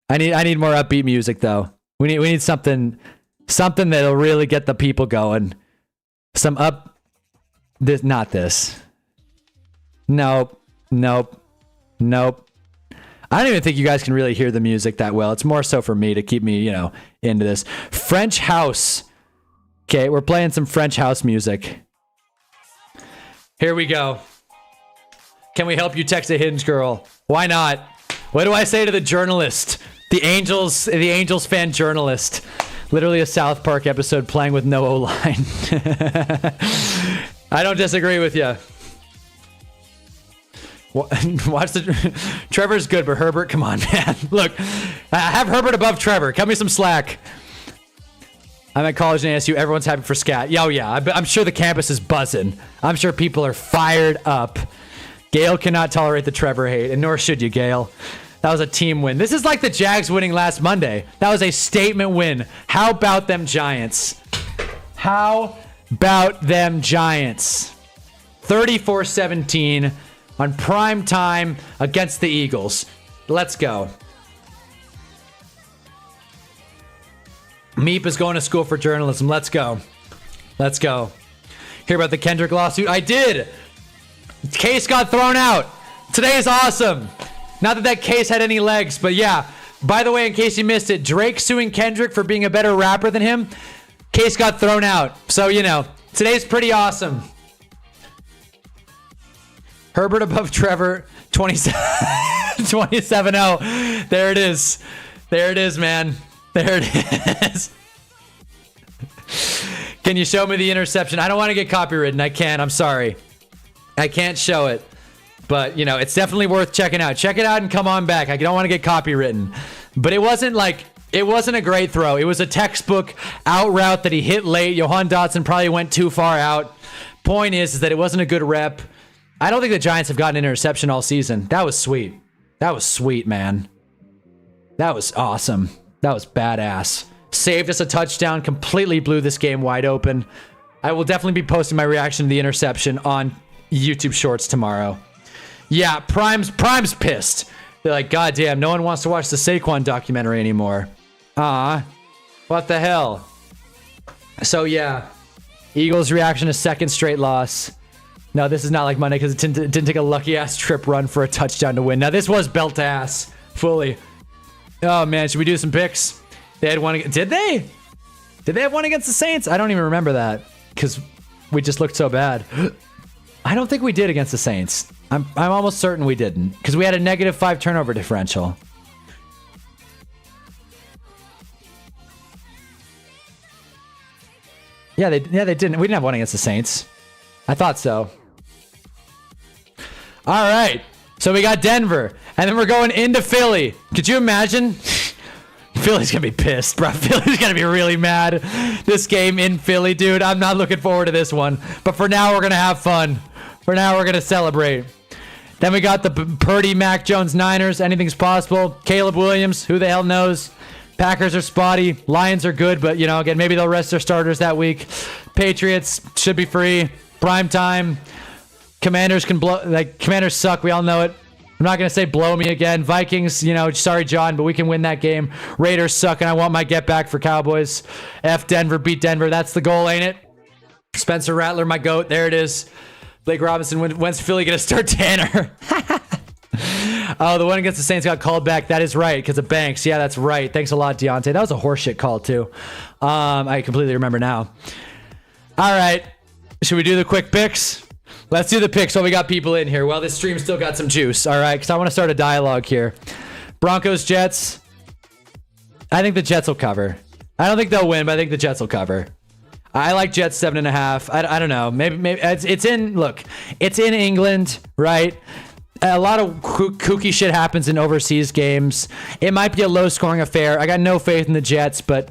I need more upbeat music, though. We need something that'll really get the people going. Not this. Nope. I don't even think you guys can really hear the music that well. It's more so for me to keep me, into this. French house. Okay, we're playing some French house music. Here we go. Can we help you text a Hinge girl? Why not? What do I say to the journalist? The Angels fan journalist. Literally a South Park episode playing with no O-line. I don't disagree with you. Watch Trevor's good, but Herbert, come on, man. Look, have Herbert above Trevor. Cut me some slack. I'm at college and ASU. Everyone's happy for Scat. Yeah, I'm sure the campus is buzzing. I'm sure people are fired up. Gale cannot tolerate the Trevor hate, and nor should you, Gale. That was a team win. This is like the Jags winning last Monday. That was a statement win. How about them Giants? 34-17 on prime time against the Eagles. Let's go. Meep is going to school for journalism. Let's go. Hear about the Kendrick lawsuit? I did. Case got thrown out. Today is awesome. Not that case had any legs, but yeah. By the way, in case you missed it, Drake suing Kendrick for being a better rapper than him. Case got thrown out. So, today's pretty awesome. Herbert above Trevor, 27-0. There it is. Man. There it is. Can you show me the interception? I don't want to get copywritten. I can't. I'm sorry. I can't show it. But, you know, it's definitely worth checking out. Check it out and come on back. I don't want to get copywritten. But it wasn't a great throw. It was a textbook out route that he hit late. Johan Dotson probably went too far out. Point is that it wasn't a good rep. I don't think the Giants have gotten an interception all season. That was sweet. That was sweet, man. That was awesome. That was badass. Saved us a touchdown. Completely blew this game wide open. I will definitely be posting my reaction to the interception on YouTube Shorts tomorrow. Yeah, Prime's pissed. They're like, God damn, no one wants to watch the Saquon documentary anymore. What the hell? So yeah, Eagles' reaction to second straight loss. No, this is not like Monday because it didn't take a lucky ass trip run for a touchdown to win. Now this was belt ass fully. Oh man, should we do some picks? They had one. Did they? Did they have one against the Saints? I don't even remember that because we just looked so bad. I don't think we did against the Saints. I'm almost certain we didn't because we had a -5 turnover differential. Yeah, they didn't. We didn't have one against the Saints. I thought so. All right. So we got Denver, and then we're going into Philly. Could you imagine? Philly's going to be pissed, bro. Philly's going to be really mad. This game in Philly, dude. I'm not looking forward to this one. But for now, we're going to have fun. For now, we're going to celebrate. Then we got the Purdy, Mac Jones, Niners. Anything's possible. Caleb Williams, who the hell knows? Packers are spotty. Lions are good, but, you know, again, maybe they'll rest their starters that week. Patriots should be free. Prime time. Commanders can blow. Like, Commanders suck. We all know it. I'm not going to say blow me again. Vikings, you know, sorry, John, but we can win that game. Raiders suck, and I want my get back for Cowboys. F Denver, beat Denver. That's the goal, ain't it? Spencer Rattler, my GOAT. There it is. Blake Robinson, when's Philly going to start Tanner? Oh, the one against the Saints got called back. That is right, because of Banks. Yeah, that's right. Thanks a lot, Deontay. That was a horseshit call, too. I completely remember now. All right. Should we do the quick picks? Let's do the picks while we got people in here. Well, this stream still got some juice, all right? Because I want to start a dialogue here. Broncos, Jets. I think the Jets will cover. I don't think they'll win, but I think the Jets will cover. I like Jets 7.5. I don't know. Maybe it's in. Look, it's in England, right? A lot of kooky shit happens in overseas games. It might be a low-scoring affair. I got no faith in the Jets, but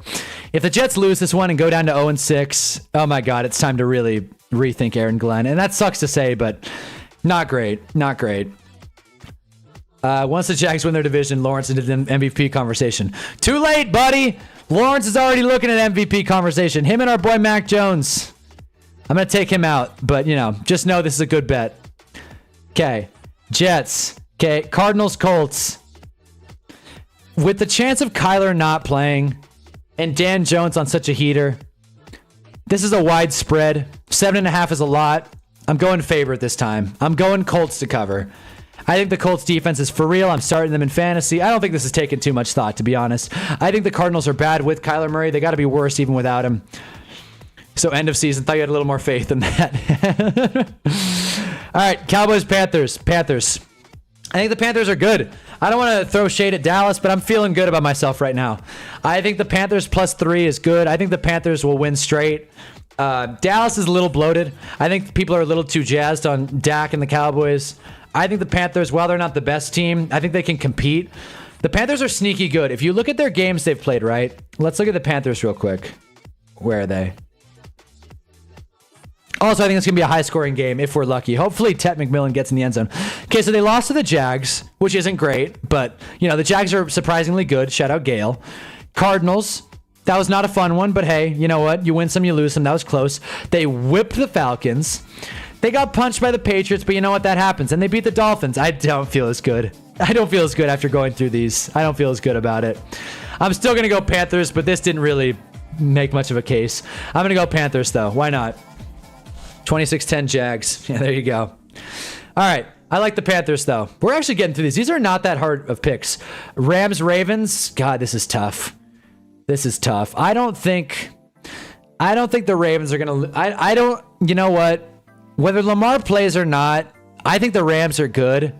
if the Jets lose this one and go down to 0-6, oh my God, it's time to really rethink Aaron Glenn. And that sucks to say, but not great. Not great. Once the Jags win their division, Lawrence into the MVP conversation. Too late, buddy. Lawrence is already looking at MVP conversation. Him and our boy Mac Jones. I'm going to take him out, but, you know, just know this is a good bet. Okay. Jets. Okay. Cardinals, Colts. With the chance of Kyler not playing and Dan Jones on such a heater, this is a wide spread. 7.5 is a lot. I'm going favorite this time. I'm going Colts to cover. I think the Colts defense is for real. I'm starting them in fantasy. I don't think this is taking too much thought, to be honest. I think the Cardinals are bad with Kyler Murray. They got to be worse even without him. So end of season. Thought you had a little more faith than that. All right, Cowboys, Panthers. I think the Panthers are good. I don't want to throw shade at Dallas, but I'm feeling good about myself right now. I think the Panthers +3 is good. I think the Panthers will win straight. Dallas is a little bloated. I think people are a little too jazzed on Dak and the Cowboys. I think the Panthers, while they're not the best team, I think they can compete. The Panthers are sneaky good. If you look at their games they've played, right? Let's look at the Panthers real quick. Where are they? Also, I think it's going to be a high-scoring game if we're lucky. Hopefully, Tet McMillan gets in the end zone. Okay, so they lost to the Jags, which isn't great, but, you know, the Jags are surprisingly good. Shout out Gale. Cardinals, that was not a fun one, but hey, you know what? You win some, you lose some. That was close. They whipped the Falcons. They got punched by the Patriots, but you know what? That happens. And they beat the Dolphins. I don't feel as good. I don't feel as good after going through these. I don't feel as good about it. I'm still going to go Panthers, but this didn't really make much of a case. I'm going to go Panthers, though. Why not? 26-10 Jags. Yeah, there you go. All right. I like the Panthers, though. We're actually getting through these. These are not that hard of picks. Rams, Ravens. God, this is tough. This is tough. I don't think the Ravens are going to... I don't... You know what? Whether Lamar plays or not, I think the Rams are good.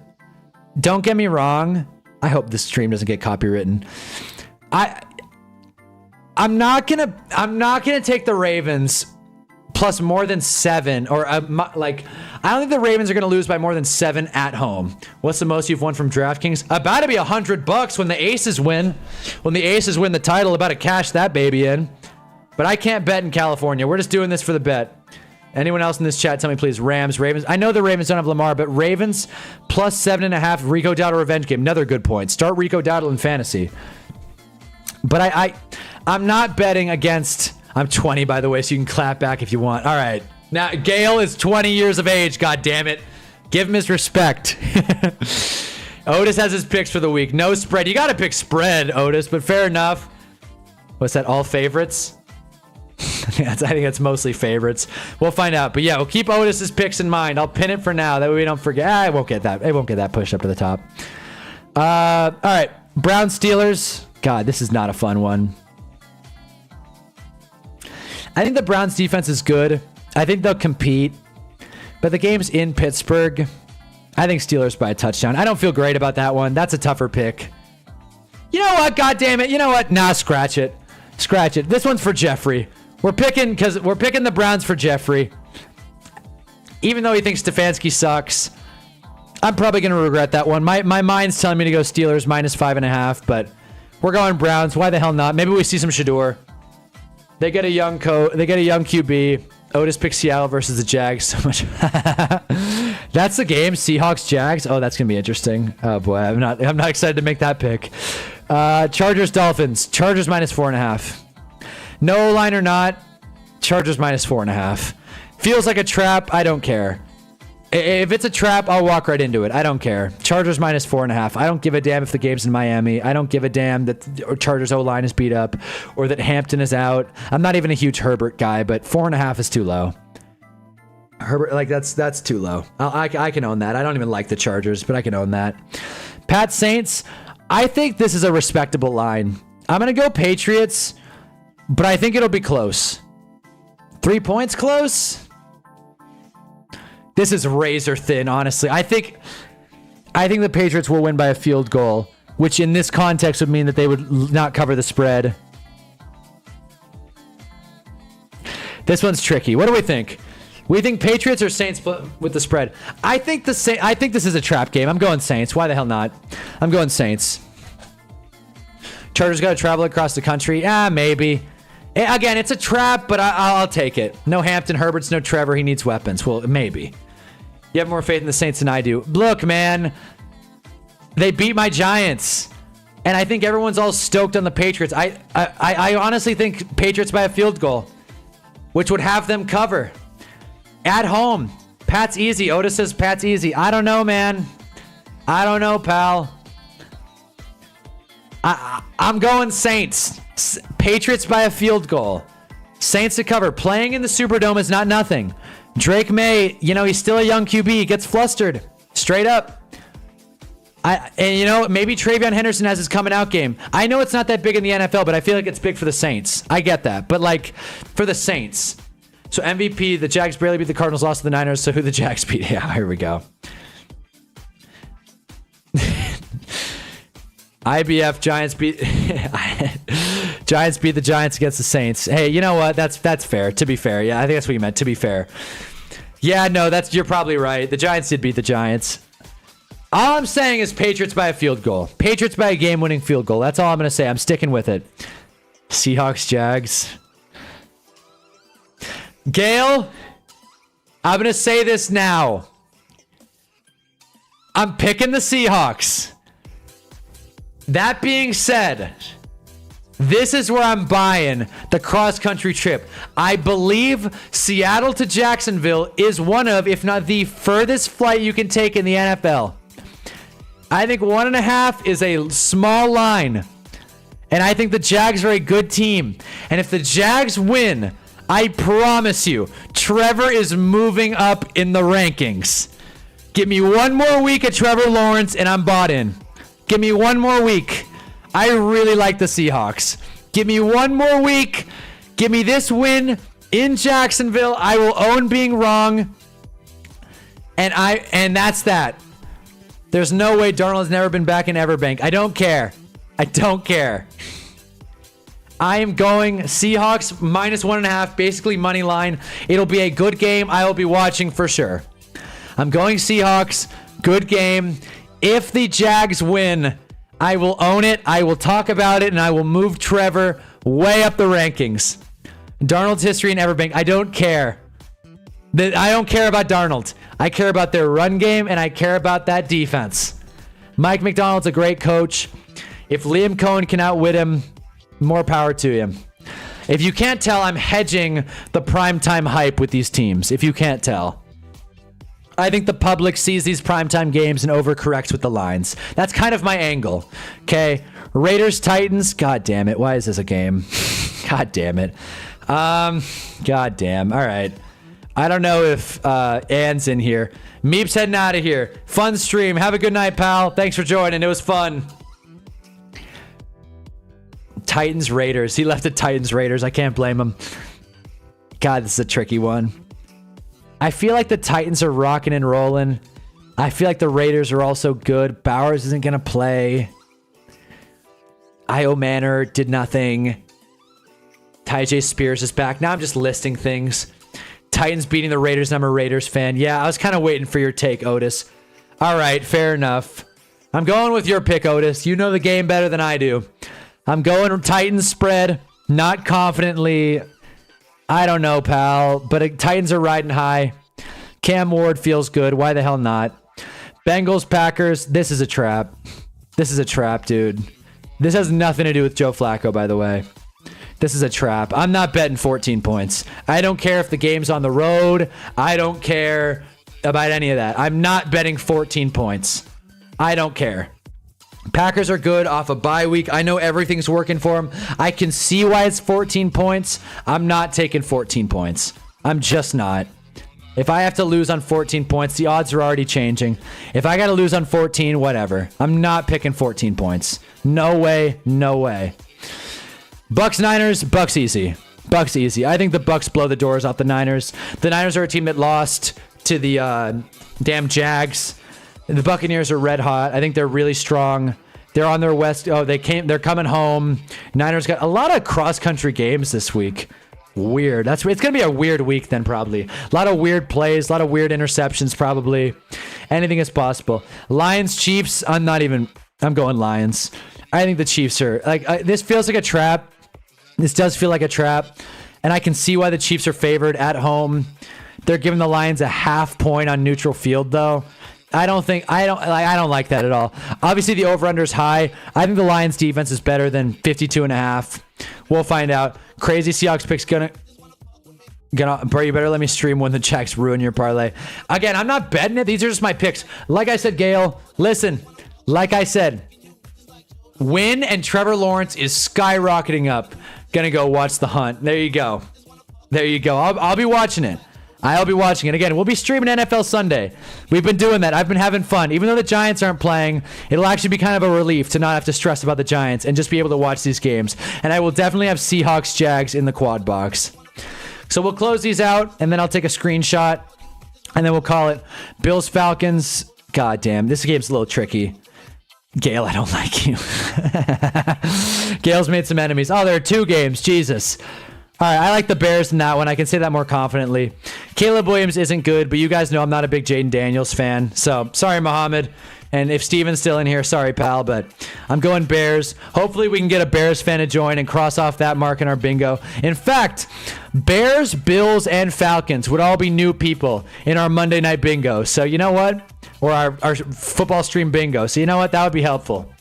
Don't get me wrong. I hope this stream doesn't get copywritten. I'm not gonna take the Ravens plus more than 7, or I don't think the Ravens are going to lose by more than 7 at home. What's the most you've won from DraftKings? About to be $100 when the Aces win. When the Aces win the title, about to cash that baby in. But I can't bet in California. We're just doing this for the bet. Anyone else in this chat, tell me please. Ravens. I know the Ravens don't have Lamar, but Ravens plus 7.5. Rico Dowdle revenge game. Another good point. Start Rico Dowdle in fantasy. But I'm not betting against... I'm 20, by the way, so you can clap back if you want. All right. Now, Gale is 20 years of age. God damn it. Give him his respect. Otis has his picks for the week. No spread. You got to pick spread, Otis, but fair enough. What's that? All favorites? I think that's mostly favorites. We'll find out. But yeah, we'll keep Otis's picks in mind. I'll pin it for now. That way we don't forget. I won't get that. It won't get that pushed up to the top. All right. Browns Steelers. God, this is not a fun one. I think the Browns defense is good. I think they'll compete. But the game's in Pittsburgh. I think Steelers by a touchdown. I don't feel great about that one. That's a tougher pick. You know what? God damn it. You know what? Nah, scratch it. Scratch it. This one's for Jeffrey. We're picking the Browns for Jeffrey. Even though he thinks Stefanski sucks. I'm probably going to regret that one. My mind's telling me to go Steelers minus 5.5, but we're going Browns. Why the hell not? Maybe we see some Shador. They get a young QB. Otis picks Seattle versus the Jags. So much. That's the game. Seahawks Jags. Oh, that's gonna be interesting. Oh boy, I'm not excited to make that pick. Chargers Dolphins. Chargers minus 4.5. No line or not. Chargers minus 4.5. Feels like a trap. I don't care. If it's a trap, I'll walk right into it. I don't care. Chargers minus 4.5. I don't give a damn if the game's in Miami. I don't give a damn that Chargers O-line is beat up or that Hampton is out. I'm not even a huge Herbert guy, but 4.5 is too low. Herbert, like that's too low. I can own that. I don't even like the Chargers, but I can own that. Pat Saints. I think this is a respectable line. I'm going to go Patriots, but I think it'll be close. 3 points close? This is razor thin, honestly. I think the Patriots will win by a field goal, which in this context would mean that they would not cover the spread. This one's tricky. What do we think? We think Patriots or Saints with the spread? I think this is a trap game. I'm going Saints. Why the hell not? I'm going Saints. Chargers got to travel across the country. Maybe. Again, it's a trap, but I'll take it. No Hampton, Herbert's no Trevor. He needs weapons. Well, maybe. You have more faith in the Saints than I do. Look, man. They beat my Giants. And I think everyone's all stoked on the Patriots. I honestly think Patriots by a field goal, which would have them cover. At home. Pat's easy. Otis says Pat's easy. I don't know, man. I don't know, pal. I'm going Saints. Patriots by a field goal. Saints to cover. Playing in the Superdome is not nothing. Drake May, he's still a young QB. He gets flustered. Straight up. Maybe Travion Henderson has his coming out game. I know it's not that big in the NFL, but I feel like it's big for the Saints. I get that. But, for the Saints. So, MVP, the Jags barely beat the Cardinals, lost to the Niners. So, who the Jags beat? Yeah, here we go. IBF, Giants beat the Giants against the Saints. Hey, you know what? That's fair. To be fair, yeah, I think that's what you meant. To be fair, yeah, no, you're probably right. The Giants did beat the Giants. All I'm saying is Patriots by a field goal. Patriots by a game-winning field goal. That's all I'm gonna say. I'm sticking with it. Seahawks, Jags. Gale, I'm gonna say this now. I'm picking the Seahawks. That being said, this is where I'm buying the cross-country trip. I believe Seattle to Jacksonville is one of, if not the furthest flight you can take in the NFL. I think 1.5 is a small line. And I think the Jags are a good team. And if the Jags win, I promise you, Trevor is moving up in the rankings. Give me one more week at Trevor Lawrence and I'm bought in. Give me one more week. I really like the Seahawks. Give me one more week. Give me this win in Jacksonville. I will own being wrong. And that's that. There's no way Darnold has never been back in Everbank. I don't care. I don't care. I am going Seahawks -1.5, basically money line. It'll be a good game. I will be watching for sure. I'm going Seahawks. Good game. If the Jags win, I will own it. I will talk about it, and I will move Trevor way up the rankings. Darnold's history in Everbank. I don't care. I don't care about Darnold. I care about their run game, and I care about that defense. Mike McDonald's a great coach. If Liam Cohen can outwit him, more power to him. If you can't tell, I'm hedging the primetime hype with these teams. If you can't tell. I think the public sees these primetime games and overcorrects with the lines. That's kind of my angle. Okay. Raiders, Titans. God damn it. Why is this a game? God damn it. God damn. All right. I don't know if Ann's in here. Meep's heading out of here. Fun stream. Have a good night, pal. Thanks for joining. It was fun. Titans, Raiders. He left at Titans, Raiders. I can't blame him. God, this is a tricky one. I feel like the Titans are rocking and rolling. I feel like the Raiders are also good. Bowers isn't going to play. Io Manor did nothing. Tyjae Spears is back. Now I'm just listing things. Titans beating the Raiders. I'm a Raiders fan. Yeah, I was kind of waiting for your take, Otis. All right, fair enough. I'm going with your pick, Otis. You know the game better than I do. I'm going Titans spread. Not confidently. I don't know, pal. But Titans are riding high. Cam Ward feels good. Why the hell not? Bengals, Packers. This is a trap. This is a trap, dude. This has nothing to do with Joe Flacco, by the way. This is a trap. I'm not betting 14 points. I don't care if the game's on the road. I don't care about any of that. I'm not betting 14 points. I don't care. Packers are good off a bye week. I know everything's working for them. I can see why it's 14 points. I'm not taking 14 points. I'm just not. If I have to lose on 14 points, the odds are already changing. If I got to lose on 14, whatever. I'm not picking 14 points. No way. No way. Bucks, Niners. Bucks easy. Bucks easy. I think the Bucks blow the doors off the Niners. The Niners are a team that lost to the damn Jags. The Buccaneers are red hot. I think they're really strong. They're on their west. Oh, they're coming home. Niners got a lot of cross-country games this week. Weird. It's going to be a weird week then, probably. A lot of weird plays, a lot of weird interceptions, probably. Anything is possible. Lions, Chiefs. I'm going Lions. I think the Chiefs are this feels like a trap. This does feel like a trap. And I can see why the Chiefs are favored at home. They're giving the Lions a half point on neutral field, though. I don't like that at all. Obviously, the over-under is high. I think the Lions' defense is better than 52.5. We'll find out. Crazy Seahawks pick's gonna. Bro, you better let me stream when the checks ruin your parlay. Again, I'm not betting it. These are just my picks. Like I said, Gail, listen. Like I said, Win and Trevor Lawrence is skyrocketing up. Gonna go watch the hunt. There you go. There you go. I'll be watching it. I'll be watching it. Again, we'll be streaming NFL Sunday. We've been doing that. I've been having fun. Even though the Giants aren't playing, it'll actually be kind of a relief to not have to stress about the Giants and just be able to watch these games. And I will definitely have Seahawks Jags in the quad box. So we'll close these out, and then I'll take a screenshot, and then we'll call it Bills Falcons. God damn, this game's a little tricky. Gail, I don't like you. Gail's made some enemies. Oh, there are 2 games. Jesus. All right, I like the Bears in that one. I can say that more confidently. Caleb Williams isn't good, but you guys know I'm not a big Jaden Daniels fan. So, sorry, Muhammad. And if Steven's still in here, sorry, pal, but I'm going Bears. Hopefully we can get a Bears fan to join and cross off that mark in our bingo. In fact, Bears, Bills, and Falcons would all be new people in our Monday night bingo. So, you know what? Or our football stream bingo. So, you know what? That would be helpful.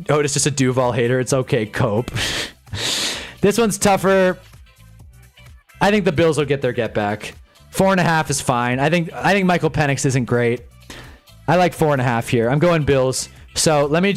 Oh, it's just a Duval hater. It's okay, cope. This one's tougher. I think the Bills will get their get back. 4.5 is fine. I think Michael Penix isn't great. I like 4.5 here. I'm going Bills. So let me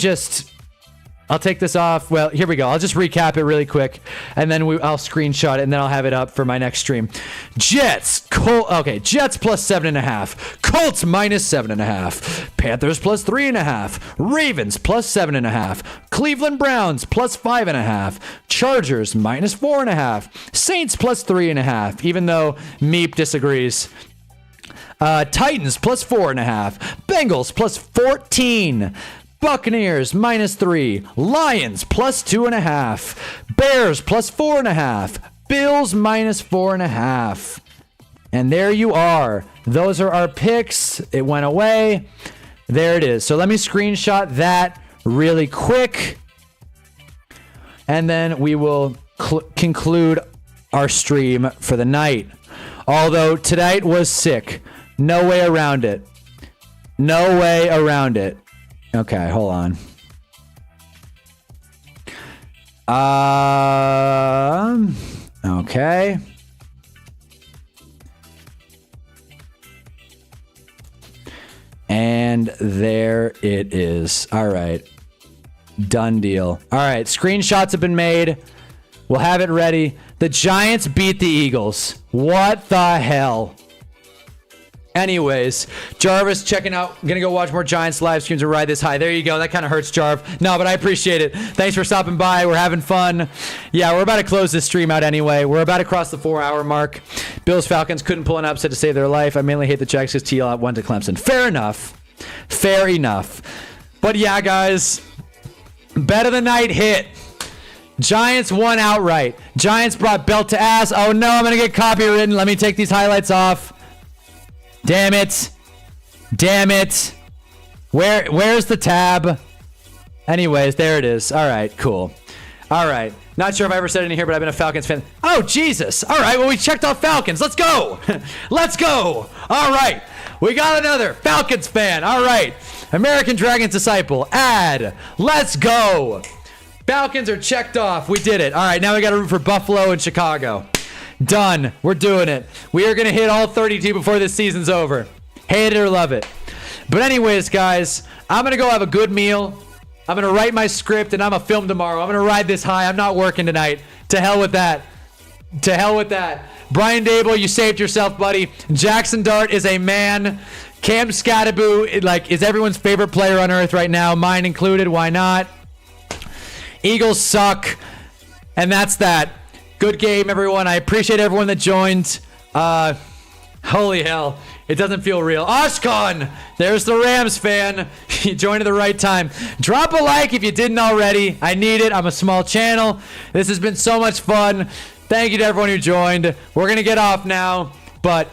I'll take this off. Well, here we go. I'll just recap it really quick, and then I'll screenshot it, and then I'll have it up for my next stream. Jets plus 7.5. Colts minus 7.5. Panthers plus 3.5. Ravens plus 7.5. Cleveland Browns plus 5.5. Chargers minus 4.5. Saints plus 3.5. Even though Meep disagrees. Titans plus 4.5. Bengals plus 14. Buccaneers minus 3. Lions plus 2.5. Bears plus 4.5. Bills minus 4.5. And there you are. Those are our picks. It went away. There it is. So let me screenshot that really quick. And then we will conclude our stream for the night. Although tonight was sick. No way around it. No way around it. Okay, hold on. Okay. And there it is. All right. Done deal. All right. Screenshots have been made. We'll have it ready. The Giants beat the Eagles. What the hell? Anyways, Jarvis checking out. Gonna go watch more Giants live streams and ride this high. There you go. That kind of hurts, Jarv. No, but I appreciate it. Thanks for stopping by. We're having fun. Yeah, we're about to close this stream out anyway. We're about to cross the 4-hour mark. Bills Falcons couldn't pull an upset to save their life. I mainly hate the Jags because TL went to Clemson. Fair enough. Fair enough. But yeah, guys, bet of the night hit. Giants won outright. Giants brought belt to ass. Oh no, I'm gonna get copywritten. Let me take these highlights off. Damn it. Damn it. Where's the tab? Anyways, there it is. All right, cool. All right. Not sure if I ever said it in here, but I've been a Falcons fan. Oh, Jesus. All right, well, we checked off Falcons. Let's go. Let's go. All right. We got another Falcons fan. All right. American Dragon's Disciple. Add. Let's go. Falcons are checked off. We did it. All right, now we got to root for Buffalo and Chicago. Done. We're doing it. We are going to hit all 32 before this season's over. Hate it or love it. But anyways, guys, I'm going to go have a good meal. I'm going to write my script, and I'm going to film tomorrow. I'm going to ride this high. I'm not working tonight. To hell with that. To hell with that. Brian Dable, you saved yourself, buddy. Jackson Dart is a man. Cam Scattaboo, is everyone's favorite player on earth right now. Mine included. Why not? Eagles suck. And that's that. Good game, everyone. I appreciate everyone that joined. Holy hell. It doesn't feel real. Oshkon! There's the Rams fan. You joined at the right time. Drop a like if you didn't already. I need it. I'm a small channel. This has been so much fun. Thank you to everyone who joined. We're going to get off now, but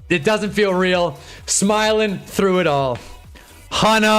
it doesn't feel real. Smiling through it all. Hunna.